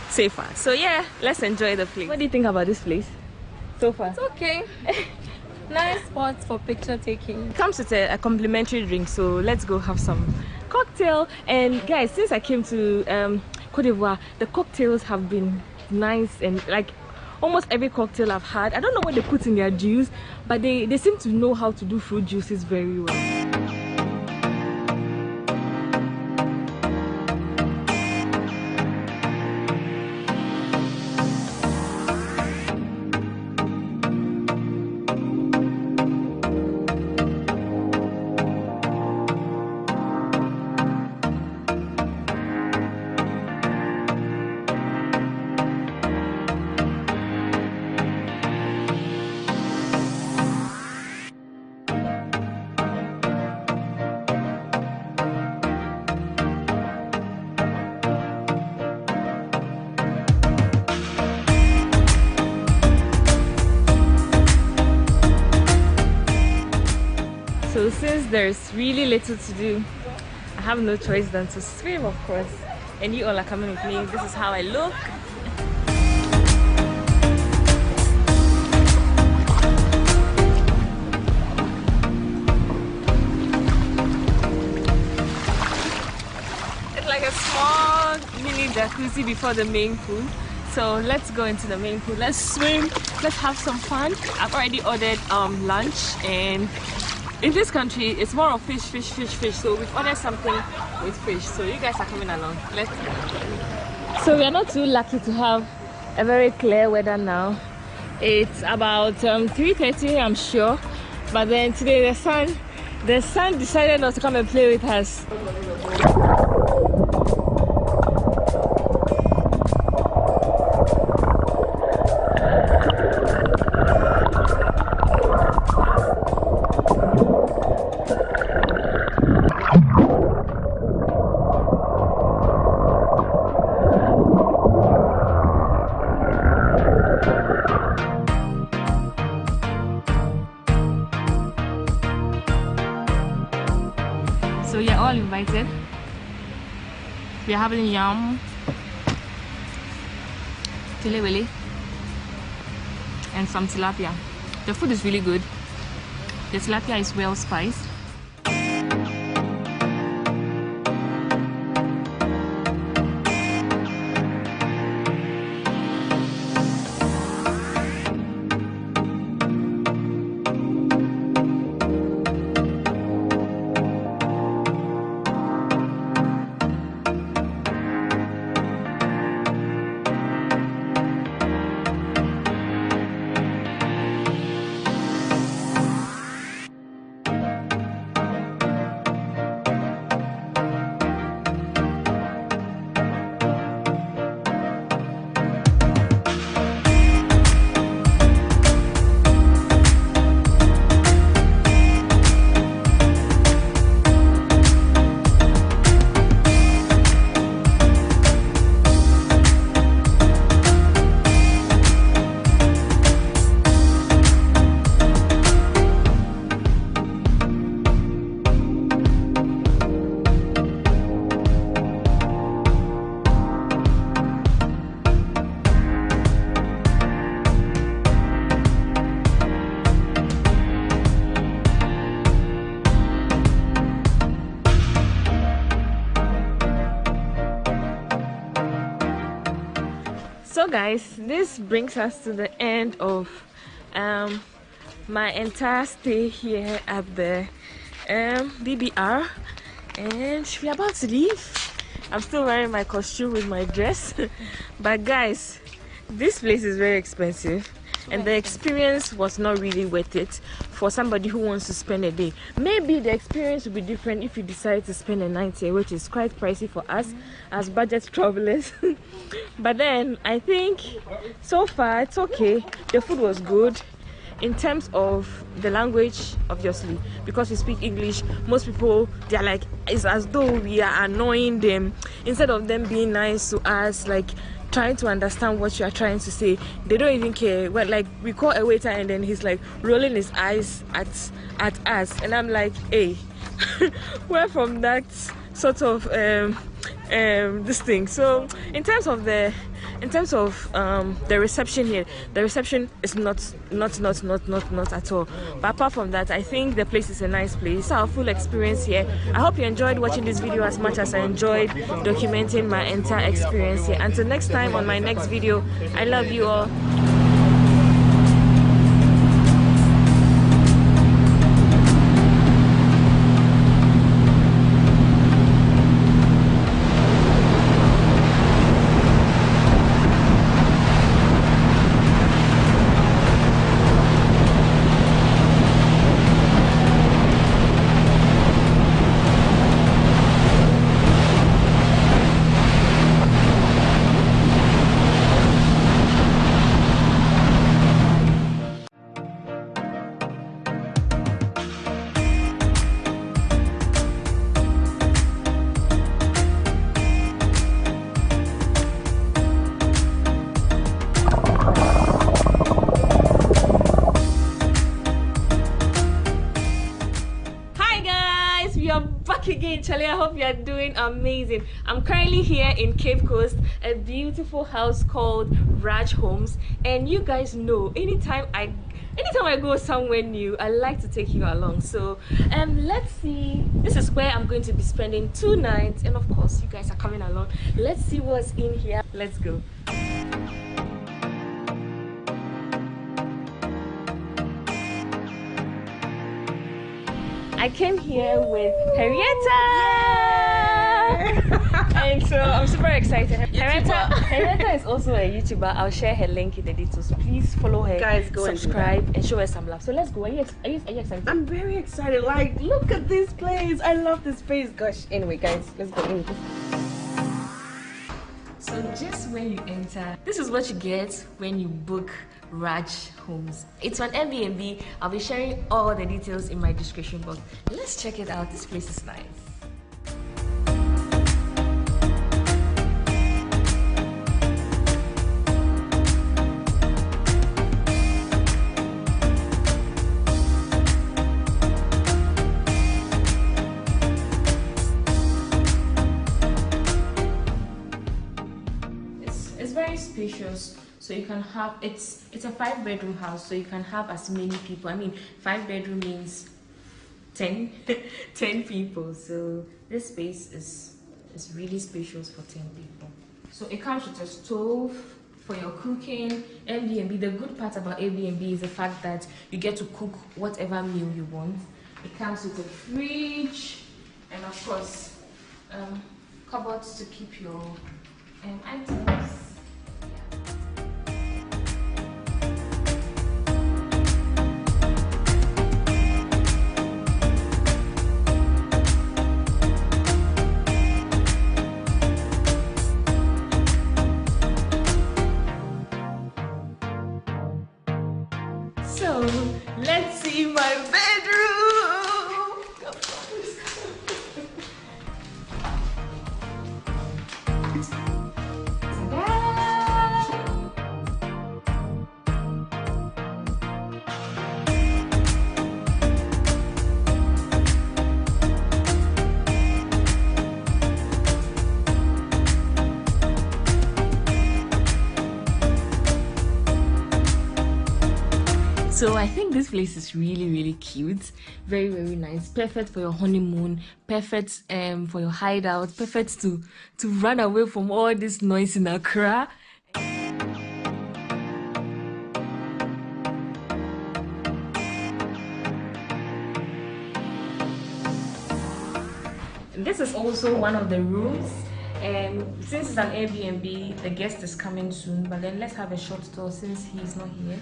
safer. So yeah, let's enjoy the place. What do you think about this place so far? It's okay. Nice spots for picture taking. It comes with a complimentary drink, so let's go have some cocktail. And guys, since I came to Cote d'Ivoire, the cocktails have been nice, and like almost every cocktail I've had, I don't know what they put in their juice, but they seem to know how to do fruit juices very well. So since there's really little to do, I have no choice than to swim, of course. And you all are coming with me. This is how I look. It's like a small mini jacuzzi before the main pool. So let's go into the main pool. Let's swim. Let's have some fun. I've already ordered lunch, and in this country, it's more of fish. So we've ordered something with fish. So you guys are coming along. Let's go. So we are not too lucky to have a very clear weather now. It's about 3:30, I'm sure. But then today the sun decided not to come and play with us. So you're all invited. We're having yam, tilewele, and some tilapia. The food is really good. The tilapia is well spiced. So guys, this brings us to the end of my entire stay here at the BBR, and we're about to leave. I'm still wearing my costume with my dress but guys, This place is very expensive, and the experience was not really worth it for somebody who wants to spend a day. Maybe the experience will be different if you decide to spend a night here, which is quite pricey for us as budget travelers. But then I think so far it's okay. The food was good. In terms of the language, obviously, because we speak English, most people, they're like, it's as though we are annoying them instead of them being nice to us, like trying to understand what you are trying to say. They don't even care. Well, like, we call a waiter and then he's like rolling his eyes at us, and I'm like, hey, we're from that sort of this thing. So in terms of the reception here, the reception is not at all. But apart from that, I think the place is a nice place. Our full experience here. I hope you enjoyed watching this video as much as I enjoyed documenting my entire experience here. Until next time on my next video, I love you all. Again, Charlie, I hope you are doing amazing. I'm currently here in Cape Coast, a beautiful house called Raj Homes, and you guys know anytime I go somewhere new, I like to take you along. So let's see, this is where I'm going to be spending 2 nights, and of course you guys are coming along. Let's see what's in here. Let's go. I came here with Henrietta, and so I'm super excited. Henrietta is also a YouTuber. I'll share her link in the details. Please follow her, guys, go subscribe, and show her some love. So let's go. Are you excited? I'm very excited. Like, look at this place. I love this place. Gosh. Anyway, guys, let's go in. So just when you enter, this is what you get when you book Raj Homes. It's on Airbnb. I'll be sharing all the details in my description box. Let's check it out. This place is nice. It's very spacious. So you can have, it's a 5-bedroom house, so you can have as many people. I mean, 5-bedroom means 10 people. So this space is really spacious for 10 people. So it comes with a stove for your cooking. Airbnb, the good part about Airbnb is the fact that you get to cook whatever meal you want. It comes with a fridge and of course cupboards to keep your items. So let's see my bedroom. So I think this place is really cute, very nice, perfect for your honeymoon, perfect for your hideout, perfect to run away from all this noise in Accra. This is also one of the rooms, since it's an Airbnb, the guest is coming soon, but then let's have a short tour since he's not here.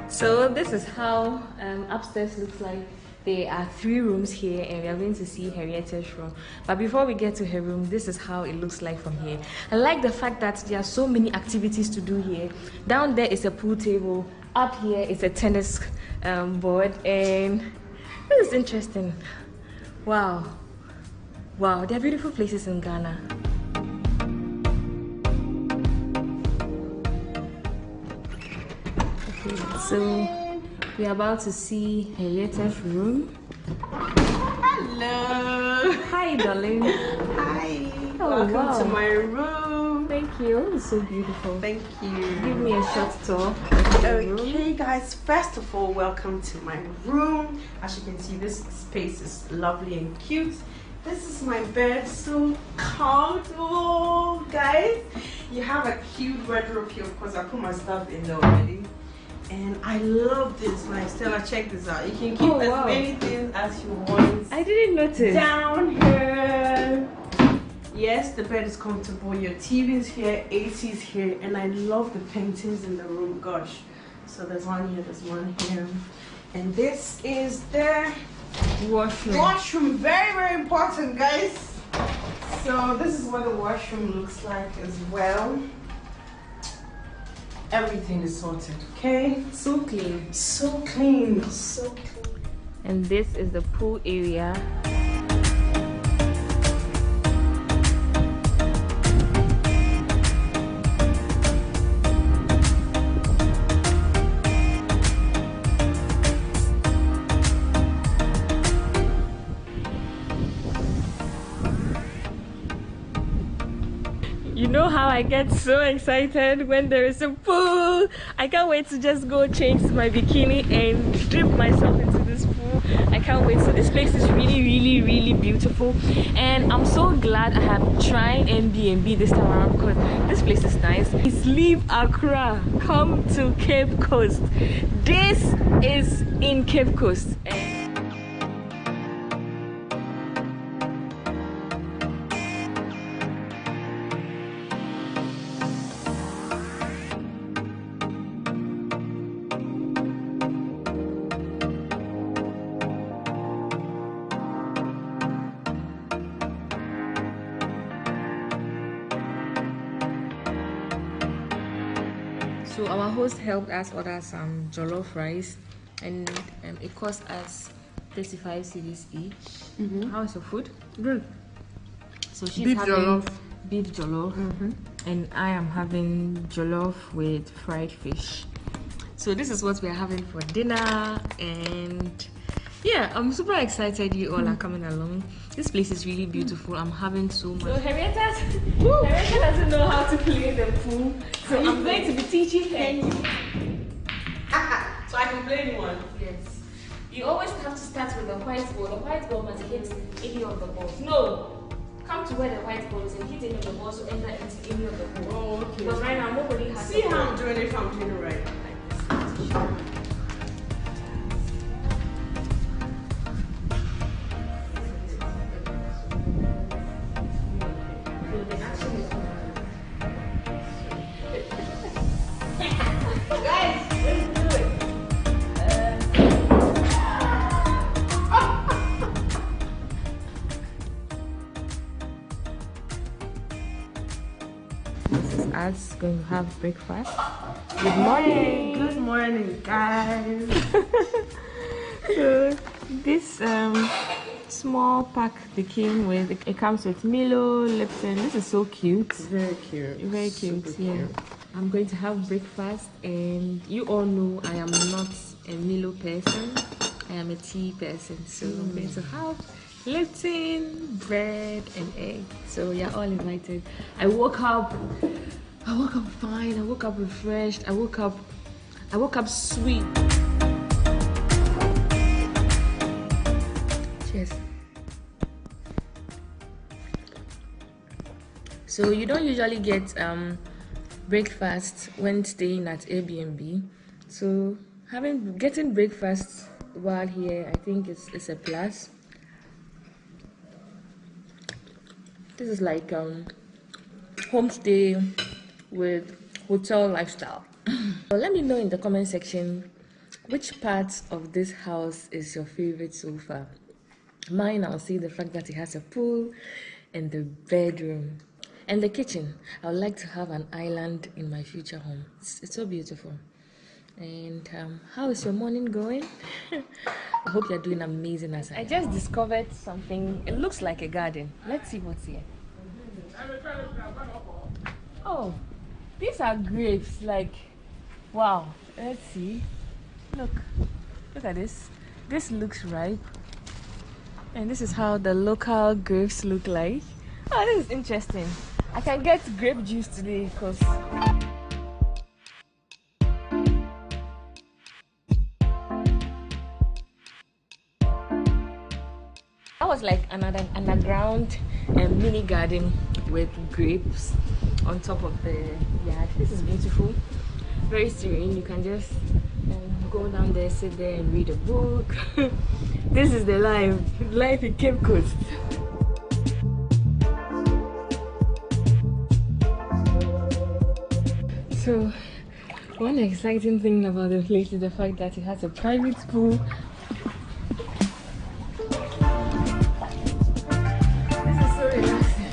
So this is how upstairs looks like. There are 3 rooms here and we are going to see Henrietta's room. But before we get to her room, this is how it looks like from here. I like the fact that there are so many activities to do here. Down there is a pool table. Up here is a tennis board, and this is interesting. Wow. Wow, there are beautiful places in Ghana. Okay, so we're about to see Henrietta's room. Hello. Hi, darling. Hi. Oh, welcome wow. to my room. Thank you. It's so beautiful. Thank you. Give me a short tour. Okay, guys. First of all, welcome to my room. As you can see, this space is lovely and cute. This is my bed, so comfortable, guys. You have a cute wardrobe here. Of course, I put my stuff in there already. And I love this. Like, Stella, check this out. You can keep as many things as you want. I didn't notice. Down here. Yes, the bed is comfortable. Your TV is here, AC is here, and I love the paintings in the room. Gosh. So there's one here, there's one here. And this is the washroom. Washroom, very, very important, guys. So this is what the washroom looks like as well. Everything is sorted, okay? So clean. So clean. So clean. And this is the pool area. You know how I get so excited when there is a pool. I can't wait to just go change my bikini and dip myself into this pool. I can't wait. So this place is really, really, really beautiful. And I'm so glad I have tried Airbnb this time around because this place is nice. It's leave Accra, come to Cape Coast. This is in Cape Coast. So our host helped us order some jollof rice, and it cost us 35 cedis each. How is your food? Good. So she's Beef having jollof. beef jollof, and I am having jollof with fried fish. So this is what we are having for dinner, and yeah, I'm super excited you all are coming along. This place is really beautiful. I'm having so much. So Henrietta doesn't know how to play the pool, so I'm going to be teaching her. So I can play anyone? Yes. You always have to start with the white ball. The white ball must hit any of the balls. No! Come to where the white ball is and hit any of the balls to enter into any of the balls. Oh, okay. Because right now nobody has. See how I'm doing it if I'm doing it right. Us going to have breakfast. Good morning. Good morning, guys. So this small pack they came with, it comes with Milo, Lipton. This is so cute. Very cute. Very cute. Super Yeah. cute. I'm going to have breakfast, and you all know I am not a Milo person. I am a tea person. So I'm going to have Lipton, bread, and egg. So you're all invited. I woke up fine. I woke up refreshed. I woke up sweet. Cheers. So you don't usually get breakfast when staying at Airbnb. So getting breakfast while here, I think it's a plus. This is like homestay with hotel lifestyle. So let me know in the comment section which part of this house is your favorite so far. Mine, I'll say the fact that it has a pool and the bedroom and the kitchen. I would like to have an island in my future home. It's so beautiful. And how is your morning going? I hope you're doing amazing as I just discovered something. It looks like a garden. Let's see what's here. Oh, these are grapes. Like, wow. Let's see. Look at this. This looks ripe. And this is how the local grapes look like. Oh, this is interesting. I can get grape juice today because that was like another underground mini garden with grapes on top of the yard. This is beautiful, very serene. You can just go down there, sit there and read a book. This is the life in Cape Coast. So one exciting thing about the place is the fact that it has a private pool. This is so relaxing.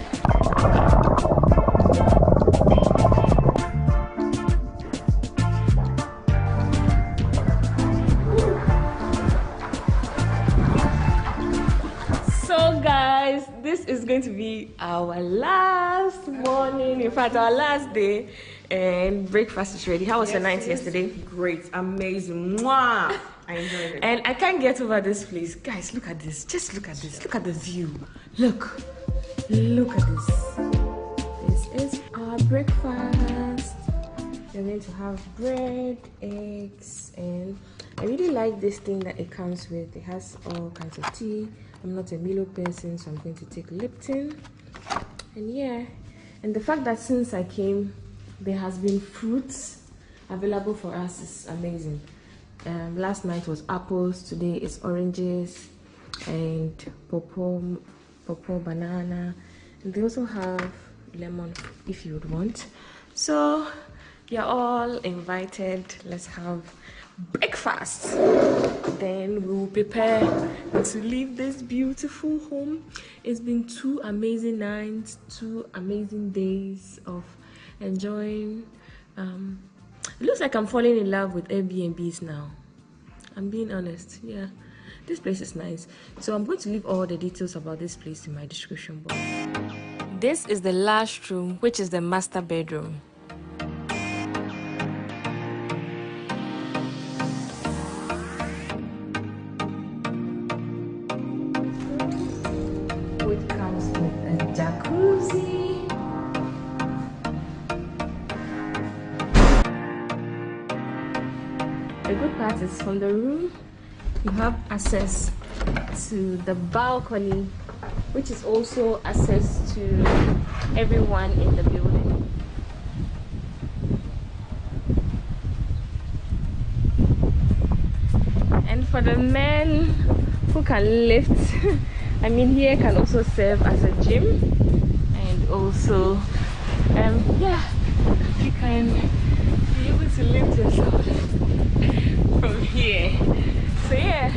So guys, this is going to be our last morning, in fact our last day, and breakfast is ready. How was your night yesterday? Great, amazing. Mwah! I enjoyed it. And I can't get over this place. Guys, look at this. Just look at this. Look at the view. Look at this. This is our breakfast. We're going to have bread, eggs, and I really like this thing that it comes with. It has all kinds of tea. I'm not a Milo person, so I'm going to take Lipton. And yeah, and the fact that since I came, there has been fruits available for us is amazing. Last night was apples, today it's oranges and pawpaw, banana, and they also have lemon if you would want. So you're all invited. Let's have breakfast, then we will prepare to leave this beautiful home. It's been 2 amazing nights, 2 amazing days of enjoying. It looks like I'm falling in love with Airbnbs now. I'm being honest. Yeah, this place is nice. So I'm going to leave all the details about this place in my description box. This is the last room, which is the master bedroom. Which comes with a jacuzzi. The good part is from the room you have access to the balcony, which is also access to everyone in the building. And for the men who can lift, I mean, here can also serve as a gym, and also yeah, you can be able to lift yourself from here. So yeah.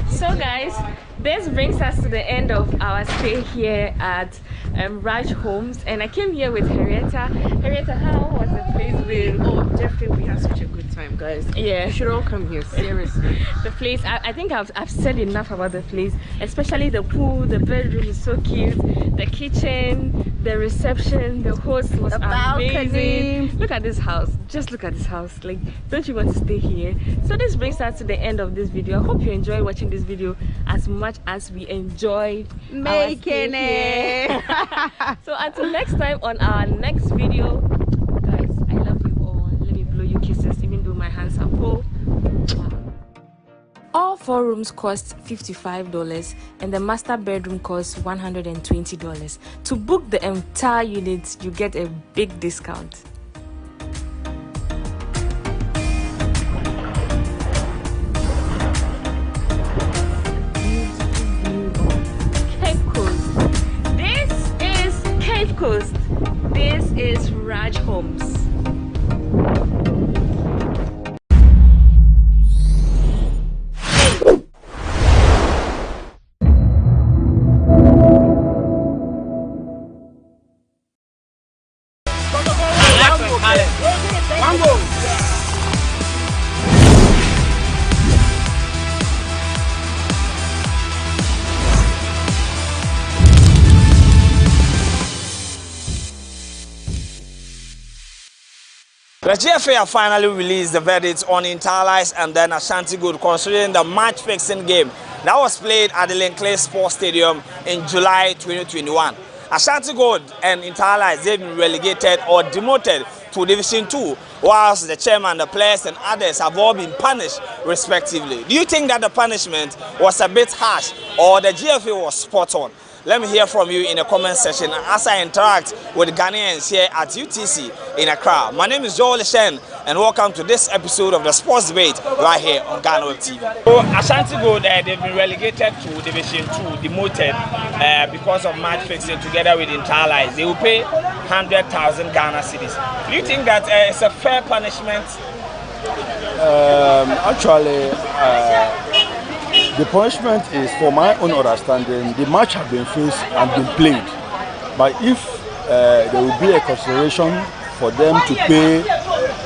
So guys, this brings us to the end of our stay here at Raj Homes, and I came here with Henrietta. Henrietta, how was the place been? Oh, definitely, we had such a good time, guys. Yeah, you should all come here, seriously. The place, I think I've said enough about the place, especially the pool. The bedroom is so cute, the kitchen, the reception, the host was amazing. Look at this house, just look at this house. Like, don't you want to stay here? So this brings us to the end of this video. I hope you enjoy watching this video as much as we enjoyed making it. So until next time, on our next video, 4 rooms cost $55 and the master bedroom costs $120. To book the entire unit, you get a big discount. Coast. This is Raj Homes. The GFA finally released the verdict on Interlice and then Ashanti Gold considering the match-fixing game that was played at the Linkley Sports Stadium in July 2021. Ashanti Gold and Interlice, they've been relegated or demoted to Division 2, whilst the chairman, the players and others have all been punished respectively. Do you think that the punishment was a bit harsh or the GFA was spot on? Let me hear from you in the comment section as I interact with Ghanaians here at UTC in Accra. My name is Joel Shen and welcome to this episode of the Sports Debate right here on GhanaWeb TV. So Ashanti Gold, they've been relegated to Division 2, demoted because of match fixing together with Interlice. They will pay 100,000 Ghana cedis. Do you think that it's a fair punishment? Actually, the punishment is, for my own understanding, the match has been fixed and been played. But if there will be a consideration for them to pay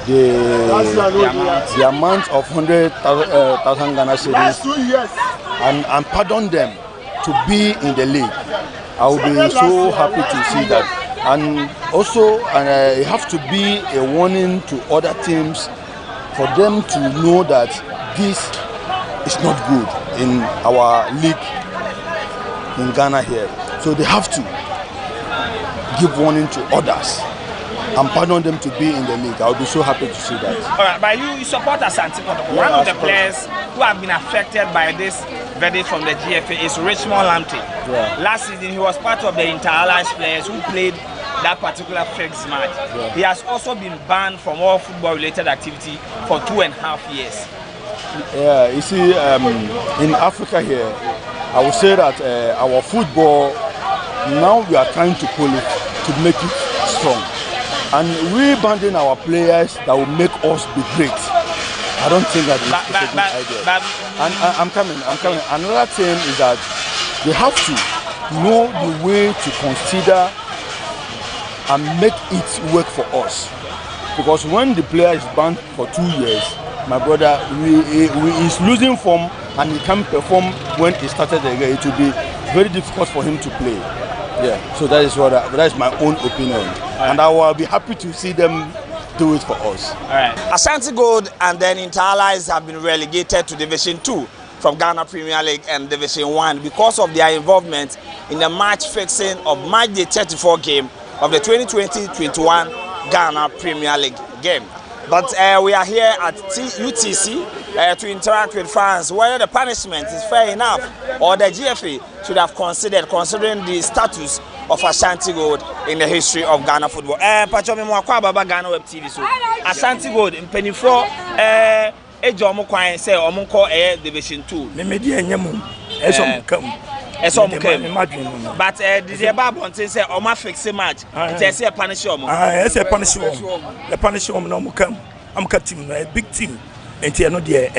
the amount of 100,000 Ghana cedis and pardon them to be in the league, I will be so happy to see that. And also, it has to be a warning to other teams for them to know that this is not good in our league in Ghana here. So they have to give warning to others and pardon them to be in the league. I'll be so happy to see that. All right, but you support Asante. One of the players who have been affected by this verdict from the GFA is Richmond Lamptey. Yeah. Last season, he was part of the Interlice players who played that particular fixed match. Yeah. He has also been banned from all football-related activity for 2.5 years. Yeah, you see, in Africa here, I would say that our football, now we are trying to pull it, to make it strong. And rebranding our players that will make us be great. I don't think that it's a good idea. And I'm coming. Another thing is that they have to know the way to consider and make it work for us. Because when the player is banned for 2 years, my brother, he is losing form and he can't perform when he started again. It will be very difficult for him to play. Yeah, so that is my own opinion. Right. And I will be happy to see them do it for us. All right. Ashanti Gold and then Interlice have been relegated to Division 2 from Ghana Premier League and Division 1 because of their involvement in the match fixing of match day 34 game of the 2020-21 Ghana Premier League game. But we are here at UTC to interact with fans whether the punishment is fair enough or the GFA should have considering the status of Ashanti Gold in the history of Ghana football. Pachomi Mwakwa Baba GhanaWeb TV. So Ashanti Gold in Penny 4 Ejomo Kwan say Omunko Division 2. Memedi enyemu. But the Bible say Oma fix a match. It's a punish you. It's a punish you. The punish you no come. I'm cutting a big team. And you know the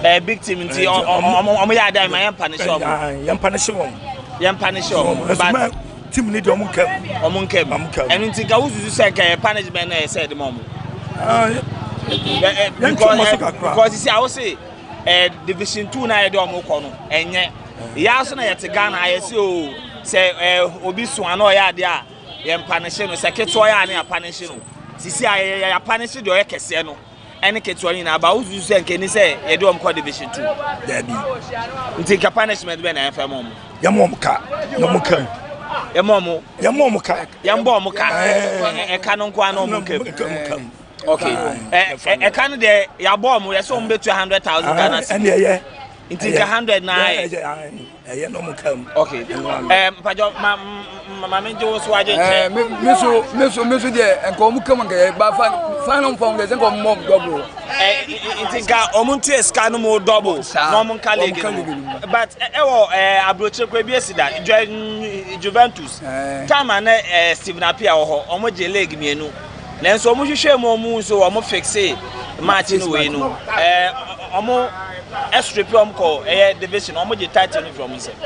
a big team into Omoya my punish you. Yam punish you. Yam punish you. But team need Omunkem. And you think I would say punishment said the moment. Because you see, I will say Division 2 na edo omokono enye ya so na yete Ghana ayesi o se obi so ana o ya de a ye mpanishe no se keto ya na apanishe no sisi ya apanishe de o ye kese no ene keto ni na ba uzu se nke ni se ye de omko Division 2 dabi nti ka punishment be na enfa mom ya mom ka no mo kam ya mom ka ya mbo ka e ka no kwa no mo kam. Okay. Can the ya bomb we so mbe 200,000 Ghana. And yeah. It is 100 now. No more come. Okay. Pajo, my Joe Swaje. Miss there, and come and get by final form, there's a mom double. It is got Omuntu Escano double, normal colleague. But I brought you that Juventus. Time and Stephen Apia or Omoje leg me. Then so much share more moon so I'm fixe Martin Wayno. Omo extra call division, Omoje title from himself.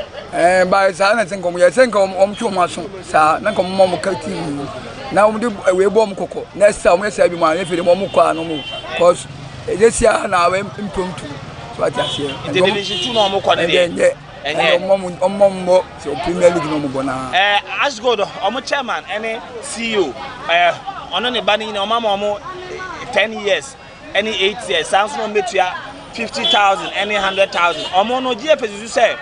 By Sana think I think two months, sir, Nankom Momo Curtin. Now we bomb cocoa. Next time we say, man, if you want no more, because this year now I'm impromptu. What I say, the division 2 normal quantity. And mom, so Premier League no more. As good, Omo chairman, any CEO, on any banning in Omo 10 years, any 8 years, sounds no metia 50,000, any 100,000. Omo no GFS, you say,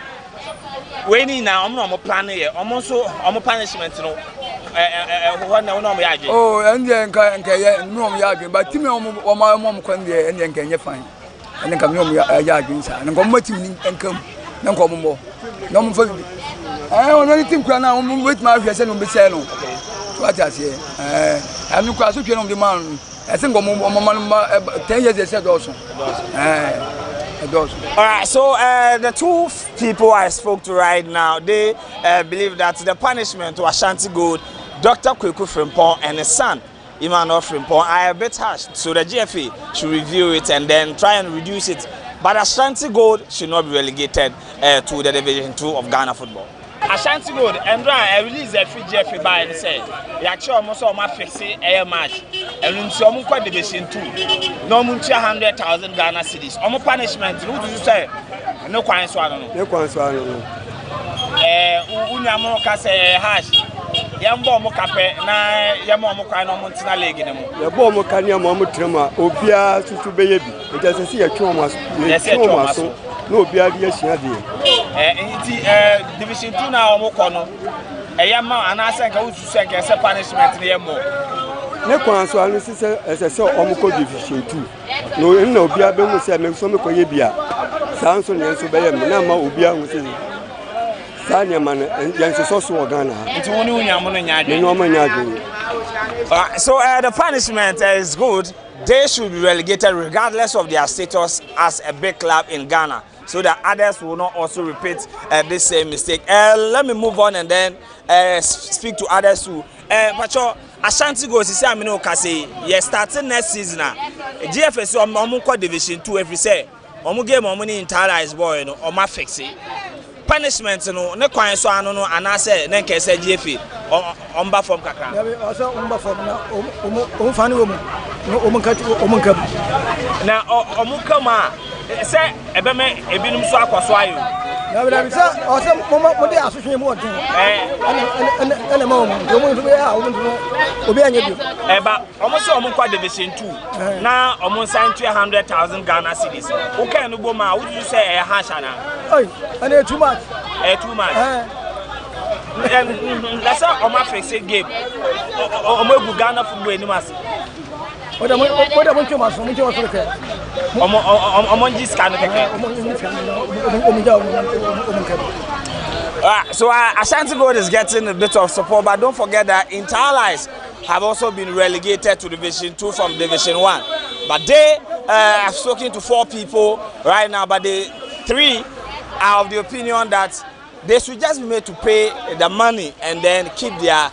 when now I'm not planning here, almost so punishment, no. Oh, and then no yard, but Timmy or my mom can there and then can you find. And then come yard inside and go much and come. No come more. No more. I only think now with my person will be saying, what I say. I'm not quite on the man. I think 10 years they said also. Alright, so the two people I spoke to right now, they believe that the punishment to Ashanti Gold, Dr. Kweku Frimpong and his son, Emmanuel Frimpong, are a bit harsh. So the GFA should review it and then try and reduce it. But Ashanti Gold should not be relegated to the Division 2 of Ghana football. Ashanti Gold, and I release a free GFA by and say, the actual almost all my fixing a match. And in some Division 2, no more 100,000 Ghana cedis. Almost punishment, who do you say? No coin swallow. No coin swallow. Unyamoka say hash. Yambo Mokape, na Yamo Kano Montina Leg in them. The bomb can Yamu Trema, Obia to baby. It doesn't see a trauma. No, be a Division 2 now, Mokono. A Yama and I think I would say as a punishment near more. Nequan so as I saw Omoko Division 2. No, be a bemo say, make some Koyabia. Samson and Sobey, Nama Ubia was Sanya man and Yansis also Ghana. It's only so the punishment is good. They should be relegated regardless of their status as a big club in Ghana, so that others will not also repeat this same mistake. Let me move on and then speak to others too. Pacho, Ashanti Gold, Amino Kase, yes, starting next season. GFS or Division 2 every say, game money in Tara boy, or my fixie. Punishment no ne kwan so anu no anase ne nke se GFA omba form kakra also omba form na omfani wo mu no omunka na omunka ma se ebeme ebinum so akwaso ayo na bela bisa also mo de asoswe mu odin ene ma omu so ya omu obi anya bi eba omo so omunkwa Division 2 na omo sign 100,000 Ghana cedis o kan no bo ma wo you say hasha na oi ane too much too much let's say omo fix game omo gu Ghana football animas oda mo choma so ke omo jiska no keke so Ashanti Gold is getting a bit of support, but don't forget that Interallies have also been relegated to Division 2 from Division 1. But they have spoken to 4 people right now, but the 3 are of the opinion that they should just be made to pay the money and then keep their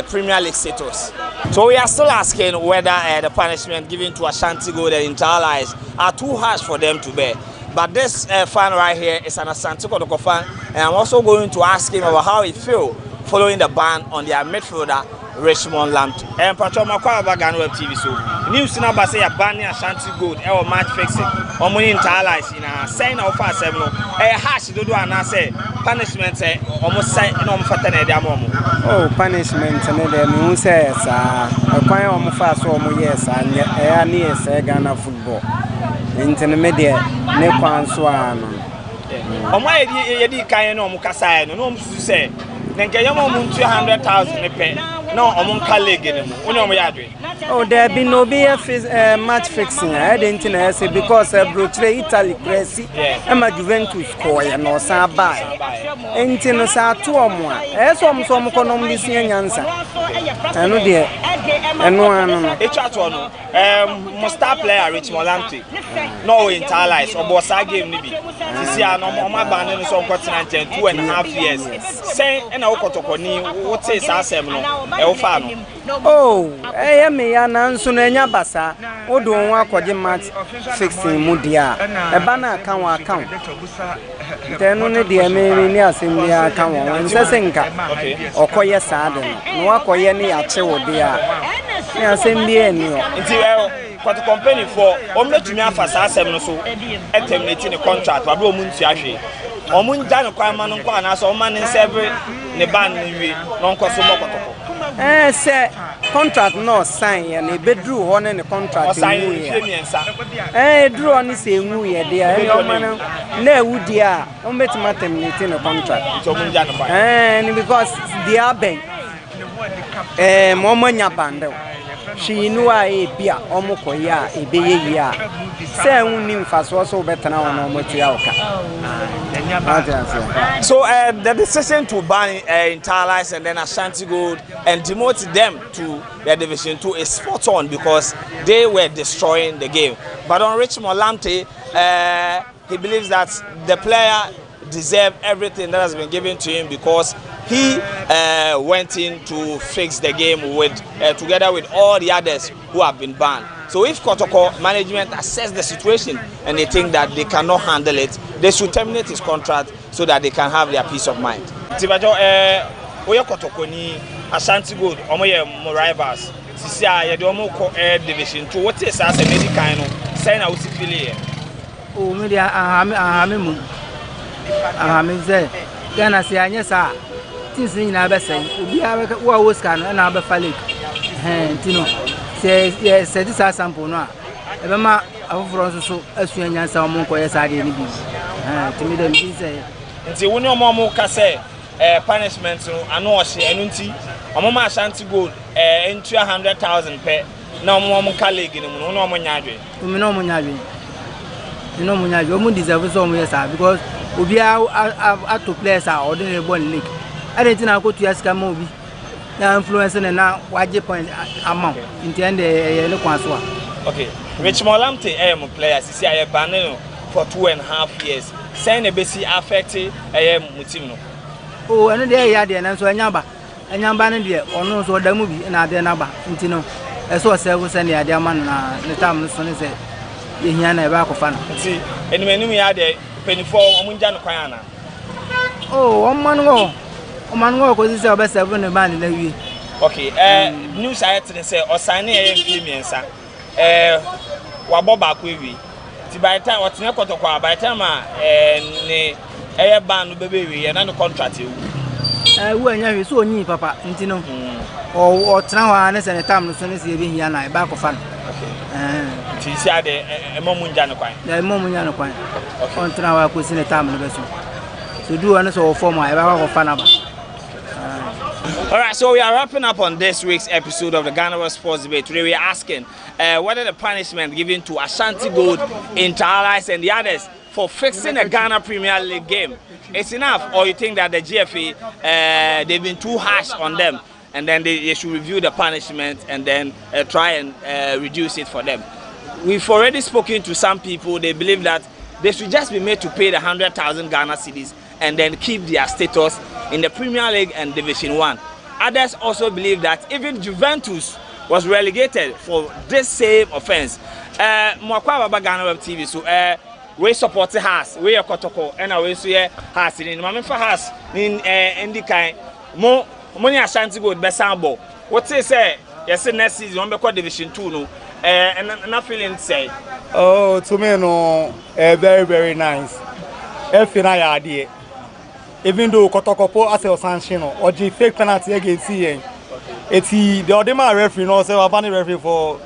Premier League status. So we are still asking whether the punishment given to Ashanti Gold and Interallies are too harsh for them to bear. But this fan right here is an Asante Kotoko fan, and I'm also going to ask him about how he feels following the ban on their midfielder Richmond Lamptey. And Patrick Makwa about GhanaWeb TV. So news number say a banning Ashanti Gold or match fixing or money Interallies in a sign of fast 7. Hash do and I say punishment almost say no fatane de amomo. Oh, punishment and then who says a quite almost fast or yes, and near Ghana football. Intermediate Nepal Swan. On my idea, Kayan or Mukasai, no one to say, then Kayamo 200,000 a pay. no among colleague anymore. Oh, there be no be a match fixing. I didn't say because brochure Italy crazy. I'm a Juventus score and no Saba. Ain't no sa 2 or more. As some economy answer. I know dear. And one star player Rich Molante. No entire lives or boss I gave me. This year no my band so continent 2.5 years. Say and I'll what says Elfano. Oh, I am a Nansunanya Bassa, or do one quadrant match fixing Mudia, a banner account. Then only the American assembly account and Sasenka or Koya Saden, no Koyani Achewo dear. Assembly and what the company for only to me for 7 so terminating the contract, but no moon Siashi. Omun Jan Quaman on Quan as all man in several Neban non Cosomo. Say contract no sign and a bedroom on the contract. Drew on the same way, dear. No, would dear, on bet terminating a contract. And because the Abbey, Momania Bando. She knew I be a Omokoya, a beya. Say, only fast was so better now on Motiauka. So, the decision to ban Interlice and then Ashanti Gold and demote them to their Division 2 is spot on because they were destroying the game. But on Rich Molante, he believes that the player deserves everything that has been given to him because he went in to fix the game with together with all the others who have been banned. So if Kotoko management assess the situation and they think that they cannot handle it, they should terminate his contract so that they can have their peace of mind. Tibajo, Oyo Kotoko ni Ashanti Gold, omoye mo rivals. Sisi a ye de omo ko Division 2. What is as a medical no? Say na usi feel here. Oh, me dia ahame say Ghana say anya sa things ni na be say obi a wo woska no na be falik tino say this sample no e be ma afoforo so asu anya sa omo ko yesa de ni bi timi dem bi say nti woni omo ka say punishment no ano o hye enu nti omo ma Ashanti Gold into 100,000 per na omo ka league ni mu no omo nya adwe mi no omo nya adwe mi no omo nya adwe omo deserve so omo yesa because obi a to players are ordinary born league. I didn't go to ask a movie. The influence and now wajib point amount in the end look once. Okay. Rich Molante players see I banned for 2.5 years. Saying a basic affected Mutino. Oh, and there ya and so anyaba. And I'm banning there or no so the movie and other number. Intino. I saw several sending a dear man the time son said. Yana back of fun. See, and when we are there. 24 Omunjano Kayana. Oh, one man go because it's our best ever in the band in the week. Okay, news I had to say, or signing a female, sir. Waboba Quivi. By the time what's not by the time a band baby and another contract. When you so neat, Papa, Intino. Or Trawanes and a time as soon as you've been here, back of fun. She said a Momunjano Quine. The Momunjano Quine. On Trawa was in a time of the vessel. So do an so for my Fanaba. Alright, so we are wrapping up on this week's episode of the GhanaWeb Sports Debate. Today we are asking whether the punishment given to Ashanti Gold, Interlice and the others for fixing a Ghana Premier League game is enough, or you think that the GFA they've been too harsh on them and then they should review the punishment and then try and reduce it for them. We've already spoken to some people. They believe that they should just be made to pay the 100,000 Ghana cedis and then keep their status in the Premier League and Division 1. Others also believe that even Juventus was relegated for this same offense. Mwakwa baba GhanaWeb TV, so we support us, we are Kotoko, and we say has in Mamifa has in the kind more money Ashanti Gold Besambo. What they say, yes, next season, we Division 2 no. And not feeling say. Oh, to me, no, very, very nice. idea. Even though Kotokopo as a sanction or G fake penalty against CN, it's the ordinary referee, no, so I've referee for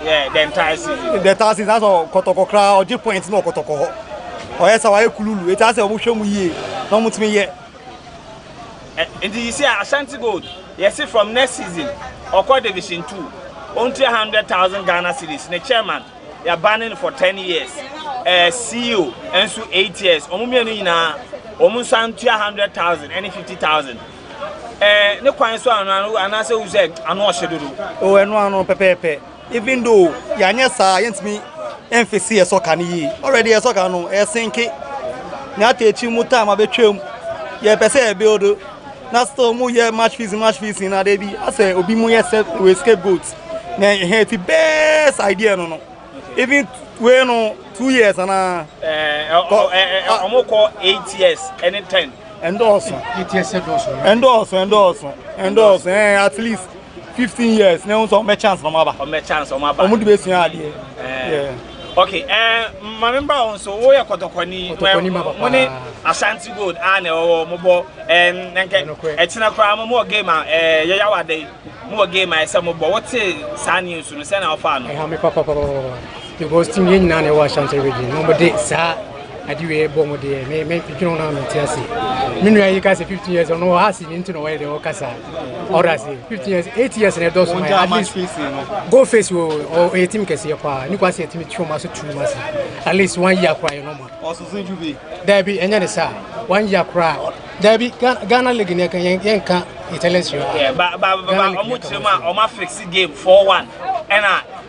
the entire season. The entire season, that's all Kotoko crowd or G points, no Kotoko. Or else I Kulu, it has a motion we no much me yet. And you see, Ashanti Gold, Yes, from next season, or Division 2, only 100,000 Ghana cedis. The chairman, they are banning for 10 years. CEO, and so 8 years. Almost 100,000, any 50,000. No point so and I say, who said, I know what oh, and one pepe. Even though Yanyasa against me, emphasis a soccer already a soccer no, a sinky. Not a chimuta, my betrum. Yeah, per se, build. Not still more match fees in a baby. I say, Obi Moya with scapegoats. Now, he had the best idea, no. Even when no 2 years and I'm call 8 years, any 10. Endorsement. 8 years endorsement. At least 15 years. Now, so my chance from Abba. My chance on my back. Yeah. Okay, my member also, we are Kotokoni, money, Ashanti Gold, and Mobo, and Etina Crama, more gamer, Yawa Day, more gamer, some of what's it, Sani, to send our fan. I have a papa. The ghost in Yan and Ashanti region, nobody, sir. I do a bomb day, make you know, I'm Tessie. Meanwhile, you guys 15 years or no, asking into where the Okasa. Or I say 15 years, 8 years, and a dozen at least go face you or a team can see a car. You can see a team 2 months or 2 months. At least 1 year cry no more. Also, since you be there be any sir, 1 year cry. There be Ghana League Yanka, it tells you. Yeah, but I'm fixing game 4-1. And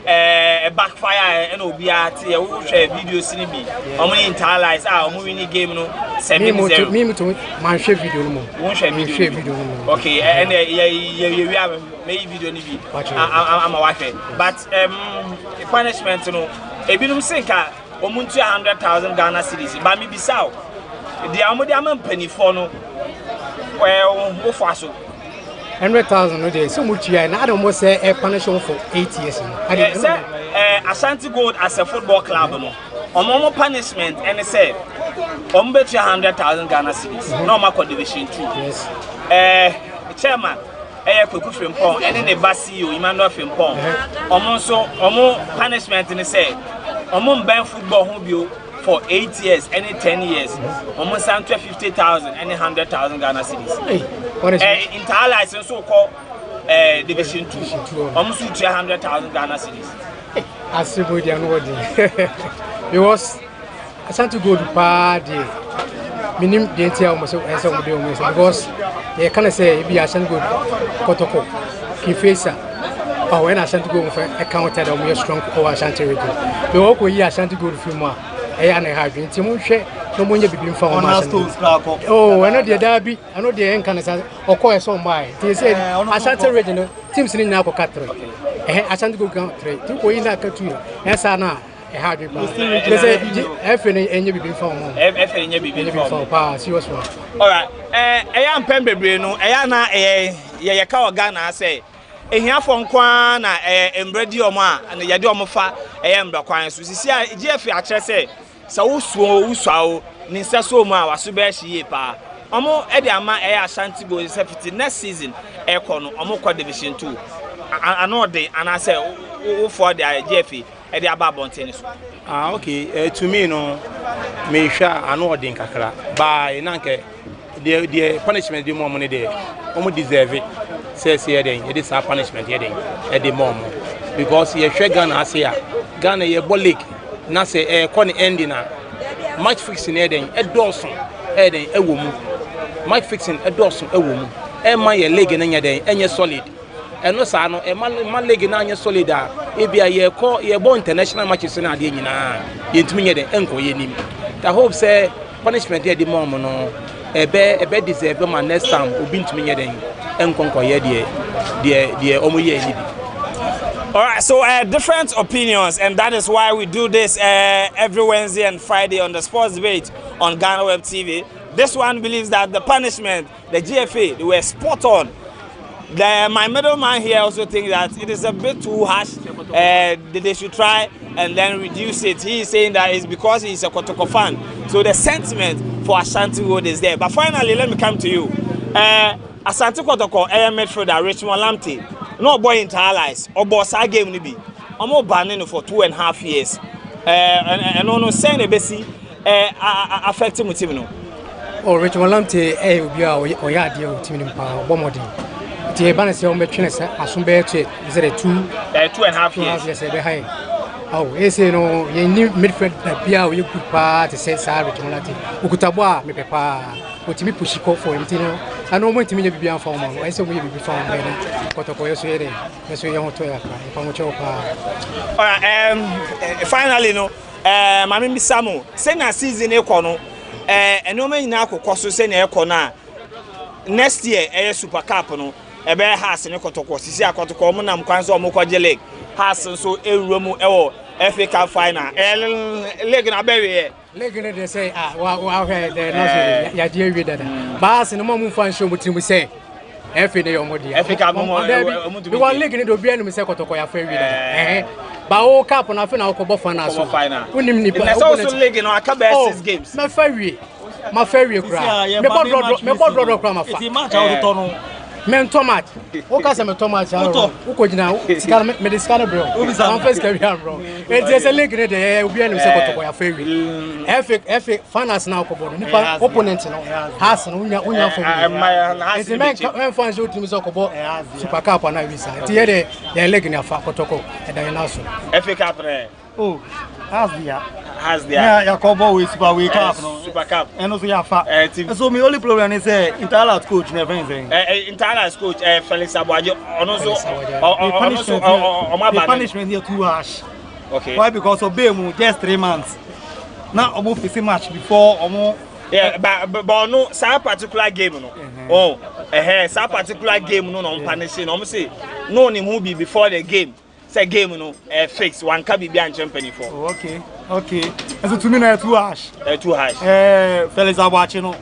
a backfire and OBRT, a video cinema. I'm internalize our movie game no 7-0. Me to my share video no. Won't share video no. Okay, and you have made video ni bi. I'm a wife. But punishment no. Ebinum senka omuntu 100,000 Ghana cedis. Ba mi bisao. The amodiam penny for no. Well, wo faso. 100,000 no day. So much and I don't almost say a punishment for 8 years. I say Ashanti Gold as a football club no. Omo punishment and say bet 100,000 Ghana cedis. No more division 2. Yes. Chairman Kweku Frimpong and the CEO Emmanuel Frimpong. Omo punishment and say ban football home for 8 years, any 10 years, almost 50,000, any 100,000 Ghana cedis. Entire license so called Division 2, almost 200,000 Ghana cedis. I see what you know. It was I sent to go to party. Minim didn't tell me so as some of them because they can say be I sent go Kotoko, Kifesa. Or when I sent to go for a counter of your strong or Ashanti region. The walk where you sent to go to Fuma. And I have been Timushe, no one been found. Oh, I know the Derby, I know the Encanas or call us on by. They said, Ashanti region, Tim's in Nako Catray. I sent to go country, to go in that country. Yes, I know. I had it. They said, F and you been found. F and you been found. She was one. All right. I am Pembe Breno, Ayana, Yakawa Ghana, say. Here from Kwana, embredi oma, and the Yadomofa, Kwan. So, see, GF actually say, so Uswao, Nisa Soma, Wasubeshi Yepa. Omo Ediama Ashanti Gold is next season, Econo, Omo Division 2. I know they, and I say, for the GF, Eddie Ababon tennis. Ah, okay, to me, no, me sure I know Dinkakra, by Nanke, the punishment, the more money there, almost deserve it. Says here then it is a punishment here then at the moment because you share Ghana here Ghana ye bolik na say corner ending match fixing here then a dozen then a woman match fixing a dozen a woman my leg in any solid and no sano a man leg in any solid it be a year call ye born international matches in a day into me the uncle ye I hope say punishment here the moment no a bed deserve my next time will be to me then. Alright, so different opinions, and that is why we do this every Wednesday and Friday on the Sports Debate on GhanaWeb TV. This one believes that the punishment, the GFA, they were spot on. My middleman here also thinks that it is a bit too harsh. They should try and then reduce it. He is saying that it's because he's a Kotoko fan. So the sentiment for Ashanti Gold is there. But finally, let me come to you. Asante Kotoko midfielder Richmond Lamptey no boy into allies or boss our game nibi omo banning for 2.5 years and no saying the besi affecting with him no. Oh, Richmond Lamptey obi a o ya de o team pa bomodi The balance on the trainers as soon as it is a 2.5 years. Oh, yes, you know, you need midfield Pia, you could part to say sorry to Mulati. Ukutabwa, me papa, what me push for him, I know when to me be for one. I said we be found by Kotokoyo Sweden. That's where you want to finally, no, Mammy Samu, send a season econo, and no man now could cost send a corner. Next year, a super cup, no, a bear has in a Kotoko, Sisia Kotoko, Monam Kwanzo Mokoje Lake, has so a room FA Cup final. Leg in a berry. Leg in they say, wow, they're not dear with that. Bass and the moment fun show what we say. FA Cup, we want leg in the Bian, Mr. Kotokoya Ferry. Bao Cup and I feel our Cobo final. There's also leg in our Cabas games. My ferry cry. Me bought grammar. It's a match out of the tunnel. Men tomat. Oka se me tomat. Uko jina. Sikana me discard bro. I'm first career bro. It's a link in there. We be able to say Kotokoya ferry. FA finals now Kobo. Nipa opponent no. Has no unya ferry. It's a man fans show team so Kobo. Super Cup na visa. It's here the leg in afa Kotoko. And then also. FA Cup there. Oh, has there. Yeah, Kobo with Super Cup no. Super Cup. And also ya fa. So my only problem is internal coach never anything. Internal coach Felix Abwajo the punishment here too harsh. Okay. Why? Because obey mu just 3 months. Now almost 50 match before almost. Yeah, but no, some particular game no. Oh, some particular game no punishing. Almost say no ni who be before the game. Say game no fix one can be behind champion for. Oh, okay. And so to me no too harsh. Too harsh. Felix Abwajo no.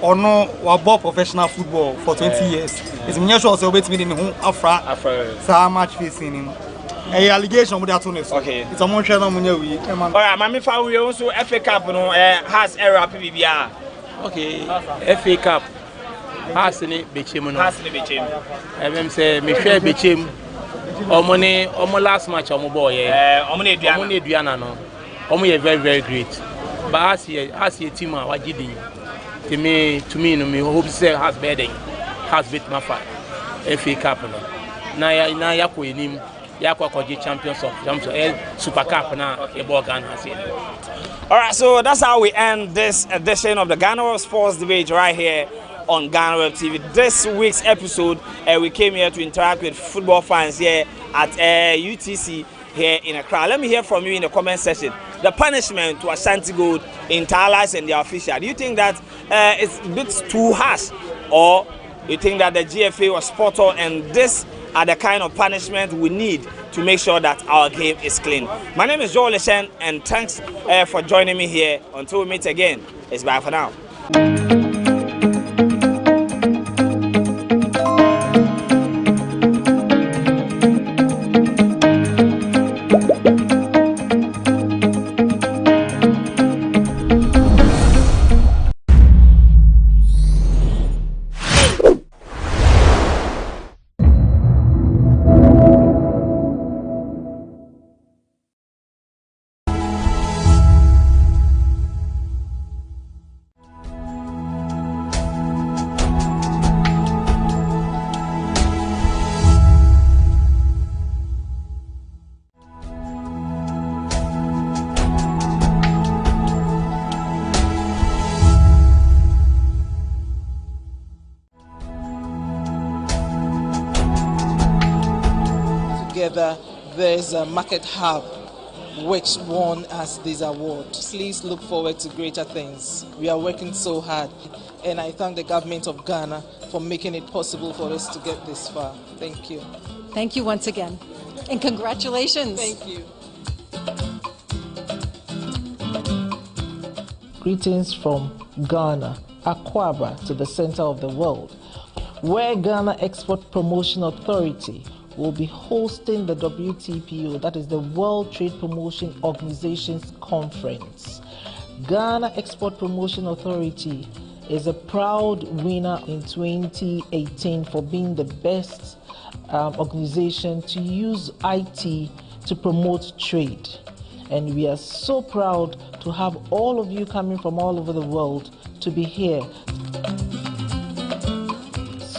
Or no, we bought professional football for 20 years. It's me sure so wait me in who Afra. So much facing him. Allegation with that one. Okay. It's a more channel money we. Alright, Mami Fa we also FA Cup no has error PBBR. Okay. FA Cup has ni Bechem no. Has ni Bechem. Em say me share Bechem. Omo last match omo boy yeah. Omo ne Eduana no. Omo ye very great. But as a team a wagidi. To me, no me hope say has bedding, has beat my fight. FA Cup no. Na ya ko enim, ya ko champions of Super Cup na e ball Ghana has here. All right, so that's how we end this edition of the GhanaWeb Sports Debate right here on GhanaWeb TV. This week's episode, we came here to interact with football fans here at UTC here in Accra. Let me hear from you in the comment section. The punishment to Ashanti Gold in Talas and the official. Do you think that it's a bit too harsh, or you think that the GFA was spot on and this are the kind of punishment we need to make sure that our game is clean? My name is Joel Leshen, and thanks for joining me here. Until we meet again, it's bye for now. There's a market hub which won us this award. Please look forward to greater things. We are working so hard, and I thank the government of Ghana for making it possible for us to get this far. Thank you. Thank you once again, and congratulations. Thank you. Greetings from Ghana, Akwaba, to the center of the world, where Ghana Export Promotion Authority will be hosting the WTPO, that is the World Trade Promotion Organization's conference. Ghana Export Promotion Authority is a proud winner in 2018 for being the best organization to use IT to promote trade. And we are so proud to have all of you coming from all over the world to be here.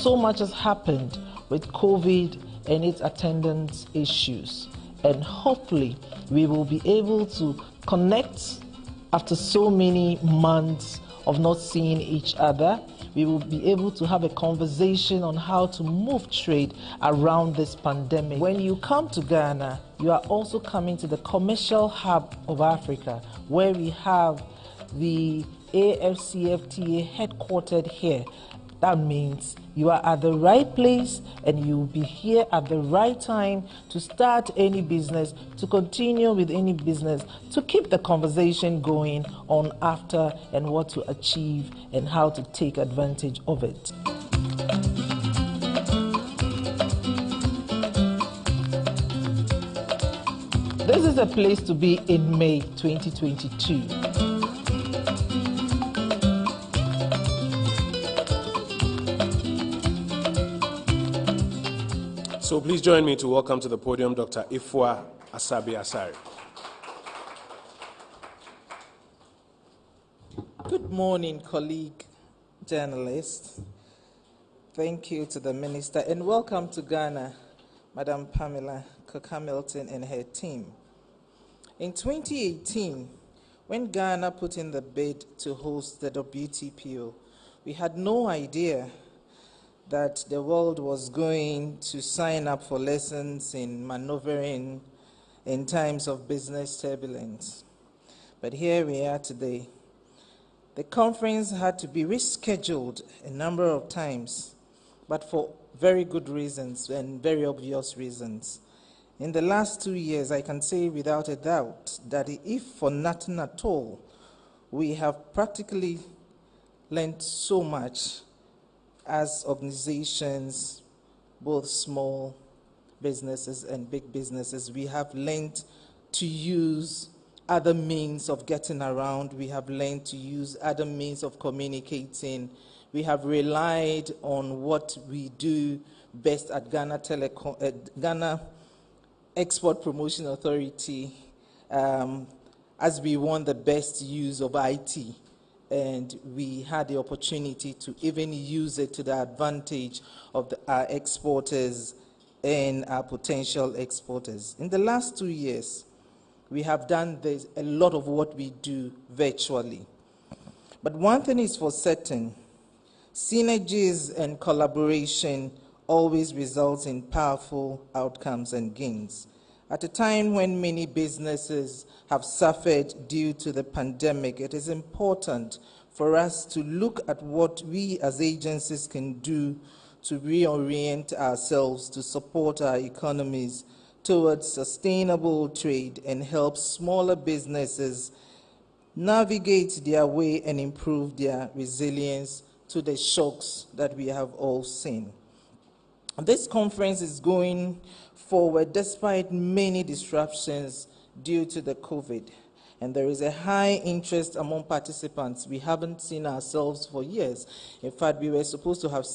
so much has happened with COVID and its attendant issues. And hopefully we will be able to connect after so many months of not seeing each other. We will be able to have a conversation on how to move trade around this pandemic. When you come to Ghana, you are also coming to the commercial hub of Africa, where we have the AFCFTA headquartered here. That means you are at the right place and you will be here at the right time to start any business, to continue with any business, to keep the conversation going on after and what to achieve and how to take advantage of it. This is a place to be in May 2022. So please join me to welcome to the podium Dr. Ifua Asabi-Asare. Good morning, colleague journalists. Thank you to the Minister and welcome to Ghana, Madam Pamela Cook-Hamilton and her team. In 2018, when Ghana put in the bid to host the WTPO, we had no idea that the world was going to sign up for lessons in maneuvering in times of business turbulence. But here we are today. The conference had to be rescheduled a number of times, but for very good reasons and very obvious reasons. In the last 2 years, I can say without a doubt that if for nothing at all, we have practically learned so much as organizations, both small businesses and big businesses. We have learned to use other means of getting around. We have learned to use other means of communicating. We have relied on what we do best at Ghana Export Promotion Authority, as we want the best use of IT. And we had the opportunity to even use it to the advantage of our exporters and our potential exporters. In the last 2 years, we have done a lot of what we do virtually. But one thing is for certain, synergies and collaboration always results in powerful outcomes and gains. At a time when many businesses have suffered due to the pandemic, it is important for us to look at what we as agencies can do to reorient ourselves to support our economies towards sustainable trade and help smaller businesses navigate their way and improve their resilience to the shocks that we have all seen. This conference is going forward despite many disruptions due to the COVID. And there is a high interest among participants. We haven't seen ourselves for years. In fact, we were supposed to have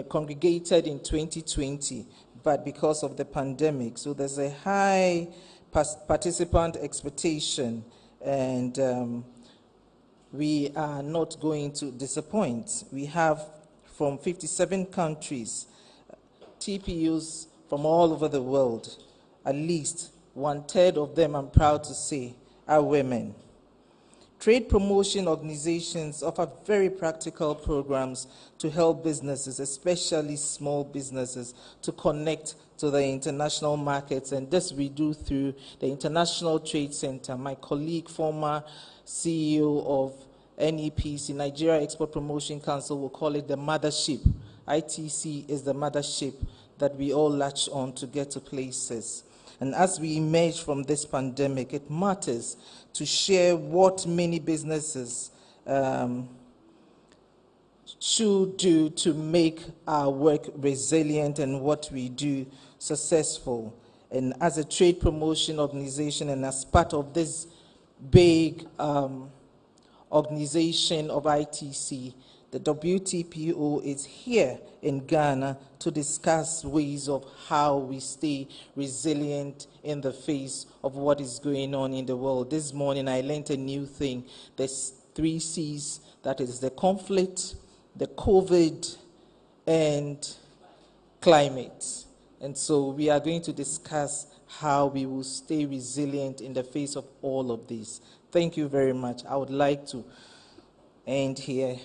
congregated in 2020, but because of the pandemic. So there's a high participant expectation, and we are not going to disappoint. We have from 57 countries, TPUs from all over the world. At least 1/3 of them, I'm proud to say, are women. Trade promotion organizations offer very practical programs to help businesses, especially small businesses, to connect to the international markets, and this we do through the International Trade Center. My colleague, former CEO of NEPC, Nigeria Export Promotion Council, will call it the mothership. ITC is the mothership that we all latch on to get to places. And as we emerge from this pandemic, it matters to share what many businesses should do to make our work resilient and what we do successful. And as a trade promotion organization and as part of this big organization of ITC, the WTPO is here in Ghana to discuss ways of how we stay resilient in the face of what is going on in the world. This morning I learned a new thing. There's 3 C's, that is the conflict, the COVID, and climate. And so we are going to discuss how we will stay resilient in the face of all of this. Thank you very much. I would like to end here.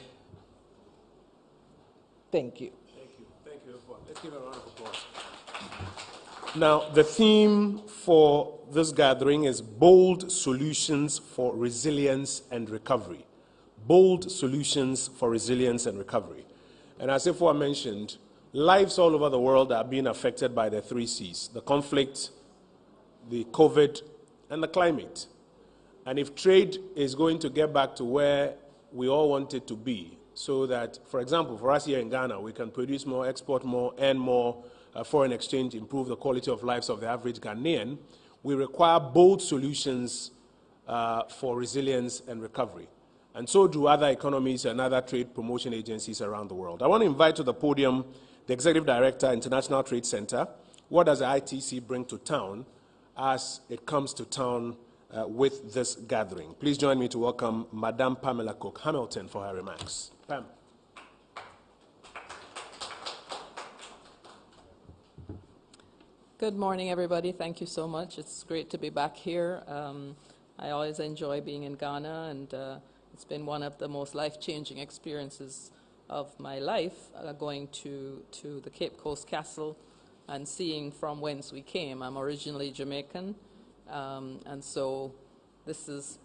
Thank you. Thank you. Thank you, everyone. Let's give a round of applause. Now, the theme for this gathering is Bold Solutions for Resilience and Recovery. Bold Solutions for Resilience and Recovery. And as before mentioned, lives all over the world are being affected by the 3 Cs, the conflict, the COVID, and the climate. And if trade is going to get back to where we all want it to be, so that, for example, for us here in Ghana, we can produce more, export more, earn more, foreign exchange, improve the quality of lives of the average Ghanaian, we require bold solutions for resilience and recovery. And so do other economies and other trade promotion agencies around the world. I want to invite to the podium the Executive Director, International Trade Center. What does the ITC bring to town as it comes to town with this gathering? Please join me to welcome Madame Pamela Cook-Hamilton for her remarks. Pam. Good morning, everybody. Thank you so much. It's great to be back here. I always enjoy being in Ghana, and it's been one of the most life-changing experiences of my life, going to the Cape Coast Castle and seeing from whence we came. I'm originally Jamaican, and so this is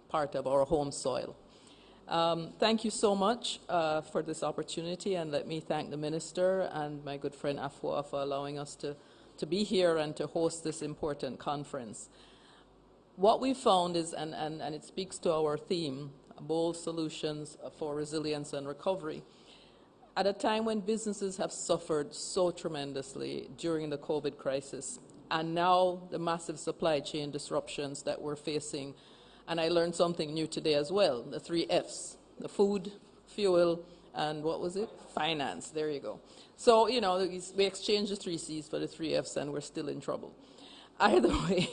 part of our home soil. Thank you so much for this opportunity, and let me thank the Minister and my good friend Afua for allowing us to be here and to host this important conference. What we found is, and it speaks to our theme, bold solutions for resilience and recovery. At a time when businesses have suffered so tremendously during the COVID crisis, and now the massive supply chain disruptions that we're facing, and I learned something new today as well, the 3 Fs, the food, fuel, and what was it? Finance, there you go. So, you know, we exchanged the 3 Cs for the 3 Fs and we're still in trouble. Either way,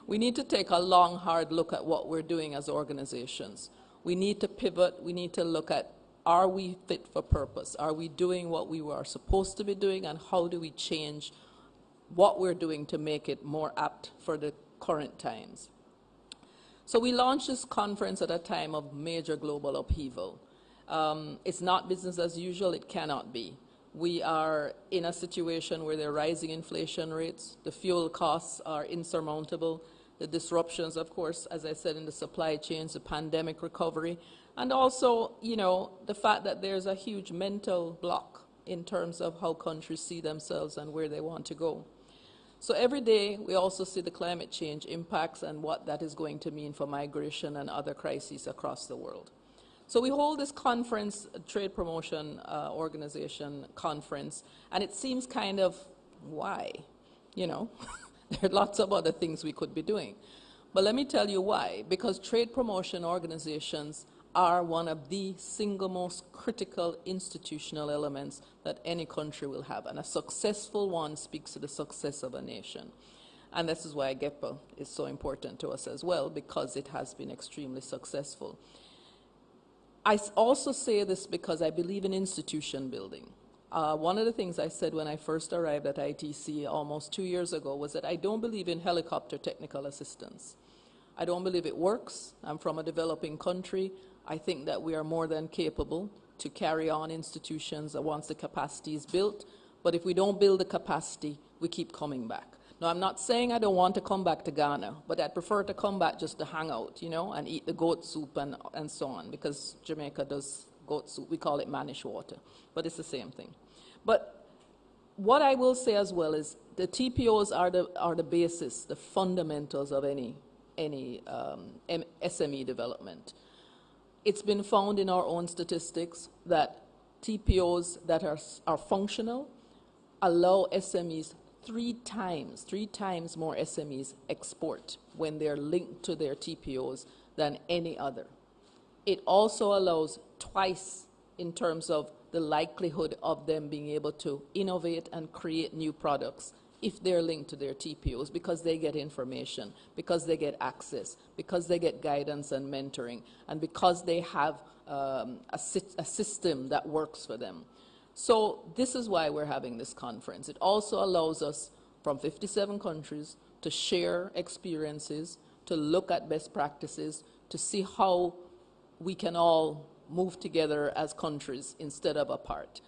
we need to take a long, hard look at what we're doing as organizations. We need to pivot. We need to look at, are we fit for purpose? Are we doing what we are supposed to be doing, and how do we change what we're doing to make it more apt for the current times? So we launched this conference at a time of major global upheaval. It's not business as usual. It cannot be. We are in a situation where there are rising inflation rates. The fuel costs are insurmountable. The disruptions, of course, as I said, in the supply chains, the pandemic recovery, and also, you know, the fact that there's a huge mental block in terms of how countries see themselves and where they want to go. So every day, we also see the climate change impacts and what that is going to mean for migration and other crises across the world. So we hold this conference, Trade Promotion Organization conference, and it seems kind of, why? You know, there are lots of other things we could be doing. But let me tell you why. Because trade promotion organizations are one of the single most critical institutional elements that any country will have. And a successful one speaks to the success of a nation. And this is why GEPA is so important to us as well, because it has been extremely successful. I also say this because I believe in institution building. One of the things I said when I first arrived at ITC almost 2 years ago was that I don't believe in helicopter technical assistance. I don't believe it works. I'm from a developing country. I think that we are more than capable to carry on institutions once the capacity is built. But if we don't build the capacity, we keep coming back. Now, I'm not saying I don't want to come back to Ghana, but I'd prefer to come back just to hang out, you know, and eat the goat soup and so on, because Jamaica does goat soup. We call it manish water, but it's the same thing. But what I will say as well is the TPOs are the basis, the fundamentals of any SME development. It's been found in our own statistics that TPOs that are functional allow SMEs three times more SMEs export when they're linked to their TPOs than any other. It also allows twice in terms of the likelihood of them being able to innovate and create new products if they're linked to their TPOs, because they get information, because they get access, because they get guidance and mentoring, and because they have a system that works for them. So this is why we're having this conference. It also allows us from 57 countries to share experiences, to look at best practices, to see how we can all move together as countries instead of apart.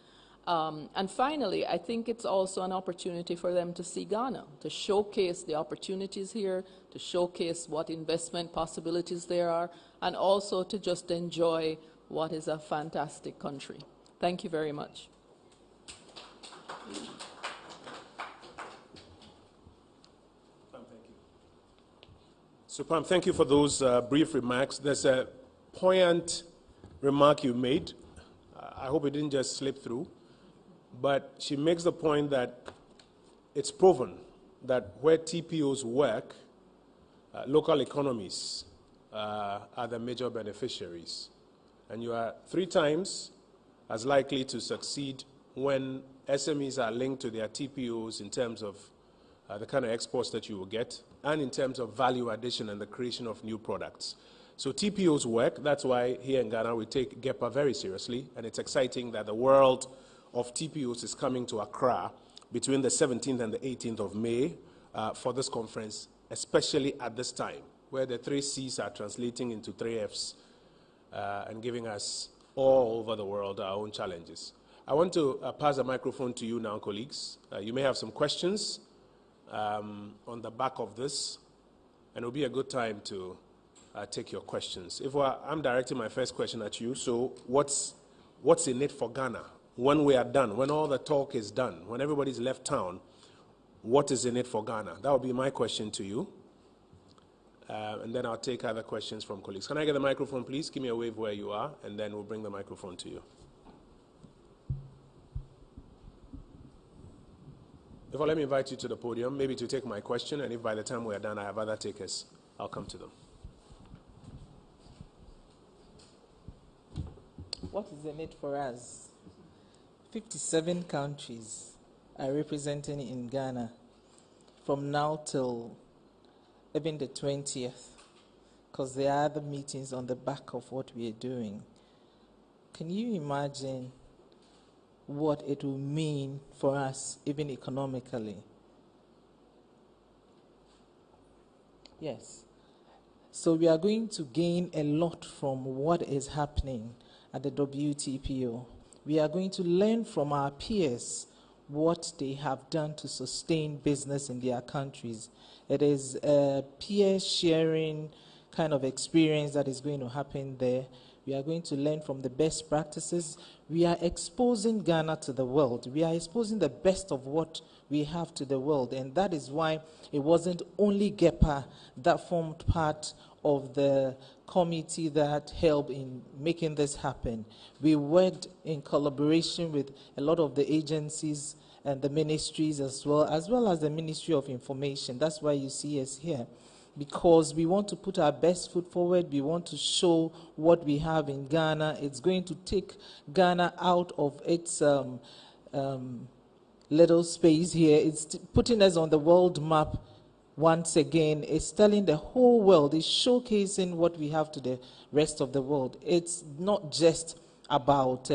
And finally, I think it's also an opportunity for them to see Ghana, to showcase the opportunities here, to showcase what investment possibilities there are, and also to just enjoy what is a fantastic country. Thank you very much. So, Pam, thank you for those brief remarks. There's a poignant remark you made. I hope it didn't just slip through. But she makes the point that it's proven that where TPOs work, local economies are the major beneficiaries. And you are 3 times as likely to succeed when SMEs are linked to their TPOs in terms of the kind of exports that you will get, and in terms of value addition and the creation of new products. So TPOs work. That's why here in Ghana we take GEPA very seriously, and it's exciting that the world of TPOs is coming to Accra between the 17th and the 18th of May for this conference, especially at this time, where the 3 C's are translating into 3 F's and giving us all over the world our own challenges. I want to pass the microphone to you now, colleagues. You may have some questions on the back of this, and it'll be a good time to take your questions. I'm directing my first question at you, so what's in it for Ghana? When we are done, when all the talk is done, when everybody's left town, what is in it for Ghana? That would be my question to you. And then I'll take other questions from colleagues. Can I get the microphone, please? Give me a wave where you are, and then we'll bring the microphone to you. Let me invite you to the podium, maybe to take my question, and if by the time we are done I have other takers, I'll come to them. What is in it for us? 57 countries are represented in Ghana from now till even the 20th, because there are other meetings on the back of what we are doing. Can you imagine what it will mean for us, even economically? Yes. So we are going to gain a lot from what is happening at the WTPO. We are going to learn from our peers what they have done to sustain business in their countries. It is a peer sharing kind of experience that is going to happen there. We are going to learn from the best practices. We are exposing Ghana to the world. We are exposing the best of what we have to the world. And that is why it wasn't only GEPA that formed part of the committee that helped in making this happen. We worked in collaboration with a lot of the agencies and the ministries as well as the Ministry of Information. That's why you see us here, because we want to put our best foot forward. We want to show what we have in Ghana. It's going to take Ghana out of its little space here. It's putting us on the world map once again. It's telling the whole world, it's showcasing what we have to the rest of the world. It's not just about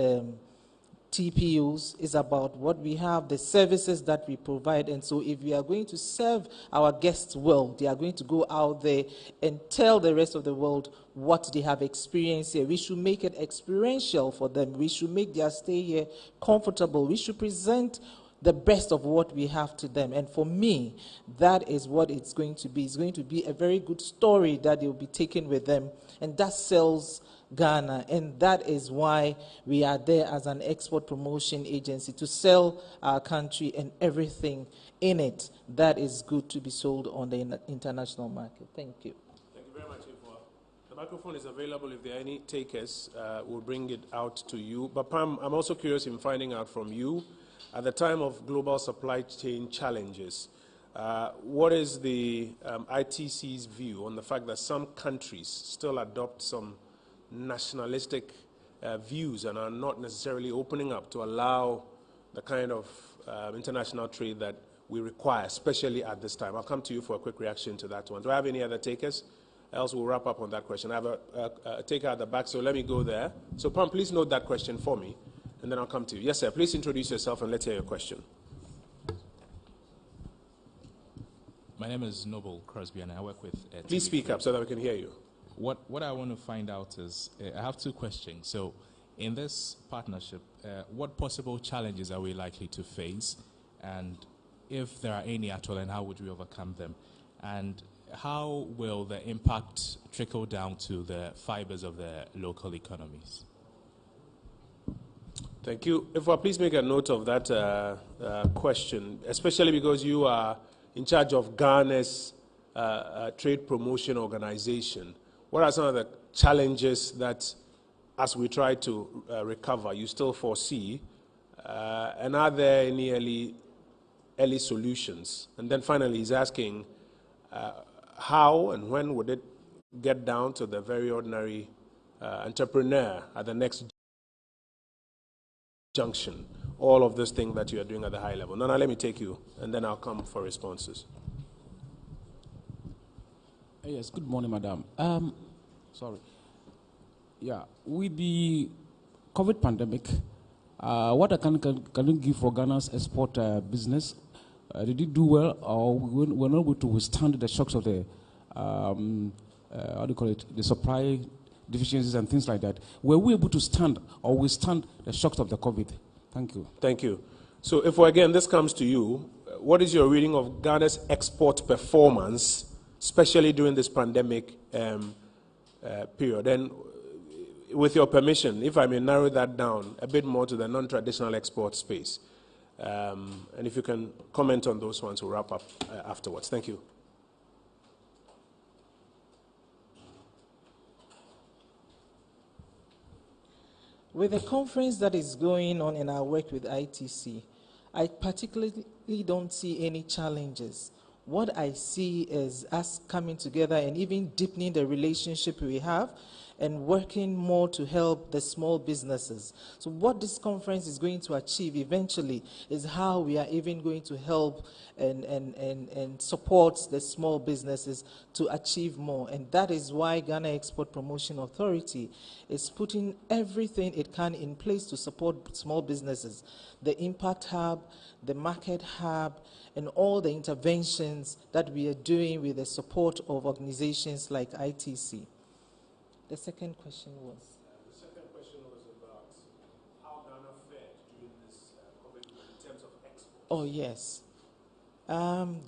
TPUs, it's about what we have, the services that we provide. And so if we are going to serve our guests well, they are going to go out there and tell the rest of the world what they have experienced here. We should make it experiential for them. We should make their stay here comfortable. We should present the best of what we have to them. And for me, that is what it's going to be. It's going to be a very good story that they will be taking with them, and that sells Ghana. And that is why we are there as an export promotion agency, to sell our country and everything in it that is good to be sold on the international market. Thank you. Thank you very much, Ifua. The microphone is available. If there are any takers, we'll bring it out to you. But Pam, I'm also curious in finding out from you, at the time of global supply chain challenges, what is the ITC's view on the fact that some countries still adopt some nationalistic views and are not necessarily opening up to allow the kind of international trade that we require, especially at this time? I'll come to you for a quick reaction to that one. Do I have any other takers? Else we'll wrap up on that question. I have a taker at the back, so let me go there. So Pam, please note that question for me. and then I'll come to you. Yes, sir. Please introduce yourself and let's hear your question. My name is Noble Crosby, and I work with... Please speak up so that we can hear you. What I want to find out is, I have two questions. So, in this partnership, what possible challenges are we likely to face? And if there are any at all, and how would we overcome them? And how will the impact trickle down to the fibers of the local economies? Thank you. If I please make a note of that question, especially because you are in charge of Ghana's trade promotion organization. What are some of the challenges that, as we try to recover, you still foresee? And are there any early solutions? And then finally, he's asking, how and when would it get down to the very ordinary entrepreneur at the next junction? All of those things that you are doing at the high level. Nana, let me take you, and then I'll come for responses. Yes, good morning, madam. Sorry. Yeah, with the COVID pandemic, what can you give for Ghana's export business? Did it do well, or we're not able to withstand the shocks of the, how do you call it, the supply deficiencies and things like that? Were we able to stand or withstand the shocks of the COVID? Thank you. Thank you. So if, again, this comes to you, what is your reading of Ghana's export performance, especially during this pandemic period? And with your permission, if I may narrow that down a bit more to the non-traditional export space, and if you can comment on those ones, we'll wrap up afterwards. Thank you. With the conference that is going on in our work with ITC, I particularly don't see any challenges. What I see is us coming together and even deepening the relationship we have and working more to help the small businesses. So what this conference is going to achieve eventually is how we are even going to help and support the small businesses to achieve more. And that is why Ghana Export Promotion Authority is putting everything it can in place to support small businesses. The Impact Hub, the Market Hub, and all the interventions that we are doing with the support of organizations like ITC. The second question was? The second question was about how Ghana fared during this COVID in terms of exports. Oh, yes.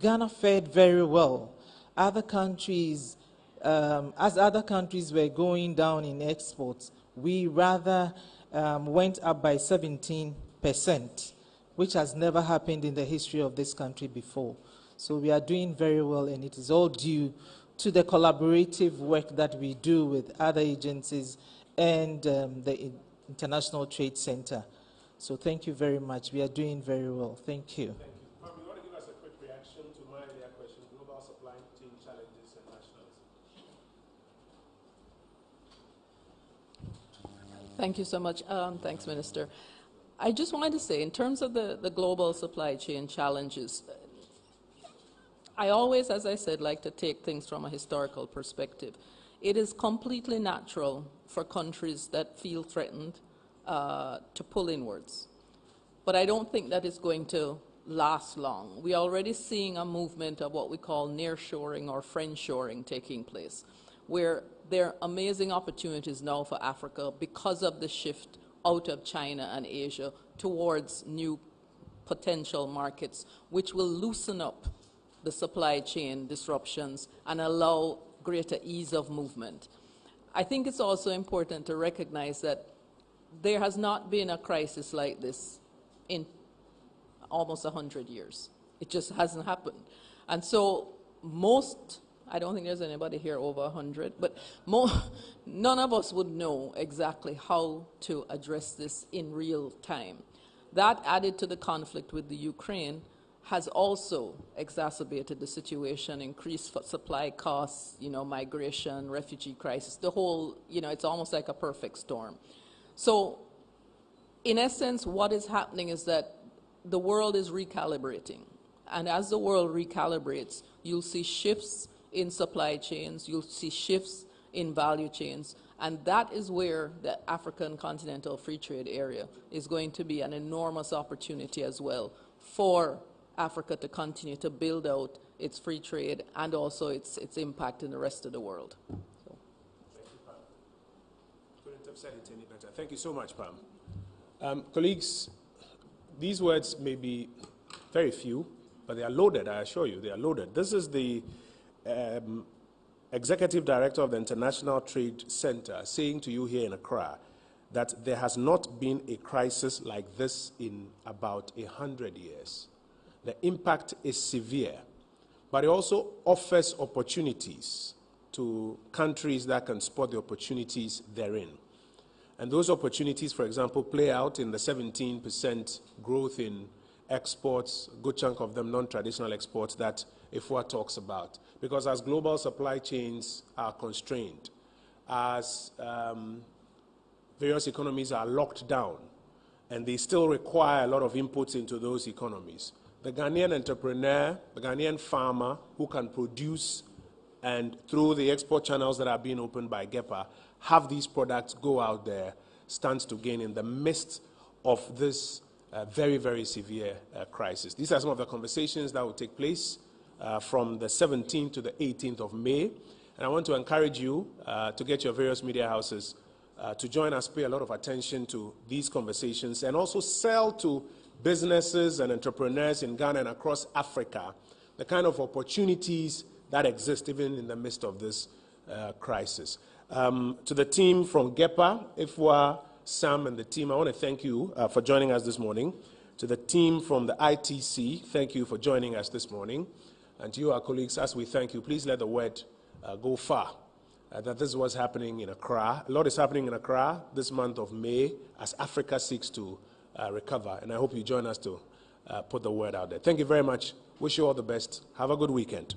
Ghana fared very well. Other countries, as other countries were going down in exports, we rather went up by 17%, which has never happened in the history of this country before. So we are doing very well, and it is all due to the collaborative work that we do with other agencies and the International Trade Center. So thank you very much. We are doing very well. Thank you. Thank you. You want to give us a quick reaction to my earlier question, global supply chain challenges and nationalism? Thank you so much. Thanks, Minister. I just wanted to say, in terms of the global supply chain challenges, I always, as I said, like to take things from a historical perspective. It is completely natural for countries that feel threatened to pull inwards. But I don't think that is going to last long. We are already seeing a movement of what we call nearshoring or friendshoring taking place, where there are amazing opportunities now for Africa because of the shift out of China and Asia towards new potential markets, which will loosen up the supply chain disruptions and allow greater ease of movement. I think it's also important to recognize that there has not been a crisis like this in almost 100 years. It just hasn't happened. And so I don't think there's anybody here over 100, but none of us would know exactly how to address this in real time. That, added to the conflict with the Ukraine, has also exacerbated the situation, increased supply costs, migration, refugee crisis, the whole, it's almost like a perfect storm. So, in essence, what is happening is that the world is recalibrating. And as the world recalibrates, you'll see shifts in supply chains, you'll see shifts in value chains. And that is where the African Continental Free Trade Area is going to be an enormous opportunity as well for Africa to continue to build out its free trade and also its impact in the rest of the world. So. Thank you, Pam. Couldn't have said it any better. Thank you so much, Pam. Colleagues, these words may be very few, but they are loaded, I assure you, they are loaded. This is the Executive Director of the International Trade Center saying to you here in Accra that there has not been a crisis like this in about 100 years. The impact is severe, but it also offers opportunities to countries that can spot the opportunities therein. And those opportunities, for example, play out in the 17% growth in exports, a good chunk of them non-traditional exports that IFWA talks about. Because as global supply chains are constrained, as various economies are locked down, and they still require a lot of inputs into those economies, the Ghanaian entrepreneur, the Ghanaian farmer who can produce and through the export channels that are being opened by GEPA, have these products go out there, stands to gain in the midst of this very, very severe crisis. These are some of the conversations that will take place from the 17th to the 18th of May. And I want to encourage you to get your various media houses to join us, pay a lot of attention to these conversations, and also sell to businesses and entrepreneurs in Ghana and across Africa the kind of opportunities that exist even in the midst of this crisis. To the team from GEPA, IFWA, Sam and the team, I want to thank you for joining us this morning. To the team from the ITC, thank you for joining us this morning. And to you, our colleagues, as we thank you, please let the word go far that this is what's happening in Accra. A lot is happening in Accra this month of May as Africa seeks to recover. And I hope you join us to put the word out there. Thank you very much. Wish you all the best. Have a good weekend.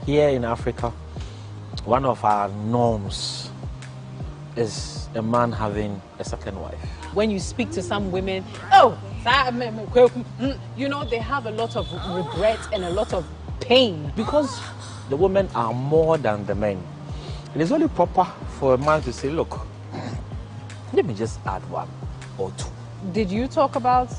Here in Africa, one of our norms is a man having a second wife. When you speak to some women, you know, they have a lot of regret and a lot of pain. Because the women are more than the men. It is only proper for a man to say, look, let me just add one or two. Did you talk about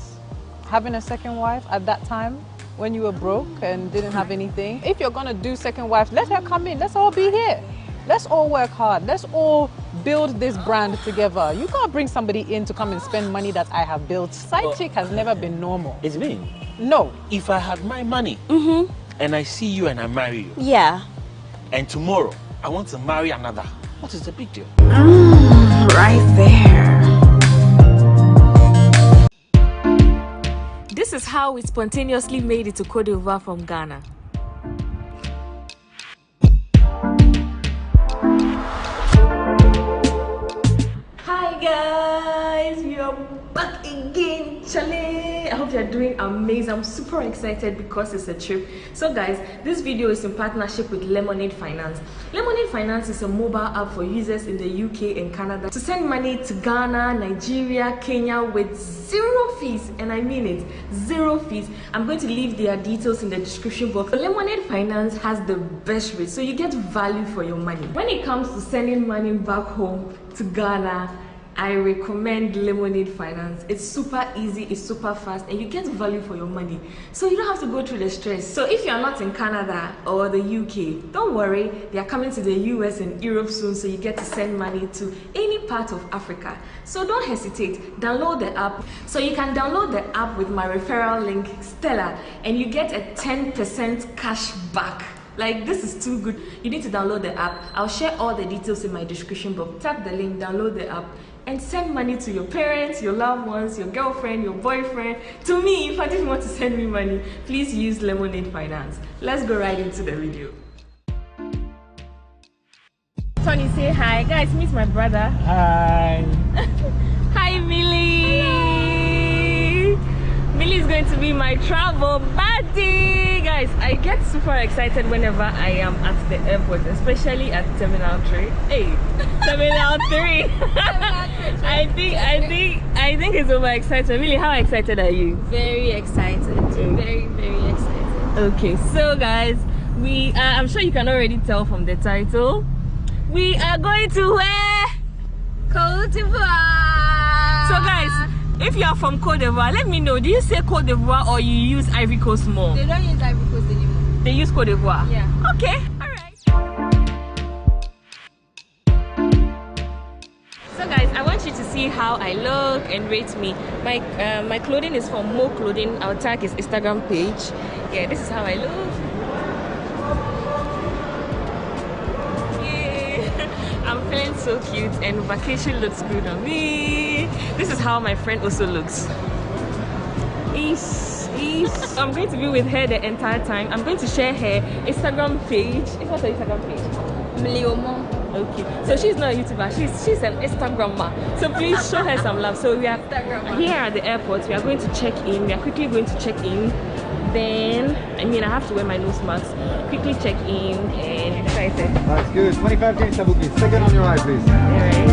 having a second wife at that time when you were broke and didn't have anything? If you're gonna do second wife, let her come in. Let's all be here. Let's all work hard. Let's all build this brand together. You can't bring somebody in to come and spend money that I have built. Side chick has never been normal. It's me. No. If I had my money and I see you and I marry you, yeah, and tomorrow I want to marry another, what is the big deal? Right there. This is how we spontaneously made it to Cote d'Ivoire from Ghana. Hi guys, we are back again, Charlie. I hope you're doing amazing. I'm super excited because it's a trip. So guys, this video is in partnership with Lemonade Finance. Lemonade Finance is a mobile app for users in the UK and Canada to send money to Ghana, Nigeria, Kenya with zero fees, and I mean it, zero fees. I'm going to leave their details in the description box. Lemonade Finance has the best rates, so you get value for your money. When it comes to sending money back home to Ghana I recommend Lemonade Finance. It's super easy, it's super fast, and you get value for your money. So you don't have to go through the stress. So if you're not in Canada or the UK, don't worry, they are coming to the US and Europe soon, so you get to send money to any part of Africa. So don't hesitate, download the app. So you can download the app with my referral link, Stella, and you get a 10% cash back. Like, this is too good. You need to download the app. I'll share all the details in my description box. Tap the link, download the app, and send money to your parents, your loved ones, your girlfriend, your boyfriend. To me, if you want to send me money, please use Lemonade Finance. Let's go right into the video. Tony, say hi. Guys, meet my brother. Hi. Hi, Millie. Millie is going to be my travel buddy. Guys, I get super excited whenever I am at the airport, especially at Terminal 3. Hey, Terminal 3. I think it's overexcited. Millie, how excited are you? Very excited. Very, very excited. Okay, so guys, we I'm sure you can already tell from the title. We are going to where? Côte d'Ivoire. So guys, if you are from Côte d'Ivoire, let me know. Do you say Côte d'Ivoire or you use Ivory Coast more? They don't use Ivory Coast anymore. They use Côte d'Ivoire? Yeah. Okay, alright. So guys, I want you to see how I look and rate me. My clothing is from Mo Clothing. I'll tag his Instagram page. Yeah, this is how I look. I'm feeling so cute and vacation looks good on me. This is how my friend also looks. I'm going to be with her the entire time. I'm going to share her Instagram page. What's her Instagram page? Milliomo. Okay. So she's not a YouTuber, she's an Instagrammer. So please show her some love. So we are here at the airport. We are going to check in. We are quickly going to check in. Then, I have to wear my nose mask. Quickly check in and excited. That's good. 25 drinks, double please. Second on your right, please. Alright.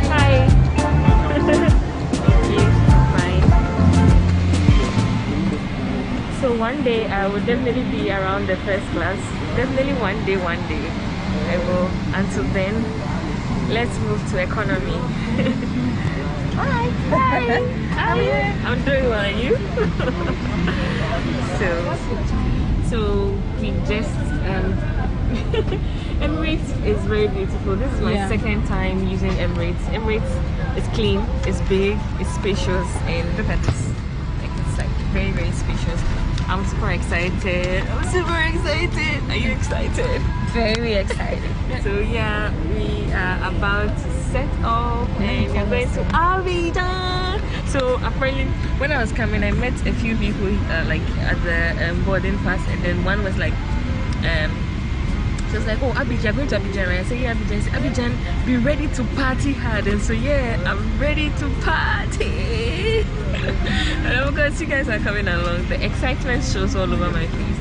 Hi. Fine. So one day I will definitely be around the first class. Definitely one day I will. Until then, let's move to economy. Hi. How are you? I'm doing well, and you? so we just Emirates is very beautiful. This is my second time using Emirates. Emirates is clean, it's big, it's spacious, and look at this. It's like very, very spacious. I'm super excited. Are you excited? Very excited. So yeah, we are about to set off and we're going to Abidjan. So apparently when I was coming, I met a few people like at the boarding pass, and then one was like she was like, oh, Abidjan, you're going to Abidjan, right? I said, yeah, Abidjan. I said, Abidjan, be ready to party hard. And so yeah, I'm ready to party. And of course you guys are coming along. The excitement shows all over my face.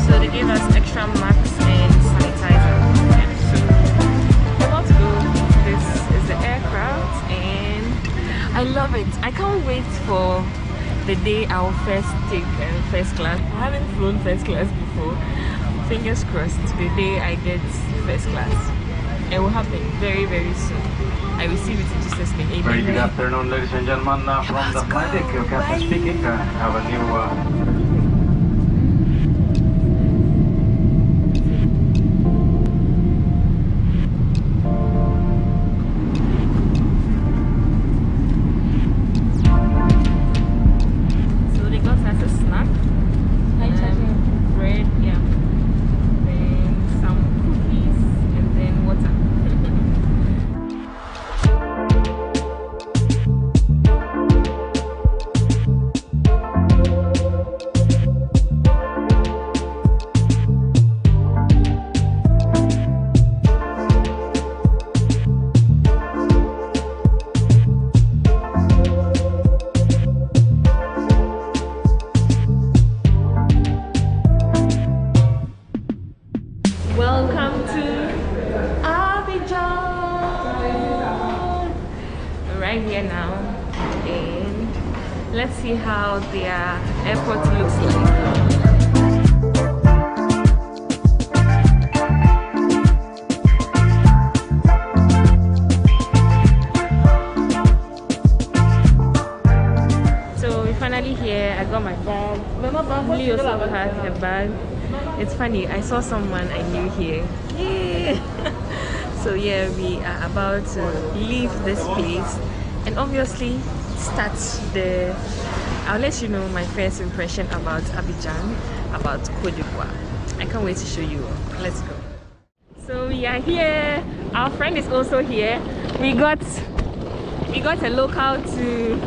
So they gave us extra masks and sanitizer. Yeah, so we're about to go. This is the aircraft and I love it. I can't wait for the day I'll first take first class. I haven't flown first class before. Fingers crossed, the day I get first class. It will happen very, very soon. I receive it in Jesus' name. Amen. Very good afternoon, ladies and gentlemen. From the flight deck, your captain speaking. Have a new... Let's see how their airport looks like. Finally here, I got my bag. Lee also had her bag. It's funny, I saw someone I knew here. Yay! So yeah, we are about to leave this place and obviously start the... I'll let you know my first impression about Abidjan, about Côte d'Ivoire. I can't wait to show you. Let's go. So we are here. Our friend is also here. We got a local to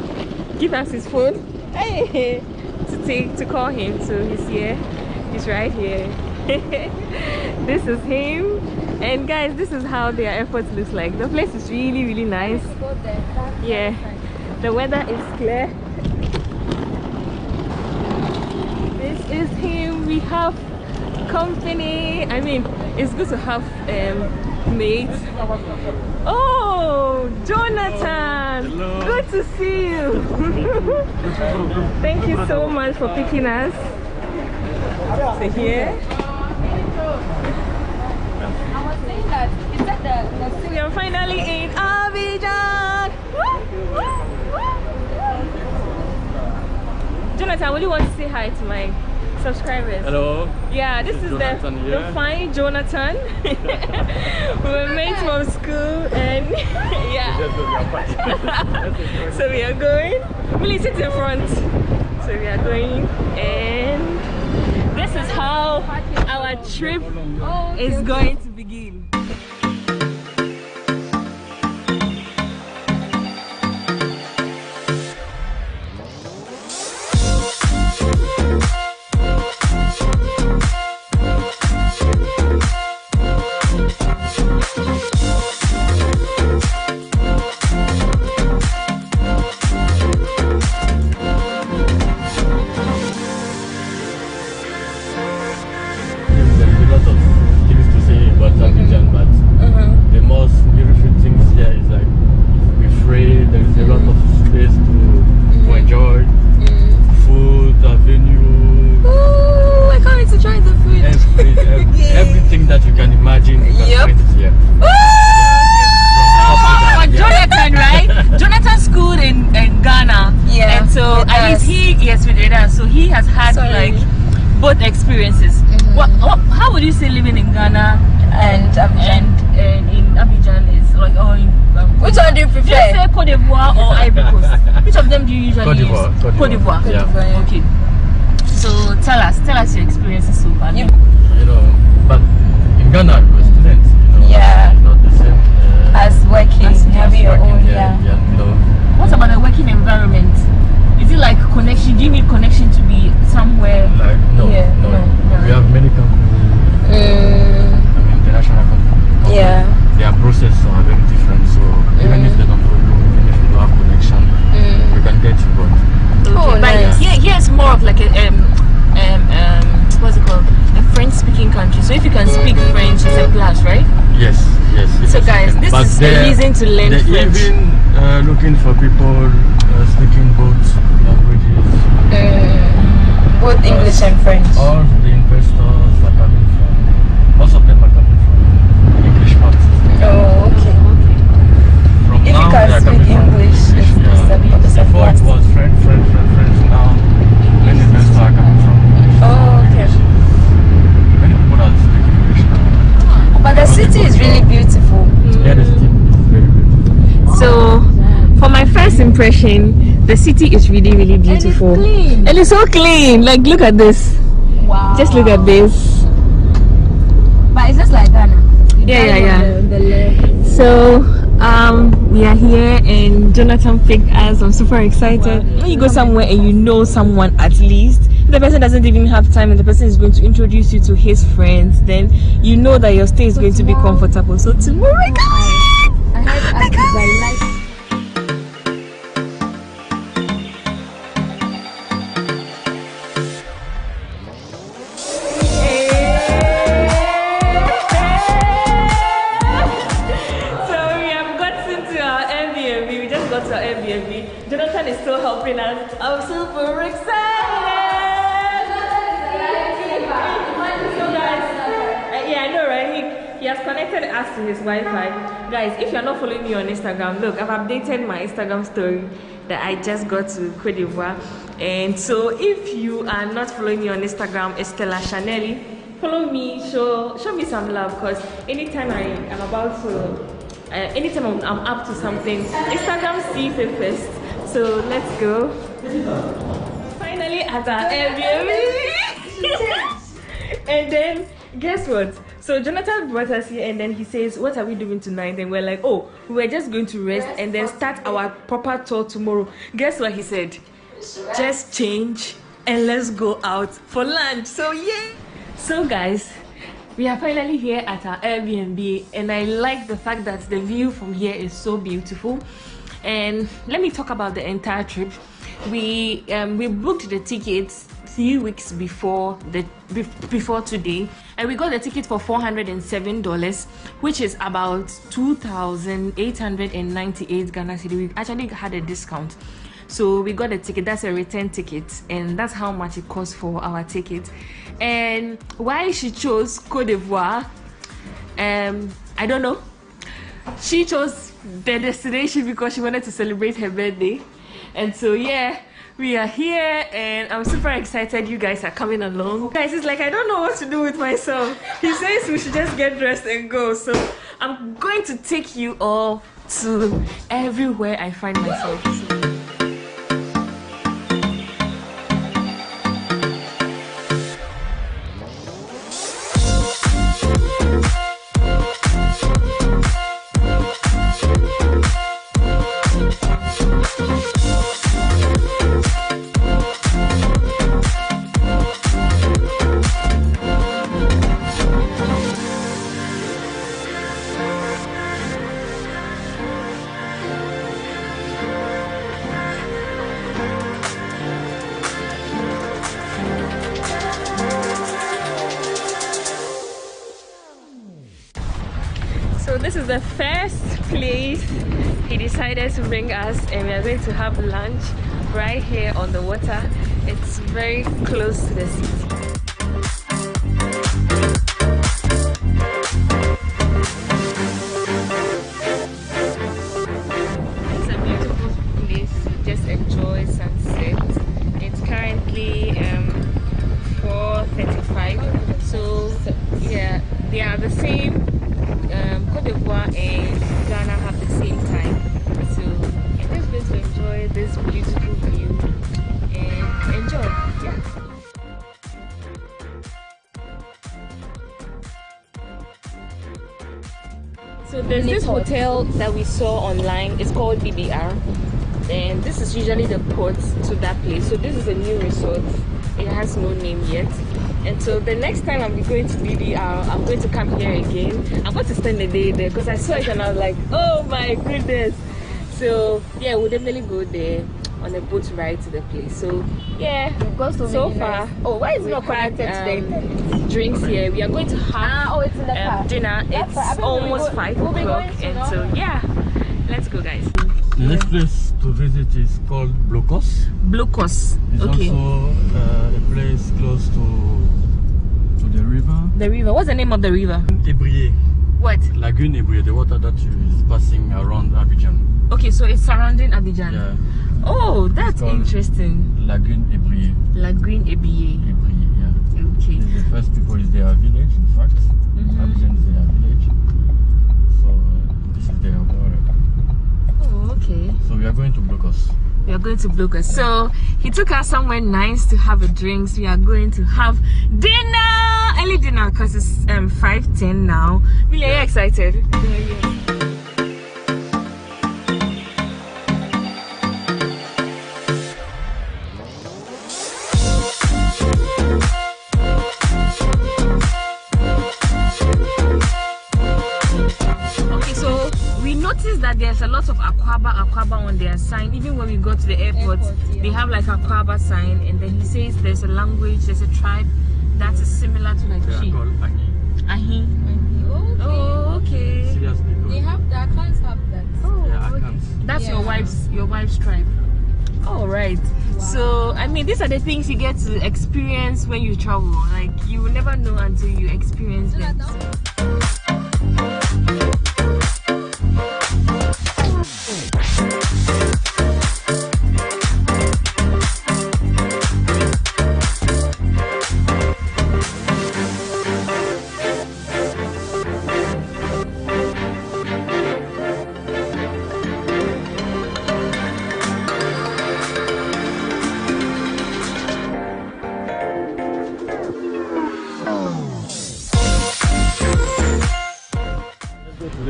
give us his phone. Hey, to call him. So he's here. He's right here. This is him. And guys, this is how their airport looks like. The place is really, really nice. Yeah, the weather is clear. This is him. We have company. I mean, it's good to have mates. Oh, Jonathan! Hello. Good to see you. Thank you so much for picking us. So here. I was saying that is that the We are finally in Abidjan. Jonathan, would you want to say hi to my subscribers? Hello. Yeah, this is the fine Jonathan. We were mates from school and yeah. So we are going. Millie, sit in front. So we are going and this is how our trip is going to begin. Both experiences. How would you say living in Ghana and in Abidjan is like, or in which one do you prefer? Just say Côte d'Ivoire or Ivory Coast. Which of them do you usually use? Côte d'Ivoire. Yeah. Okay. So tell us your experiences so far. You know, but in Ghana we were students. You know, yeah. Not the same as working, having your own. Yeah. You know. What about the working environment? Is it like connection? Do you need connection to be somewhere? Like no. We have many companies. International companies. Yeah. Their processes are very different. So even if they don't follow, even if you don't have connection, we can get you one. Okay, nice. But here's more of like a what's it called? A French-speaking country. So if you can speak French, it's a plus, right? Yes. So guys, this is the reason to learn French. They're even looking for people speaking both languages. Both English and French. All the investors are coming from, most of them are coming from English parts. Oh, okay. From if now, you can speak English, before it was French. Now, many investors are coming from English. Oh, okay. Many people are speaking English now. But the city is really beautiful. Yeah, the city is very beautiful. So, for my first impression, the city is really, really beautiful. And it's clean. And it's so clean. Like, look at this. Wow. Just look at this. But it's just like Ghana. Yeah. So, we are here and Jonathan picked us. I'm super excited. When you go somewhere and you know someone at least, the person doesn't even have time and the person is going to introduce you to his friends, then you know that your stay is going to be comfortable. So tomorrow, I can't. got to our Airbnb. Jonathan is still helping us. I'm super excited. So guys, yeah, I know, right? He has connected us to his Wi-Fi. Guys, if you're not following me on Instagram, look, I've updated my Instagram story that I just got to Cote d'Ivoire. And so if you are not following me on Instagram, Estella Chanelli, follow me, show me some love, because anytime I'm about to, anytime I'm up to something, Instagram sees it first. So let's go. Finally at our Airbnb. And then guess what? So Jonathan brought us here, and then he says, what are we doing tonight? And we're like, oh, we're just going to rest and then start our proper tour tomorrow. Guess what he said? Just change and let's go out for lunch. So yeah. So guys, we are finally here at our Airbnb, and I like the fact that the view from here is so beautiful. And let me talk about the entire trip. We booked the tickets 3 weeks before today, and we got the ticket for $407, which is about 2,898 Ghana cedi. We actually had a discount, so we got a ticket. That's a return ticket, and that's how much it cost for our ticket. And why she chose Cote d'Ivoire, I don't know. She chose the destination because she wanted to celebrate her birthday. And so yeah, we are here, and I'm super excited you guys are coming along. Guys, it's like I don't know what to do with myself. He says we should just get dressed and go. So I'm going to take you all to everywhere I find myself. So this is the first place he decided to bring us, and we are going to have lunch right here on the water. It's very close to the sea. It's a beautiful place to just enjoy sunset. It's currently 4:35, so yeah, they are the same. Cote d'Ivoire and Ghana have the same time, so I'm just going to enjoy this beautiful view and enjoy. Yeah. So there's this hotel that we saw online. It's called BBR, and this is usually the port to that place. So this is a new resort. It has no name yet. And so the next time I'm going to BBR, I'm going to come here again. I'm going to spend the day there because I saw it and I was like, oh my goodness. So yeah, we'll definitely go there on a boat ride to the place. So yeah, so far. Oh, why is it not connected today? Drinks here. We are going to have it's in the car. Dinner. It's almost 5 o'clock, and so yeah, let's go, guys. The next place to visit is called Blocos. Blocos. It's okay. also a place close to the river. The river. What's the name of the river? Ebrié. What? Lagune Ebrié, the water that is passing around Abidjan. Okay, so it's surrounding Abidjan. Yeah. Oh, that's interesting. Lagune Ebrié. Lagune Ebrié. Ebrié, yeah. Okay. The first people is their village, in fact. Abidjan is their village. So this is their water. Oh, okay. So we are going to Blocos. We are going to Blocos. So he took us somewhere nice to have a drink. So we are going to have dinner, early dinner, because it's 5:10 now. Really, are you excited? Yeah. That there's a lot of Aquaba on their sign. Even when we go to the airport, they have like Aquaba sign, and then he says there's a language, there's a tribe that is similar to like Chi. Ahi. Oh, okay. Serious people. They have the Akans have that. Oh, yeah, Akans. That's your wife's tribe? All right. So I mean, these are the things you get to experience when you travel. Like you will never know until you experience them.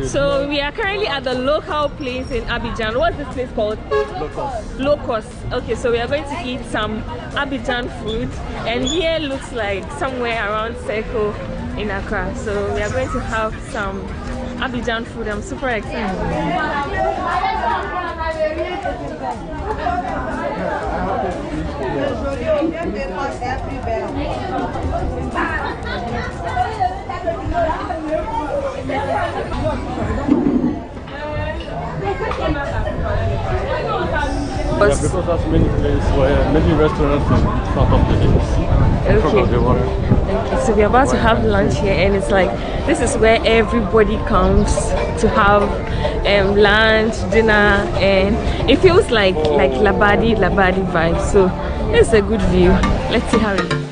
So we are currently at the local place in Abidjan. What's this place called? Locust. Okay, so we are going to eat some Abidjan food, and here looks like somewhere around Circle in Accra. So we are going to have some Abidjan food. I'm super excited. Yeah, because there's many places where many restaurants in front of the ABC. Okay, so we're about to have lunch here, and it's like this is where everybody comes to have lunch, dinner, and it feels like Labadi vibe. So it's a good view. Let's see how it is.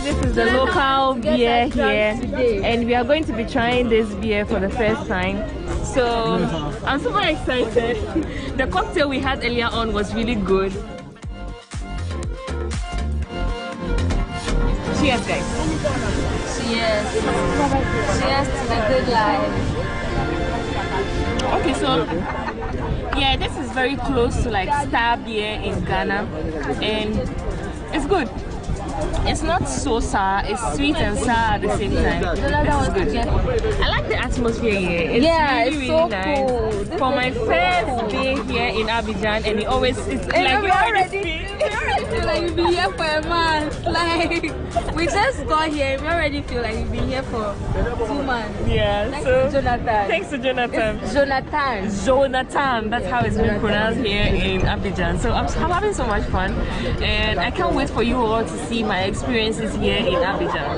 This is the local beer here, and we are going to be trying this beer for the first time. So I'm super excited. The cocktail we had earlier on was really good. Cheers, guys. Cheers. Cheers to the good life. Okay, so yeah, this is very close to like Star Beer in Ghana, and it's good. It's not so sour, it's sweet and sour at the same time. It's good. I like the atmosphere here. It's really so nice. Cool. For my first day here in Abidjan, and it always it's like we already feel like we've been here for a month. Like we just got here, we already feel like we've been here for 2 months. Yeah. Thanks to Jonathan. Thanks to Jonathan. It's Jonathan. Jonathan. That's how it's been pronounced here in Abidjan. So I'm having so much fun, and I can't wait for you all to see my experiences here in Abidjan.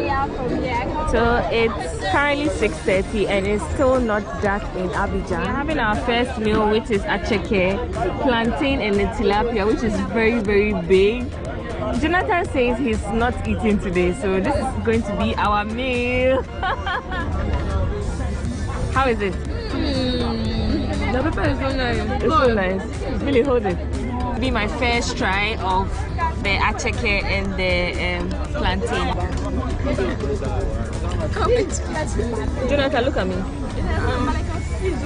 So it's currently 6:30 and it's still not dark in Abidjan. We're having our first meal, which is acheke, plantain and the tilapia, which is very, very big. Jonathan says he's not eating today, so this is going to be our meal. How is it? The pepper is so nice. It's so nice. Really, hold it. It'll be my first try of the acheke and the plantain. Jonathan, look at me. It's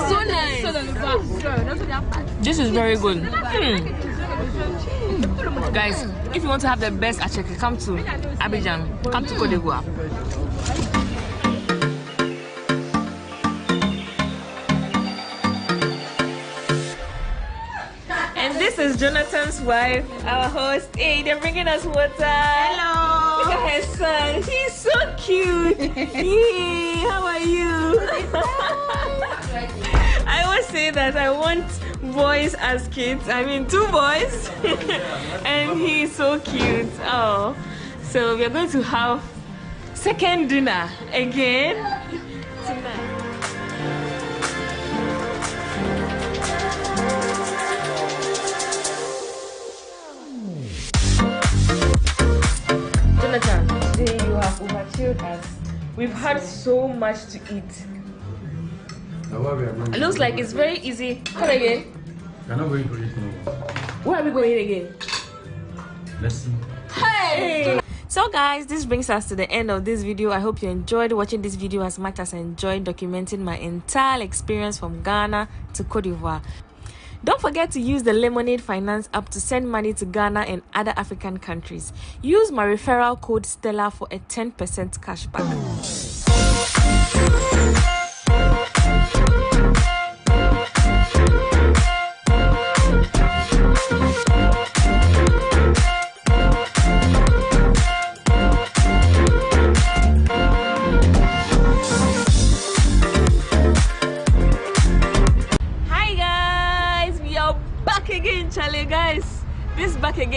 so nice. This is very good. Guys, if you want to have the best acheke, come to Abidjan, come to Côte d'Ivoire. This is Jonathan's wife, our host. Hey, they're bringing us water. Hello. Look at her son. He's so cute. Hey, how are you? I always say that I want boys as kids. I mean, 2 boys. And he's so cute. Oh, so we're going to have second dinner again tonight. Jonathan, today you have overchilled us. We've had so much to eat. It looks like it's very easy. Come again. We're not going to eat no. Where are we going again? Let's see. Hey! So guys, this brings us to the end of this video. I hope you enjoyed watching this video as much as I enjoyed documenting my entire experience from Ghana to Côte d'Ivoire. Don't forget to use the Lemonade Finance app to send money to Ghana and other African countries. Use my referral code Stella for a 10% cashback.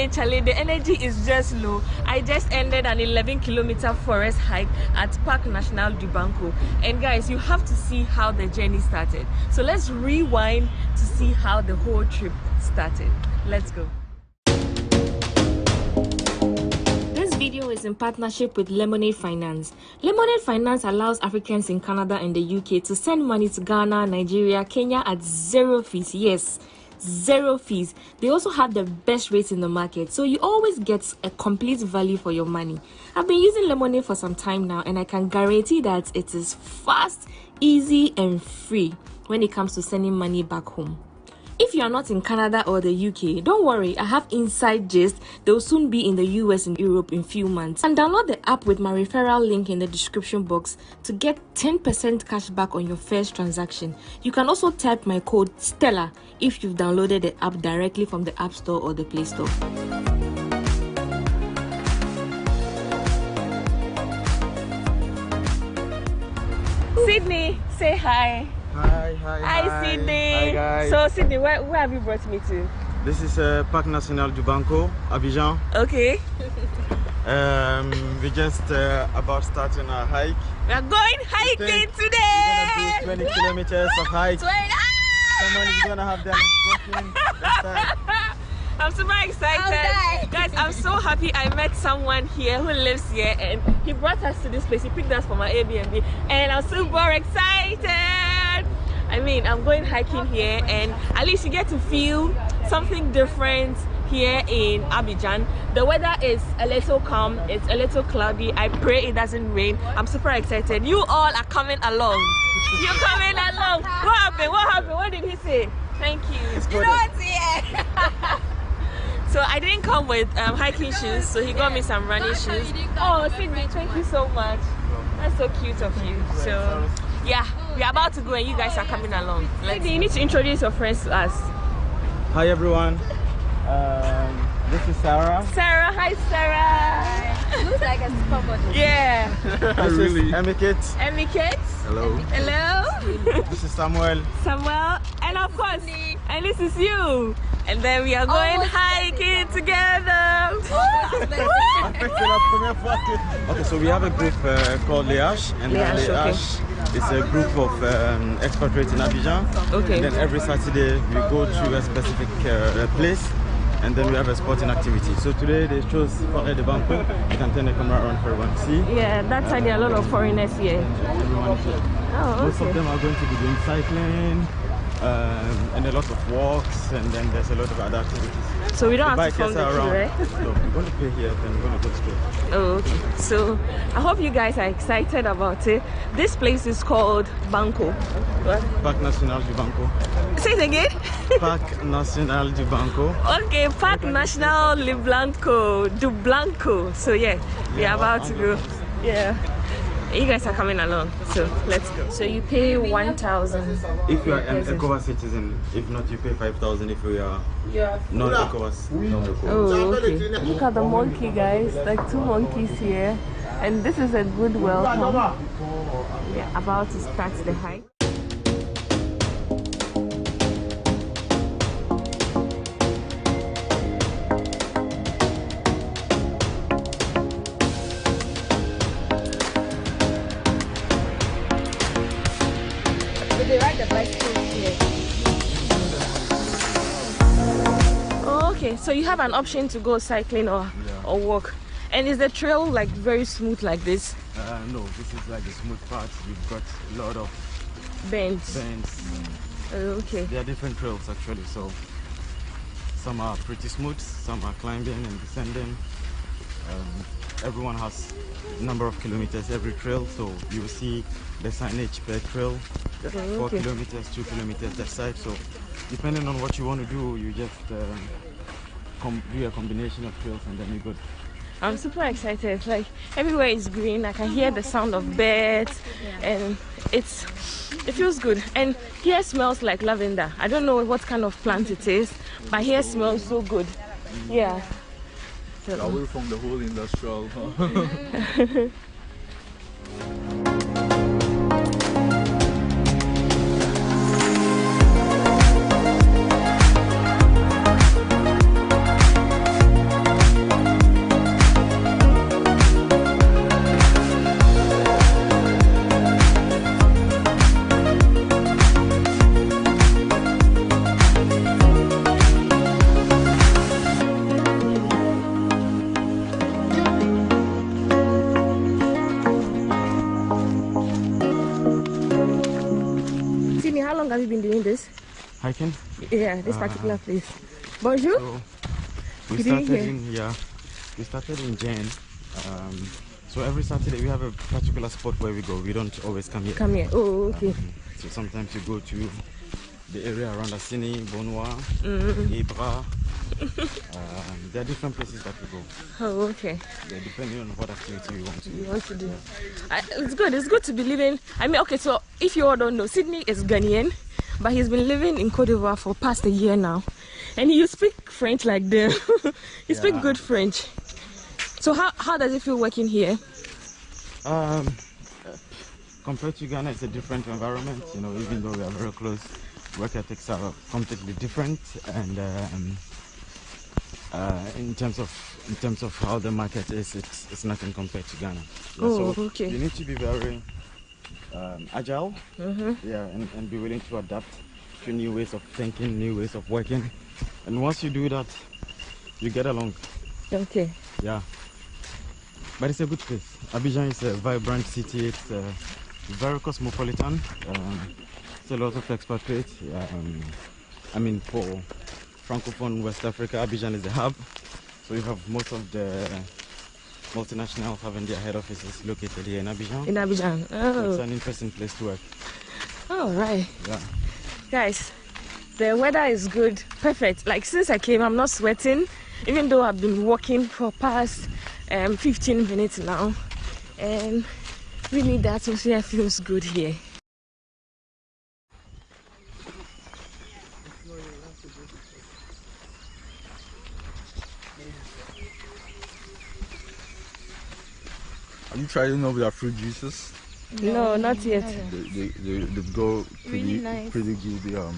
again, Charlie. The energy is just low. I just ended an 11-kilometer forest hike at Park National du Banco. And guys, you have to see how the journey started. So let's rewind to see how the whole trip started. Let's go. This video is in partnership with Lemonade Finance. Lemonade Finance allows Africans in Canada and the UK to send money to Ghana, Nigeria, Kenya at 0 fees. Yes, 0 fees. They also have the best rates in the market, so you always get a complete value for your money. I've been using Lemonade for some time now, and I can guarantee that it is fast, easy, and free when it comes to sending money back home. If you are not in Canada or the UK, don't worry, I have inside gist. They will soon be in the US and Europe in few months. And download the app with my referral link in the description box to get 10% cash back on your first transaction. You can also type my code STELLA if you've downloaded the app directly from the App Store or the Play Store. Sydney, say hi. Hi, Sydney. Hi, guys. So, Sydney, where have you brought me to? This is Parc National du Banco, Abidjan. Okay. We just about starting our hike. We are going hiking today. We're gonna do 20 kilometers of hike. Someone is gonna have them walking. I'm super excited. Guys, I'm so happy I met someone here who lives here, and he brought us to this place. He picked us from our Airbnb, and I'm super excited. I mean, I'm going hiking here, and at least you get to feel something different here in Abidjan. The weather is a little calm, it's a little cloudy. I pray it doesn't rain. I'm super excited. You all are coming along. You're coming along. What happened? What happened? What did he say? Thank you. You know what's here? So I didn't come with hiking shoes, so he got me some running shoes. Oh, Sydney, thank you so much. That's so cute of you. So yeah, we're about to go and you guys are coming along. Sydney, you need to introduce your friends to us. Hi everyone. This is Sarah. Sarah, hi Sarah. Looks like a supermodel. Yeah. This is Emikit. Emikit. Hello. Hello. This is Samuel. Samuel, and of course, and this is you. And then we are going hiking together. Okay, so we have a group called Leash, and Leash is a group of expatriates in Abidjan. Okay. And then every Saturday we go to a specific place, and then we have a sporting activity. So today they chose Forêt de Banco. You can turn the camera around for everyone to see. Yeah, that's why there are a lot of foreigners here. Everyone is here. Oh, okay. Most of them are going to be doing cycling. And a lot of walks, and then there's a lot of other activities. So we don't have to film the queue, right? No, we're going to pay here, then we're going to go straight. Oh, okay. So I hope you guys are excited about it. This place is called Banco. What? Parc National du Banco. Say it again. Parc National du Banco. Okay, Parc National du Blanco. So yeah, we are about to go. Yeah. You guys are coming along, so let's go. So you pay 1,000. If you are an ECOWAS citizen, if not, you pay 5,000 if you are non-ECOWAS. Oh, okay. Look at the monkey, guys. Like 2 monkeys here. And this is a good welcome. We're about to start the hike. They ride the bicycles here. Oh, okay, so you have an option to go cycling or walk. And is the trail like very smooth like this? No, this is like the smooth part. You've got a lot of bends. Oh, okay. There are different trails actually, so some are pretty smooth, some are climbing and descending. Everyone has a number of kilometers every trail, so you will see the signage per trail. 4 kilometers, 2 kilometers that side. So depending on what you want to do, you just do a combination of trails and then you're good. I'm super excited. Like everywhere is green. I can hear the sound of birds, and it feels good. And here smells like lavender. I don't know what kind of plant it is, but here smells so good. Yeah. So, away from the whole industrial. hiking. Yeah, this particular place. Bonjour. So we started in Jan. So every Saturday we have a particular spot where we go. We don't always come here. Come here. Oh, okay. So sometimes you go to the area around Assini, Bonua, Ibra. There are different places that we go. Oh, okay. Depending on what activity you want to do. It's good. It's good to be living. I mean, okay, so if you all don't know, Sydney is Ghanaian, but he's been living in Cote d'Ivoire for past a year now. And you speak French like them. You speak good French. So how does it feel working here? Compared to Ghana, it's a different environment. You know, even though we are very close, work ethics are completely different, and in terms of how the market is, it's nothing compared to Ghana. Yeah, oh, so okay. You need to be very agile, yeah, and be willing to adapt to new ways of thinking, new ways of working, and once you do that, you get along. Okay. Yeah. But it's a good place. Abidjan is a vibrant city. It's very cosmopolitan. It's a lot of expatriates. I mean, for Francophone West Africa, Abidjan is the hub. So you have most of the multinationals having their head offices located here in Abidjan. In Abidjan. Oh. So it's an interesting place to work. Oh, right. Yeah. Guys, the weather is good. Perfect. Like since I came, I'm not sweating. Even though I've been walking for past 15 minutes now, and really the atmosphere feels good here. Have you tried any of their fruit juices? No, not yet. They go really nice. Pretty good.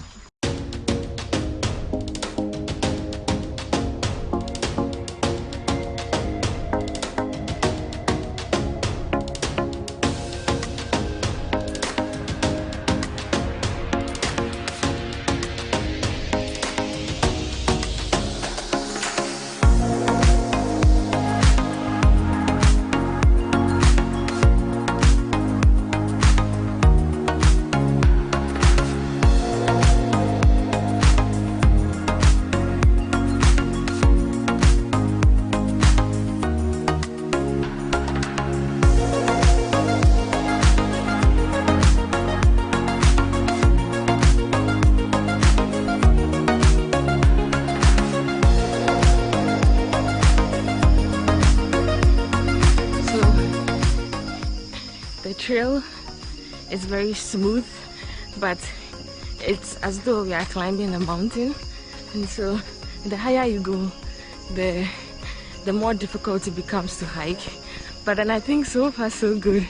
Trail is very smooth, but it's as though we are climbing a mountain, and so the higher you go, the more difficult it becomes to hike. But then I think so far so good.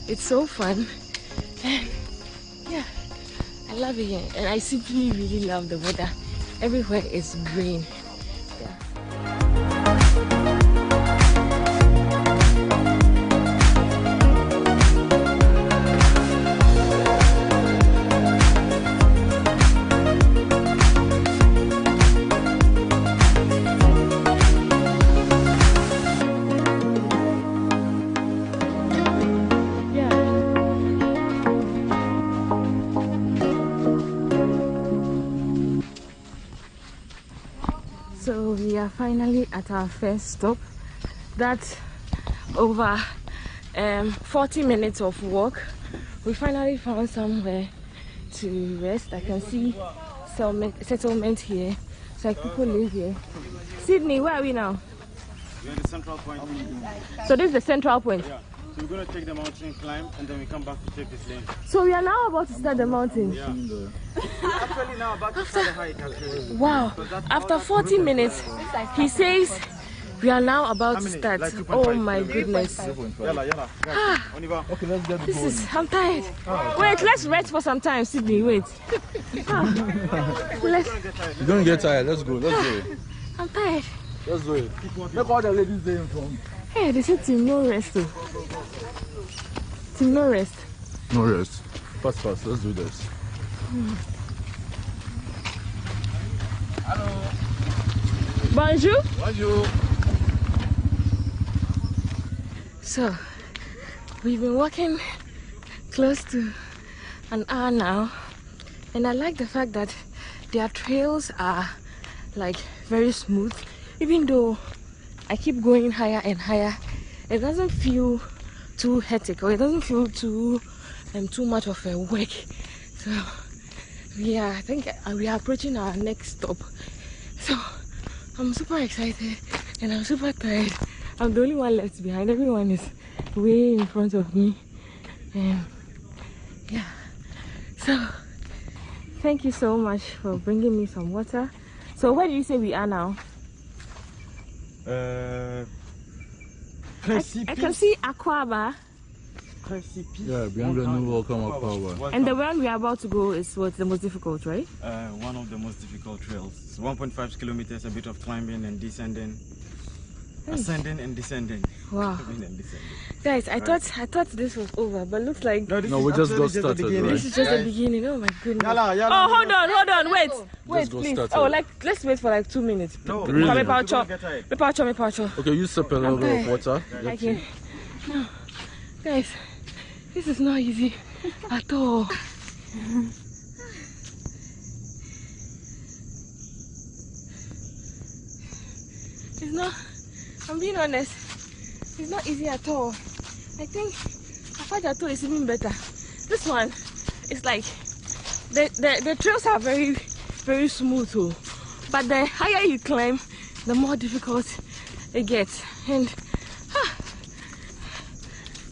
It's so fun, and yeah, I love it here, and I simply really love the weather. Everywhere is green. Yeah. So we are finally at our first stop. That's over 40 minutes of walk. We finally found somewhere to rest. I can see settlement here. So like people live here. Sydney, where are we now? We're at the central point. So this is the central point? Yeah. So we're going to take the mountain climb, and then we come back to take this lane. So we are now about to start the mountain? Yeah. We're actually now about to start the hike, actually. Wow. After 40 minutes, he says we are now about to start. Like oh my goodness. Okay, let's get this going. I'm tired. Wait, let's rest for some time, Sydney. Wait. You're going to get tired. Let's go. Let's do it. I'm tired. Let's do it. Make all the ladies there in front. Hey, they said team no rest too. Team no rest. No rest. Fast, let's do this. Hello. Bonjour. Bonjour. So, we've been walking close to an hour now, and I like the fact that their trails are like very smooth. Even though I keep going higher and higher, it doesn't feel too hectic, or it doesn't feel too much of a work. So yeah, I think we are approaching our next stop. So I'm super excited and I'm super tired. I'm the only one left behind. Everyone is way in front of me. And yeah, so thank you so much for bringing me some water. So where do you say we are now? I can see Aquaba. Yeah, bienvenue, welcome Aquaba. And the one we are about to go is what's the most difficult, right? One of the most difficult trails. It's 1.5 kilometers, a bit of climbing and descending. Ascending and descending. Wow. And descending. Guys, I thought this was over, but looks like No, we just got started, right? This is just the beginning. Oh my goodness. Yalla, hold on, wait, please. Started. Oh, let's wait for like 2 minutes. No, really? Me pacho. Okay, you sip a little bit of water. Okay. No, guys, this is not easy at all. It's not. I'm being honest. It's not easy at all. I think Afajato is even better. This one is like the trails are very, very smooth too. But the higher you climb, the more difficult it gets. And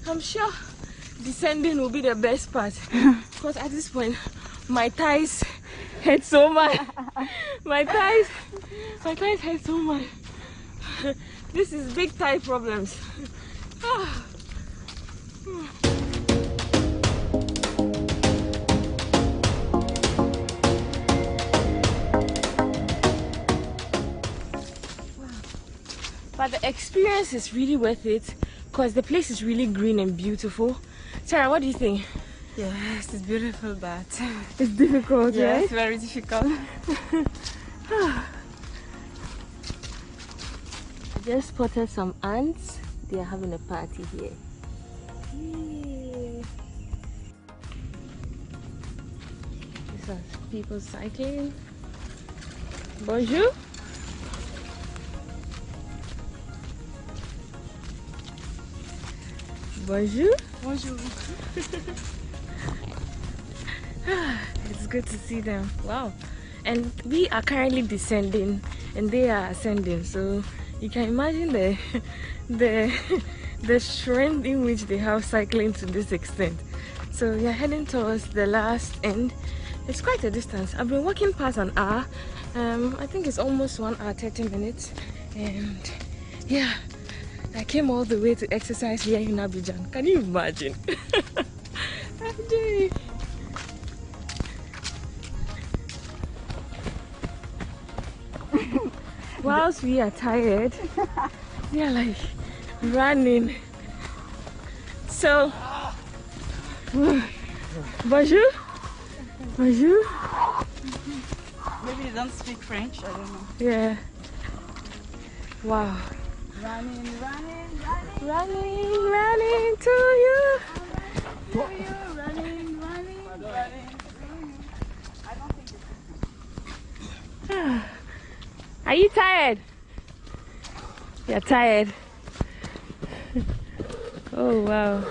I'm sure descending will be the best part. Because at this point, my thighs hurt so much. My thighs hurt so much. This is big thigh problems. But the experience is really worth it because the place is really green and beautiful. Sarah, what do you think? Yes, it's beautiful, but it's difficult, yes, right? very difficult. I just spotted some ants. They are having a party here. Yay. These are people cycling. Bonjour. Bonjour. Bonjour. It's good to see them. Wow. And we are currently descending and they are ascending, so you can imagine the strength in which they have cycling to this extent. So we are heading towards the last end. It's quite a distance. I've been walking past an hour. I think it's almost 1 hour 30 minutes, and yeah, I came all the way to exercise here in Abidjan. Can you imagine? Whilst we are tired, we are like running. So, bonjour. Bonjour. Maybe you don't speak French, I don't know. Yeah. Wow. Running To you. Running. I don't think it's... Are you tired? You're tired. Oh wow.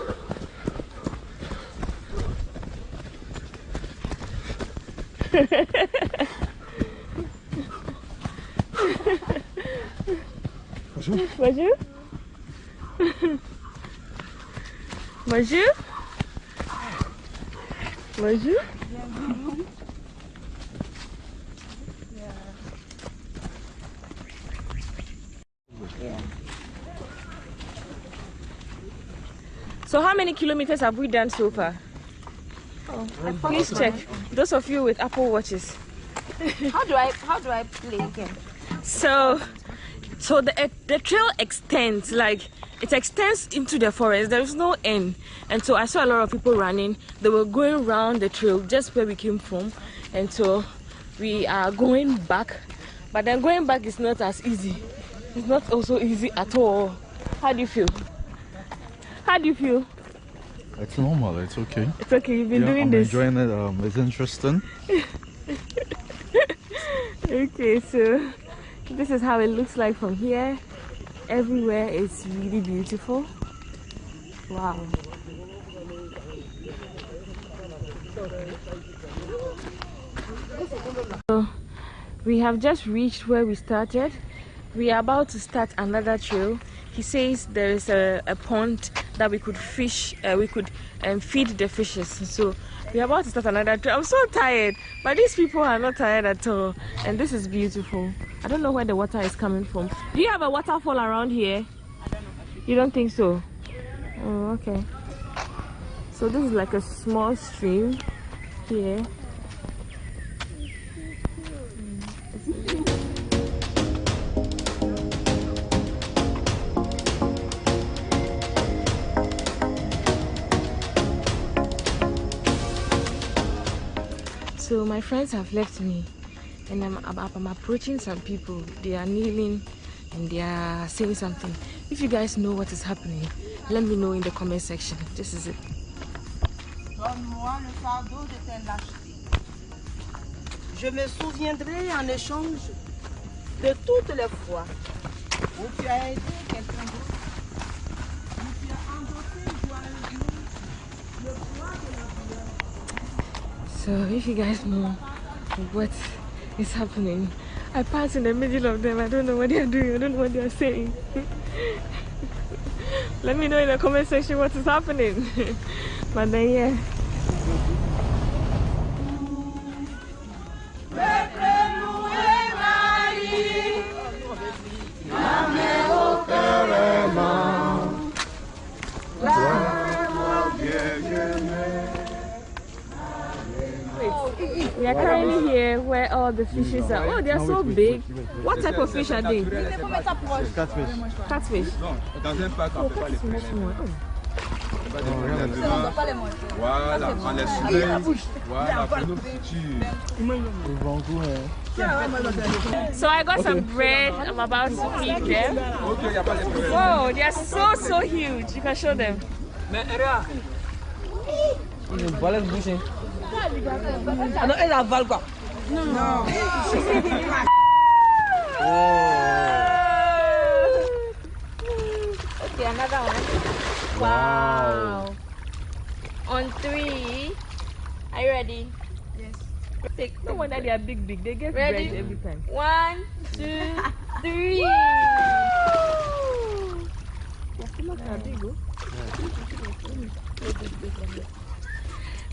Bonjour. Bonjour. Bonjour. So how many kilometers have we done so far? Oh, please check. Those of you with Apple Watches. How do I play again? So the trail extends, like it extends into the forest. There is no end, and so I saw a lot of people running. They were going around the trail just where we came from, and so we are going back. But then going back is not as easy. It's not also easy at all. How do you feel? How do you feel? It's normal, it's okay. It's okay, you've been doing I'm this. enjoying it, it's interesting. Okay, so this is how it looks like from here. Everywhere is really beautiful. Wow. So we have just reached where we started. We are about to start another trail. He says there is a pond that we could fish, we could feed the fishes. So we are about to start another trail. I'm so tired, but these people are not tired at all. And this is beautiful. I don't know where the water is coming from. Do you have a waterfall around here? You don't think so? Oh, okay. So this is like a small stream here. So my friends have left me, and I'm approaching some people. They are kneeling and they are saying something. If you guys know what is happening, let me know in the comment section. This is it. Donne-moi le fardeau de tes lâchetés. Je me souviendrai en échange de toutes les fois où tu as aidé quelqu'un d'autre, où tu as endossé joyeusement le poids de la douleur. So if you guys know what is happening, I pass in the middle of them. I don't know what they are doing. I don't know what they are saying. Let me know in the comment section what is happening. But then yeah. We are currently here where all the fishes are. Oh, they are so big. What type of fish are they? Catfish. Catfish. Oh, catfish is small. Oh. Voilà, on les soulève. Voilà, pour nos So I got some bread. I'm about to feed them. Whoa, they are so huge. You can show them. Ah non, elle avale quoi? Non. Okay, another one. Wow. On 3. Are you ready? Yes. No wonder they are big. They get Ready? bread every time. 1, 2, 3.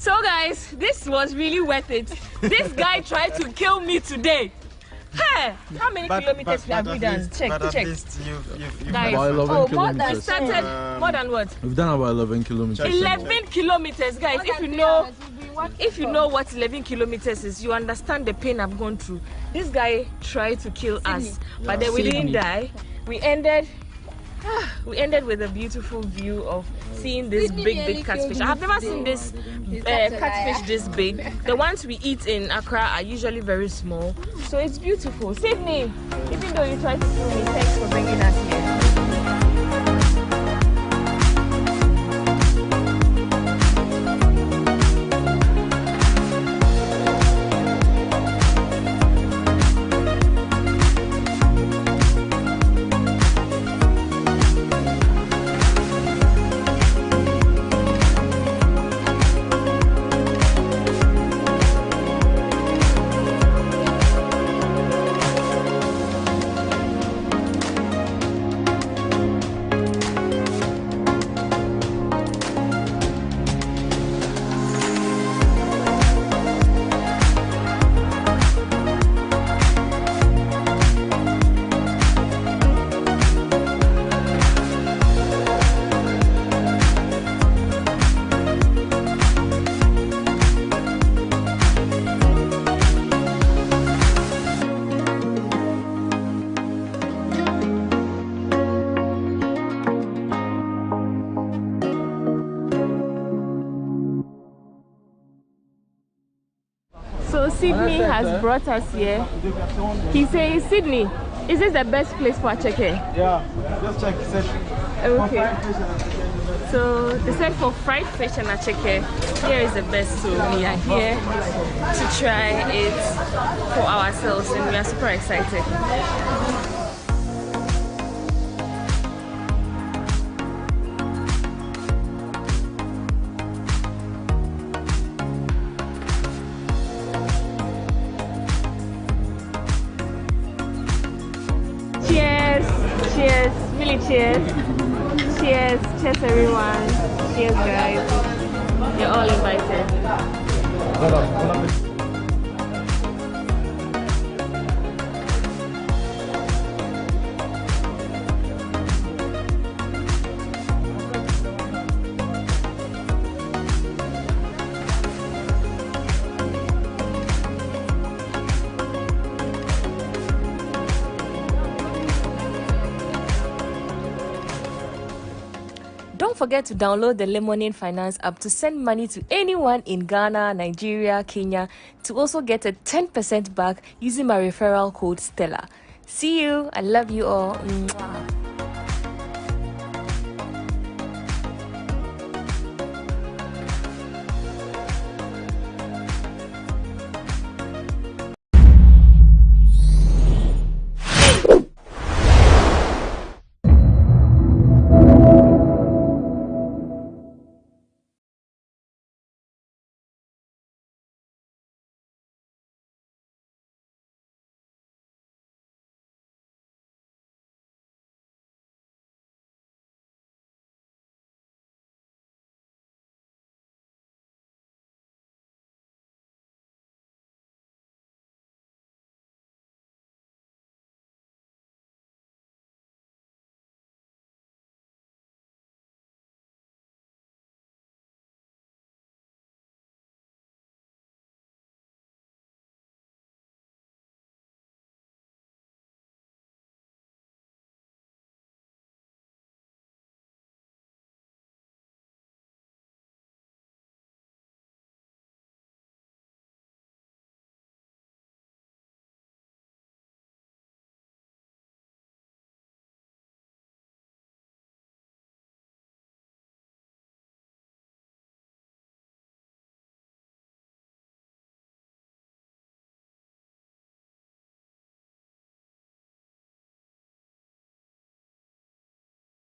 So guys, this was really worth it. This guy tried to kill me today. Hey, how many kilometers have we done? Check. Guys, about 11 more than kilometers. started. More than what? We've done about 11 kilometers. 11 kilometers, guys. If you know what 11 kilometers is, you understand the pain I've gone through. This guy tried to kill us, but then we didn't die. We ended with a beautiful view of seeing this big catfish. I have never seen this catfish this big. The ones we eat in Accra are usually very small, so it's beautiful. Sydney, even though you tried to kill me, thanks for bringing us here. So Sydney has brought us here. He says, Sydney, Is this the best place for a check? Yeah, just check. Okay. So they said for fried fish and a check here is the best. So we are here to try it for ourselves and we are super excited. Cheers, really cheers. Cheers everyone. Cheers guys. You're all invited. Don't forget to download the Lemonade Finance app to send money to anyone in Ghana, Nigeria, Kenya to also get a 10% back using my referral code Stella. See you. I love you all. Mwah.